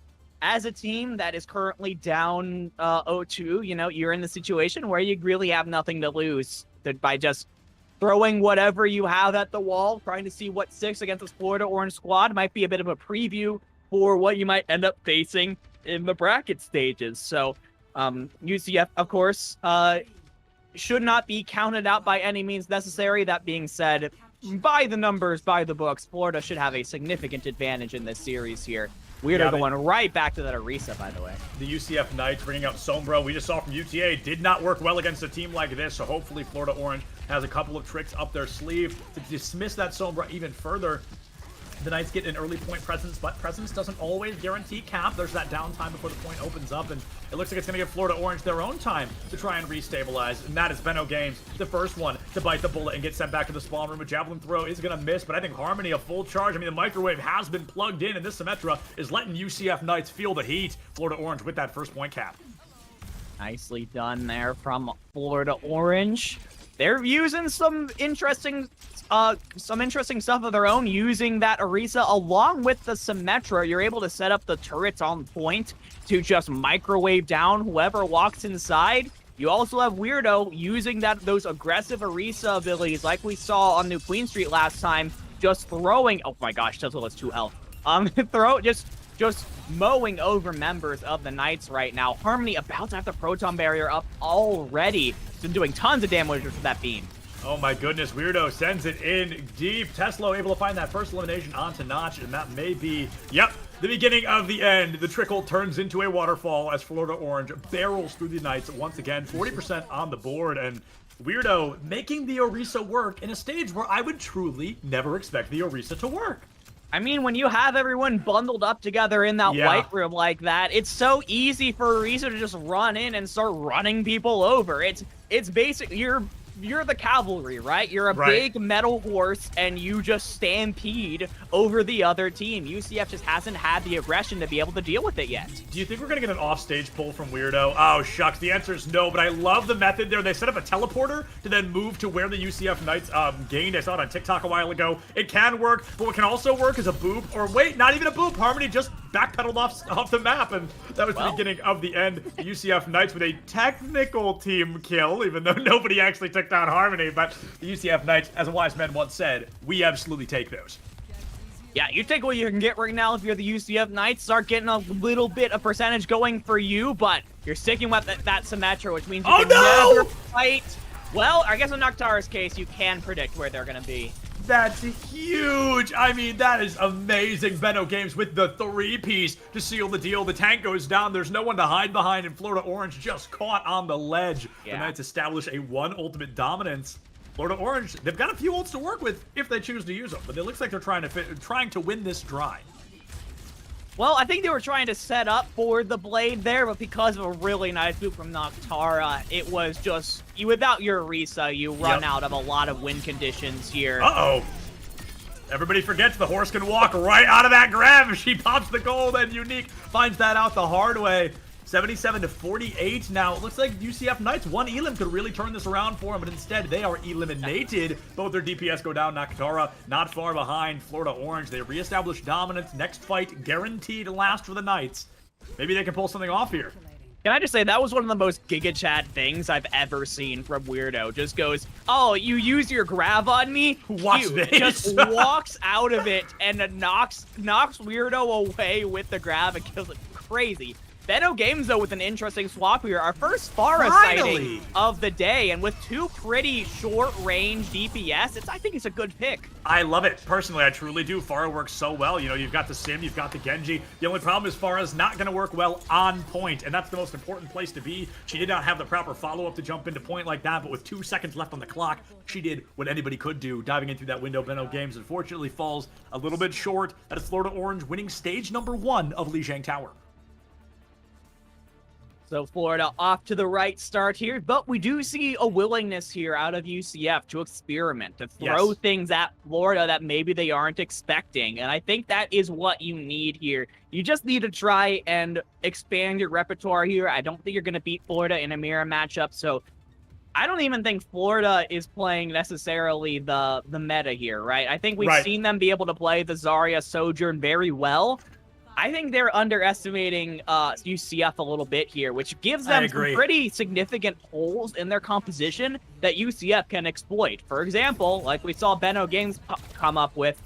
as a team that is currently down 0-2, you're in the situation where you really have nothing to lose by just throwing whatever you have at the wall, trying to see what sticks against this Florida Orange squad. Might be a bit of a preview for what you might end up facing in the bracket stages. So UCF, of course, should not be counted out by any means necessary. That being said, by the numbers, by the books, Florida should have a significant advantage in this series here. Weirdo going right back to that Arisa, by the way. The UCF Knights bringing up Sombra, we just saw from UTA, did not work well against a team like this, so hopefully Florida Orange has a couple of tricks up their sleeve to dismiss that Sombra even further. The Knights get an early point presence, but presence doesn't always guarantee cap. There's that downtime before the point opens up, and it looks like it's going to give Florida Orange their own time to try and restabilize. And that is Benno Games, the first one to bite the bullet and get sent back to the spawn room. A javelin throw is going to miss, but I think Harmony a full charge. I mean, the microwave has been plugged in, and this Symmetra is letting UCF Knights feel the heat. Florida Orange with that first point cap. Nicely done there from Florida Orange. They're using some interesting stuff of their own, using that Arisa along with the Symmetra. You're able to set up the turrets on point to just microwave down whoever walks inside. You also have Weirdo using those aggressive Arisa abilities like we saw on New Queen Street last time, just throwing... Oh my gosh, Tesla has 2 health. Just mowing over members of the Knights right now. Harmony about to have the Proton Barrier up already. He's been doing tons of damage with that beam. Oh my goodness, Weirdo sends it in deep. Tesla able to find that first elimination onto Notch, and that may be, yep, the beginning of the end. The trickle turns into a waterfall as Florida Orange barrels through the Knights once again. 40% on the board, and Weirdo making the Orisa work in a stage where I would truly never expect the Orisa to work. I mean, when you have everyone bundled up together in that white room like that, it's so easy for Orisa to just run in and start running people over. It's basically, you're the cavalry, right? You're a big metal horse, and you just stampede over the other team. UCF just hasn't had the aggression to be able to deal with it yet. Do you think we're going to get an offstage pull from Weirdo? Oh, shucks. The answer is no, but I love the method there. They set up a teleporter to then move to where the UCF Knights gained. I saw it on TikTok a while ago. It can work, but what can also work is a boop, or wait, not even a boop. Harmony just backpedaled off the map, and that was the beginning of the end. The UCF Knights with a technical team kill, even though nobody actually took down Harmony, but the UCF Knights, as a wise man once said, we absolutely take those. Yeah, you take what you can get right now if you're the UCF Knights. Start getting a little bit of percentage going for you, but you're sticking with that Symmetra, which means you can never fight. Well, I guess in Noctara's case, you can predict where they're going to be. That's huge. I mean, that is amazing. Benno Games with the 3-piece to seal the deal. The tank goes down. There's no one to hide behind, and Florida Orange just caught on the ledge. Yeah. The Knights establish a 1 ultimate dominance. Florida Orange, they've got a few ults to work with if they choose to use them, but it looks like they're trying to win this dry. Well, I think they were trying to set up for the blade there, but because of a really nice move from Noctara, it was just, without your Orisa, you run out of a lot of win conditions here. Uh-oh. Everybody forgets the horse can walk right out of that grab if she pops the gold, and Unique finds that out the hard way. 77-48. Now, it looks like UCF Knights, one Elim could really turn this around for them, but instead they are eliminated. Both their DPS go down. Noctara not far behind. Florida Orange, they reestablish dominance. Next fight guaranteed to last for the Knights. Maybe they can pull something off here. Can I just say, that was one of the most Giga Chat things I've ever seen from Weirdo. Just goes, oh, you use your grab on me? Watch this. Just walks out of it and knocks Weirdo away with the grab and kills it. Crazy. Benno Games, though, with an interesting swap here. Our first Pharah sighting of the day, and with 2 pretty short-range DPS, I think it's a good pick. I love it. Personally, I truly do. Pharah works so well. You know, you've got the Sim, you've got the Genji. The only problem is Pharah's not going to work well on point, and that's the most important place to be. She did not have the proper follow-up to jump into point like that, but with 2 seconds left on the clock, she did what anybody could do. Diving in through that window, Benno Games unfortunately falls a little bit short. That is Florida Orange winning stage number 1 of Lijiang Tower. So Florida off to the right start here, but we do see a willingness here out of UCF to experiment, to throw things at Florida that maybe they aren't expecting. And I think that is what you need here. You just need to try and expand your repertoire here. I don't think you're going to beat Florida in a mirror matchup, so I don't even think Florida is playing necessarily the meta here, right? I think we've seen them be able to play the Zarya Sojourn very well. I think they're underestimating UCF a little bit here, which gives them some pretty significant holes in their composition that UCF can exploit. For example, like we saw Benno Games come up with,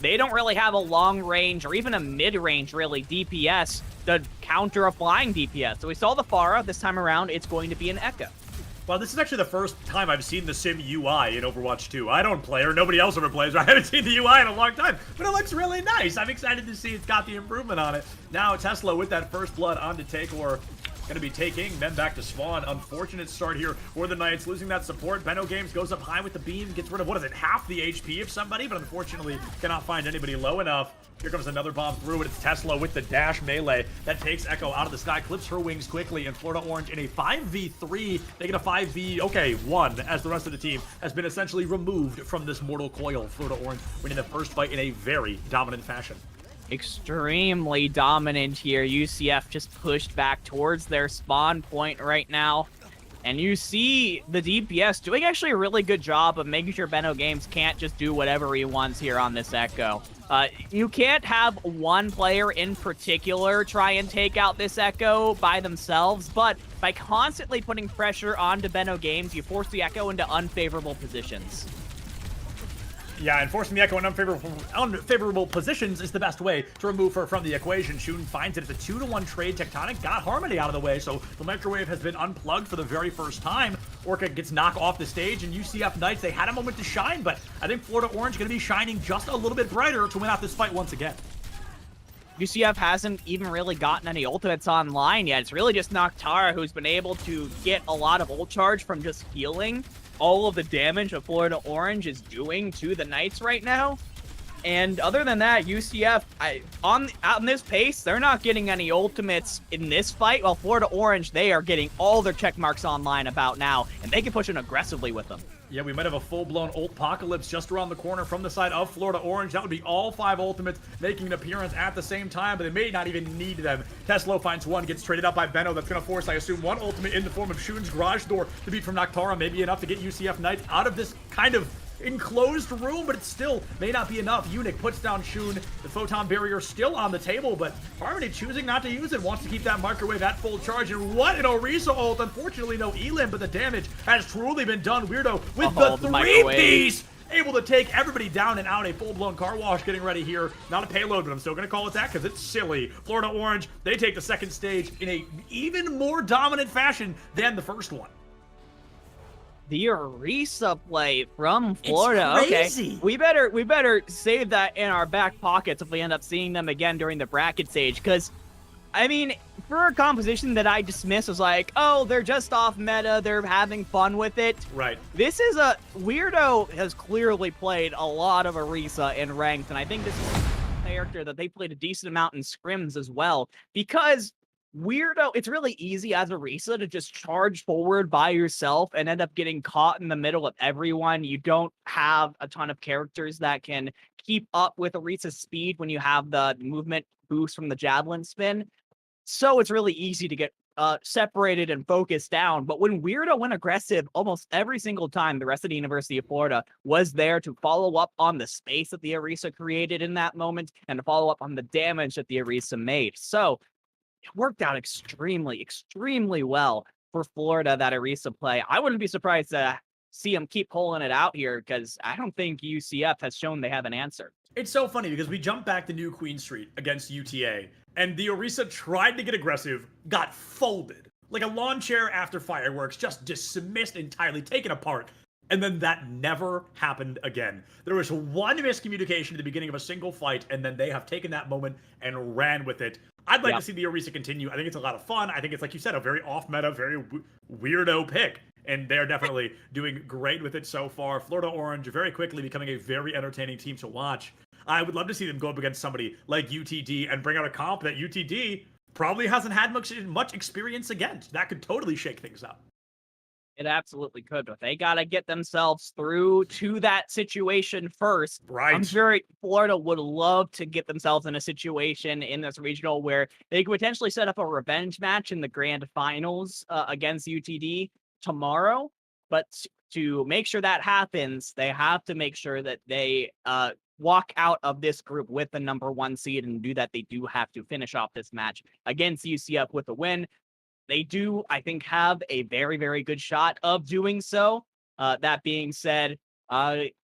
they don't really have a long range or even a mid-range, really, DPS to counter a flying DPS. So we saw the Pharah. This time around, it's going to be an Echo. Well, this is actually the first time I've seen the Sim UI in Overwatch 2. I don't play, or nobody else ever plays, or I haven't seen the UI in a long time, but it looks really nice. I'm excited to see it's got the improvement on it. Now, Tesla with that first blood onto Takeor. Going to be taking men back to spawn. Unfortunate start here for the Knights, losing that support. Benno Games goes up high with the beam, gets rid of, what is it, half the HP of somebody, but unfortunately cannot find anybody low enough. Here comes another bomb through, and it's Tesla with the dash melee that takes Echo out of the sky, clips her wings quickly, and Florida Orange in a 5v3, they get a 5v1, as the rest of the team has been essentially removed from this mortal coil. Florida Orange winning the first fight in a very dominant fashion. Extremely dominant here. UCF just pushed back towards their spawn point right now. And you see the DPS doing actually a really good job of making sure Benno Games can't just do whatever he wants here on this Echo. You can't have one player in particular try and take out this Echo by themselves, but by constantly putting pressure onto Benno Games, you force the Echo into unfavorable positions. Yeah, and forcing the Echo in unfavorable positions is the best way to remove her from the equation. Shun finds it. It's a 2-to-1 trade. Tectonic got Harmony out of the way, so the microwave has been unplugged for the very first time. Orca gets knocked off the stage, and UCF Knights, they had a moment to shine, but I think Florida Orange going to be shining just a little bit brighter to win out this fight once again. UCF hasn't even really gotten any ultimates online yet. It's really just Noctara who's been able to get a lot of ult charge from just healing all of the damage that Florida Orange is doing to the Knights right now. And other than that, UCF, on this pace, they're not getting any ultimates in this fight, while Florida Orange, they are getting all their check marks online about now, and they can push in aggressively with them. Yeah, we might have a full-blown ult-pocalypse just around the corner from the side of Florida Orange. That would be all 5 ultimates making an appearance at the same time, but they may not even need them. Tesla finds one, gets traded up by Benno. That's going to force, I assume, one ultimate in the form of Shun's garage door to beat from Noctara. Maybe enough to get UCF Knights out of this kind of enclosed room, but it still may not be enough. Unic puts down Shun. The photon barrier still on the table, but Harmony choosing not to use it, wants to keep that microwave at full charge. And what an Orisa ult. Unfortunately, no Elim, but the damage has truly been done. Weirdo with the 3-piece. able to take everybody down and out. A full-blown car wash getting ready here. Not a payload, but I'm still going to call it that because it's silly. Florida Orange, they take the second stage in a even more dominant fashion than the first one. The Orisa play from Florida. It's crazy. Okay, we better save that in our back pockets if we end up seeing them again during the bracket stage. Because, I mean, for a composition that I dismiss as like, oh, they're just off meta, they're having fun with it. Right. This is a Weirdo has clearly played a lot of Orisa in ranked, and I think this is a character that they played a decent amount in scrims as well. Because Weirdo, it's really easy as Orisa to just charge forward by yourself and end up getting caught in the middle of everyone. You don't have a ton of characters that can keep up with Orisa's speed when you have the movement boost from the javelin spin. So it's really easy to get separated and focused down. But when Weirdo went aggressive, almost every single time the rest of the University of Florida was there to follow up on the space that the Orisa created in that moment and to follow up on the damage that the Orisa made. So it worked out extremely, extremely well for Florida, that Orisa play. I wouldn't be surprised to see them keep pulling it out here because I don't think UCF has shown they have an answer. It's so funny because we jumped back to New Queen Street against UTA, and the Orisa tried to get aggressive, got folded. Like a lawn chair after fireworks, just dismissed entirely, taken apart. And then that never happened again. There was one miscommunication at the beginning of a single fight, and then they have taken that moment and ran with it. I'd like to see the Orisa continue. I think it's a lot of fun. I think it's, like you said, a very off-meta, very weirdo pick. And they're definitely doing great with it so far. Florida Orange very quickly becoming a very entertaining team to watch. I would love to see them go up against somebody like UTD and bring out a comp that UTD probably hasn't had much experience against. That could totally shake things up. It absolutely could, but they got to get themselves through to that situation first. Right. I'm sure Florida would love to get themselves in a situation in this regional where they could potentially set up a revenge match in the grand finals against UTD tomorrow. But to make sure that happens, they have to make sure that they walk out of this group with the #1 seed, and do that. They do have to finish off this match against UCF with a win. They do, I think, have a very, very good shot of doing so. That being said,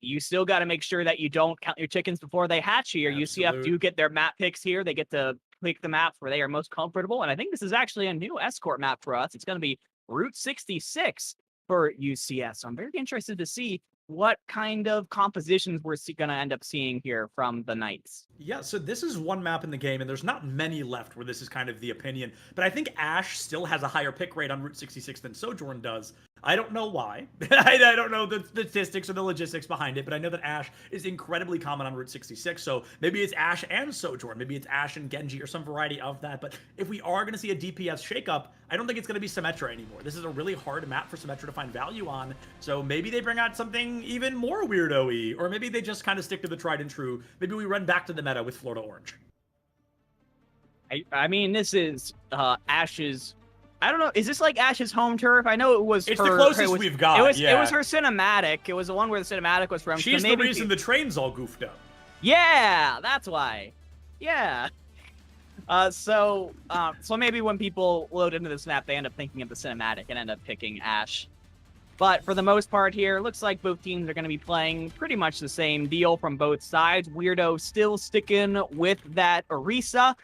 you still got to make sure that you don't count your chickens before they hatch here. UCF do get their map picks here. They get to pick the maps where they are most comfortable. And I think this is actually a new escort map for us. It's going to be Route 66 for UCS. So I'm very interested to see what kind of compositions we're going to end up seeing here from the Knights. Yeah, so this is one map in the game, and there's not many left where this is kind of the opinion. But I think Ash still has a higher pick rate on Route 66 than Sojourn does. I don't know why. I don't know the statistics or the logistics behind it, but I know that Ash is incredibly common on Route 66. So maybe it's Ash and Sojourn. Maybe it's Ash and Genji or some variety of that. But if we are going to see a DPS shakeup, I don't think it's going to be Symmetra anymore. This is a really hard map for Symmetra to find value on. So maybe they bring out something even more weirdo-y, or maybe they just kind of stick to the tried and true. Maybe we run back to the meta with Florida Orange. I mean, this is Ash's... I don't know. Is this like Ash's home turf? I know it was. It's the closest we've got. It was her cinematic. It was the one where the cinematic was from. She's the reason the train's all goofed up. Yeah, that's why. Yeah. So maybe when people load into this map, they end up thinking of the cinematic and end up picking Ash. But for the most part here, looks like both teams are going to be playing pretty much the same deal from both sides. Weirdo still sticking with that Orisa.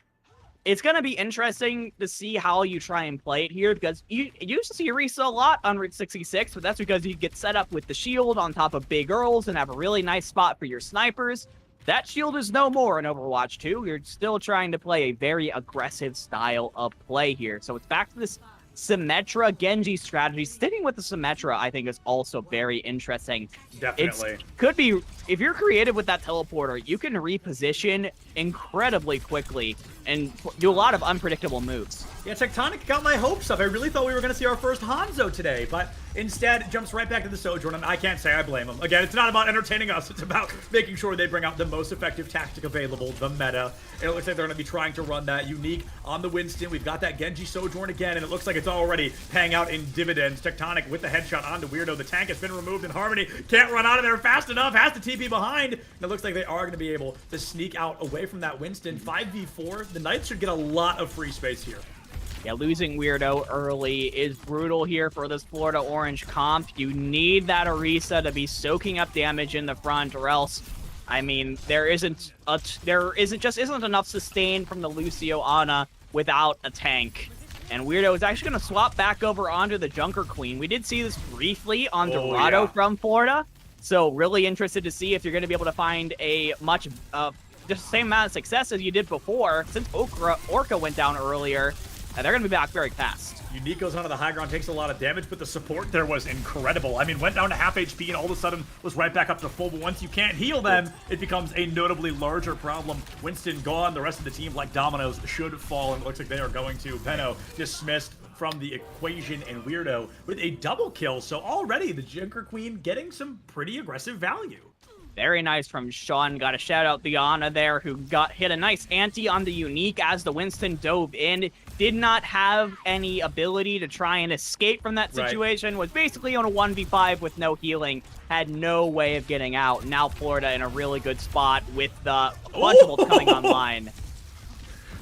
It's going to be interesting to see how you try and play it here, because you used to see Orisa a lot on Route 66, but that's because you get set up with the shield on top of big Earls and have a really nice spot for your snipers. That shield is no more in Overwatch 2. You're still trying to play a very aggressive style of play here. So it's back to this Symmetra Genji strategy. Sticking with the Symmetra, I think, is also very interesting. Definitely. It could be, if you're creative with that teleporter, you can reposition incredibly quickly and do a lot of unpredictable moves. Yeah, Tectonic got my hopes up. I really thought we were going to see our first Hanzo today, but instead jumps right back to the Sojourn, and I can't say I blame him. Again, it's not about entertaining us. It's about making sure they bring out the most effective tactic available, the meta. And it looks like they're going to be trying to run that unique on the Winston. We've got that Genji Sojourn again, and it looks like it's already paying out in dividends. Tectonic with the headshot onto Weirdo. The tank has been removed, and Harmony can't run out of there fast enough. Has to TP behind. And it looks like they are going to be able to sneak out away from that Winston. 5v4. The Knights should get a lot of free space here. Yeah, losing Weirdo early is brutal here for this Florida Orange comp. You need that Orisa to be soaking up damage in the front, or else, I mean, there isn't enough sustain from the Lucio Ana without a tank. And Weirdo is actually going to swap back over onto the Junker Queen. We did see this briefly on Dorado from Florida, so really interested to see if you're going to be able to find a much just the same amount of success as you did before. Since Orca went down earlier, they're going to be back very fast. Unique goes onto the high ground, takes a lot of damage, but the support there was incredible. I mean, went down to half HP and all of a sudden was right back up to full, but once you can't heal them, it becomes a notably larger problem. Winston gone, the rest of the team, like dominoes, should fall, and it looks like they are going to. Benno dismissed from the equation, and Weirdo with a double kill, so already the Junker Queen getting some pretty aggressive value. Very nice from Sean. Got a shout out the Ana there, who hit a nice ante on the Unique as the Winston dove in. Did not have any ability to try and escape from that situation. Was basically on a 1v5 with no healing. Had no way of getting out. Now Florida in a really good spot with the Lunchables coming online.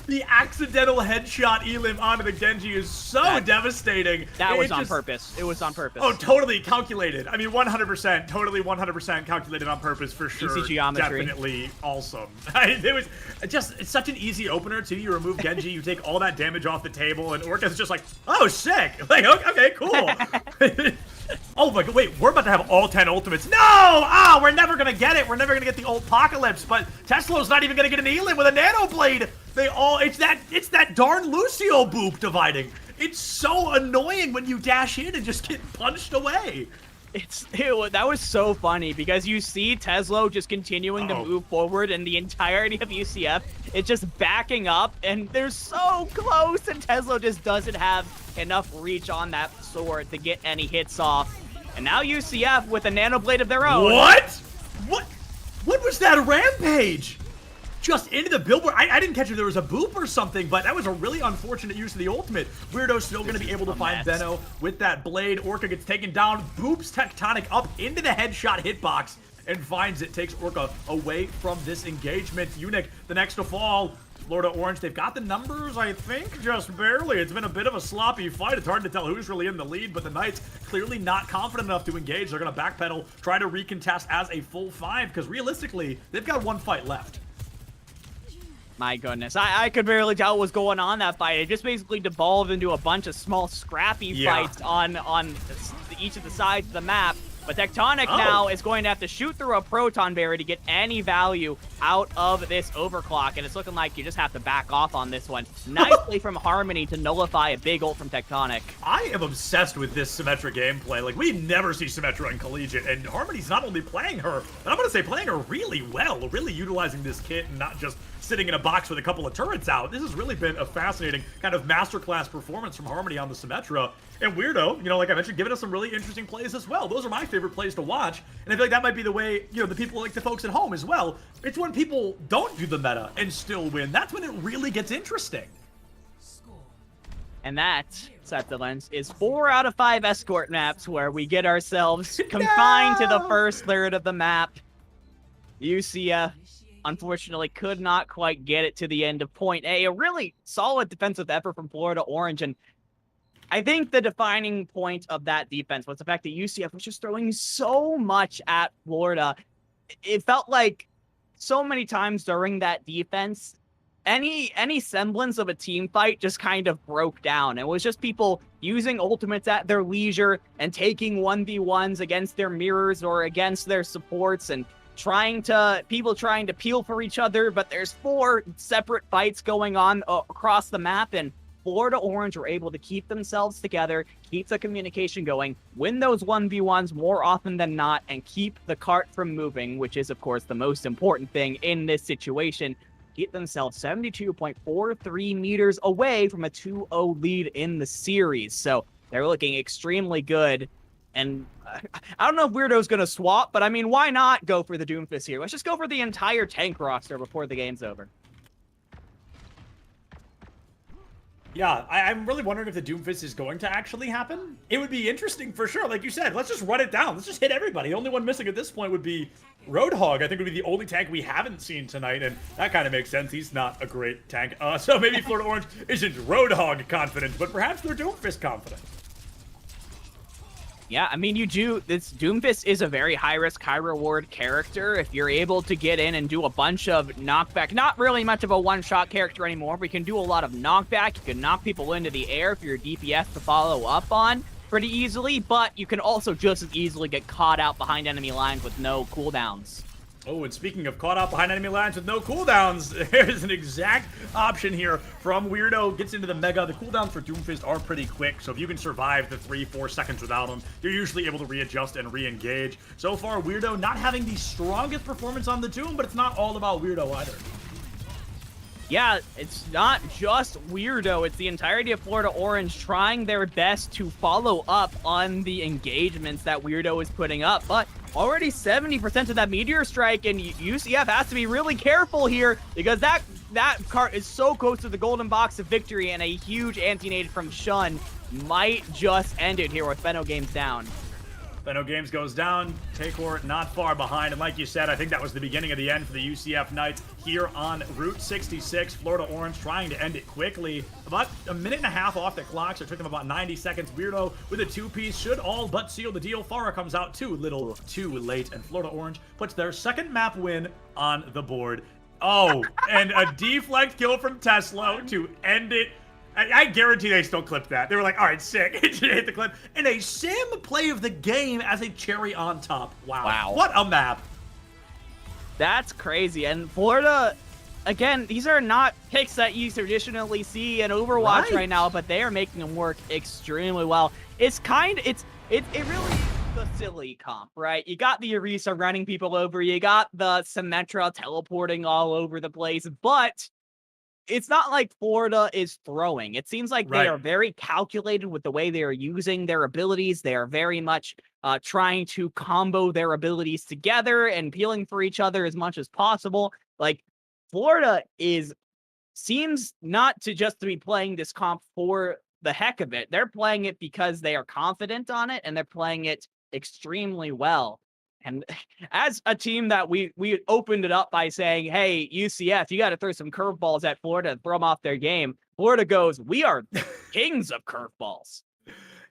The accidental headshot Elim onto the Genji is so devastating. That was on purpose. It was on purpose. Oh, totally calculated. I mean, 100%, totally 100% calculated on purpose for sure. Easy geometry. Definitely awesome. It was just, it's such an easy opener too. You remove Genji, you take all that damage off the table, and Orca's just like, oh, sick. Like, okay, cool. Oh my god, wait, we're about to have all 10 ultimates. No! Ah, we're never gonna get it. We're never gonna get the Ultpocalypse, but Tesla's not even gonna get an Elim with a Nano Blade. It's that darn Lucio boop dividing. It's so annoying when you dash in and just get punched away. That was so funny because you see Tesla just continuing to move forward, and the entirety of UCF it's just backing up, and they're so close, and Tesla just doesn't have enough reach on that sword to get any hits off. And now UCF with a Nano Blade of their own. What was that rampage? Just into the billboard. I didn't catch if there was a boop or something, but that was a really unfortunate use of the ultimate. Weirdo's still going to be able to find Benno with that blade. Orca gets taken down, boops Tectonic up into the headshot hitbox, and finds it. Takes Orca away from this engagement. Unic, the next to fall. Florida Orange, they've got the numbers, I think, just barely. It's been a bit of a sloppy fight. It's hard to tell who's really in the lead, but the Knights clearly not confident enough to engage. They're going to backpedal, try to recontest as a full 5, because realistically, they've got one fight left. My goodness, I could barely tell what was going on that fight. It just basically devolved into a bunch of small scrappy fights on each of the sides of the map. But Tectonic now is going to have to shoot through a Proton Berry to get any value out of this overclock, and it's looking like you just have to back off on this one. Nicely from Harmony to nullify a big ult from Tectonic. I am obsessed with this Symmetra gameplay. Like, we never see Symmetra in Collegiate, and Harmony's not only playing her, but I'm going to say playing her really well, really utilizing this kit and not just sitting in a box with a couple of turrets out. This has really been a fascinating kind of masterclass performance from Harmony on the Symmetra. And Weirdo, you know, like I mentioned, giving us some really interesting plays as well. Those are my favorite plays to watch, and I feel like that might be the way, you know, the people, like the folks at home as well. It's when people don't do the meta and still win. That's when it really gets interesting. And that, Septilens, is 4 out of 5 escort maps where we get ourselves confined to the first third of the map. UCF, unfortunately, could not quite get it to the end of point A. A really solid defensive effort from Florida Orange, and I think the defining point of that defense was the fact that UCF was just throwing so much at Florida. It felt like so many times during that defense, any semblance of a team fight just kind of broke down. It was just people using ultimates at their leisure and taking 1v1s against their mirrors or against their supports, and people trying to peel for each other, but there's 4 separate fights going on across the map, and Florida Orange were able to keep themselves together, keep the communication going, win those 1v1s more often than not, and keep the cart from moving, which is, of course, the most important thing in this situation. Keep themselves 72.43 meters away from a 2-0 lead in the series. So they're looking extremely good. And I don't know if Weirdo's going to swap, but I mean, why not go for the Doomfist here? Let's just go for the entire tank roster before the game's over. Yeah, I'm really wondering if the Doomfist is going to actually happen. It would be interesting for sure. Like you said, let's just run it down. Let's just hit everybody. The only one missing at this point would be Roadhog. I think would be the only tank we haven't seen tonight, and that kind of makes sense. He's not a great tank. So maybe Florida Orange isn't Roadhog confident, but perhaps they're Doomfist confident. Yeah, I mean, this Doomfist is a very high-risk, high-reward character. If you're able to get in and do a bunch of knockback, not really much of a one-shot character anymore, but you can do a lot of knockback. You can knock people into the air for your DPS to follow up on pretty easily, but you can also just as easily get caught out behind enemy lines with no cooldowns. Oh, and speaking of caught out behind enemy lines with no cooldowns, there's an exact option here from Weirdo. Gets into the Mega. The cooldowns for Doomfist are pretty quick, so if you can survive the 3-4 seconds without them, you're usually able to readjust and re-engage. So far, Weirdo not having the strongest performance on the Doom, but it's not all about Weirdo either. Yeah, it's not just Weirdo, it's the entirety of Florida Orange trying their best to follow up on the engagements that Weirdo is putting up, but already 70% of that Meteor Strike, and UCF has to be really careful here because that cart is so close to the golden box of victory, and a huge anti-nade from Shun might just end it here with Benno Games down. Benno Games goes down, Takor not far behind, and like you said, I think that was the beginning of the end for the UCF Knights here on Route 66. Florida Orange trying to end it quickly. About a minute and a half off the clock, so it took them about 90 seconds. Weirdo with a two-piece should all but seal the deal. Farah comes out too little too late, and Florida Orange puts their second map win on the board. Oh, and a deflect kill from Tesla to end it. I guarantee they still clipped that. They were like, all right, sick. Hit the clip. And a sim play of the game as a cherry on top. Wow. What a map. That's crazy. And Florida, again, these are not picks that you traditionally see in Overwatch right now, but they are making them work extremely well. It really is the silly comp, right? You got the Orisa running people over, you got the Symmetra teleporting all over the place, but it's not like Florida is throwing. It seems like they are very calculated with the way they are using their abilities. They are very much trying to combo their abilities together and peeling for each other as much as possible. Like, Florida seems not to just be playing this comp for the heck of it. They're playing it because they are confident on it, and they're playing it extremely well. And as a team that we opened it up by saying, hey, UCF, you got to throw some curveballs at Florida and throw them off their game. Florida goes, we are kings of curveballs.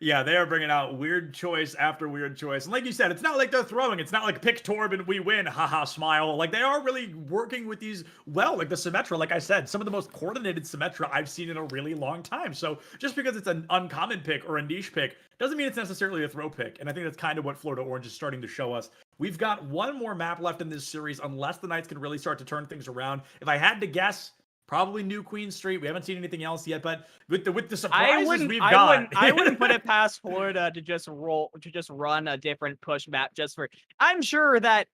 Yeah, they are bringing out weird choice after weird choice. And like you said, it's not like they're throwing. It's not like pick Torb and we win. Haha, smile. Like, they are really working with these well. Like the Symmetra, like I said, some of the most coordinated Symmetra I've seen in a really long time. So just because it's an uncommon pick or a niche pick doesn't mean it's necessarily a throw pick. And I think that's kind of what Florida Orange is starting to show us. We've got one more map left in this series unless the Knights can really start to turn things around. If I had to guess, probably New Queen Street. We haven't seen anything else yet, but with the surprises we've got, I wouldn't put it past Florida to just run a different push map just for. I'm sure that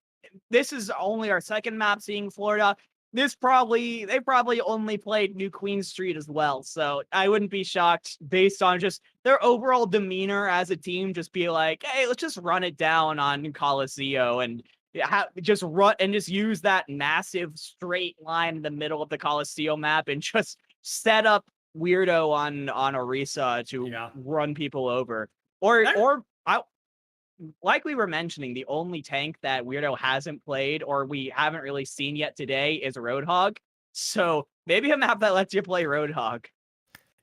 this is only our second map seeing Florida. They probably only played New Queen Street as well, so I wouldn't be shocked based on just their overall demeanor as a team. Just be like, hey, let's just run it down on Coliseo and just use that massive straight line in the middle of the Coliseo map and just set up Weirdo on Orisa to run people over. Like we were mentioning, the only tank that Weirdo hasn't played or we haven't really seen yet today is Roadhog. So maybe a map that lets you play Roadhog.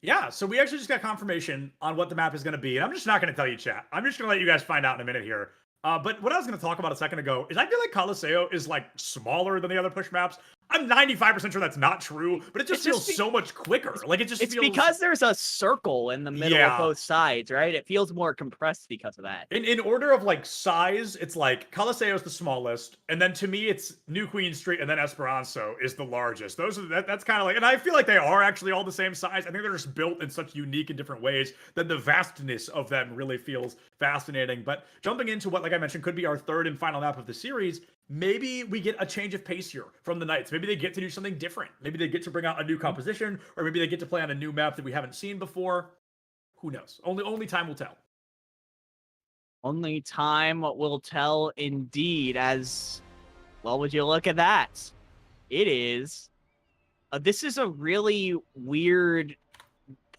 Yeah, so we actually just got confirmation on what the map is going to be, and I'm just not going to tell you, chat. I'm just going to let you guys find out in a minute here. But what I was going to talk about a second ago is I feel like Coliseo is like smaller than the other push maps. I'm 95% sure that's not true, but it just feels so much quicker. Like it's feels... because there's a circle in the middle of both sides, right? It feels more compressed because of that. In order of like size, it's like Coliseo is the smallest, and then to me it's New Queen Street, and then Esperanzo is the largest. That's kind of like, and I feel like they are actually all the same size. I think they're just built in such unique and different ways that the vastness of them really feels fascinating. But jumping into what, like I mentioned, could be our third and final map of the series. Maybe we get a change of pace here from the Knights. Maybe they get to do something different. Maybe they get to bring out a new composition, or maybe they get to play on a new map that we haven't seen before. Who knows? Only time will tell. Only time will tell indeed, as well. Would you look at that? It is. This is a really weird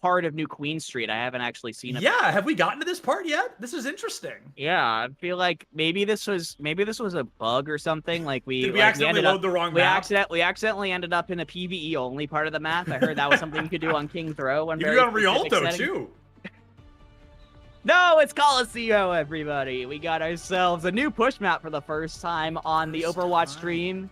part of New Queen Street. I haven't actually seen it. Yeah, have we gotten to this part yet? This is interesting. Yeah, I feel like maybe this was a bug or something. Like Did we accidentally load the wrong map? We accidentally ended up in a PvE only part of the map. I heard that was something you could do on King Throw. You could do it on Rialto too. No, it's Coliseum, everybody. We got ourselves a new push map for the first time on the Overwatch stream.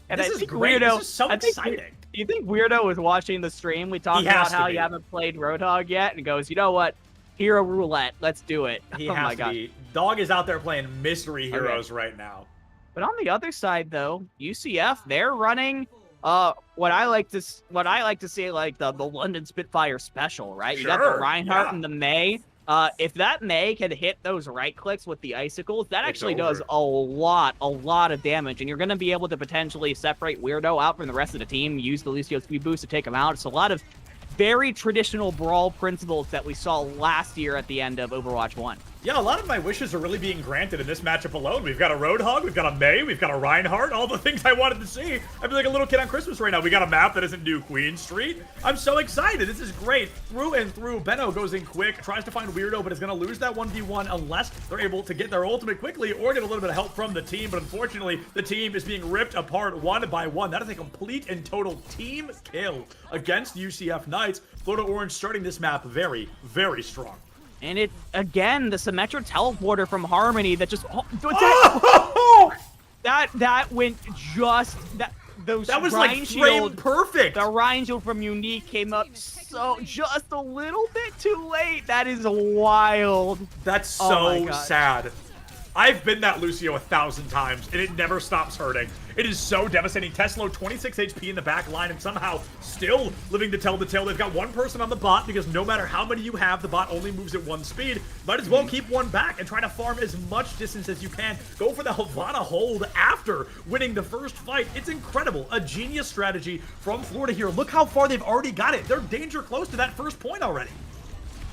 And This I is think great. Weirdo, This is so exciting. Do you think Weirdo was watching the stream? We talked He has about how to you be. haven't played Roadhog yet, and goes, you know what? Hero Roulette. Let's do it. He Oh has my to god. be. Dog is out there playing Mystery Okay. Heroes right now. But on the other side, though, UCF, they're running what I like to say like the London Spitfire special, right? You got the Sure, Reinhardt yeah. and the May. If that May can hit those right clicks with the icicles, that It's actually does over. a lot of damage, and you're going to be able to potentially separate Weirdo out from the rest of the team, use the Lucio speed boost to take him out. It's a lot of very traditional brawl principles that we saw last year at the end of Overwatch 1. Yeah, a lot of my wishes are really being granted in this matchup alone. We've got a Roadhog, we've got a May, we've got a Reinhardt, all the things I wanted to see. I feel like a little kid on Christmas right now. We got a map that isn't New Queen Street. I'm so excited. This is great. Through and through. Benno goes in quick, tries to find Weirdo, but is going to lose that 1v1 unless they're able to get their ultimate quickly or get a little bit of help from the team. But unfortunately, the team is being ripped apart one by one. That is a complete and total team kill against UCF Knights. Florida Orange starting this map very, very strong. And it, again, the Symmetra teleporter from Harmony that just... That went just... That was like frame perfect. The Rhine Shield from Unique came up just a little bit too late. That is wild. That's Oh my so God. sad. I've been that Lucio 1,000 times, and it never stops hurting. It is so devastating. Teslo, 26 HP in the back line, and somehow still living to tell the tale. They've got one person on the bot, because no matter how many you have, the bot only moves at one speed. Might as well keep one back and try to farm as much distance as you can. Go for the Havana hold after winning the first fight. It's incredible. A genius strategy from Florida here. Look how far they've already got it. They're danger close to that first point already.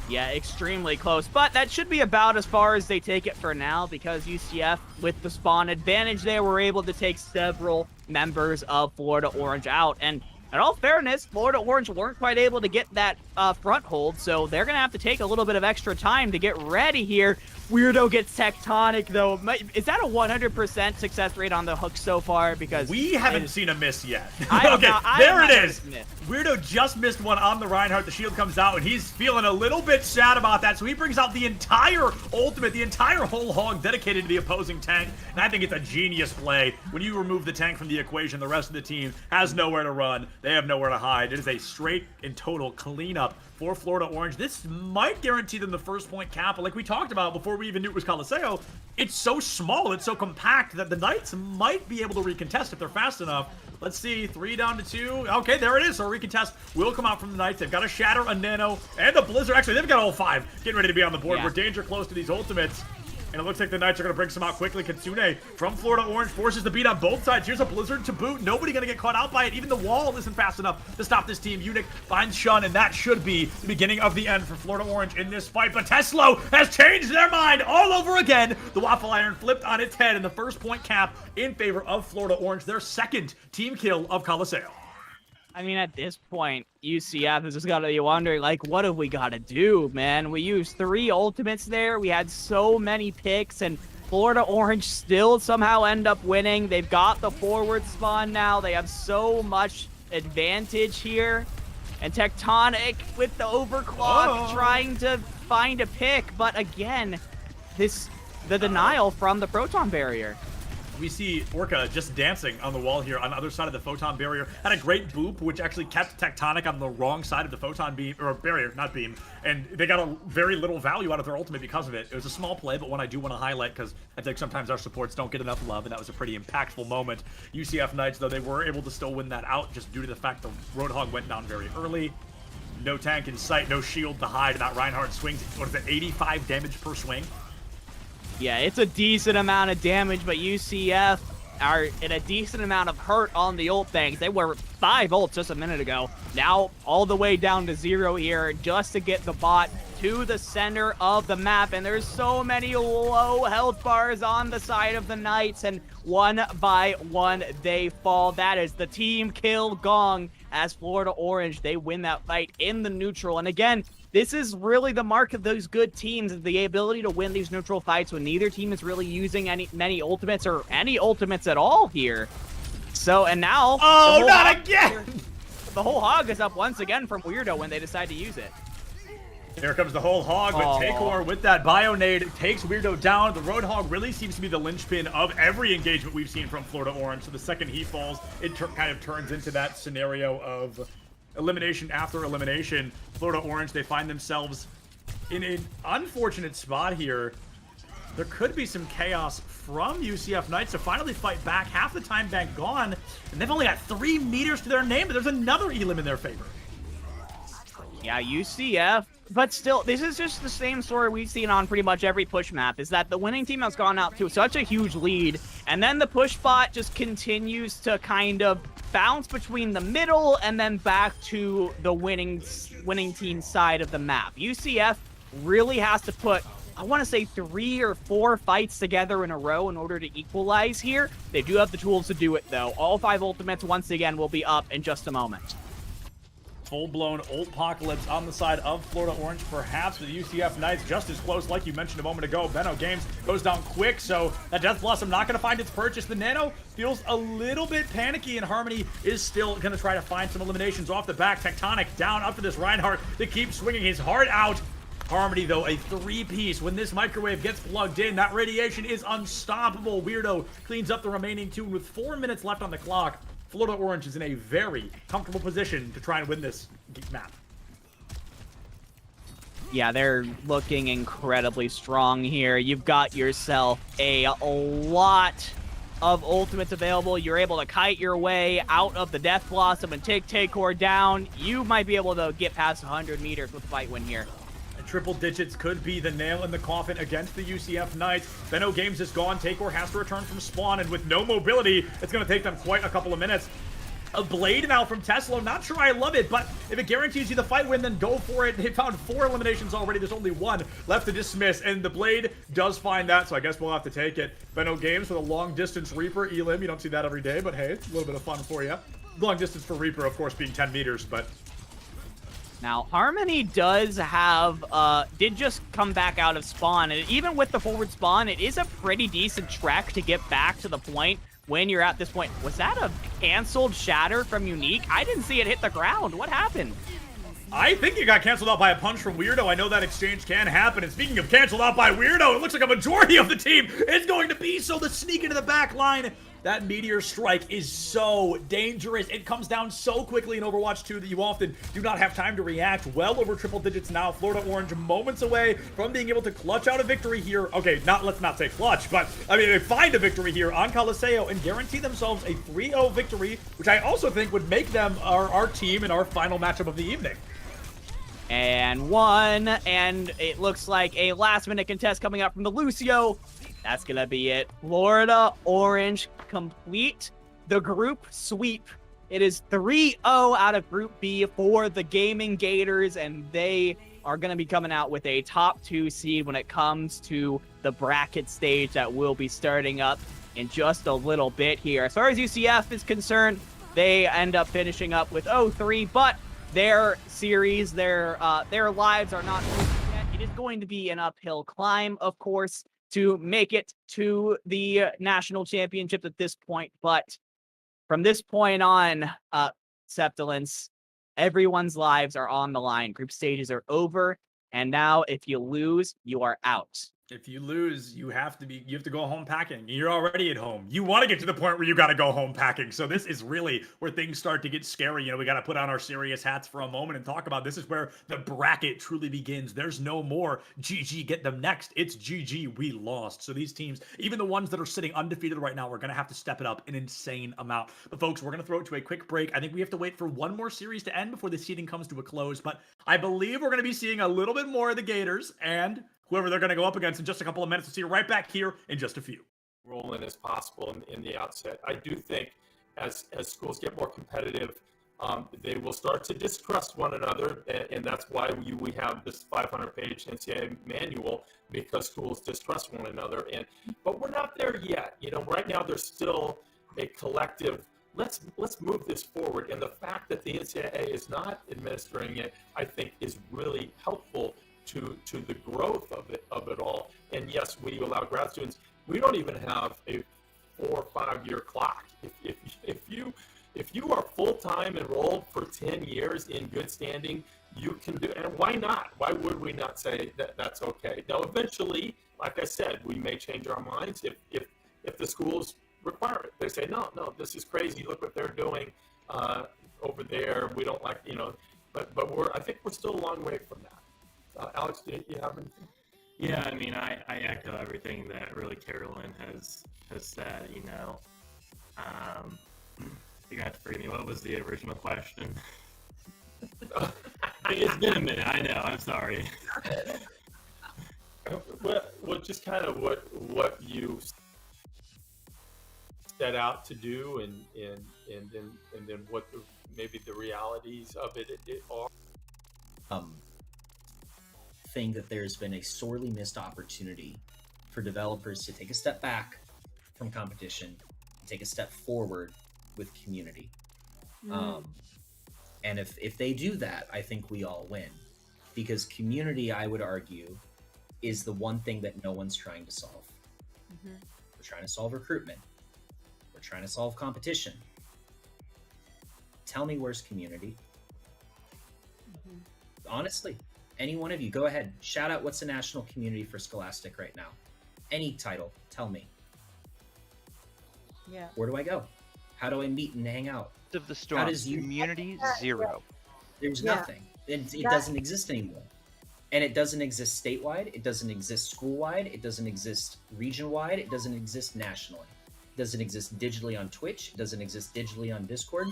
Yeah, extremely close. But that should be about as far as they take it for now, because UCF, with the spawn advantage there, were able to take several members of Florida Orange out. And in all fairness, Florida Orange weren't quite able to get that front hold, so they're going to have to take a little bit of extra time to get ready here. Weirdo gets Tectonic, though. Is that a 100% success rate on the hook so far? Because we haven't seen a miss yet. I Okay, have there not it is. noticed a miss. Weirdo just missed one on the Reinhardt. The shield comes out, and he's feeling a little bit sad about that. So he brings out the entire ultimate, the entire whole hog dedicated to the opposing tank. And I think it's a genius play. When you remove the tank from the equation, the rest of the team has nowhere to run. They have nowhere to hide. It is a straight and total cleanup for Florida Orange. This might guarantee them the first point cap, but like we talked about before we even knew it was Coliseum, it's so small, it's so compact that the Knights might be able to recontest if they're fast enough. Let's see, 3 down to 2. Okay, there it is. So a recontest will come out from the Knights. They've got a Shatter, a Nano, and a Blizzard. Actually, they've got all 5 getting ready to be on the board. Yeah. We're danger close to these ultimates. And it looks like the Knights are going to bring some out quickly. Kitsune from Florida Orange forces the beat on both sides. Here's a Blizzard to boot. Nobody going to get caught out by it. Even the wall isn't fast enough to stop this team. Unic finds Shun, and that should be the beginning of the end for Florida Orange in this fight. But Teslo has changed their mind all over again. The Waffle Iron flipped on its head in the first point cap in favor of Florida Orange, their second team kill of Coliseum. I mean, at this point, UCF has just got to be wondering, like, what have we got to do, man? We used 3 ultimates there. We had so many picks, and Florida Orange still somehow end up winning. They've got the forward spawn now. They have so much advantage here. And Tectonic with the overclock trying to find a pick. But again, the denial from the Proton Barrier. We see Orca just dancing on the wall here on the other side of the photon barrier. Had a great boop, which actually kept Tectonic on the wrong side of the photon beam, or barrier, not beam. And they got a very little value out of their ultimate because of it. It was a small play, but one I do want to highlight because I think sometimes our supports don't get enough love, and that was a pretty impactful moment. UCF Knights, though, they were able to still win that out just due to the fact the Roadhog went down very early. No tank in sight, no shield to hide, and that Reinhardt swings, what is it, 85 damage per swing? Yeah, it's a decent amount of damage, but UCF are in a decent amount of hurt on the ult tanks. They were 5 ults just a minute ago. Now all the way down to 0 here just to get the bot to the center of the map. And there's so many low health bars on the side of the Knights, and one by one they fall. That is the team kill gong as Florida Orange, they win that fight in the neutral. And again, this is really the mark of those good teams, is the ability to win these neutral fights when neither team is really using many ultimates or any ultimates at all here. So, and now... Oh, not again! The whole hog is up once again from Weirdo when they decide to use it. Here comes the whole hog with Takor with that Bionade. Takes Weirdo down. The Roadhog really seems to be the linchpin of every engagement we've seen from Florida Orange. So the second he falls, it kind of turns into that scenario of elimination after elimination. Florida Orange, they find themselves in an unfortunate spot here. There could be some chaos from UCF Knights to finally fight back. Half the time bank gone, and they've only got 3 meters to their name, but there's another elim in their favor. Yeah, UCF, but still, this is just the same story we've seen on pretty much every push map, is that the winning team has gone out to such a huge lead, and then the push bot just continues to kind of bounce between the middle and then back to the winning team side of the map. UCF really has to put, I want to say, 3 or 4 fights together in a row in order to equalize here. They do have the tools to do it, though. All 5 ultimates, once again, will be up in just a moment. Full-blown ult-pocalypse on the side of Florida Orange. Perhaps the UCF Knights just as close, like you mentioned a moment ago. Benno Games goes down quick, so that Death Blossom not going to find its purchase. The Nano feels a little bit panicky, and Harmony is still going to try to find some eliminations off the back. Tectonic down up to this Reinhardt to keep swinging his heart out. Harmony, though, a 3-piece. When this microwave gets plugged in, that radiation is unstoppable. Weirdo cleans up the remaining 2 with 4 minutes left on the clock. Florida Orange is in a very comfortable position to try and win this map. Yeah, they're looking incredibly strong here. You've got yourself a lot of ultimates available. You're able to kite your way out of the Death Blossom and take Takor down. You might be able to get past 100 meters with the fight win here. Triple digits could be the nail in the coffin against the UCF Knights. Benno Games is gone. Takor has to return from spawn, and with no mobility, it's going to take them quite a couple of minutes. A Blade now from Tesla. Not sure I love it, but if it guarantees you the fight win, then go for it. They found 4 eliminations already. There's only 1 left to dismiss, and the Blade does find that, so I guess we'll have to take it. Benno Games with a long-distance Reaper. Elim, you don't see that every day, but hey, it's a little bit of fun for you. Long distance for Reaper, of course, being 10 meters, but... Now, Harmony does have, did just come back out of spawn, and even with the forward spawn, it is a pretty decent trek to get back to the point when you're at this point. Was that a canceled shatter from Unique? I didn't see it hit the ground. What happened? I think it got canceled out by a punch from Weirdo. I know that exchange can happen, and speaking of canceled out by Weirdo, it looks like a majority of the team is going to be, so the sneak into the back line. That Meteor Strike is so dangerous. It comes down so quickly in Overwatch 2 that you often do not have time to react. Well over triple digits now. Florida Orange moments away from being able to clutch out a victory here. Okay, let's not say clutch, but I mean, they find a victory here on Coliseo and guarantee themselves a 3-0 victory, which I also think would make them our team in our final matchup of the evening. And 1, and it looks like a last-minute contest coming up from the Lucio. That's going to be it. Florida Orange complete the group sweep. It is 3-0 out of Group B for the Gaming Gators, and they are going to be coming out with a top 2 seed when it comes to the bracket stage that will be starting up in just a little bit here. As far as UCF is concerned, they end up finishing up with 0-3, but their series, their lives are not over yet. It is going to be an uphill climb, of course, to make it to the national championships at this point. But from this point on, Septilence, everyone's lives are on the line. Group stages are over, and now if you lose, you are out. If you lose, you have to go home packing. You're already at home. You want to get to the point where you got to go home packing. So this is really where things start to get scary. You know, we got to put on our serious hats for a moment and talk about this is where the bracket truly begins. There's no more GG, get them next. It's GG, we lost. So these teams, even the ones that are sitting undefeated right now, we're going to have to step it up an insane amount. But folks, we're going to throw it to a quick break. I think we have to wait for one more series to end before the seeding comes to a close. But I believe we're going to be seeing a little bit more of the Gators and whoever they're going to go up against in just a couple of minutes. We'll see you right back here in just a few. Rolling as possible in the outset. I do think as schools get more competitive, they will start to distrust one another, and that's why we have this 500-page NCAA manual, because schools distrust one another. But we're not there yet. You know, right now there's still a collective let's move this forward. And the fact that the NCAA is not administering it, I think, is really helpful to the growth of it all. And yes, we allow grad students. We don't even have a 4 or 5 year clock. If you are full time enrolled for 10 years in good standing, you can do. And why not? Why would we not say that that's okay? Now, eventually, like I said, we may change our minds if the schools require it. They say, no, this is crazy. Look what they're doing over there. We don't like, but I think we're still a long way from that. Alex, do you have anything? Yeah, I mean, I echo everything that really Carolyn has said. You're gonna have to forgive me. What was the original question? It's been a minute. I know. I'm sorry. Well, just kind of what you set out to do, and then what maybe the realities of it are. Think that there's been a sorely missed opportunity for developers to take a step back from competition, take a step forward with community. And if they do that, I think we all win, because community, I would argue, is the one thing that no one's trying to solve. We're trying to solve recruitment. We're trying to solve competition. Tell me, where's community? Honestly, any one of you, go ahead. Shout out what's the national community for Scholastic right now. Any title, tell me. Yeah. Where do I go? How do I meet and hang out? Of the storm. How does Community, zero. There's nothing. It doesn't exist anymore. And it doesn't exist statewide. It doesn't exist school-wide. It doesn't exist region-wide. It doesn't exist nationally. It doesn't exist digitally on Twitch. It doesn't exist digitally on Discord.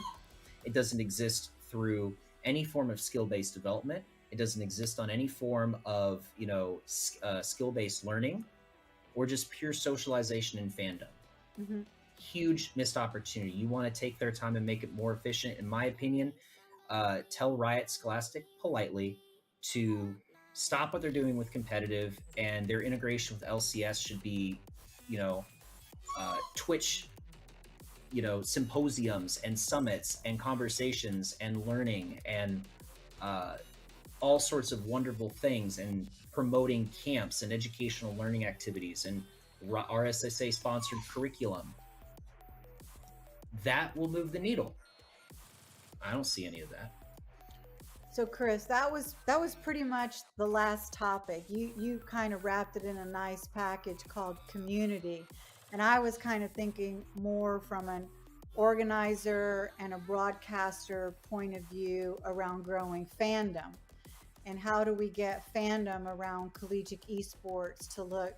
It doesn't exist through any form of skill-based development. It doesn't exist on any form of, skill-based learning, or just pure socialization and fandom. Huge missed opportunity. You want to take their time and make it more efficient, in my opinion, tell Riot Scholastic politely to stop what they're doing with competitive, and their integration with LCS should be, Twitch, symposiums and summits and conversations and learning and all sorts of wonderful things, and promoting camps and educational learning activities and RSSA sponsored curriculum. That will move the needle. I don't see any of that. So Chris, that was pretty much the last topic. You kind of wrapped it in a nice package called community. And I was kind of thinking more from an organizer and a broadcaster point of view around growing fandom. And how do we get fandom around collegiate esports to look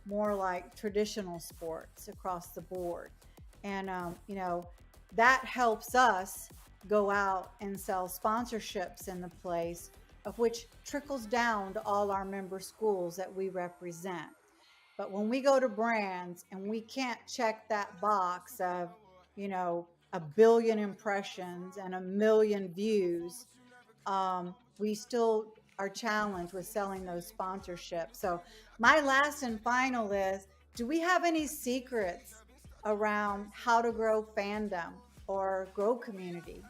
more like traditional sports across the board? And, that helps us go out and sell sponsorships in the place, of which trickles down to all our member schools that we represent. But when we go to brands and we can't check that box of, 1 billion impressions and 1 million views, we still are challenged with selling those sponsorships. So my last and final is, do we have any secrets around how to grow fandom or grow community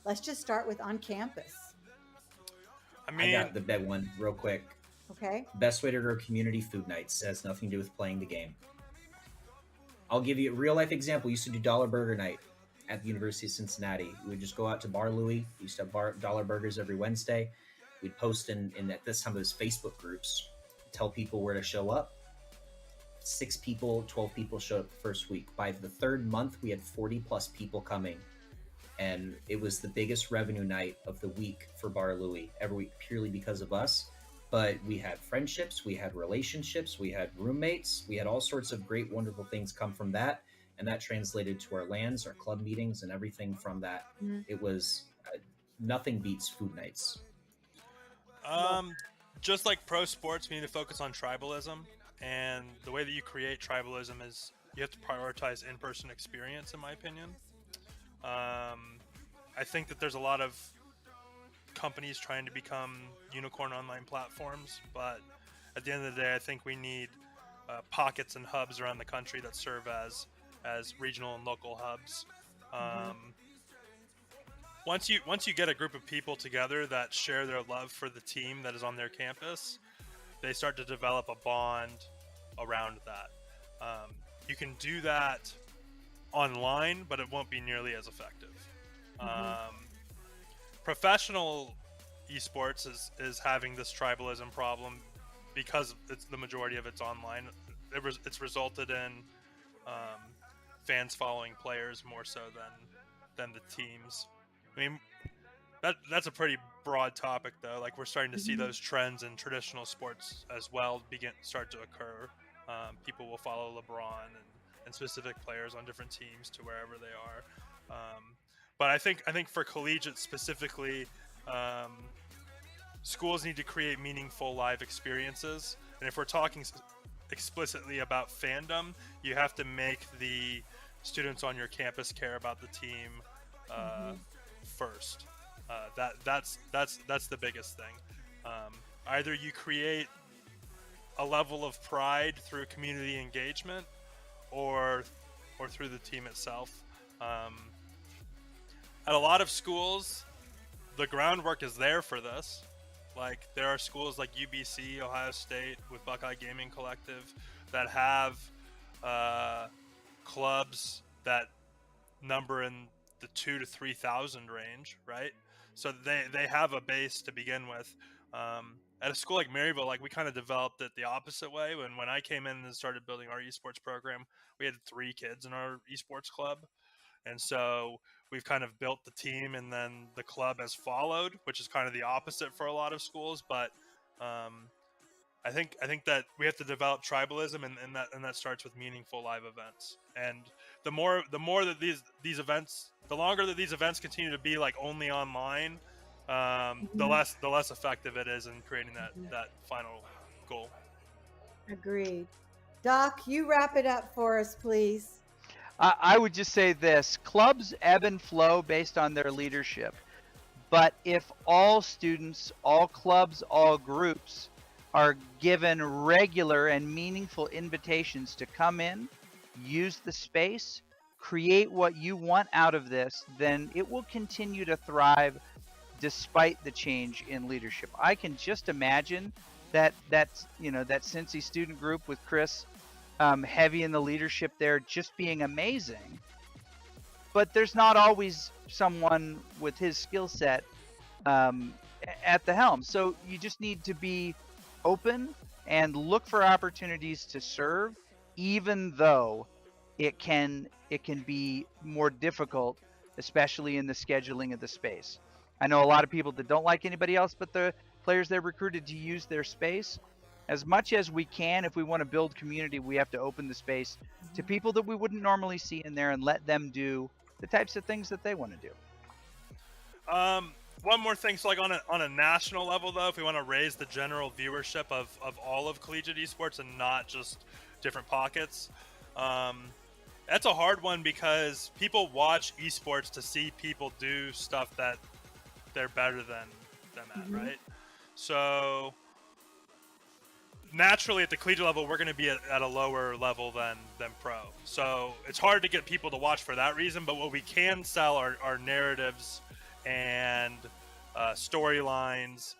let's just start with on campus? I got the big one real quick. Okay. Best way to grow community: food nights. It has nothing to do with playing the game. I'll give you a real life example. We used to do dollar burger night at the University of Cincinnati. We would just go out to Bar Louie. We used to have dollar burgers every Wednesday. We'd post in at this time those Facebook groups, tell people where to show up. 6 people, 12 people showed up the first week. By the 3rd month, we had 40 plus people coming. And it was the biggest revenue night of the week for Bar Louie every week, purely because of us. But we had friendships, we had relationships, we had roommates, we had all sorts of great, wonderful things come from that. And that translated to our LANs, our club meetings, and everything from that. It was nothing beats food nights. Just like pro sports, we need to focus on tribalism. And the way that you create tribalism is you have to prioritize in-person experience, in my opinion. I think that there's a lot of companies trying to become unicorn online platforms, but at the end of the day, I think we need pockets and hubs around the country that serve as regional and local hubs. Once you get a group of people together that share their love for the team that is on their campus, they start to develop a bond around that. You can do that online, but it won't be nearly as effective. Professional esports is having this tribalism problem because it's the majority of it's online. It's resulted in fans following players more so than the teams. I mean, that's a pretty broad topic, though. Like, we're starting to see those trends in traditional sports as well start to occur. People will follow LeBron and specific players on different teams to wherever they are. But I think for collegiate specifically, schools need to create meaningful live experiences. And if we're talking explicitly about fandom, you have to make the students on your campus care about the team first. That's the biggest thing. Either you create a level of pride through community engagement, or through the team itself. At a lot of schools, the groundwork is there for this. Like, there are schools like UBC, Ohio State, with Buckeye Gaming Collective, that have clubs that number in the 2,000 to 3,000 range, right? So they have a base to begin with. At a school like Maryville, like, we kind of developed it the opposite way. When I came in and started building our esports program, we had 3 kids in our esports club. And so we've kind of built the team, and then the club has followed, which is kind of the opposite for a lot of schools. But I think that we have to develop tribalism, and that starts with meaningful live events. And the more that these events, the longer that these events continue to be like only online, the less effective it is in creating that final goal. Agreed. Doc, you wrap it up for us, please. I would just say this: clubs ebb and flow based on their leadership. But if all students, all clubs, all groups are given regular and meaningful invitations to come in, use the space, create what you want out of this, then it will continue to thrive despite the change in leadership. I can just imagine that Cincy student group with Chris heavy in the leadership there just being amazing. But there's not always someone with his skill set at the helm. So you just need to be open and look for opportunities to serve, even though it can be more difficult, especially in the scheduling of the space. I know a lot of people that don't like anybody else but the players they're recruited to use their space. As much as we can, if we want to build community, we have to open the space to people that we wouldn't normally see in there and let them do the types of things that they want to do. One more thing, so like on a national level, though, if we want to raise the general viewership of all of collegiate esports and not just different pockets, that's a hard one, because people watch esports to see people do stuff that they're better than them at, right? So naturally at the collegiate level, we're going to be at a lower level than pro. So it's hard to get people to watch for that reason, but what we can sell are narratives and storylines,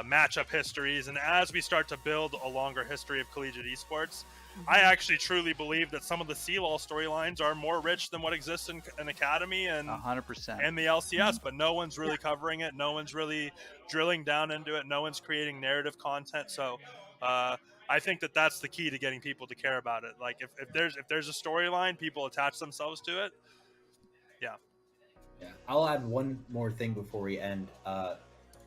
matchup histories. And as we start to build a longer history of collegiate esports, I actually truly believe that some of the CLOL storylines are more rich than what exists in Academy and 100% and the LCS, but no one's really covering it. No one's really drilling down into it. No one's creating narrative content. So I think that that's the key to getting people to care about it. Like, if there's a storyline, people attach themselves to it. Yeah. I'll add one more thing before we end.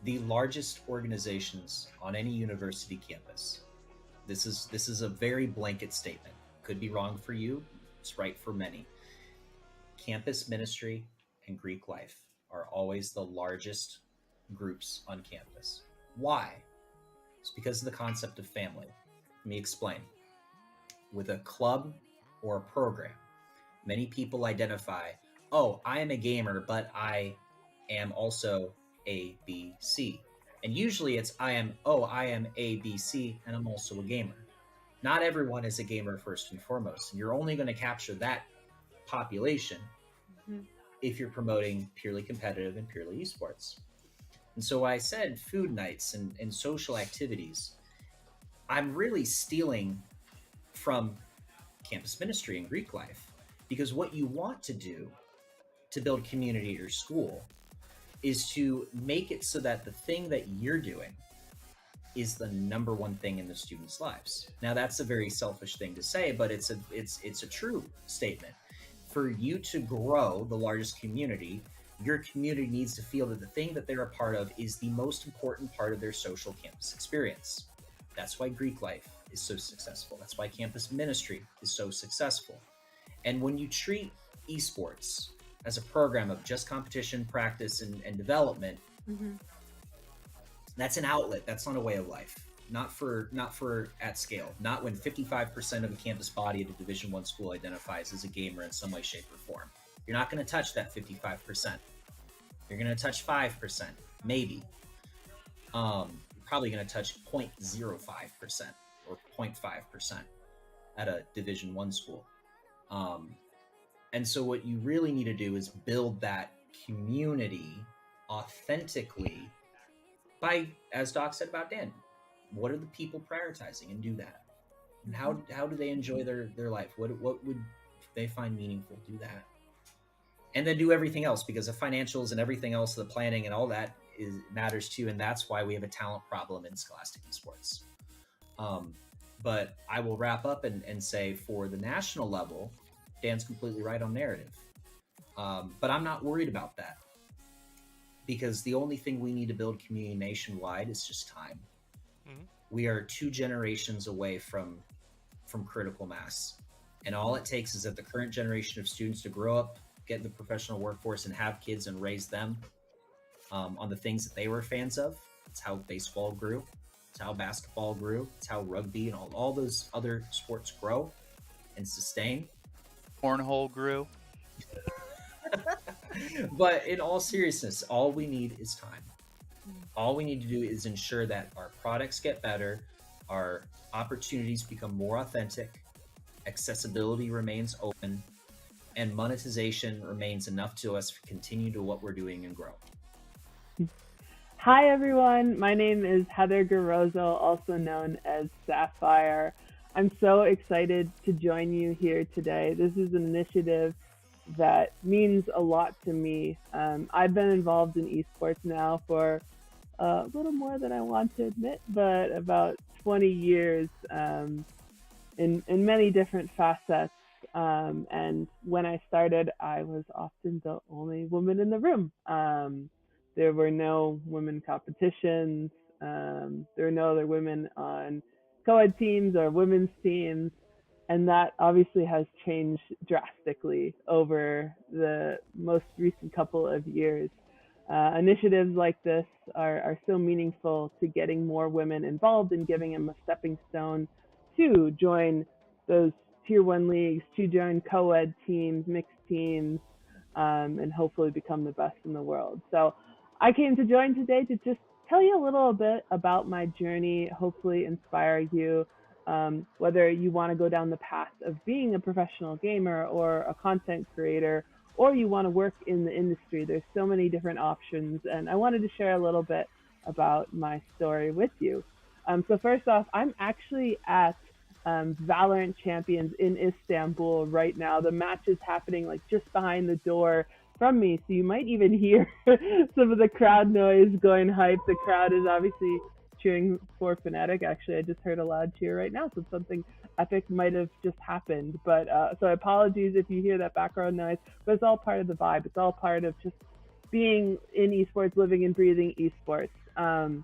The largest organizations on any university campus. This is a very blanket statement. Could be wrong for you. It's right for many. Campus ministry and Greek life are always the largest groups on campus. Why? It's because of the concept of family. Let me explain. With a club or a program, many people identify, oh, I am a gamer, but I am also A, B, C. And usually it's I am A, B, C, and I'm also a gamer. Not everyone is a gamer first and foremost. And you're only going to capture that population if you're promoting purely competitive and purely esports. And so I said food nights and social activities, I'm really stealing from campus ministry and Greek life, because what you want to do to build community at your school is to make it so that the thing that you're doing is the number one thing in the students' lives. Now, that's a very selfish thing to say, but it's a true statement. For you to grow the largest community, your community needs to feel that the thing that they're a part of is the most important part of their social campus experience. That's why Greek life is so successful. That's why campus ministry is so successful. And when you treat esports as a program of just competition, practice, and development, that's an outlet. That's not a way of life. Not for at scale. Not when 55% of the campus body at a Division I school identifies as a gamer in some way, shape, or form. You're not going to touch that 55%. You're going to touch 5%, maybe. You're probably going to touch 0.05% or 0.5% at a Division I school. And so what you really need to do is build that community authentically by, as Doc said about Dan, what are the people prioritizing, and do that. And how do they enjoy their life? What would they find meaningful? Do that. And then do everything else, because the financials and everything else, the planning and all that matters too. And that's why we have a talent problem in Scholastic Esports. But I will wrap up and say, for the national level, Dan's completely right on narrative. But I'm not worried about that, because the only thing we need to build community nationwide is just time. We are 2 generations away from critical mass. And all it takes is that the current generation of students to grow up, get in the professional workforce, and have kids and raise them on the things that they were fans of. It's how baseball grew. It's how basketball grew. It's how rugby and all those other sports grow and sustain. Cornhole grew. But in all seriousness, all we need is time. All we need to do is ensure that our products get better, our opportunities become more authentic, accessibility remains open, and monetization remains enough to us to continue to what we're doing and grow. Hi, everyone. My name is Heather Garozzo, also known as Sapphire. I'm so excited to join you here today. This is an initiative that means a lot to me. I've been involved in esports now for a little more than I want to admit, but about 20 years in many different facets. And when I started, I was often the only woman in the room. There were no women competitions. There were no other women on co-ed teams or women's teams. And that obviously has changed drastically over the most recent couple of years. Initiatives like this are so meaningful to getting more women involved and giving them a stepping stone to join those Tier 1 leagues, to join co-ed teams, mixed teams, and hopefully become the best in the world. So I came to join today to just tell you a little bit about my journey, hopefully inspire you, whether you want to go down the path of being a professional gamer or a content creator, or you want to work in the industry. There's so many different options, and I wanted to share a little bit about my story with you. So first off, I'm actually at Valorant Champions in Istanbul right now. The match is happening like just behind the door from me, so you might even hear some of the crowd noise going hype. The crowd is obviously cheering for Fnatic. Actually, I just heard a loud cheer right now, so something epic might have just happened. But so apologies if you hear that background noise, but it's all part of the vibe. It's all part of just being in esports, living and breathing esports.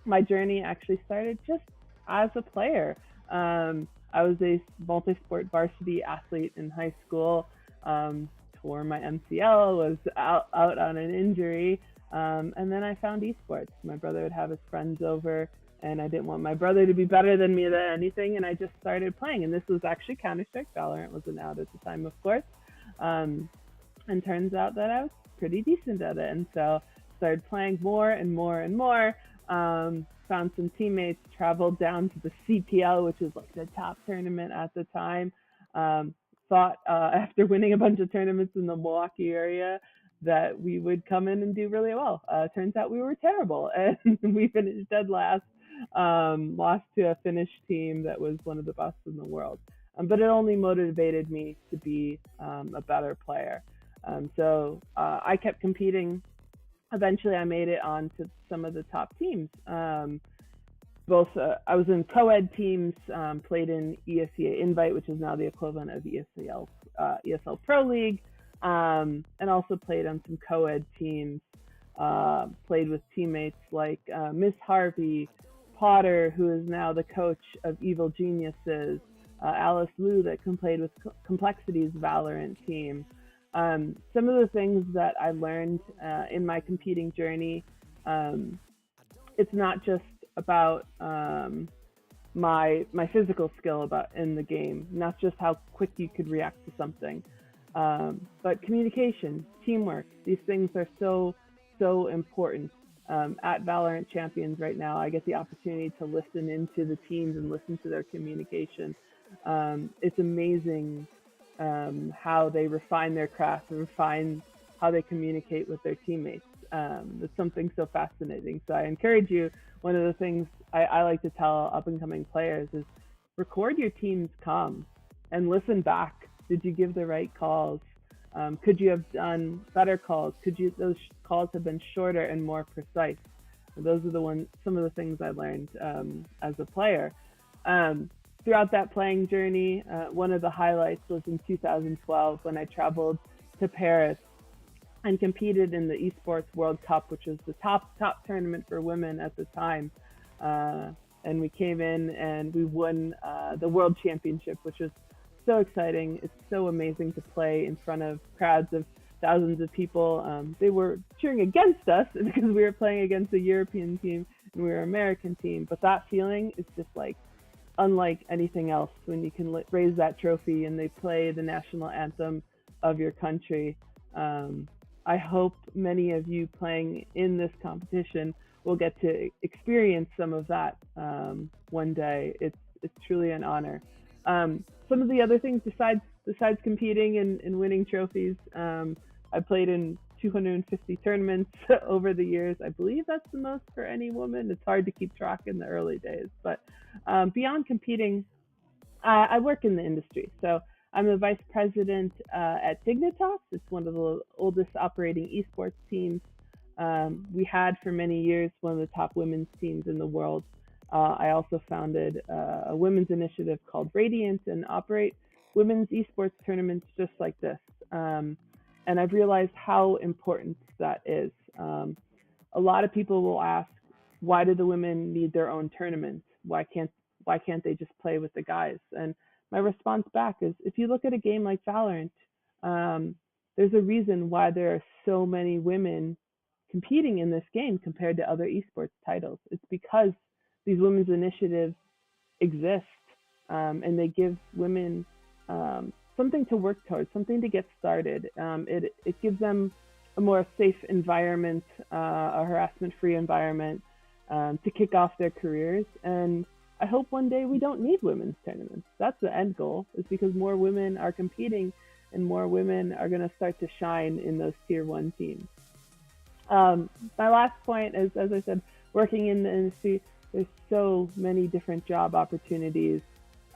My journey actually started just as a player. I was a multi-sport varsity athlete in high school, tore my MCL, was out on an injury, and then I found esports. My brother would have his friends over, and I didn't want my brother to be better than me than anything, and I just started playing. And this was actually Counter-Strike. Valorant wasn't out at the time, of course. And turns out that I was pretty decent at it, and so started playing more and more and more. Found some teammates, traveled down to the CPL, which is like the top tournament at the time. Thought after winning a bunch of tournaments in the Milwaukee area, that we would come in and do really well. Turns out we were terrible, and we finished dead last, lost to a Finnish team that was one of the best in the world. But it only motivated me to be a better player. So I kept competing. Eventually, I made it on to some of the top teams. I was in co-ed teams, played in ESEA Invite, which is now the equivalent of ESL Pro League, and also played on some co-ed teams. Played with teammates like Miss Harvey, Potter, who is now the coach of Evil Geniuses, Alice Liu, that played with Complexity's Valorant team. Some of the things that I learned in my competing journey, it's not just about my physical skill in the game, not just how quick you could react to something, but communication, teamwork. These things are so important. At Valorant Champions right now, I get the opportunity to listen into the teams and listen to their communication. It's amazing how they refine their craft and refine how they communicate with their teammates. It's something so fascinating. So I encourage you, one of the things I like to tell up-and-coming players is record your team's comms and listen back. Did you give the right calls? Could you have done better calls? Those calls have been shorter and more precise? And those are some of the things I learned as a player. Throughout that playing journey, one of the highlights was in 2012 when I traveled to Paris and competed in the Esports World Cup, which was the top tournament for women at the time. And we came in and we won the World Championship, which was so exciting. It's so amazing to play in front of crowds of thousands of people. They were cheering against us because we were playing against a European team and we were an American team. But that feeling is just like unlike anything else when you can raise that trophy and they play the national anthem of your country. I hope many of you playing in this competition will get to experience some of that one day. It's truly an honor. Some of the other things besides competing and winning trophies, I played in 250 tournaments over the years. I believe that's the most for any woman. It's hard to keep track in the early days, but beyond competing, I work in the industry. So I'm the vice president at Dignitas. It's one of the oldest operating esports teams. We had for many years one of the top women's teams in the world. I also founded a women's initiative called Radiant and operate women's esports tournaments just like this. And I've realized how important that is. A lot of people will ask, why do the women need their own tournaments? Why can't they just play with the guys? And my response back is, if you look at a game like Valorant, there's a reason why there are so many women competing in this game compared to other esports titles. It's because these women's initiatives exist, and they give women something to work towards, something to get started. It gives them a more safe environment, a harassment-free environment to kick off their careers. And I hope one day we don't need women's tournaments. That's the end goal, is because more women are competing and more women are going to start to shine in those tier 1 teams. My last point is, as I said, working in the industry, there's so many different job opportunities.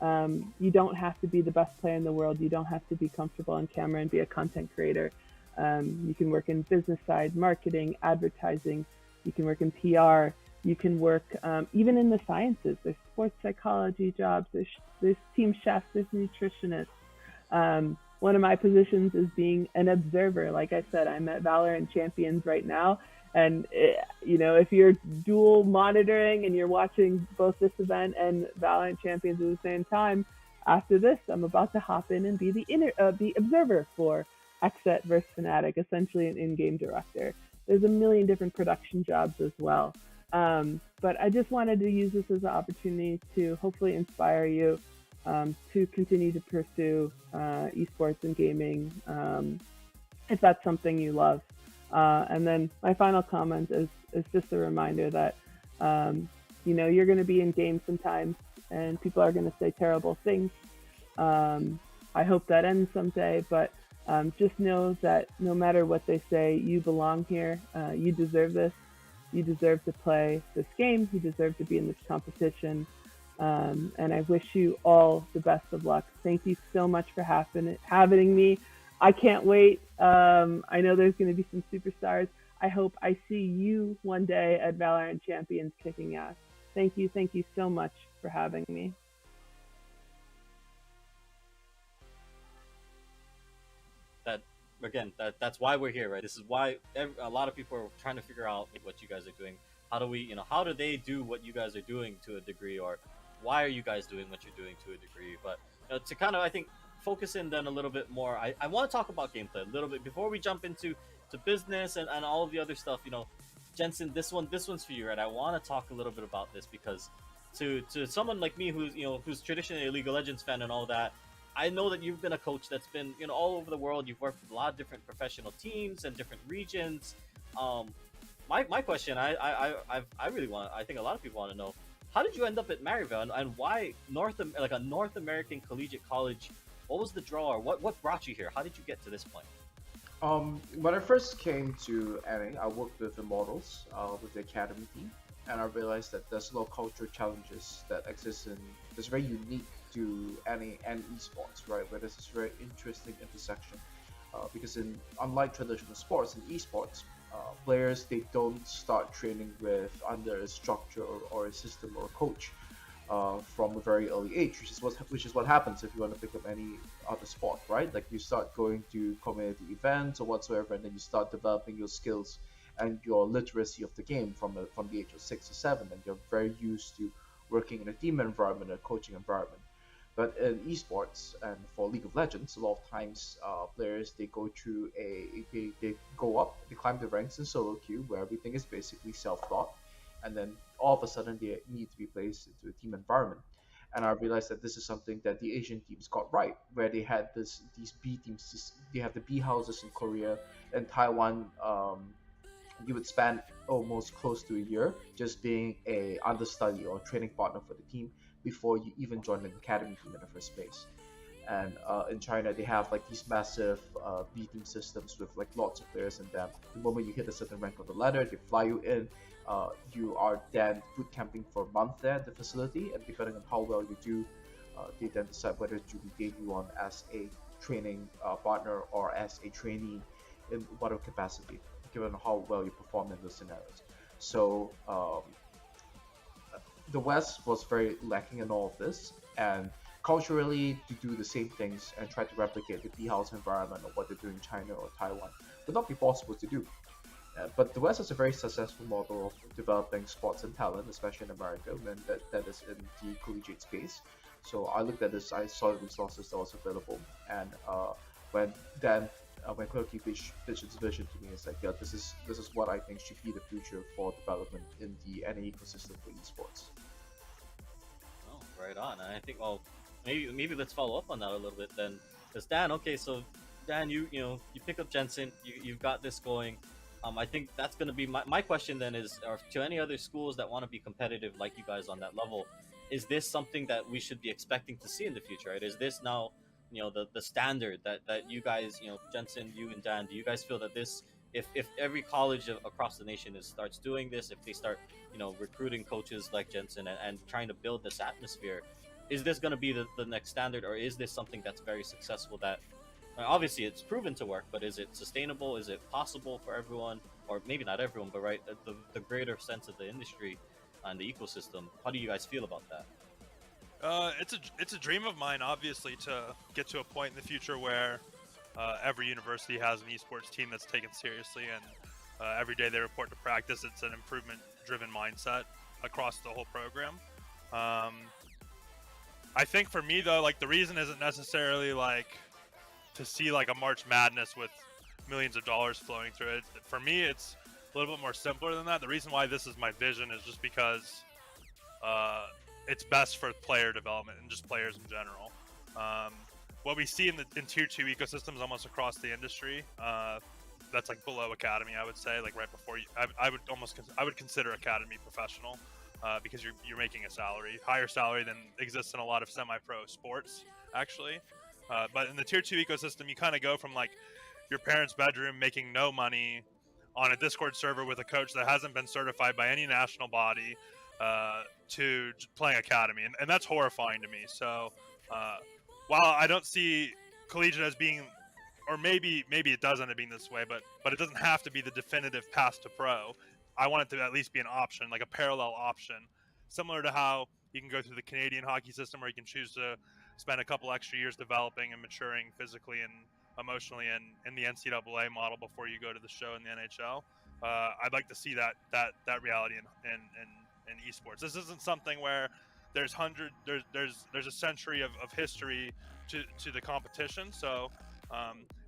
You don't have to be the best player in the world. You don't have to be comfortable on camera and be a content creator. You can work in business side, marketing, advertising. You can work in PR. You can work even in the sciences. There's sports psychology jobs. There's team chefs. There's nutritionists. One of my positions is being an observer. Like I said, I'm at Valorant Champions right now. And, if you're dual monitoring and you're watching both this event and Valorant Champions at the same time, after this, I'm about to hop in and be the observer for XSET versus Fnatic, essentially an in-game director. There's a million different production jobs as well. But I just wanted to use this as an opportunity to hopefully inspire you to continue to pursue esports and gaming if that's something you love. And then my final comment is just a reminder that, you're going to be in games sometimes and people are going to say terrible things. I hope that ends someday, but Just know that no matter what they say, you belong here. You deserve this. You deserve to play this game. You deserve to be in this competition. And I wish you all the best of luck. Thank you so much for having me. I can't wait. I know there's going to be some superstars. I hope I see you one day at Valorant Champions kicking ass. Thank you so much for having me. That's why we're here, right? This is why a lot of people are trying to figure out what you guys are doing. How do we, how do they do what you guys are doing to a degree, or why are you guys doing what you're doing to a degree? But to kind of, I think, focus in then a little bit more. I want to talk about gameplay a little bit before we jump into business and all of the other stuff. Jensen, this one's for you, right? I want to talk a little bit about this because to someone like me who's traditionally a League of Legends fan and all that, I know that you've been a coach that's been all over the world. You've worked with a lot of different professional teams and different regions. My question, I really want, I think a lot of people want to know, how did you end up at Maryville, and why a North American collegiate college? What was the draw, or what brought you here? How did you get to this point? When I first came to NA, I worked with the models with the academy team, and I realized that there's a lot of cultural challenges that exist that's very unique to NA and esports, right? Where there's this very interesting intersection, because unlike traditional sports, in esports, players, they don't start training under a structure or a system or a coach from a very early age, which is what happens if you want to pick up any other sport, right? Like you start going to community events or whatsoever, and then you start developing your skills and your literacy of the game from the age of 6 or 7, and you're very used to working in a team environment, a coaching environment. But in esports and for League of Legends, a lot of times players, they go through they go up, they climb the ranks in solo queue where everything is basically self-taught, and then all of a sudden they need to be placed into a team environment. And I realized that this is something that the Asian teams got right, where they had these B teams. They have the B houses in Korea and Taiwan. You would spend almost close to a year just being a understudy or training partner for the team before you even join an academy team in the first place. And in China, they have like these massive B team systems with like lots of players in them. The moment you hit a certain rank on the ladder, they fly you in. You are then boot camping for a month there at the facility, and depending on how well you do, they then decide whether to retain you on as a training partner or as a trainee in whatever capacity, given how well you perform in those scenarios. So the West was very lacking in all of this, and culturally to do the same things and try to replicate the B house environment or what they do in China or Taiwan would not be possible to do. But the West has a very successful model of developing sports and talent, especially in America, and that is in the collegiate space. So I looked at this, I saw the resources that was available, and when Quirky pitched his vision to me, it's like, yeah, this is what I think should be the future for development in the NA ecosystem for esports. Oh, right on. And I think, well, maybe let's follow up on that a little bit then, because Dan, okay, so Dan, you pick up Jensen, you've got this going. I think that's going to be my question then is, or to any other schools that want to be competitive like you guys on that level, is this something that we should be expecting to see in the future, right? Is this now, the standard that you guys, Jensen, you and Dan, do you guys feel that this, if every college across the nation starts doing this, if they start, recruiting coaches like Jensen and trying to build this atmosphere, is this going to be the next standard, or is this something that's very successful that, obviously it's proven to work, but is it sustainable? Is it possible for everyone, or maybe not everyone, but right, the greater sense of the industry and the ecosystem? How do you guys feel about that? It's a dream of mine, obviously, to get to a point in the future where every university has an esports team that's taken seriously, and every day they report to practice. It's an improvement-driven mindset across the whole program. I think for me, though, like, the reason isn't necessarily like to see like a March Madness with millions of dollars flowing through it. For me, it's a little bit more simpler than that. The reason why this is my vision is just because it's best for player development and just players in general. What we see in tier 2 ecosystems almost across the industry, that's like below academy, I would say, like right before you, I would consider academy professional, because you're making a higher salary than exists in a lot of semi-pro sports, actually. But in the tier 2 ecosystem, you kind of go from like your parents' bedroom making no money on a Discord server with a coach that hasn't been certified by any national body to playing academy, and that's horrifying to me. So while I don't see collegiate as being, or maybe it does end up being this way, but it doesn't have to be the definitive path to pro. I want it to at least be an option, like a parallel option, similar to how you can go through the Canadian hockey system, where you can choose to spend a couple extra years developing and maturing physically and emotionally in the NCAA model before you go to the show in the NHL. I'd like to see that reality in esports. This isn't something where there's a century of history to the competition. So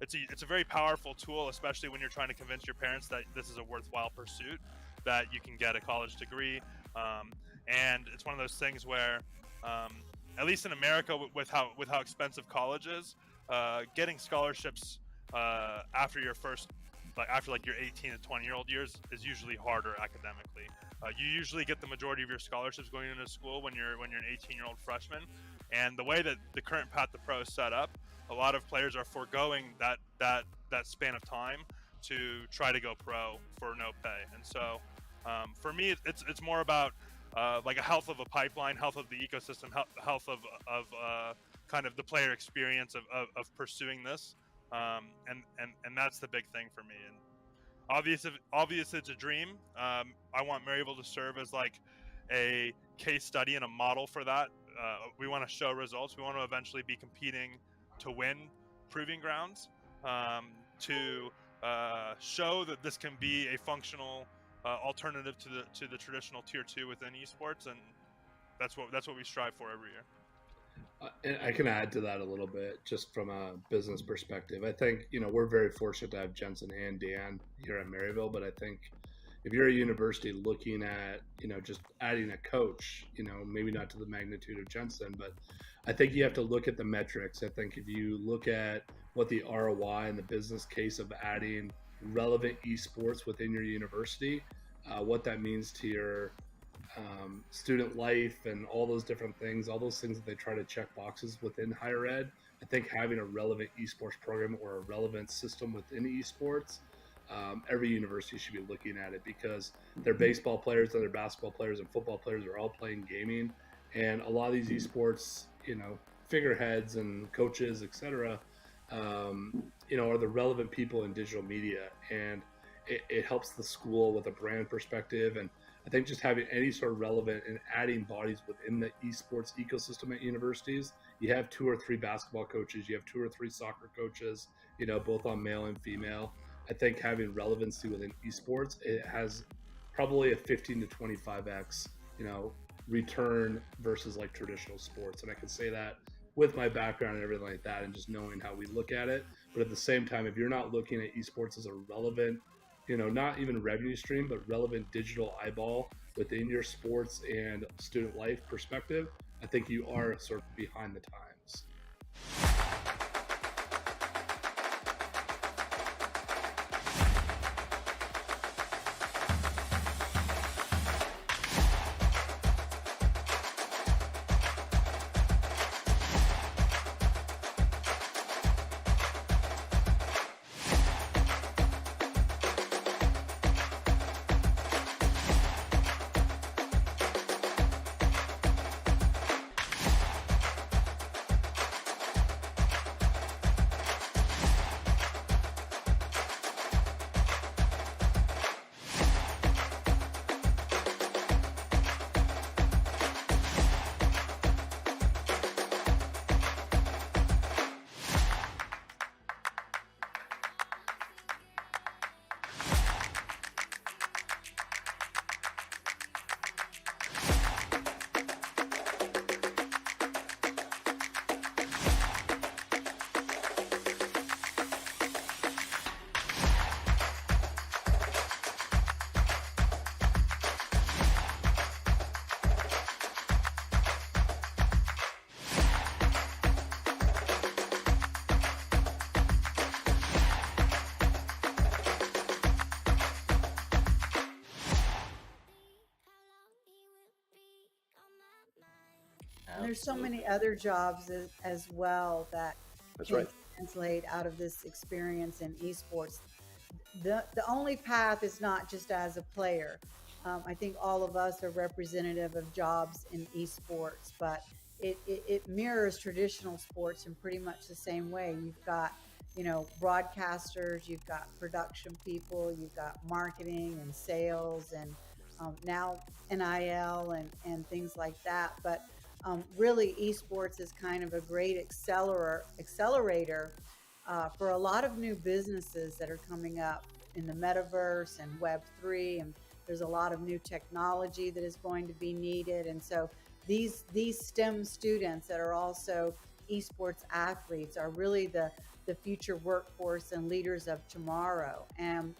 it's a very powerful tool, especially when you're trying to convince your parents that this is a worthwhile pursuit, that you can get a college degree. And it's one of those things where, at least in America, with how expensive college is, getting scholarships after your 18 to 20-year-old years is usually harder academically. You usually get the majority of your scholarships going into school when you're an 18-year-old freshman, and the way that the current path to pro is set up, a lot of players are foregoing that span of time to try to go pro for no pay. And so for me, it's more about like a health of a pipeline, health of the ecosystem, health of kind of the player experience of pursuing this, and that's the big thing for me. And obvious it's a dream. I want Maryville to serve as like a case study and a model for that. We want to show results. We want to eventually be competing to win proving grounds, to show that this can be a functional alternative to the traditional tier 2 within esports, and that's what we strive for every year. And I can add to that a little bit, just from a business perspective. I think, we're very fortunate to have Jensen and Dan here at Maryville, but I think if you're a university looking at, just adding a coach, maybe not to the magnitude of Jensen, but I think you have to look at the metrics. I think if you look at what the ROI and the business case of adding relevant esports within your university, what that means to your student life and all those different things, all those things that they try to check boxes within higher ed. I think having a relevant esports program or a relevant system within esports, every university should be looking at it, because their baseball players and their basketball players and football players are all playing gaming, and a lot of these esports, figureheads and coaches, etc., are the relevant people in digital media, and it helps the school with a brand perspective. And I think just having any sort of relevant and adding bodies within the esports ecosystem at universities, you have 2 or 3 basketball coaches, you have 2 or 3 soccer coaches, both on male and female. I think having relevancy within esports, it has probably a 15 to 25x, return versus like traditional sports. And I can say that with my background and everything like that, and just knowing how we look at it. But at the same time, if you're not looking at esports as a relevant, not even revenue stream, but relevant digital eyeball within your sports and student life perspective, I think you are sort of behind the times. And there's so many other jobs as well that That's can right. translate out of this experience in esports. The only path is not just as a player. I think all of us are representative of jobs in esports, but it mirrors traditional sports in pretty much the same way. You've got, broadcasters, you've got production people, you've got marketing and sales, and now NIL and things like that. But really, esports is kind of a great accelerator for a lot of new businesses that are coming up in the metaverse and Web3, and there's a lot of new technology that is going to be needed. And so these STEM students that are also esports athletes are really the future workforce and leaders of tomorrow. And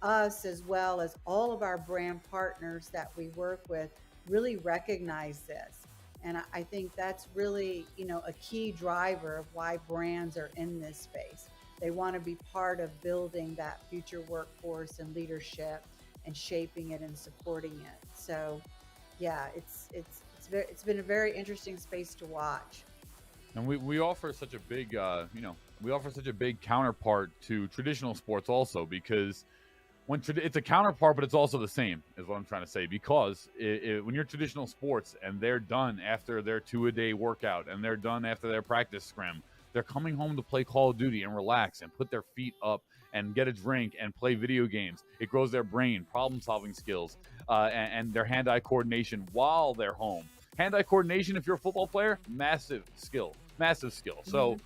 us, as well as all of our brand partners that we work with, really recognize this. And I think that's really, a key driver of why brands are in this space. They want to be part of building that future workforce and leadership and shaping it and supporting it. So, yeah, it's been a very interesting space to watch. And we offer such a big, we offer such a big counterpart to traditional sports also, because it's a counterpart, but it's also the same, is what I'm trying to say. Because when you're traditional sports and they're done after their 2-a-day workout and they're done after their practice scrim, they're coming home to play Call of Duty and relax and put their feet up and get a drink and play video games. It grows their brain, problem-solving skills, and their hand-eye coordination while they're home. Hand-eye coordination, if you're a football player, massive skill. So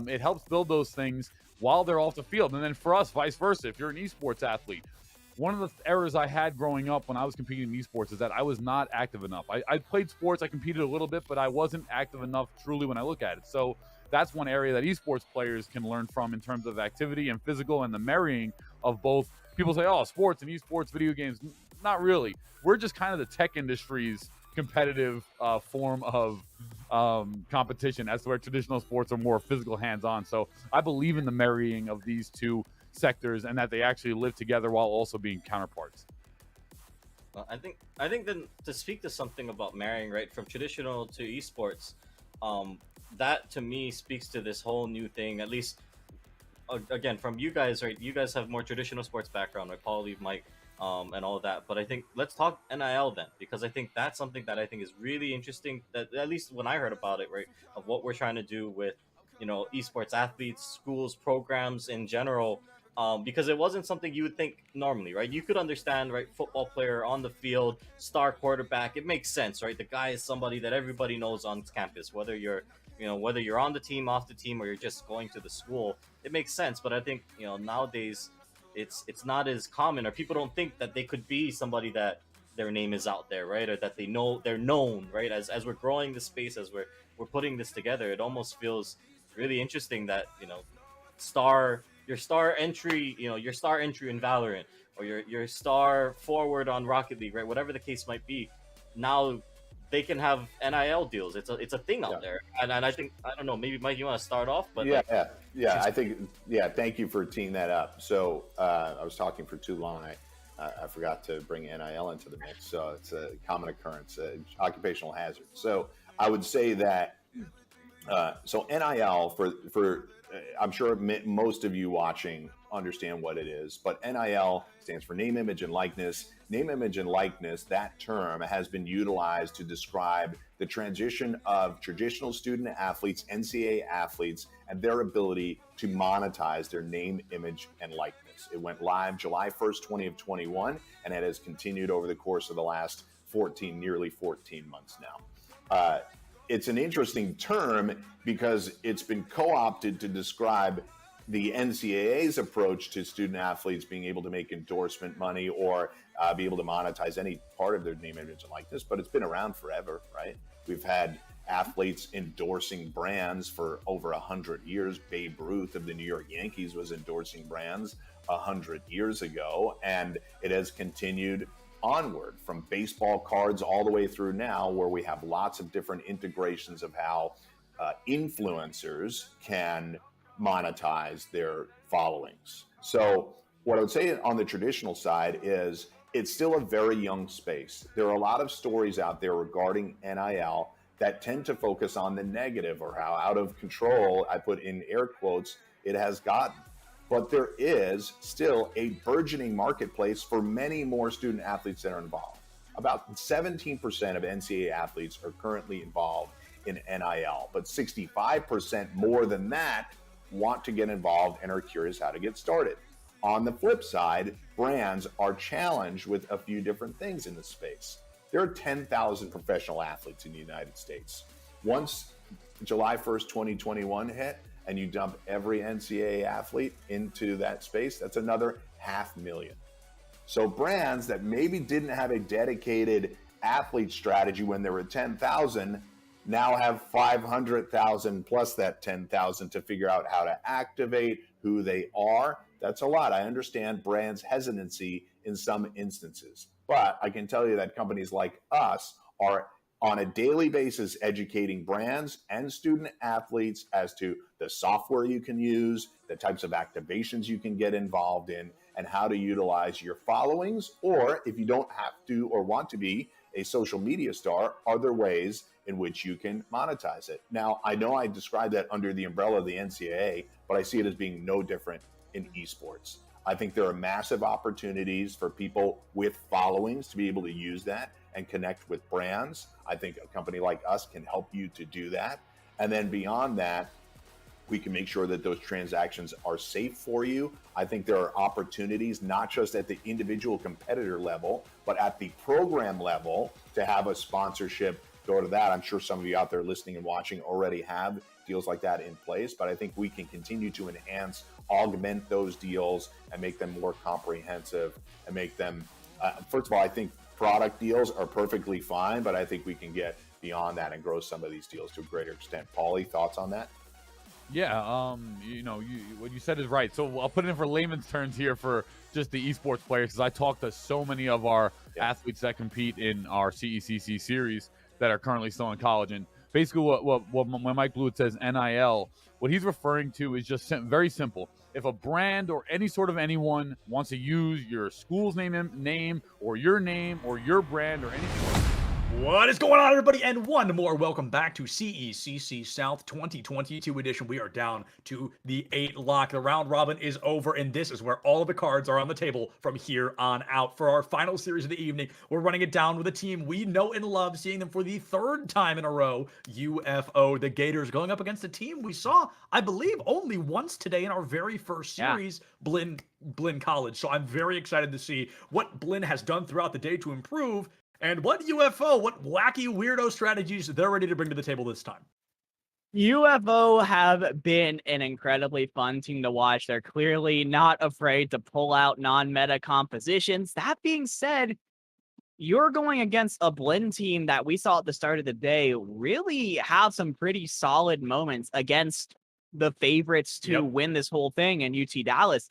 it helps build those things while they're off the field. And then for us, vice versa, if you're an esports athlete, one of the errors I had growing up when I was competing in esports is that I was not active enough. I played sports, I competed a little bit, but I wasn't active enough truly when I look at it. So that's one area that esports players can learn from in terms of activity and physical and the marrying of both. People say, oh, sports and esports, video games. Not really. We're just kind of the tech industry's competitive form of competition, as to where traditional sports are more physical, hands-on. So I believe in the marrying of these two sectors and that they actually live together while also being counterparts. Well, I think then to speak to something about marrying, right, from traditional to esports, that to me speaks to this whole new thing. At least, again, from you guys, right? You guys have more traditional sports background, right? Paul, Lee, Mike, and all of that. But I think let's talk NIL then, because I think that's something that I think is really interesting. That at least when I heard about it, right, of what we're trying to do with, esports athletes, schools, programs in general. Because it wasn't something you would think normally, right? You could understand, right? Football player on the field, star quarterback. It makes sense, right? The guy is somebody that everybody knows on campus, whether you're on the team, off the team, or you're just going to the school. It makes sense. But I think, nowadays it's not as common, or people don't think that they could be somebody that their name is out there, right? Or that they're known, right? As we're growing the space, as we're putting this together, it almost feels really interesting that, your star entry in Valorant, or your star forward on Rocket League, right? Whatever the case might be, now they can have NIL deals. It's a thing out there, and I think, I don't know, maybe Mike, you want to start off? But I think thank you for teeing that up. So I was talking for too long. I forgot to bring NIL into the mix. So it's a common occurrence, occupational hazard. So I would say that so NIL for I'm sure most of you watching understand what it is, but NIL stands for name, image, and likeness. Name, image, and likeness, that term has been utilized to describe the transition of traditional student athletes, NCAA athletes, and their ability to monetize their name, image, and likeness. It went live July 1st, 2021, and it has continued over the course of the last nearly 14 months now. It's an interesting term because it's been co-opted to describe the NCAA's approach to student athletes being able to make endorsement money or be able to monetize any part of their name, image, and likeness. But it's been around forever, right? We've had athletes endorsing brands for over 100 years. Babe Ruth of the New York Yankees was endorsing brands 100 years ago, and it has continued onward from baseball cards all the way through now, where we have lots of different integrations of how influencers can monetize their followings. So what I would say on the traditional side is it's still a very young space. There are a lot of stories out there regarding NIL that tend to focus on the negative or how out of control, I put in air quotes, it has gotten. But there is still a burgeoning marketplace for many more student athletes that are involved. About 17% of NCAA athletes are currently involved in NIL, but 65% more than that want to get involved and are curious how to get started. On the flip side, brands are challenged with a few different things in this space. There are 10,000 professional athletes in the United States. Once July 1st, 2021 hit, and you dump every NCAA athlete into that space, that's another 500,000. So brands that maybe didn't have a dedicated athlete strategy when there were 10,000 now have 500,000 plus that 10,000 to figure out how to activate who they are. That's a lot. I understand brands' hesitancy in some instances, but I can tell you that companies like us are on a daily basis educating brands and student athletes as to the software you can use, the types of activations you can get involved in, and how to utilize your followings, or if you don't have to or want to be a social media star, are there ways in which you can monetize it? Now, I know I described that under the umbrella of the NCAA, but I see it as being no different in esports. I think there are massive opportunities for people with followings to be able to use that and connect with brands. I think a company like us can help you to do that. And then beyond that, we can make sure that those transactions are safe for you. I think there are opportunities, not just at the individual competitor level, but at the program level to have a sponsorship go to that. I'm sure some of you out there listening and watching already have deals like that in place, but I think we can continue to enhance, augment those deals and make them more comprehensive and make them, first of all, I think product deals are perfectly fine, but I think we can get beyond that and grow some of these deals to a greater extent. Paulie, thoughts on that? Yeah, what you said is right. So I'll put it in for layman's terms here for just the esports players, because I talk to so many of our athletes that compete in our CECC series that are currently still in college. And basically when Mike Blewett says NIL, what he's referring to is just very simple. If a brand or any sort of anyone wants to use your school's name or your brand or anything. What is going on, everybody? And one more welcome back to CECC South 2022 edition. We are down to the 8 lock. The round robin is over, and this is where all of the cards are on the table from here on out. For our final series of the evening, we're running it down with a team we know and love, seeing them for the 3rd time in a row, UFO. The Gators going up against a team we saw, I believe, only once today in our very first series, Blinn College. So I'm very excited to see what Blinn has done throughout the day to improve, and what UFO, what wacky weirdo strategies they're ready to bring to the table this time. UFO have been an incredibly fun team to watch. They're clearly not afraid to pull out non-meta compositions. That being said, you're going against a Blinn team that we saw at the start of the day really have some pretty solid moments against the favorites to win this whole thing in UT Dallas.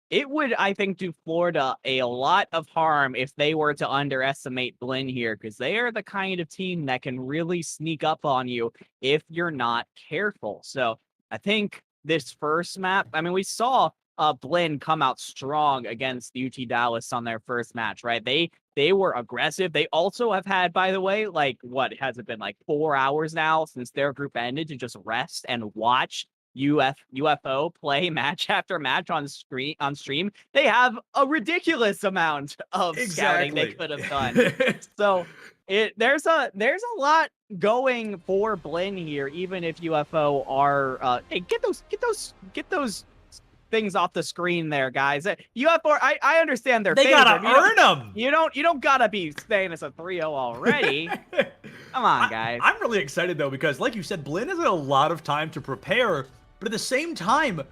It would, I think, do Florida a lot of harm if they were to underestimate Blinn here, because they are the kind of team that can really sneak up on you if you're not careful. So I think this first map, I mean, we saw Blinn come out strong against UT Dallas on their first match, right? They were aggressive. They also have had, by the way, like, what has it been, like 4 hours now since their group ended to just rest and watch UFO play match after match on stream. They have a ridiculous amount of scouting they could have done. So there's a lot going for Blinn here, even if UFO are hey, get those things off the screen there, guys. UFO, I understand they're they gotta earn them. You don't gotta be saying it's a 3-0 already. Come on, guys. I'm really excited though, because like you said, Blinn has had a lot of time to prepare. But at the same time,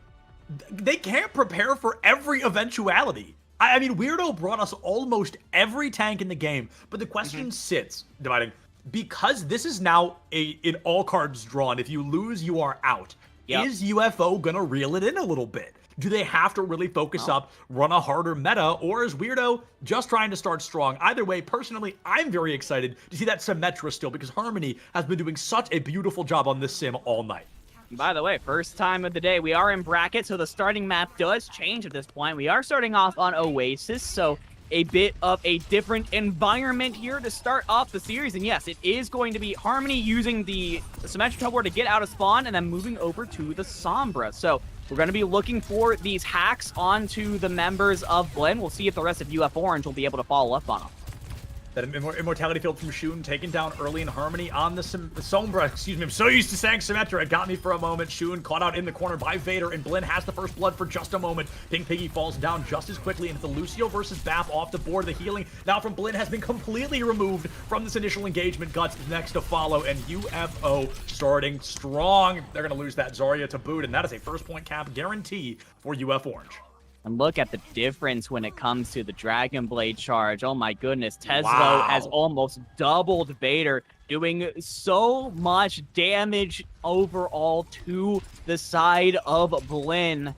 they can't prepare for every eventuality. I mean, Weirdo brought us almost every tank in the game, but the question sits, dividing, because this is now an all cards drawn. If you lose, you are out. Is UFO gonna reel it in a little bit? Do they have to really focus up, run a harder meta, or is Weirdo just trying to start strong? Either way, personally, I'm very excited to see that Symmetra still, because Harmony has been doing such a beautiful job on this sim all night. By the way, first time of the day, we are in bracket, so the starting map does change at this point. We are starting off on Oasis, so a bit of a different environment here to start off the series. And yes, it is going to be Harmony using the Symmetric Teleport to get out of spawn and then moving over to the Sombra. So we're going to be looking for these hacks onto the members of Blinn. We'll see if the rest of UF Orange will be able to follow up on them. That Immortality Field from Shun taken down early in Harmony on the Sombra. Excuse me, I'm so used to saying Symmetra. It got me for a moment. Shun caught out in the corner by Vader, and Blinn has the first blood for just a moment. Pink Piggy falls down just as quickly, and the Lucio versus Bap off the board. The healing now from Blinn has been completely removed from this initial engagement. Guts next to follow, and UFO starting strong. They're going to lose that Zarya to boot, and that is a first point cap guarantee for UF Orange. And look at the difference when it comes to the Dragon Blade charge. Oh my goodness, Teslo has almost doubled Vader, doing so much damage overall to the side of Blinn.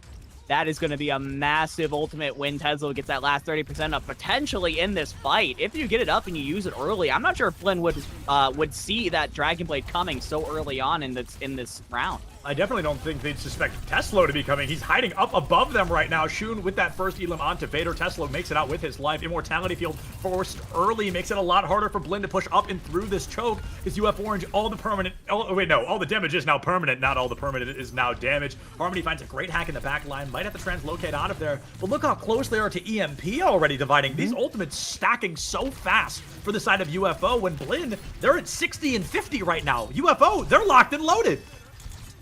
That is going to be a massive ultimate when Tesla gets that last 30% up potentially in this fight. If you get it up and you use it early, I'm not sure if Blinn would see that Dragon Blade coming so early on in this round. I definitely don't think they'd suspect Teslo to be coming. He's hiding up above them right now. Shun with that first Elim onto Vader. Teslo makes it out with his life. Immortality Field forced early. Makes it a lot harder for Blinn to push up and through this choke. Is UF Orange all the damage is now permanent. Not all the permanent is now damage. Harmony finds a great hack in the back line. Might have to translocate out of there. But look how close they are to EMP already dividing. These ultimates stacking so fast for the side of UFO. When Blinn, they're at 60 and 50 right now. UFO, they're locked and loaded.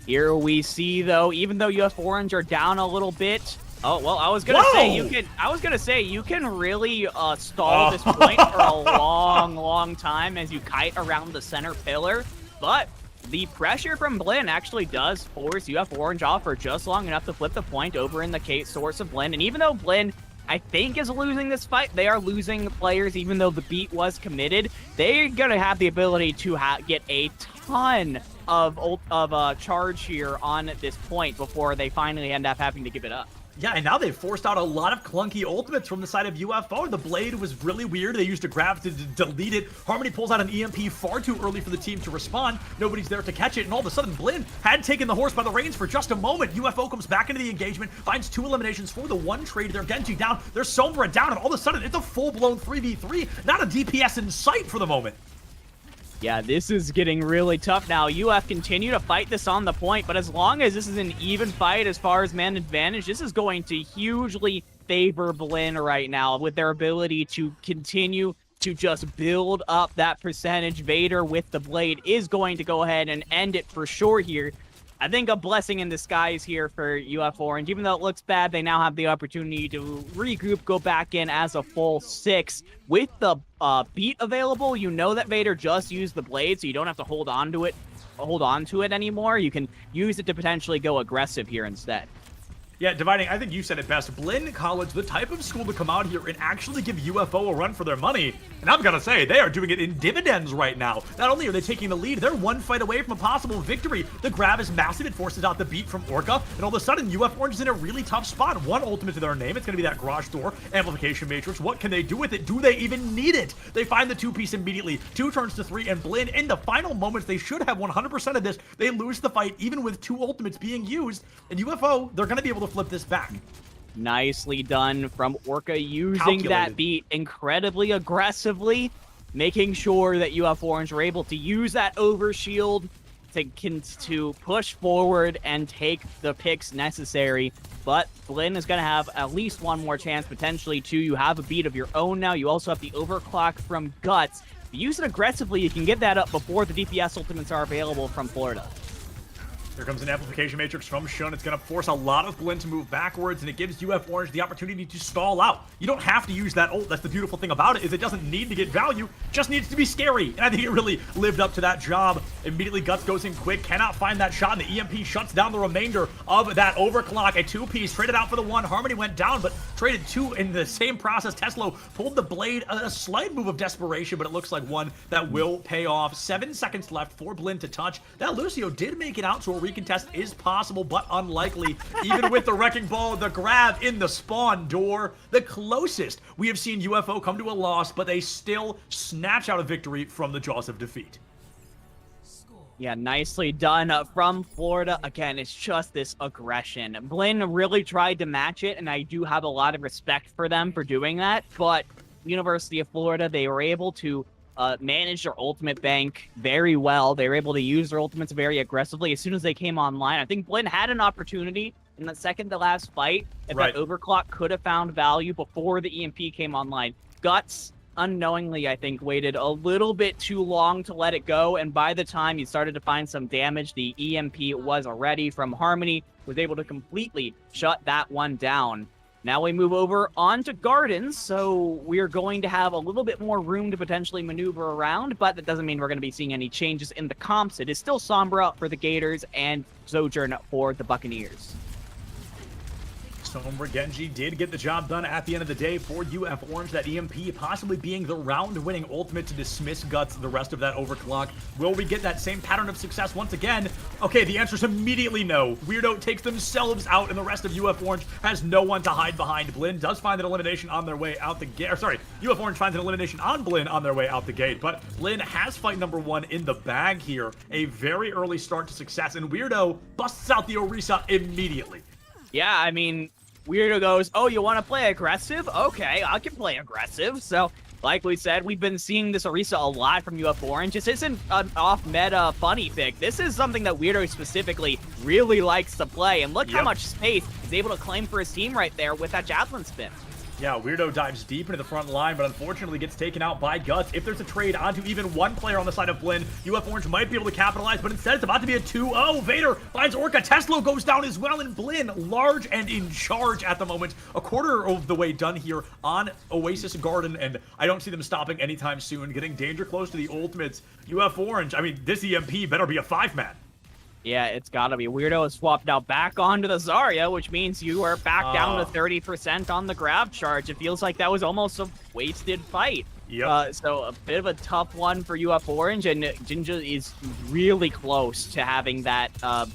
Here we see, though, even though UF Orange are down a little bit. Oh, well, I was gonna say you can really stall this point for a long time as you kite around the center pillar. But the pressure from Blinn actually does force UF Orange off for just long enough to flip the point over in the Kate source of Blinn. And even though Blinn, I think, is losing this fight, they are losing players even though the beat was committed. They're gonna have the ability to get a ton of charge here on this point before they finally end up having to give it up. Yeah, and now they've forced out a lot of clunky ultimates from the side of UFO. The blade was really weird. They used a grab to delete it. Harmony pulls out an EMP far too early for the team to respond. Nobody's there to catch it, and all of a sudden, Blinn had taken the horse by the reins for just a moment. UFO comes back into the engagement, finds 2 eliminations for the 1 trade. They're Genji down, there's Sombra down, and all of a sudden, it's a full-blown 3v3. Not a DPS in sight for the moment. Yeah, this is getting really tough now. UF continue to fight this on the point, but as long as this is an even fight as far as man advantage, this is going to hugely favor Blinn right now with their ability to continue to just build up that percentage. Vader with the blade is going to go ahead and end it for sure here. I think a blessing in disguise here for UF Orange. Even though it looks bad, they now have the opportunity to regroup, go back in as a full 6. With the beat available, you know that Vader just used the blade, so you don't have to hold on to it anymore. You can use it to potentially go aggressive here instead. Yeah, Dividing, I think you said it best. Blinn College, the type of school to come out here and actually give UFO a run for their money. And I'm going to say, they are doing it in dividends right now. Not only are they taking the lead, they're 1 fight away from a possible victory. The grab is massive. It forces out the beat from Orca. And all of a sudden, UF Orange is in a really tough spot. 1 ultimate to their name. It's going to be that garage door amplification matrix. What can they do with it? Do they even need it? They find the 2-piece immediately. 2 turns to 3, and Blinn, in the final moments, they should have 100% of this. They lose the fight, even with 2 ultimates being used. And UFO, they're going to be able to flip this back. Nicely done from Orca, using that beat incredibly aggressively, making sure that UF Orange are able to use that overshield to push forward and take the picks necessary. But Blinn is going to have at least 1 more chance, potentially 2. You have a beat of your own now. You also have the overclock from Guts. If you use it aggressively, you can get that up before the DPS ultimates are available from Florida. Here comes an amplification matrix from Shun. It's going to force a lot of Blinn to move backwards, and it gives UF Orange the opportunity to stall out. You don't have to use that ult. That's the beautiful thing about it, is it doesn't need to get value, just needs to be scary. And I think it really lived up to that job. Immediately, Guts goes in quick, cannot find that shot, and the EMP shuts down the remainder of that overclock. A 2-piece traded out for the 1. Harmony went down, but traded 2 in the same process. Teslo pulled the blade, a slight move of desperation, but it looks like one that will pay off. 7 seconds left for Blinn to touch. That Lucio did make it out, so a recontest is possible, but unlikely. Even with the wrecking ball, the grab in the spawn door, the closest we have seen UFO come to a loss, but they still snatch out a victory from the jaws of defeat. Yeah, nicely done from Florida. Again, it's just this aggression. Blinn really tried to match it, and I do have a lot of respect for them for doing that, but University of Florida, they were able to manage their ultimate bank very well. They were able to use their ultimates very aggressively as soon as they came online. I think Blinn had an opportunity in the second to last fight. If that overclock could have found value before the EMP came online. Guts, unknowingly, I think, waited a little bit too long to let it go. And by the time he started to find some damage, the EMP was already from Harmony, was able to completely shut that one down. Now we move over onto Gardens, so we're going to have a little bit more room to potentially maneuver around, but that doesn't mean we're going to be seeing any changes in the comps. It is still Sombra for the Gators and Sojourn for the Buccaneers. Sombra Genji did get the job done at the end of the day for UF Orange. That EMP possibly being the round-winning ultimate to dismiss Guts the rest of that overclock. Will we get that same pattern of success once again? Okay, the answer is immediately no. Weirdo takes themselves out, and the rest of UF Orange has no one to hide behind. Blinn does find an elimination on their way out the gate. Sorry, UF Orange finds an elimination on Blinn on their way out the gate, but Blinn has fight number 1 in the bag here. A very early start to success, and Weirdo busts out the Orisa immediately. Yeah, I mean, Weirdo goes, oh, you want to play aggressive? Okay, I can play aggressive. So, like we said, we've been seeing this Orisa a lot from UF Orange. This isn't an off-meta funny pick. This is something that Weirdo specifically really likes to play. And look how much space he's able to claim for his team right there with that Javelin spin. Yeah, Weirdo dives deep into the front line, but unfortunately gets taken out by Guts. If there's a trade onto even one player on the side of Blinn, UF Orange might be able to capitalize, but instead it's about to be a 2-0. Vader finds Orca. Tesla goes down as well, and Blinn, large and in charge at the moment. A quarter of the way done here on Oasis Garden, and I don't see them stopping anytime soon. Getting danger close to the ultimates. UF Orange, I mean, this EMP better be a 5-man. Yeah, it's gotta be. Weirdo is swapped now back onto the Zarya, which means you are back down to 30% on the grab charge. It feels like that was almost a wasted fight. So a bit of a tough one for UF Orange, and Jinja is really close to having that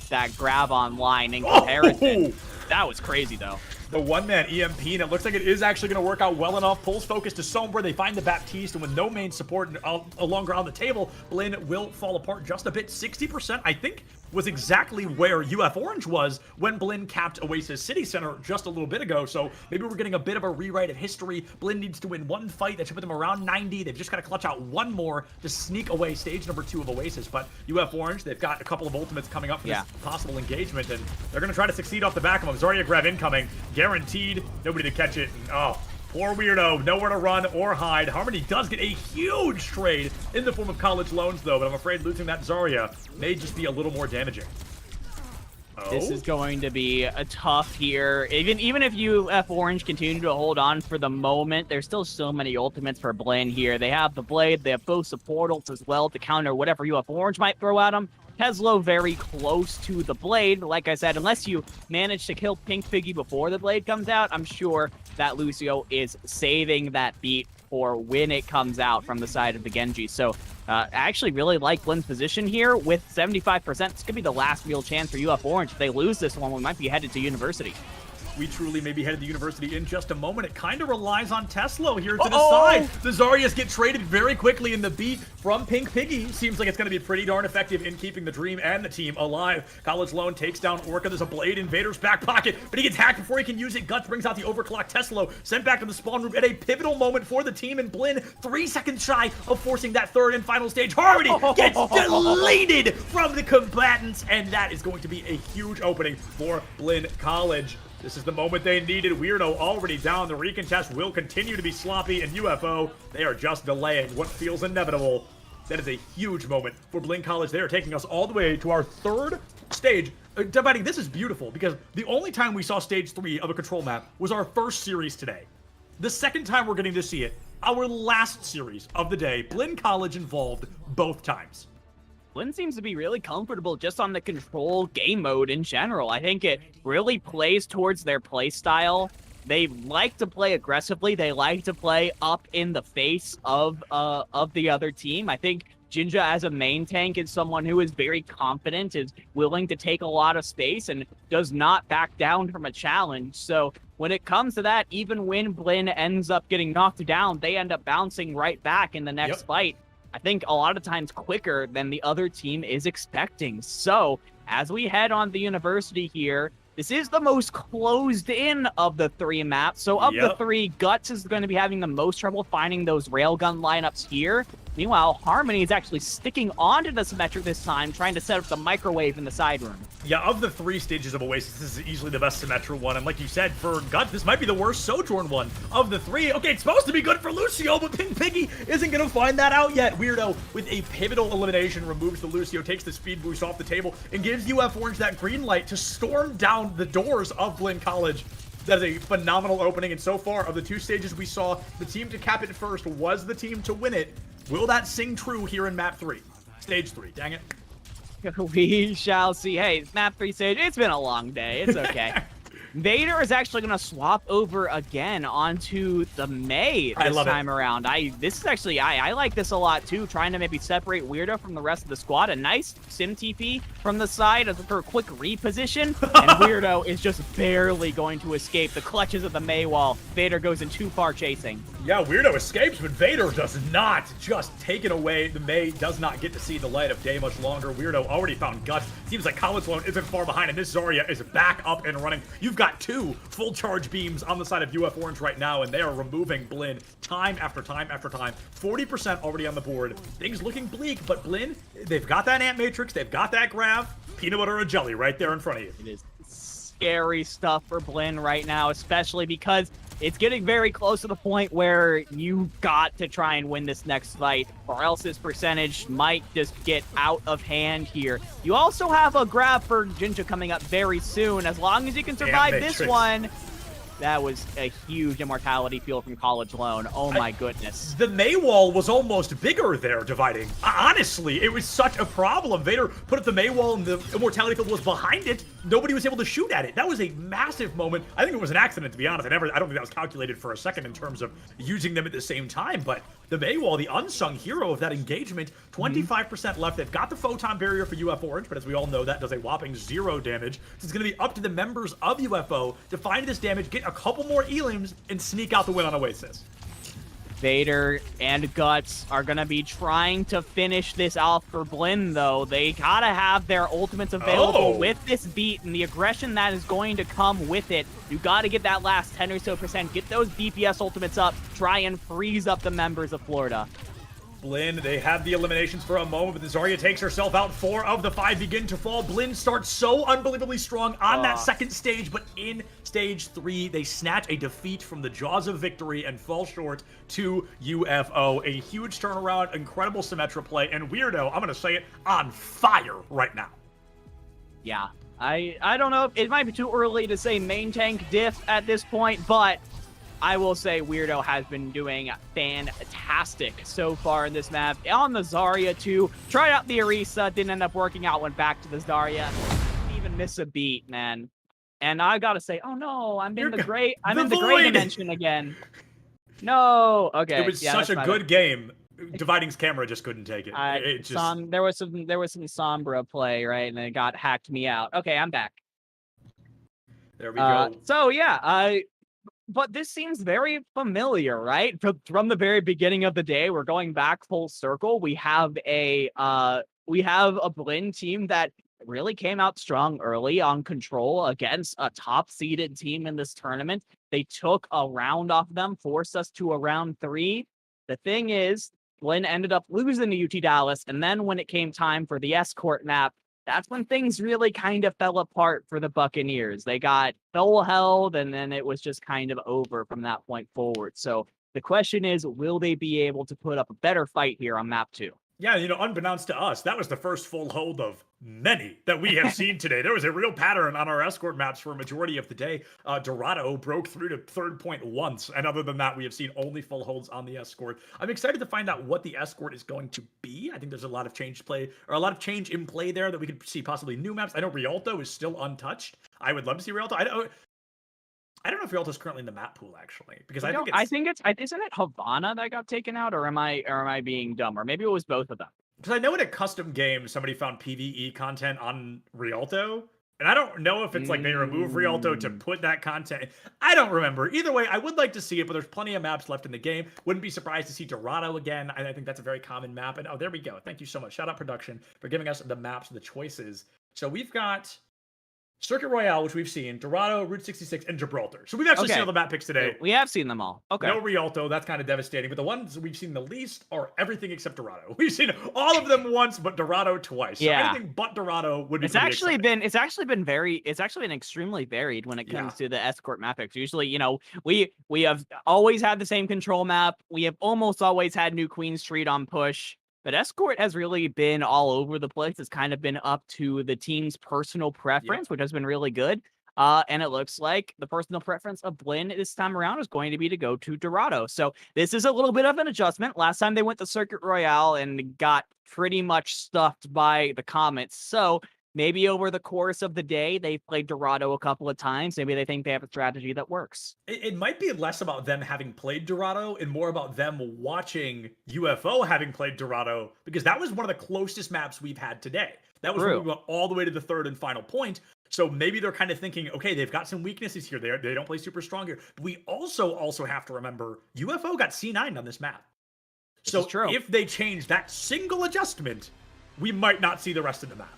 that grab online in comparison. That was crazy, though. The one-man EMP, and it looks like it is actually going to work out well enough. Pulls focus to Sombra. They find the Baptiste, and with no main support longer on the table, Blinn will fall apart just a bit. 60%, I think, was exactly where UF Orange was when Blinn capped Oasis City Center just a little bit ago. So maybe we're getting a bit of a rewrite of history. Blinn needs to win one fight. That should put them around 90. They've just got to clutch out one more to sneak away stage number 2 of Oasis. But UF Orange, they've got a couple of ultimates coming up for this possible engagement, and they're going to try to succeed off the back of them. Zarya grab incoming. Guaranteed. Nobody to catch it. Oh, poor Weirdo. Nowhere to run or hide. Harmony does get a huge trade in the form of college loans, though, but I'm afraid losing that Zarya may just be a little more damaging. This is going to be a tough here. Even if UF Orange continue to hold on for the moment, there's still so many ultimates for Blinn here. They have the Blade, they have both supportals as well to counter whatever UF Orange might throw at them. Tesla very close to the Blade. Like I said, unless you manage to kill Pink Piggy before the Blade comes out, I'm sure that Lucio is saving that beat for when it comes out from the side of the Genji. So I actually really like Blinn's position here with 75%. This could be the last real chance for UF Orange. If they lose this one, we might be headed to University. We truly may be headed to University in just a moment. It kind of relies on Tesla here to decide. The Zaryas get traded very quickly, and the beat from Pink Piggy seems like it's going to be pretty darn effective in keeping the Dream and the team alive. College Lone takes down Orca. There's a Blade in Vader's back pocket, but he gets hacked before he can use it. Guts brings out the overclock. Tesla sent back to the spawn room at a pivotal moment for the team, and Blinn 3 seconds shy of forcing that third and final stage. Harmony gets deleted from the combatants, and that is going to be a huge opening for Blinn College. This is the moment they needed. Weirdo already down. The recontest will continue to be sloppy, and UFO, they are just delaying what feels inevitable. That is a huge moment for Blinn College. They are taking us all the way to our third stage. Dividing, this is beautiful because the only time we saw stage 3 of a control map was our first series today. The second time we're getting to see it, our last series of the day, Blinn College involved both times. Blinn seems to be really comfortable just on the control game mode in general. I think it really plays towards their play style. They like to play aggressively. They like to play up in the face of the other team. I think Jinja as a main tank is someone who is very confident, is willing to take a lot of space, and does not back down from a challenge. So when it comes to that, even when Blinn ends up getting knocked down, they end up bouncing right back in the next fight. I think a lot of times quicker than the other team is expecting. So as we head on the University here, This is the most closed in of the 3 maps. So of the 3, Guts is going to be having the most trouble finding those railgun lineups here. Meanwhile, Harmony is actually sticking onto the Symmetric this time, trying to set up the microwave in the side room. Yeah, of the 3 stages of Oasis, this is easily the best Symmetra one. And like you said, for Guts, this might be the worst Sojourn one of the 3. Okay, it's supposed to be good for Lucio, but Pink Piggy isn't going to find that out yet. Weirdo, with a pivotal elimination, removes the Lucio, takes the speed boost off the table, and gives UF Orange that green light to storm down the doors of Blinn College. That is a phenomenal opening, and so far, of the 2 stages we saw, the team to cap it first was the team to win it. Will that sing true here in map 3? Stage 3, dang it. We shall see. Hey, map 3 stage, it's been a long day. It's okay. Vader is actually going to swap over again onto the Mei this time around. This is actually, I like this a lot too, trying to maybe separate Weirdo from the rest of the squad. A nice sim TP from the side for a quick reposition, and Weirdo is just barely going to escape the clutches of the Mei wall. Vader goes in too far chasing. Yeah, Weirdo escapes, but Vader does not. Just taken away. The Mei does not get to see the light of day much longer. Weirdo already found Guts. Seems like College Lone isn't far behind, and this Zarya is back up and running. You've got 2 full charge beams on the side of UF Orange right now, and they are removing Blinn time after time after time. 40% already on the board. Things looking bleak, but Blinn, they've got that Ant Matrix, they've got that grab. Peanut butter or jelly right there in front of you. It is scary stuff for Blinn right now, especially because it's getting very close to the point where you got to try and win this next fight, or else this percentage might just get out of hand here. You also have a grab for Jinja coming up very soon. As long as you can survive this one, that was a huge immortality fuel from College Lone. Oh my goodness. The Mei wall was almost bigger there, dividing. Honestly, it was such a problem. Vader put up the Mei wall and the immortality field was behind it. Nobody was able to shoot at it. That was a massive moment. I think it was an accident, to be honest. I don't think that was calculated for a second in terms of using them at the same time, but the Mei wall, the unsung hero of that engagement, 25% left. They've got the photon barrier for UF Orange, but as we all know, that does a whopping 0 damage. So it's going to be up to the members of UFO to find this damage, get a couple more elims, and sneak out the win on Oasis. Vader and Guts are going to be trying to finish this off for Blinn, though. They got to have their ultimates available with this beat and the aggression that is going to come with it. You got to get that last 10 or so percent, get those DPS ultimates up, try and freeze up the members of Florida. Blinn, they have the eliminations for a moment, but the Zarya takes herself out. 4 of the 5 begin to fall. Blinn starts so unbelievably strong on that second stage, but in stage 3, they snatch a defeat from the jaws of victory and fall short to UFO. A huge turnaround, incredible Symmetra play, and Weirdo, I'm going to say it, on fire right now. Yeah, I don't know. It might be too early to say main tank diff at this point, but I will say Weirdo has been doing fantastic so far in this map. On the Zarya, too. Tried out the Orisa, didn't end up working out, went back to the Zarya. Didn't even miss a beat, man. And I gotta say, oh no, I'm in the gray dimension again. No, okay. It was such a good game. Dividing's camera just couldn't take it. There was some Sombra play, right? And it got hacked me out. Okay, I'm back. There we go. So yeah, but this seems very familiar, right? From the very beginning of the day, we're going back full circle. We have a Blinn team that really came out strong early on Control against a top-seeded team in this tournament. They took a round off them, forced us to a round 3. The thing is, Blinn ended up losing to UT Dallas, and then when it came time for the escort map, that's when things really kind of fell apart for the Buccaneers. They got full held, and then it was just kind of over from that point forward. So the question is, will they be able to put up a better fight here on map 2? Yeah, unbeknownst to us, that was the first full hold of many that we have seen today. There was a real pattern on our escort maps for a majority of the day. Dorado broke through to 3rd point once, and other than that, we have seen only full holds on the escort. I'm excited to find out what the escort is going to be. I think there's a lot of change in play there that we could see possibly new maps. I know Rialto is still untouched. I would love to see Rialto. I don't know if Rialto's currently in the map pool, actually, because isn't it Havana that got taken out, or am I being dumb, or maybe it was both of them? Because I know in a custom game somebody found PvE content on Rialto, and I don't know if it's like they remove Rialto to put that content. I don't remember. Either way, I would like to see it, but there's plenty of maps left in the game. Wouldn't be surprised to see Dorado again. I think that's a very common map. And there we go. Thank you so much. Shout out production for giving us the maps, the choices. So we've got Circuit Royale, which we've seen, Dorado, Route 66, and Gibraltar. So we've actually seen all the map picks today. We have seen them all. Okay. No Rialto, that's kind of devastating. But the ones we've seen the least are everything except Dorado. We've seen all of them once, but Dorado twice. So anything but Dorado would be. It's actually been extremely varied when it comes to the escort map picks. Usually, you know, we have always had the same control map. We have almost always had New Queen Street on push. But Escort has really been all over the place. It's kind of been up to the team's personal preference, which has been really good. And it looks like the personal preference of Blinn this time around is going to be to go to Dorado. So this is a little bit of an adjustment. Last time they went to Circuit Royale and got pretty much stuffed by the Comets. So maybe over the course of the day, they played Dorado a couple of times. Maybe they think they have a strategy that works. It might be less about them having played Dorado and more about them watching UFO having played Dorado, because that was one of the closest maps we've had today. That was when we went all the way to the third and final point. So maybe they're kind of thinking, okay, they've got some weaknesses here. They don't play super strong here. But we also have to remember UFO got C9 on this map. So if they change that single adjustment, we might not see the rest of the map.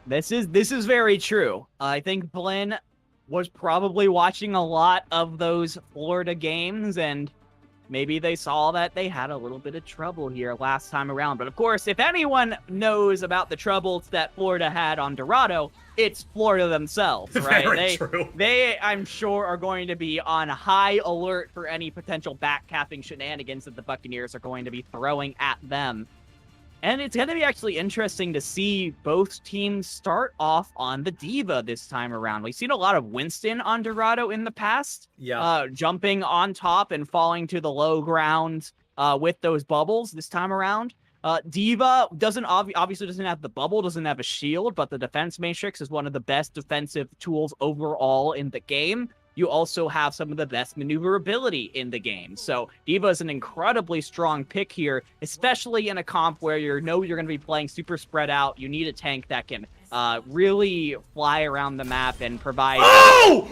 This is very true. I think Blinn was probably watching a lot of those Florida games, and maybe they saw that they had a little bit of trouble here last time around. But of course, if anyone knows about the troubles that Florida had on Dorado, it's Florida themselves, right? Very true. They, I'm sure, are going to be on high alert for any potential backcapping shenanigans that the Buccaneers are going to be throwing at them. And it's going to be actually interesting to see both teams start off on the Diva this time around. We've seen a lot of Winston on Dorado in the past. Jumping on top and falling to the low ground with those bubbles this time around. Diva obviously doesn't have the bubble, doesn't have a shield, but the defense matrix is one of the best defensive tools overall in the game. You also have some of the best maneuverability in the game. So Diva is an incredibly strong pick here, especially in a comp where you're going to be playing super spread out. You need a tank that can really fly around the map and provide... Oh!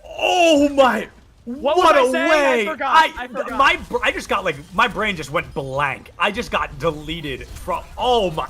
Oh my... What a was I saying? way! I forgot. I just got my brain just went blank. I just got deleted from... Oh my...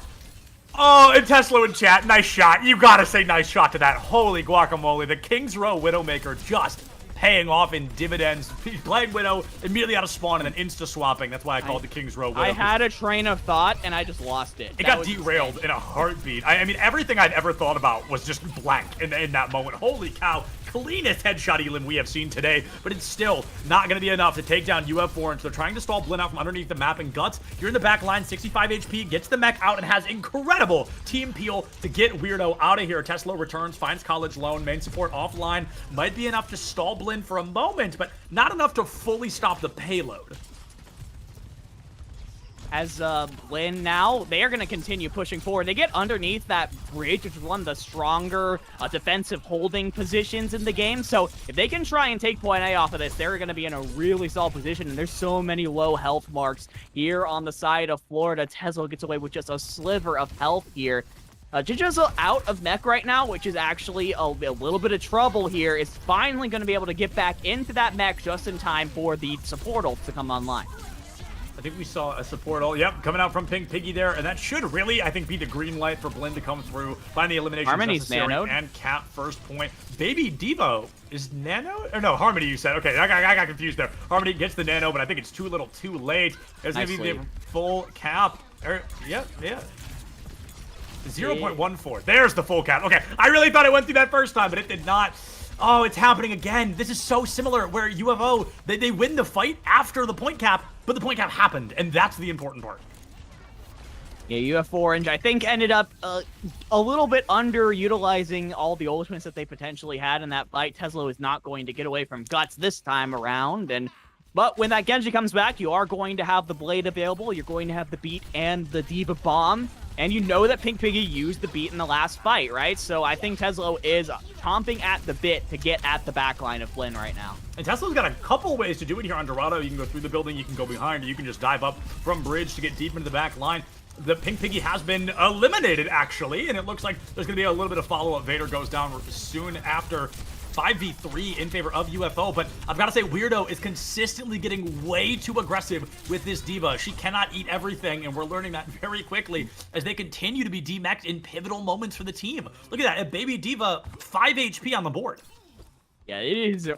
Oh, and Tesla in chat, nice shot. You gotta say nice shot to that. Holy guacamole. The King's Row Widowmaker just paying off in dividends. He's playing Widow, immediately out of spawn, and then insta-swapping. That's why I called the King's Row Widow. I had a train of thought, and I just lost it. It got derailed in a heartbeat. I mean, everything I'd ever thought about was just blank in that moment. Holy cow. Cleanest headshot elim we have seen today, but it's still not going to be enough to take down UF Orange. They're trying to stall Blinn out from underneath the map, and Guts, you're in the back line, 65 HP, gets the mech out, and has incredible team peel to get Weirdo out of here. Tesla returns, finds College Loan, main support offline. Might be enough to stall Blinn for a moment, but not enough to fully stop the payload. As Blinn now, they are going to continue pushing forward. They get underneath that bridge, which is one of the stronger defensive holding positions in the game. So if they can try and take point A off of this, they're going to be in a really solid position. And there's so many low health marks here on the side of Florida. Tesla gets away with just a sliver of health here. Jijizzle out of mech right now, which is actually a little bit of trouble here, is finally going to be able to get back into that mech just in time for the support ult to come online. I think we saw a support ult. Yep, coming out from Pink Piggy there, and that should really, I think, be the green light for Blinn to come through, find the elimination Harmony's necessary, nanoed. and cap first point. Baby Devo is nano? Or no, Harmony, you said. Okay, I got confused there. Harmony gets the nano, but I think it's too little too late. There's going to be the full cap. Yeah. 0.14. There's the full cap. Okay, I really thought it went through that first time, but it did not. Oh, it's happening again. This is so similar where UFO, they win the fight after the point cap, but the point cap happened, and that's the important part. Yeah, UF Orange, I think, ended up a little bit underutilizing all the ultimates that they potentially had in that fight. Tesla is not going to get away from Guts this time around, but when that Genji comes back, you are going to have the Blade available, you're going to have the Beat and the Diva Bomb, and you know that Pink Piggy used the Beat in the last fight, right? So I think Tesla is chomping at the bit to get at the backline of Blinn right now. And Tesla's got a couple ways to do it here on Dorado. You can go through the building, you can go behind, or you can just dive up from bridge to get deep into the back line. The Pink Piggy has been eliminated, actually, and it looks like there's going to be a little bit of follow-up. Vader goes down soon after. 5v3 in favor of UFO, but I've got to say Weirdo is consistently getting way too aggressive with this D.Va. She cannot eat everything, and we're learning that very quickly as they continue to be demeched in pivotal moments for the team. Look at that, a baby D.Va, 5 HP on the board. Yeah, it is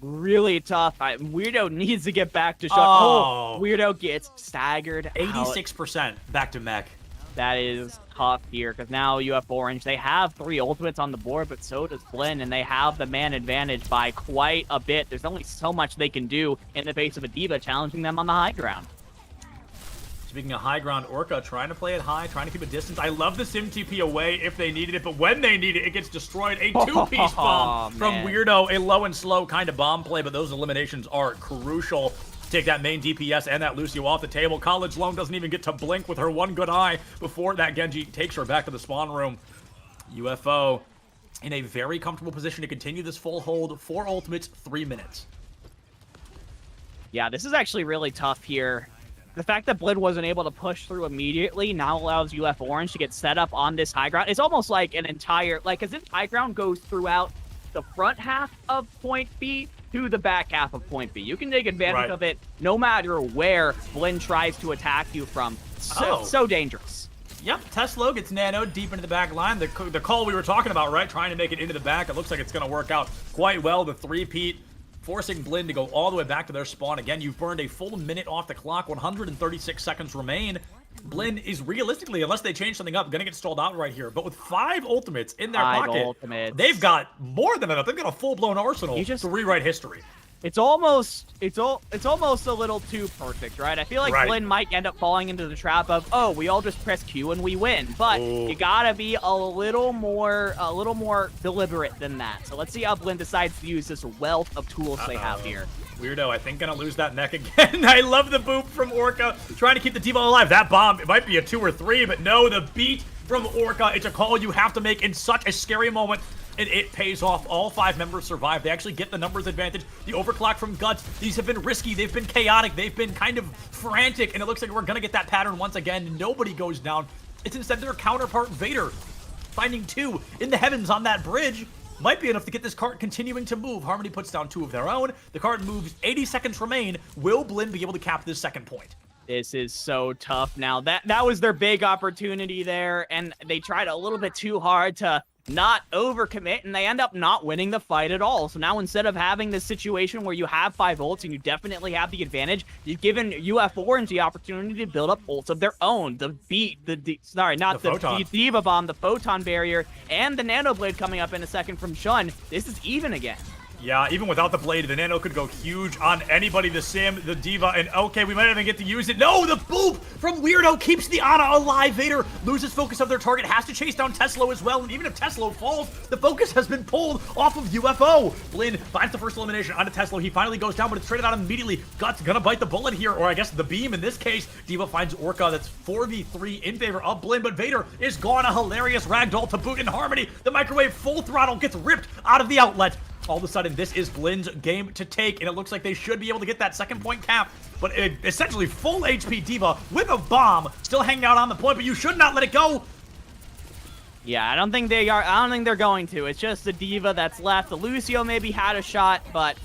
really tough. Weirdo needs to get back to shot. Oh. Weirdo gets staggered. 86% back to mech. That is tough here because now you have Orange. They have 3 ultimates on the board, but so does Blinn, and they have the man advantage by quite a bit. There's only so much they can do in the face of a D.Va challenging them on the high ground. Speaking of high ground, Orca trying to play it high, trying to keep a distance. I love the Sim TP away if they needed it, but when they need it, it gets destroyed. A 2-piece bomb from Weirdo, a low and slow kind of bomb play, but those eliminations are crucial. Take that main DPS and that Lucio off the table. College Lone doesn't even get to blink with her one good eye before that Genji takes her back to the spawn room. UFO in a very comfortable position to continue this full hold. 4 ultimates, 3 minutes. Yeah, this is actually really tough here. The fact that Blinn wasn't able to push through immediately now allows UF Orange to get set up on this high ground. It's almost like an entire, because this high ground goes throughout the front half of point B to the back half of point B. You can take advantage of it no matter where Blinn tries to attack you from. So dangerous. Yep, Tesla gets nanoed deep into the back line. The call we were talking about, right? Trying to make it into the back. It looks like it's going to work out quite well. The 3-peat forcing Blinn to go all the way back to their spawn. Again, you've burned a full minute off the clock. 136 seconds remain. Blinn is realistically, unless they change something up, going to get stalled out right here. But with 5 ultimates in their pocket, they've got more than enough. They've got a full-blown arsenal to rewrite history. It's almost a little too perfect, right? I feel like Blinn might end up falling into the trap of, oh, we all just press Q and we win. But you gotta be a little more deliberate than that. So let's see how Blinn decides to use this wealth of tools they have here. Weirdo, I think, gonna lose that mech again. I love the boop from Orca, trying to keep the D.Va alive. That bomb, it might be a 2 or 3, but no, the beat from Orca. It's a call you have to make in such a scary moment. And it pays off. All 5 members survive. They actually get the numbers advantage. The overclock from Guts. These have been risky. They've been chaotic. They've been kind of frantic. And it looks like we're going to get that pattern once again. Nobody goes down. It's instead their counterpart, Vader. Finding 2 in the heavens on that bridge. Might be enough to get this cart continuing to move. Harmony puts down 2 of their own. The cart moves. 80 seconds remain. Will Blinn be able to cap this second point? This is so tough now. That was their big opportunity there. And they tried a little bit too hard to not overcommit, and they end up not winning the fight at all. So now instead of having this situation where you have 5 ults and you definitely have the advantage, you've given UF Orange the opportunity to build up ults of their own. The D.Va Bomb, the Photon Barrier, and the Nano Blade coming up in a second from Shun. This is even again. Yeah, even without the blade, the Nano could go huge on anybody, the Sim, the D.Va, and okay, we might even get to use it. No, the boop from Weirdo keeps the Ana alive. Vader loses focus of their target, has to chase down Tesla as well, and even if Tesla falls, the focus has been pulled off of UFO. Blinn finds the first elimination onto Tesla. He finally goes down, but it's traded out immediately. Guts gonna bite the bullet here, or I guess the beam in this case. D.Va finds Orca. That's 4v3 in favor of Blinn, but Vader is gone. A hilarious ragdoll to boot in Harmony. The microwave full throttle gets ripped out of the outlet. All of a sudden, this is Blinn's game to take, and it looks like they should be able to get that second point cap. But essentially, full HP D.Va with a bomb, still hanging out on the point, but you should not let it go. Yeah, I don't think they are. I don't think they're going to. It's just the D.Va that's left. The Lucio maybe had a shot, but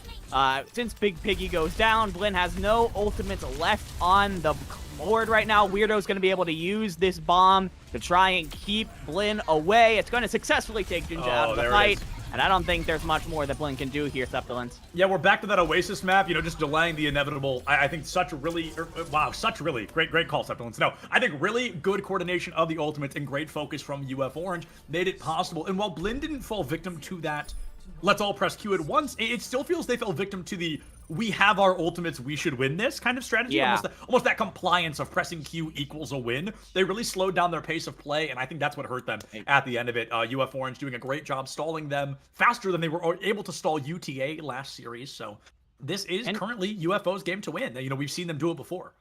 since Big Piggy goes down, Blinn has no ultimates left on the board right now. Weirdo's going to be able to use this bomb to try and keep Blinn away. It's going to successfully take Jinja out of the fight. And I don't think there's much more that Blinn can do here, Septilence. Yeah, we're back to that Oasis map, just delaying the inevitable. I think such a really great call, Septilence. No, I think really good coordination of the ultimates and great focus from UF Orange made it possible. And while Blinn didn't fall victim to that, let's all press Q at once, it still feels they fell victim to the we have our ultimates, we should win this kind of strategy. Yeah. Almost that compliance of pressing Q equals a win. They really slowed down their pace of play, and I think that's what hurt them at the end of it. UF Orange doing a great job stalling them faster than they were able to stall UTA last series. So this is currently UFO's game to win. We've seen them do it before.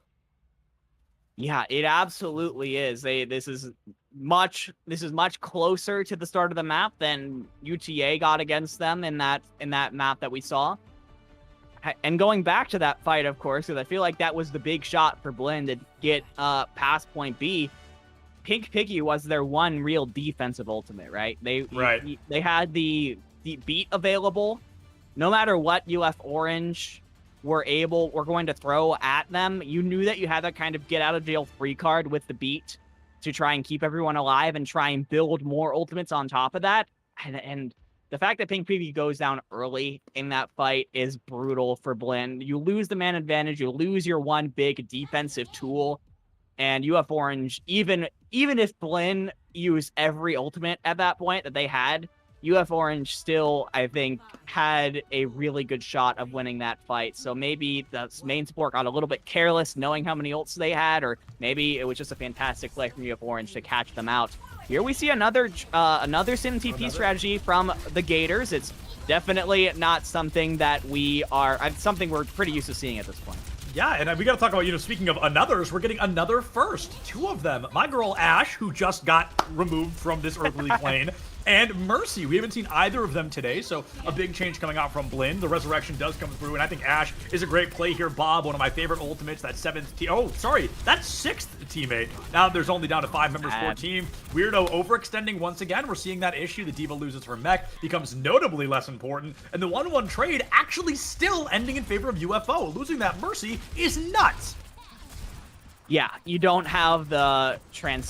Yeah, it absolutely is. This is much closer to the start of the map than UTA got against them in that map that we saw. And going back to that fight, of course, because I feel like that was the big shot for Blinn to get past point B. Pink Piggy was their one real defensive ultimate, right? They had the the beat available, no matter what UF Orange were going to throw at them, you knew that you had that kind of get out of jail free card with the beat to try and keep everyone alive and try and build more ultimates on top of that. And the fact that Pink Piggy goes down early in that fight is brutal for Blinn. You lose the man advantage, you lose your one big defensive tool, and UF Orange, even if Blinn used every ultimate at that point that they had, UF Orange still, I think, had a really good shot of winning that fight. So maybe the main support got a little bit careless knowing how many ults they had, or maybe it was just a fantastic play from UF Orange to catch them out. Here we see another Sim TP strategy from the Gators. It's definitely not something that something we're pretty used to seeing at this point. Yeah, and we got to talk about, speaking of anothers, we're getting another first. 2 of them. My girl Ash, who just got removed from this earthly plane, and Mercy. We haven't seen either of them today, so a big change coming out from Blinn. The resurrection does come through, and I think Ash is a great play here. Bob, one of my favorite ultimates, that 7th team. Oh, sorry, that's 6th teammate. Now there's only down to 5 members per team. Weirdo overextending once again. We're seeing that issue. The Diva loses her mech, becomes notably less important, and the 1-1 trade actually still ending in favor of UFO. Losing that Mercy is nuts. Yeah, you don't have the Sheesh,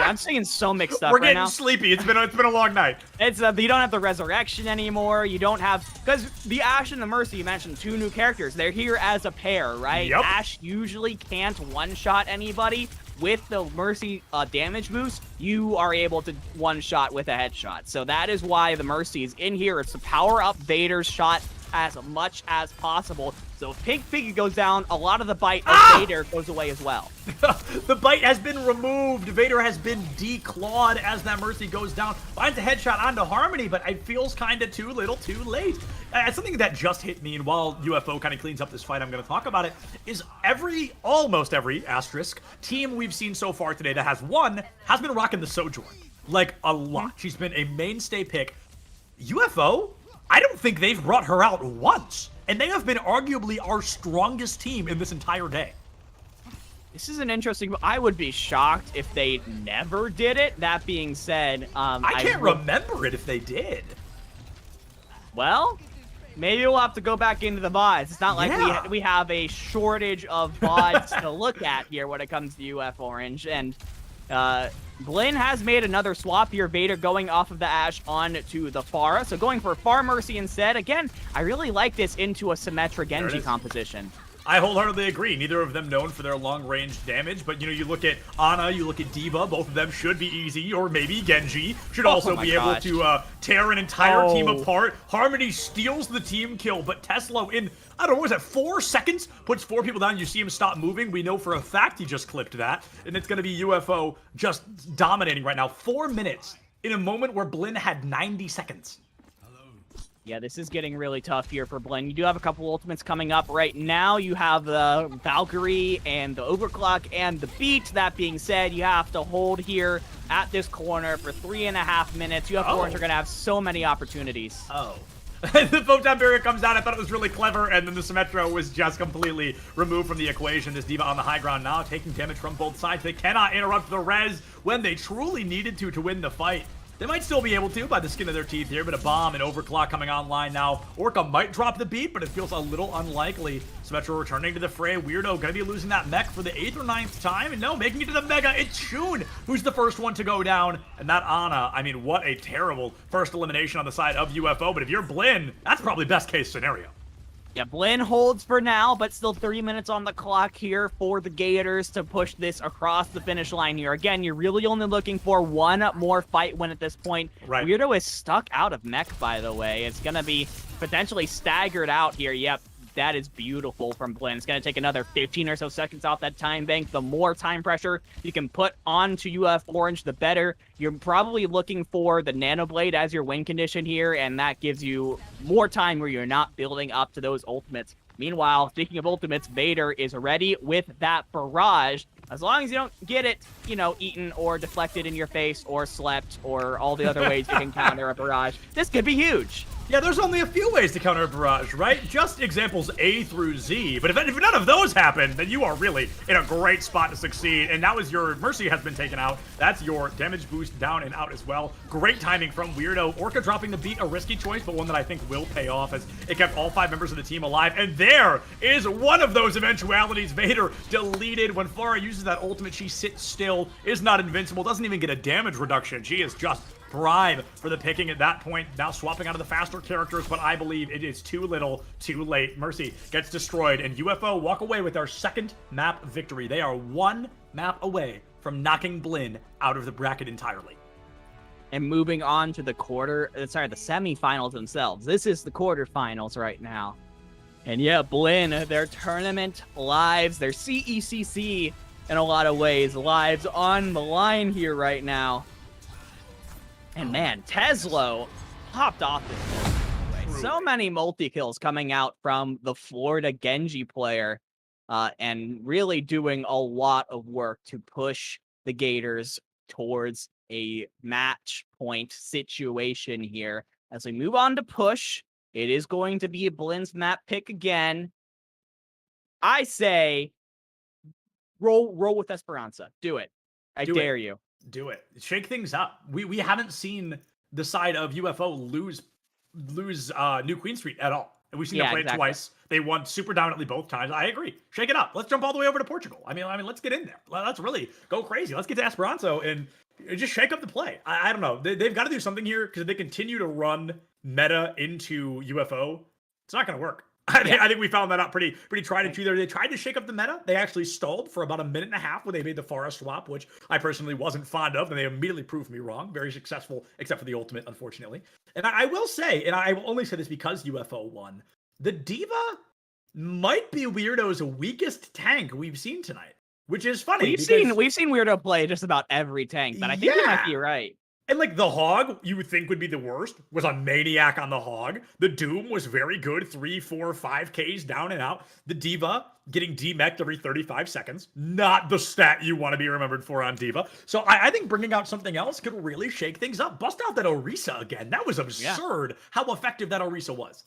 I'm singing so mixed up. We're getting right now. sleepy. It's been a long night. It's you don't have the resurrection anymore. You don't have, because the Ash and the Mercy, you mentioned 2 new characters. They're here as a pair, right? Yep. Ash usually can't one-shot anybody. With the Mercy damage boost, you are able to one-shot with a headshot. So that is why the Mercy is in here. It's to power up Vader's shot as much as possible. So if Pink Piggy goes down, a lot of the bite of Vader goes away as well. The bite has been removed. Vader has been declawed as that Mercy goes down. Finds a headshot onto Harmony, but it feels kind of too little too late. Something that just hit me, and while UFO kind of cleans up this fight, I'm going to talk about it, is almost every asterisk team we've seen so far today that has won has been rocking the Sojourn. Like, a lot. She's been a mainstay pick. UFO, I don't think they've brought her out once. And they have been arguably our strongest team in this entire day. This is an interesting... I would be shocked if they never did it. That being said... I can't remember it if they did. Well, maybe we'll have to go back into the VODs. It's not like we have a shortage of VODs to look at here when it comes to UF Orange. And Blinn has made another swap here. Vader going off of the Ash onto the Pharah. So going for Pharah Mercy instead. Again, I really like this into a Symmetra Genji composition. I wholeheartedly agree. Neither of them known for their long-range damage, but you look at Ana, you look at Diva, both of them should be easy, or maybe Genji should also be able to tear an entire team apart. Harmony steals the team kill, but Tesla in, I don't know, what was that, 4 seconds? Puts 4 people down, you see him stop moving. We know for a fact he just clipped that, and it's going to be UFO just dominating right now. 4 minutes in a moment where Blinn had 90 seconds. Yeah, this is getting really tough here for Blinn. You do have a couple ultimates coming up right now. You have the Valkyrie and the Overclock and the Beat. That being said, you have to hold here at this corner for 3.5 minutes. UF Orange are going to have so many opportunities. The Photon Barrier comes out. I thought it was really clever, and then the Symmetra was just completely removed from the equation. This Diva on the high ground now, taking damage from both sides. They cannot interrupt the res when they truly needed to win the fight. They might still be able to by the skin of their teeth here, but a bomb and Overclock coming online now. Orca might drop the beat, but it feels a little unlikely. Symmetra returning to the fray. Weirdo going to be losing that mech for the 8th or 9th time. And no, making it to the Mega, it's Shun who's the first one to go down. And that Ana, I mean, what a terrible first elimination on the side of UFO. But if you're Blinn, that's probably best case scenario. Yeah, Blinn holds for now, but still 3 minutes on the clock here for the Gators to push this across the finish line here. Again, you're really only looking for one more fight win at this point. Right. Weirdo is stuck out of mech, by the way. It's going to be potentially staggered out here. Yep, that is beautiful from Blinn. It's going to take another 15 or so seconds off that time bank. The more time pressure you can put onto UF Orange, the better. You're probably looking for the Nano Blade as your win condition here, and that gives you more time where you're not building up to those ultimates. Meanwhile, speaking of ultimates, Vader is ready with that barrage. As long as you don't get it, eaten or deflected in your face or slept or all the other ways you can counter a barrage, this could be huge. Yeah, there's only a few ways to counter a barrage, right? Just examples A through Z. But if none of those happen, then you are really in a great spot to succeed. And now as your Mercy has been taken out, that's your damage boost down and out as well. Great timing from Weirdo. Orca dropping the beat, a risky choice, but one that I think will pay off as it kept all 5 members of the team alive. And there is one of those eventualities. Vader deleted. When Flora uses that ultimate, she sits still, is not invincible, doesn't even get a damage reduction. She is just bribe for the picking at that point. Now swapping out of the faster characters, but I believe it is too little, too late. Mercy gets destroyed, and UFO walk away with their second map victory. They are 1 map away from knocking Blinn out of the bracket entirely. And moving on to the the semifinals themselves. This is the quarterfinals right now. And yeah, Blinn, their tournament lives, their CECC in a lot of ways, lives on the line here right now. And man, Teslo popped off this. So many multi-kills coming out from the Florida Genji player, and really doing a lot of work to push the Gators towards a match point situation here. As we move on to push, it is going to be a Blinn's map pick again. I say, roll with Esperanza. Do it. I dare you. Do it. Shake things up. We haven't seen the side of UFO lose New Queen Street at all. And we've seen them play it twice. They won super dominantly both times. I agree. Shake it up. Let's jump all the way over to Portugal. I mean, let's get in there. Let's really go crazy. Let's get to Esperanto and just shake up the play. I don't know. They've got to do something here because if they continue to run meta into UFO, it's not going to work. I think we found that out pretty tried and true there. They tried to shake up the meta. They actually stalled for about a minute and a half when they made the Forest swap, which I personally wasn't fond of, and they immediately proved me wrong. Very successful, except for the ultimate, unfortunately. And I will say, and I will only say this because UFO won, the Diva might be Weirdo's weakest tank we've seen tonight, which is funny. We've seen Weirdo play just about every tank, but I think you might be right. And like the Hog, you would think would be the worst, was a maniac on the Hog. The Doom was very good, 3, 4, 5Ks down and out. The Diva getting demeched every 35 seconds. Not the stat you want to be remembered for on Diva. So I think bringing out something else could really shake things up. Bust out that Orisa again. That was absurd how effective that Orisa was.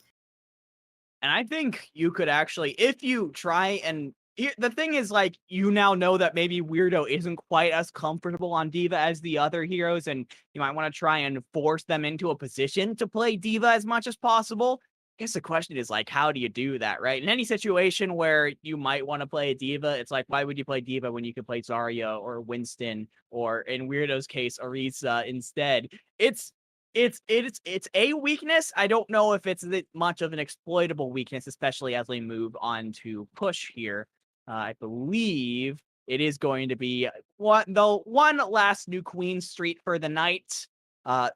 And I think you could actually, if you try and the thing is, like, you now know that maybe Weirdo isn't quite as comfortable on Diva as the other heroes, and you might want to try and force them into a position to play Diva as much as possible. I guess the question is, like, how do you do that, right? In any situation where you might want to play a Diva, it's like, why would you play Diva when you could play Zarya or Winston, or in Weirdo's case, Orisa instead? It's a weakness. I don't know if it's much of an exploitable weakness, especially as we move on to push here. I believe it is going to be one last New Queen Street for the night.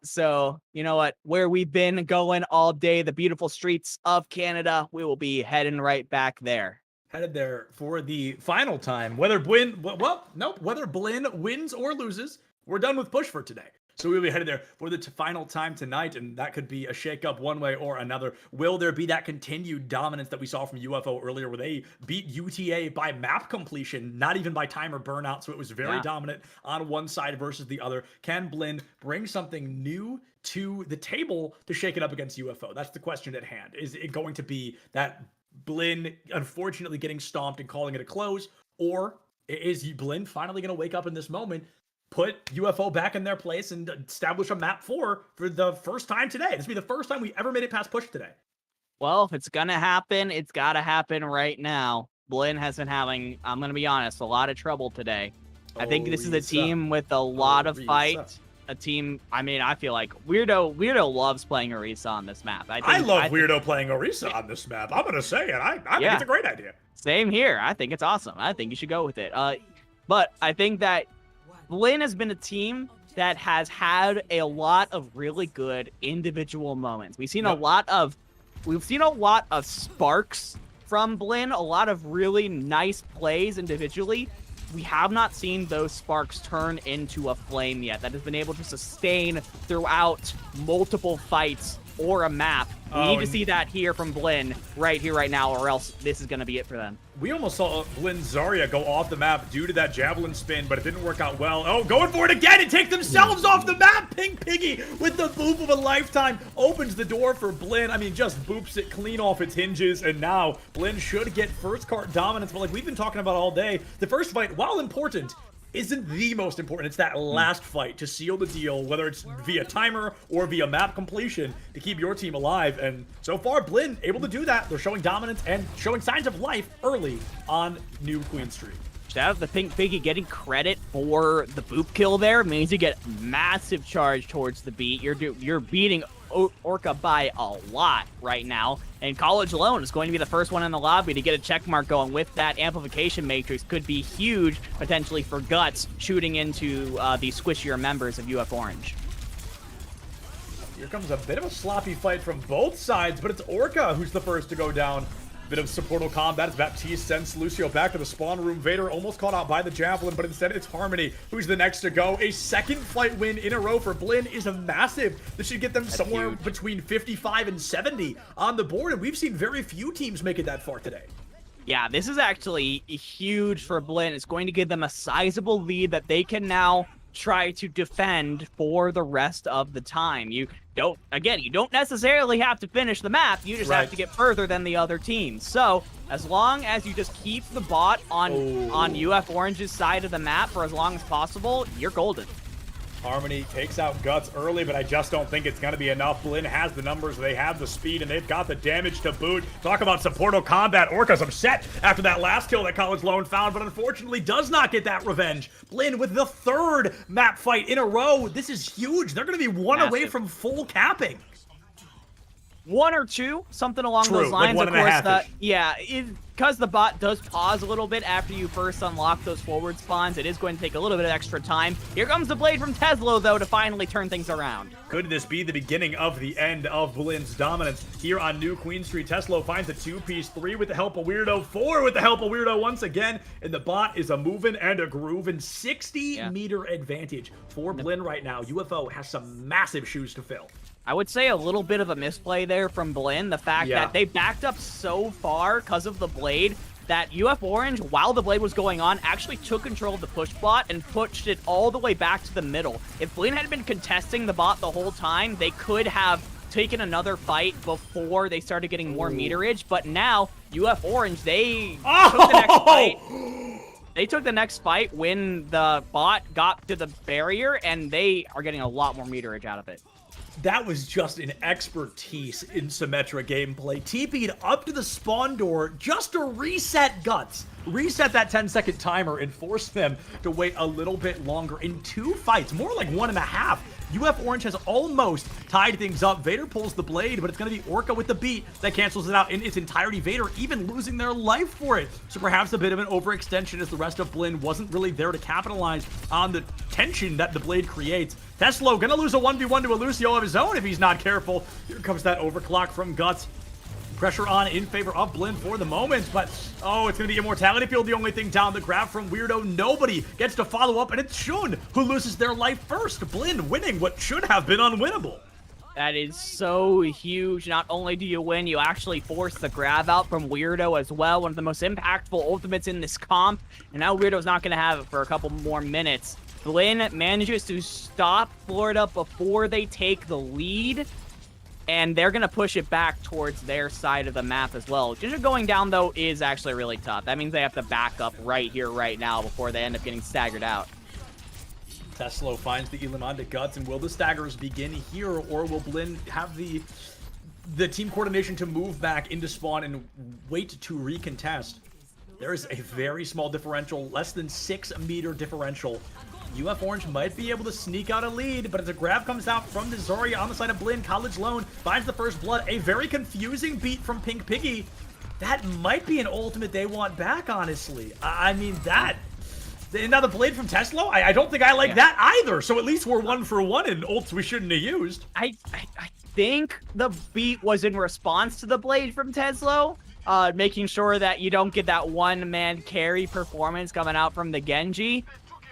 So you know what? Where we've been going all day, the beautiful streets of Canada, we will be heading right back there. Headed there for the final time. Whether Blinn wins or loses, we're done with push for today. So we'll be headed there for the final time tonight, and that could be a shakeup one way or another. Will there be that continued dominance that we saw from UFO earlier, where they beat UTA by map completion, not even by time or burnout? So it was very dominant on one side versus the other. Can Blinn bring something new to the table to shake it up against UFO? That's the question at hand. Is it going to be that Blinn unfortunately getting stomped and calling it a close, or is Blinn finally going to wake up in this moment, put UFO back in their place, and establish a map 4 for the first time today? This will be the first time we ever made it past push today. Well, if it's going to happen, it's got to happen right now. Blinn has been having, I'm going to be honest, a lot of trouble today. I think this is a team with a lot of fight. A team, I mean, I feel like Weirdo loves playing Orisa on this map. I love Weirdo playing Orisa on this map. I'm going to say it. I think it's a great idea. Same here. I think it's awesome. I think you should go with it. But I think that Blinn has been a team that has had a lot of really good individual moments. We've seen a lot of sparks from Blinn, a lot of really nice plays individually. We have not seen those sparks turn into a flame yet that has been able to sustain throughout multiple fights or a map. We Oh, need to see that here from Blinn right here, right now, or else this is going to be it for them. We almost saw Blinn Zarya go off the map due to that javelin spin, but it didn't work out well. Oh, going for it again and take themselves off the map. Pink Piggy with the boop of a lifetime opens the door for Blinn. I mean, just boops it clean off its hinges, and now Blinn should get first cart dominance. But like we've been talking about all day, the first fight, while important, isn't the most important. It's that last fight to seal the deal, whether it's via timer or via map completion, to keep your team alive. And so far, Blinn able to do that. They're showing dominance and showing signs of life early on New Queen Street. Shout out to Pink Piggy getting credit for the boop kill there. Means you get massive charge towards the beat. You're beating Orca by a lot right now. And College alone is going to be the first one in the lobby to get a check mark going with that amplification matrix. Could be huge potentially for Guts shooting into the squishier members of UF Orange. Here comes a bit of a sloppy fight from both sides, but it's Orca who's the first to go down. Bit of supportal combat as Baptiste sends Lucio back to the spawn room. Vader almost caught out by the javelin, but instead it's Harmony who's the next to go. A second fight win in a row for Blinn is a massive. This should get them somewhere between 55 and 70 on the board, and we've seen very few teams make it that far today. Yeah, this is actually huge for Blinn. It's going to give them a sizable lead that they can now try to defend for the rest of the time. You don't necessarily have to finish the map. You just have to get further than the other teams. So as long as you just keep the bot on UF Orange's side of the map for as long as possible, you're golden. Harmony takes out Guts early, but I just don't think it's going to be enough. Blinn has the numbers, they have the speed, and they've got the damage to boot. Talk about supportal combat. Orca's upset after that last kill that College Lone found, but unfortunately does not get that revenge. Blinn with the third map fight in a row. This is huge. They're going to be one away from full capping. One or two, something along those lines. Like of course, because the bot does pause a little bit after you first unlock those forward spawns, it is going to take a little bit of extra time. Here comes the blade from Tesla, though, to finally turn things around. Could this be the beginning of the end of Blinn's dominance here on New Queen Street? Tesla finds a two-piece, 3 with the help of Weirdo, 4 with the help of Weirdo once again, and the bot is a moving and a grooving 60-meter advantage for Blinn right now. UFO has some massive shoes to fill. I would say a little bit of a misplay there from Blinn. The fact that they backed up so far because of the blade that UF Orange, while the blade was going on, actually took control of the push bot and pushed it all the way back to the middle. If Blinn had been contesting the bot the whole time, they could have taken another fight before they started getting more meterage. But now, UF Orange, they took the next fight. They took the next fight when the bot got to the barrier, and they are getting a lot more meterage out of it. That was just an expertise in Symmetra gameplay. TP'd up to the spawn door just to reset Guts. Reset that 10-second timer and force them to wait a little bit longer in 2 fights. More like 1.5. UF Orange has almost tied things up. Vader pulls the blade, but it's going to be Orca with the beat that cancels it out in its entirety. Vader even losing their life for it. So perhaps a bit of an overextension as the rest of Blinn wasn't really there to capitalize on the tension that the blade creates. Tesla going to lose a 1v1 to a Lucio of his own if he's not careful. Here comes that overclock from Guts. Pressure on in favor of Blinn for the moment, but it's going to be Immortality Field, the only thing down. The grab from Weirdo. Nobody gets to follow up, and it's Shun who loses their life first. Blinn winning what should have been unwinnable. That is so huge. Not only do you win, you actually force the grab out from Weirdo as well. One of the most impactful ultimates in this comp, and now Weirdo's not going to have it for a couple more minutes. Blinn manages to stop Florida before they take the lead, and they're going to push it back towards their side of the map as well. Ginger going down, though, is actually really tough. That means they have to back up right here, right now, before they end up getting staggered out. Tesla finds the Elam onto Guts, and will the staggers begin here, or will Blinn have the team coordination to move back into spawn and wait to recontest? There is a very small differential, less than 6-meter differential. UF Orange might be able to sneak out a lead, but as a grab comes out from the Zarya on the side of Blinn, College Lone finds the first blood. A very confusing beat from Pink Piggy. That might be an ultimate they want back, honestly. I mean, that... Now the blade from Tesla, I don't think I like that either. So at least we're 1 for 1 in ults we shouldn't have used. I think the beat was in response to the blade from Tesla, making sure that you don't get that one-man carry performance coming out from the Genji.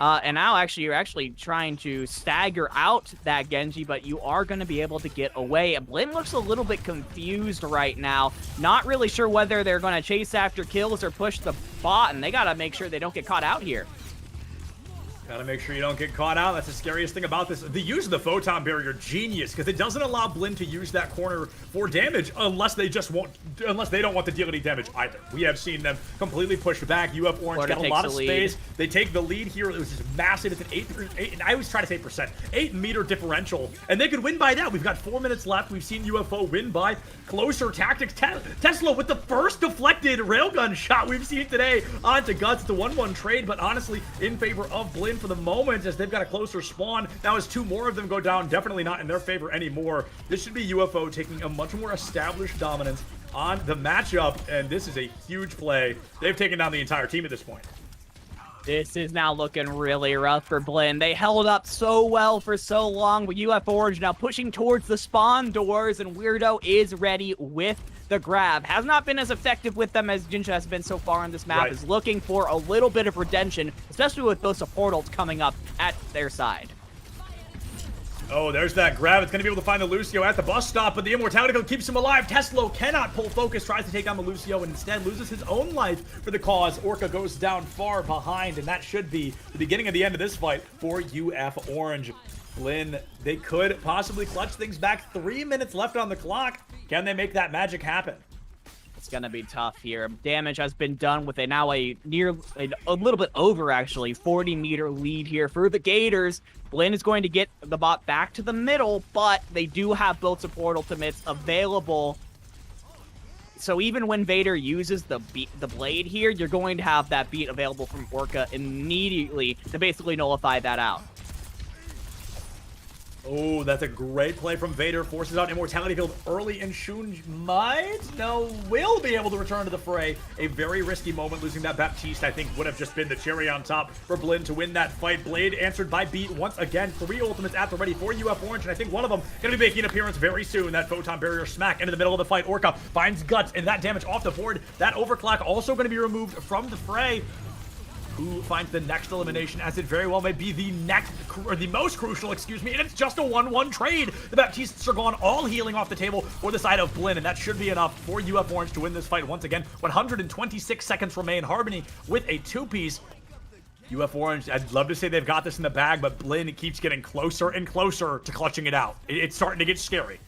And now you're actually trying to stagger out that Genji, but you are going to be able to get away. Blinn looks a little bit confused right now. Not really sure whether they're going to chase after kills or push the bot, and they got to make sure they don't get caught out here. Gotta make sure you don't get caught out. That's the scariest thing about this. The use of the photon barrier, genius, because it doesn't allow Blinn to use that corner for damage unless they don't want to deal any damage either. We have seen them completely pushed back. UF Orange got a lot of space. They take the lead here. It was just massive. It's an 8 and I always try to say percent. 8-meter differential, and they could win by that. We've got 4 minutes left. We've seen UFO win by closer tactics. Tesla with the first deflected railgun shot we've seen today onto Guts. The 1-1 trade, but honestly in favor of Blinn for the moment, as they've got a closer spawn. Now as 2 more of them go down, definitely not in their favor anymore. This should be UFO taking a much more established dominance on the matchup, and this is a huge play. They've taken down the entire team at this point. This is now looking really rough for Blinn. They held up so well for so long, but UF Orange now pushing towards the spawn doors, and Weirdo is ready with the grab. Has not been as effective with them as Jinja has been so far on this map. Is looking for a little bit of redemption, especially with those portals coming up at their side. Oh, there's that grab. It's going to be able to find the Lucio at the bus stop, but the Immortality Code keeps him alive. Teslo cannot pull focus, tries to take down the Lucio, and instead loses his own life for the cause. Orca goes down far behind, and that should be the beginning of the end of this fight for UF Orange. Blinn, they could possibly clutch things back. 3 minutes left on the clock. Can they make that magic happen? It's gonna be tough here. Damage has been done with a little bit over, actually, 40-meter lead here for the Gators. Blinn is going to get the bot back to the middle, but they do have both support ultimates available. So even when Vader uses the blade here, you're going to have that beat available from Orca immediately to basically nullify that out. Oh, that's a great play from Vader. Forces out Immortality Field early, and Shun will be able to return to the fray. A very risky moment. Losing that Baptiste, I think, would have just been the cherry on top for Blinn to win that fight. Blade answered by Beat once again. 3 ultimates at the ready for UF Orange, and I think one of them going to be making an appearance very soon. That Photon Barrier smack into the middle of the fight. Orca finds Guts, and that damage off the board. That overclock also going to be removed from the fray. Who finds the next elimination, as it very well may be the most crucial, and it's just a 1-1 trade. The Baptistes are gone, all healing off the table for the side of Blinn, and that should be enough for UF Orange to win this fight once again. 126 seconds remain. Harmony with a 2-piece. UF Orange, I'd love to say they've got this in the bag, but Blinn keeps getting closer and closer to clutching it out. It's starting to get scary.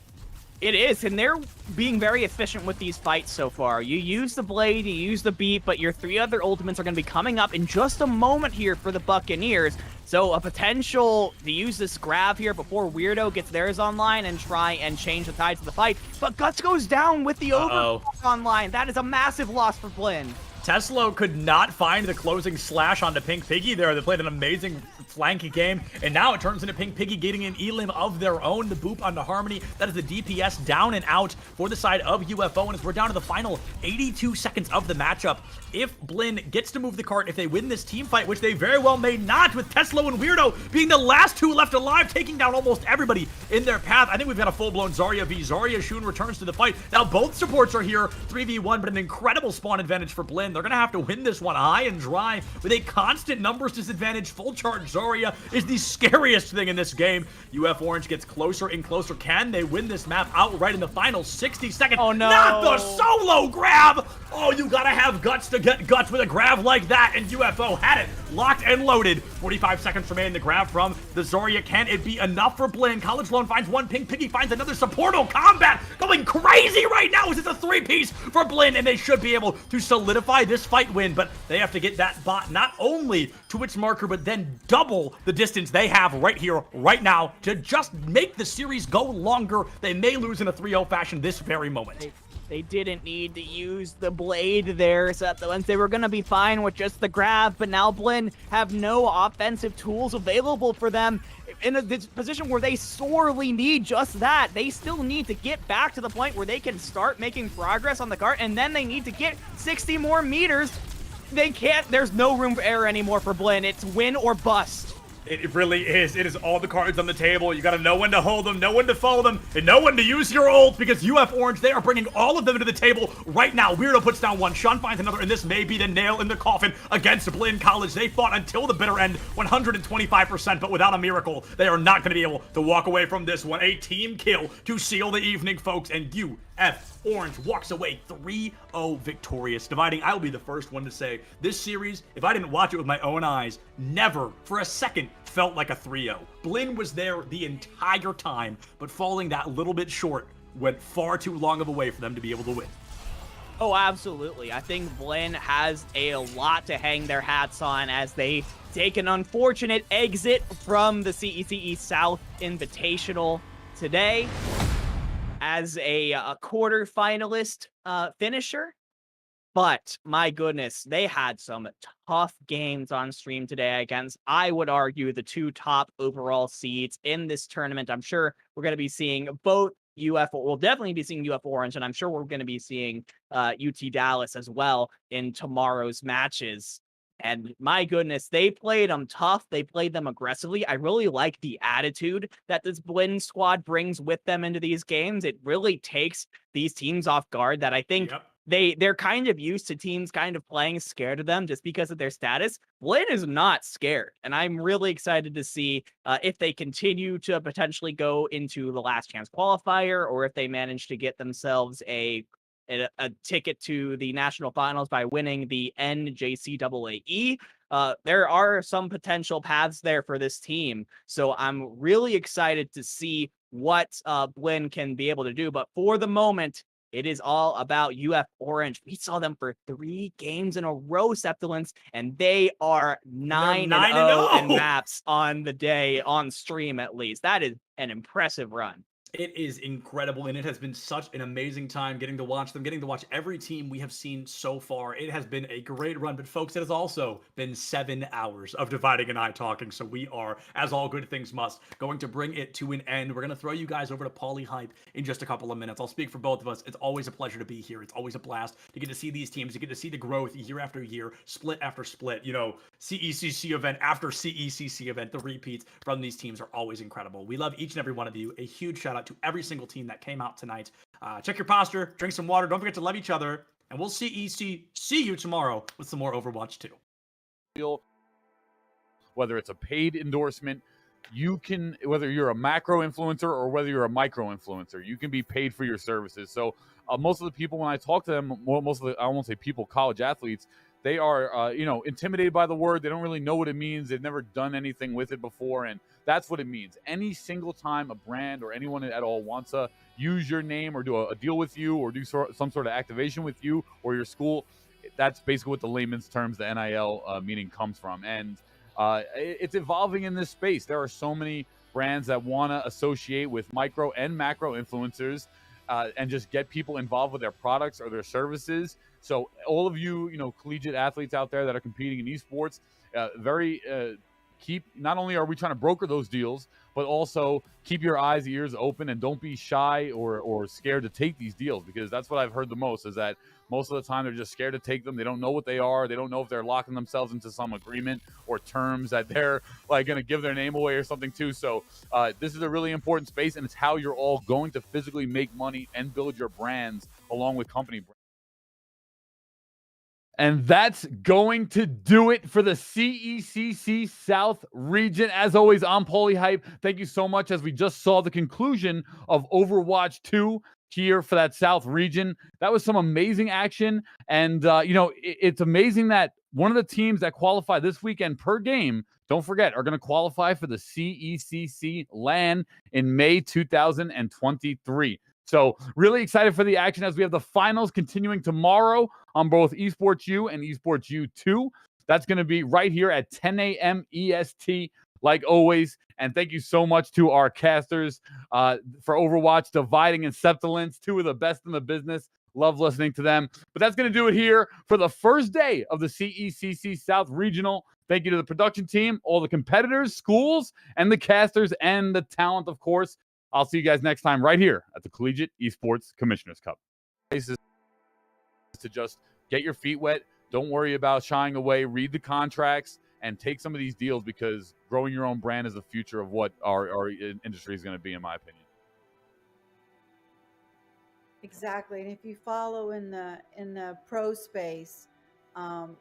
It is, and they're being very efficient with these fights so far. You use the blade, you use the beat, but your 3 other ultimates are going to be coming up in just a moment here for the Buccaneers. So a potential to use this grab here before Weirdo gets theirs online and try and change the tides of the fight. But Guts goes down with the overclock online. That is a massive loss for Blinn. Teslo could not find the closing slash onto Pink Piggy there. They played an amazing flanky game, and now it turns into Pink Piggy getting an elim of their own. The boop onto Harmony. That is the DPS down and out for the side of UFO, and as we're down to the final 82 seconds of the matchup, if Blinn gets to move the cart, if they win this team fight, which they very well may not, with Teslo and Weirdo being the last 2 left alive, taking down almost everybody in their path. I think we've got a full-blown Zarya v Zarya. Shun returns to the fight. Now both supports are here, 3v1, but an incredible spawn advantage for Blinn. They're going to have to win this one high and dry with a constant numbers disadvantage. Full charge Zarya is the scariest thing in this game. UF Orange gets closer and closer. Can they win this map outright in the final 60 seconds? Oh no! Not the solo grab! Oh, you gotta have guts to get guts with a grab like that, and UFO had it locked and loaded. 45 seconds remain. The grab from the Zarya. Can it be enough for Blinn? College Loan finds one. Pink Piggy finds another. Supportal Combat going crazy right now. Is it a 3-piece for Blinn? And they should be able to solidify this fight win, but they have to get that bot not only to its marker, but then double the distance they have right here, right now, to just make the series go longer. They may lose in a 3-0 fashion this very moment. They didn't need to use the blade there, so that the ones they were going to be fine with just the grab, but now Blinn have no offensive tools available for them in a position where they sorely need just that. They still need to get back to the point where they can start making progress on the cart, and then they need to get 60 more meters. They can't, there's no room for error anymore for Blinn. It's win or bust. It really is. It is all the cards on the table. You got to know when to hold them, know when to follow them, and know when to use your ult, because UF Orange, they are bringing all of them to the table right now. Weirdo puts down one, Sean finds another, and this may be the nail in the coffin against Blinn College. They fought until the bitter end, 125%, but without a miracle, they are not going to be able to walk away from this one. A team kill to seal the evening, folks, and UF Orange walks away 3-0 victorious. Dividing, I will be the first one to say, this series, if I didn't watch it with my own eyes, never for a second felt like a 3-0. Blinn was there the entire time, but falling that little bit short went far too long of a way for them to be able to win. Oh, absolutely. I think Blinn has a lot to hang their hats on as they take an unfortunate exit from the CECE South Invitational today as a quarterfinalist finisher. But my goodness, they had some tough games on stream today against, I would argue, the two top overall seeds in this tournament. I'm sure we're going to be seeing both we'll definitely be seeing UF Orange, and I'm sure we're going to be seeing UT Dallas as well in tomorrow's matches. And my goodness, they played them tough. They played them aggressively. I really like the attitude that this Blinn squad brings with them into these games. It really takes these teams off guard that I think they're kind of used to teams kind of playing scared of them just because of their status. Blinn is not scared, and I'm really excited to see if they continue to potentially go into the last chance qualifier, or if they manage to get themselves a ticket to the national finals by winning the NJCAA. There are some potential paths there for this team, so I'm really excited to see what Blinn can be able to do. But for the moment, it is all about UF Orange. We saw them for 3 games in a row, Septilence, and they are 9-0 in maps on the day, on stream at least. That is an impressive run. It is incredible, and it has been such an amazing time getting to watch them, getting to watch every team we have seen so far. It has been a great run, but folks, it has also been 7 hours of Dividing and I talking, so we are, as all good things must, going to bring it to an end. We're going to throw you guys over to Polyhype in just a couple of minutes. I'll speak for both of us. It's always a pleasure to be here. It's always a blast to get to see these teams, to get to see the growth year after year, split after split. You know, CECC event after CECC event, the repeats from these teams are always incredible. We love each and every one of you. A huge shout out to every single team that came out tonight. Check your posture, drink some water, don't forget to love each other, and we'll see you tomorrow with some more Overwatch 2. Whether it's a paid endorsement, you can, whether you're a macro influencer or whether you're a micro influencer, you can be paid for your services. So most of the people, when I talk to them, most of the, I won't say people, college athletes, they are, intimidated by the word. They don't really know what it means. They've never done anything with it before, and that's what it means. Any single time a brand or anyone at all wants to use your name or do a deal with you or do some sort of activation with you or your school, that's basically what the layman's terms, the NIL meaning comes from. And it's evolving in this space. There are so many brands that want to associate with micro and macro influencers and just get people involved with their products or their services. So all of you, collegiate athletes out there that are competing in esports, not only are we trying to broker those deals, but also keep your eyes, ears open, and don't be shy or scared to take these deals, because that's what I've heard the most, is that most of the time they're just scared to take them. They don't know what they are. They don't know if they're locking themselves into some agreement or terms that they're like going to give their name away or something too. So this is a really important space, and it's how you're all going to physically make money and build your brands along with company brands. And that's going to do it for the CECC South region. As always, I'm Polyhype. Thank you so much, as we just saw the conclusion of Overwatch 2 here for that South region. That was some amazing action. And, it's amazing that one of the teams that qualify this weekend per game, don't forget, are going to qualify for the CECC LAN in May 2023. So really excited for the action as we have the finals continuing tomorrow on both Esports U and Esports U2. That's going to be right here at 10 a.m. EST, like always. And thank you so much to our casters for Overwatch, Dividing and Septilence, 2 of the best in the business. Love listening to them. But that's going to do it here for the first day of the CECC South Regional. Thank you to the production team, all the competitors, schools, and the casters, and the talent, of course. I'll see you guys next time right here at the Collegiate Esports Commissioners Cup. Places to just get your feet wet. Don't worry about shying away. Read the contracts and take some of these deals, because growing your own brand is the future of what our industry is going to be, in my opinion. Exactly, and if you follow in the pro space,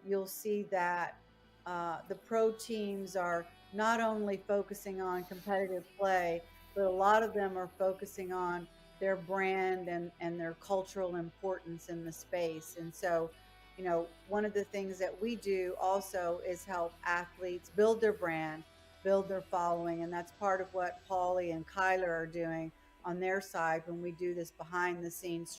you'll see that the pro teams are not only focusing on competitive play, but a lot of them are focusing on their brand and their cultural importance in the space. And so, one of the things that we do also is help athletes build their brand, build their following, and that's part of what Paulie and Kyler are doing on their side when we do this behind the scenes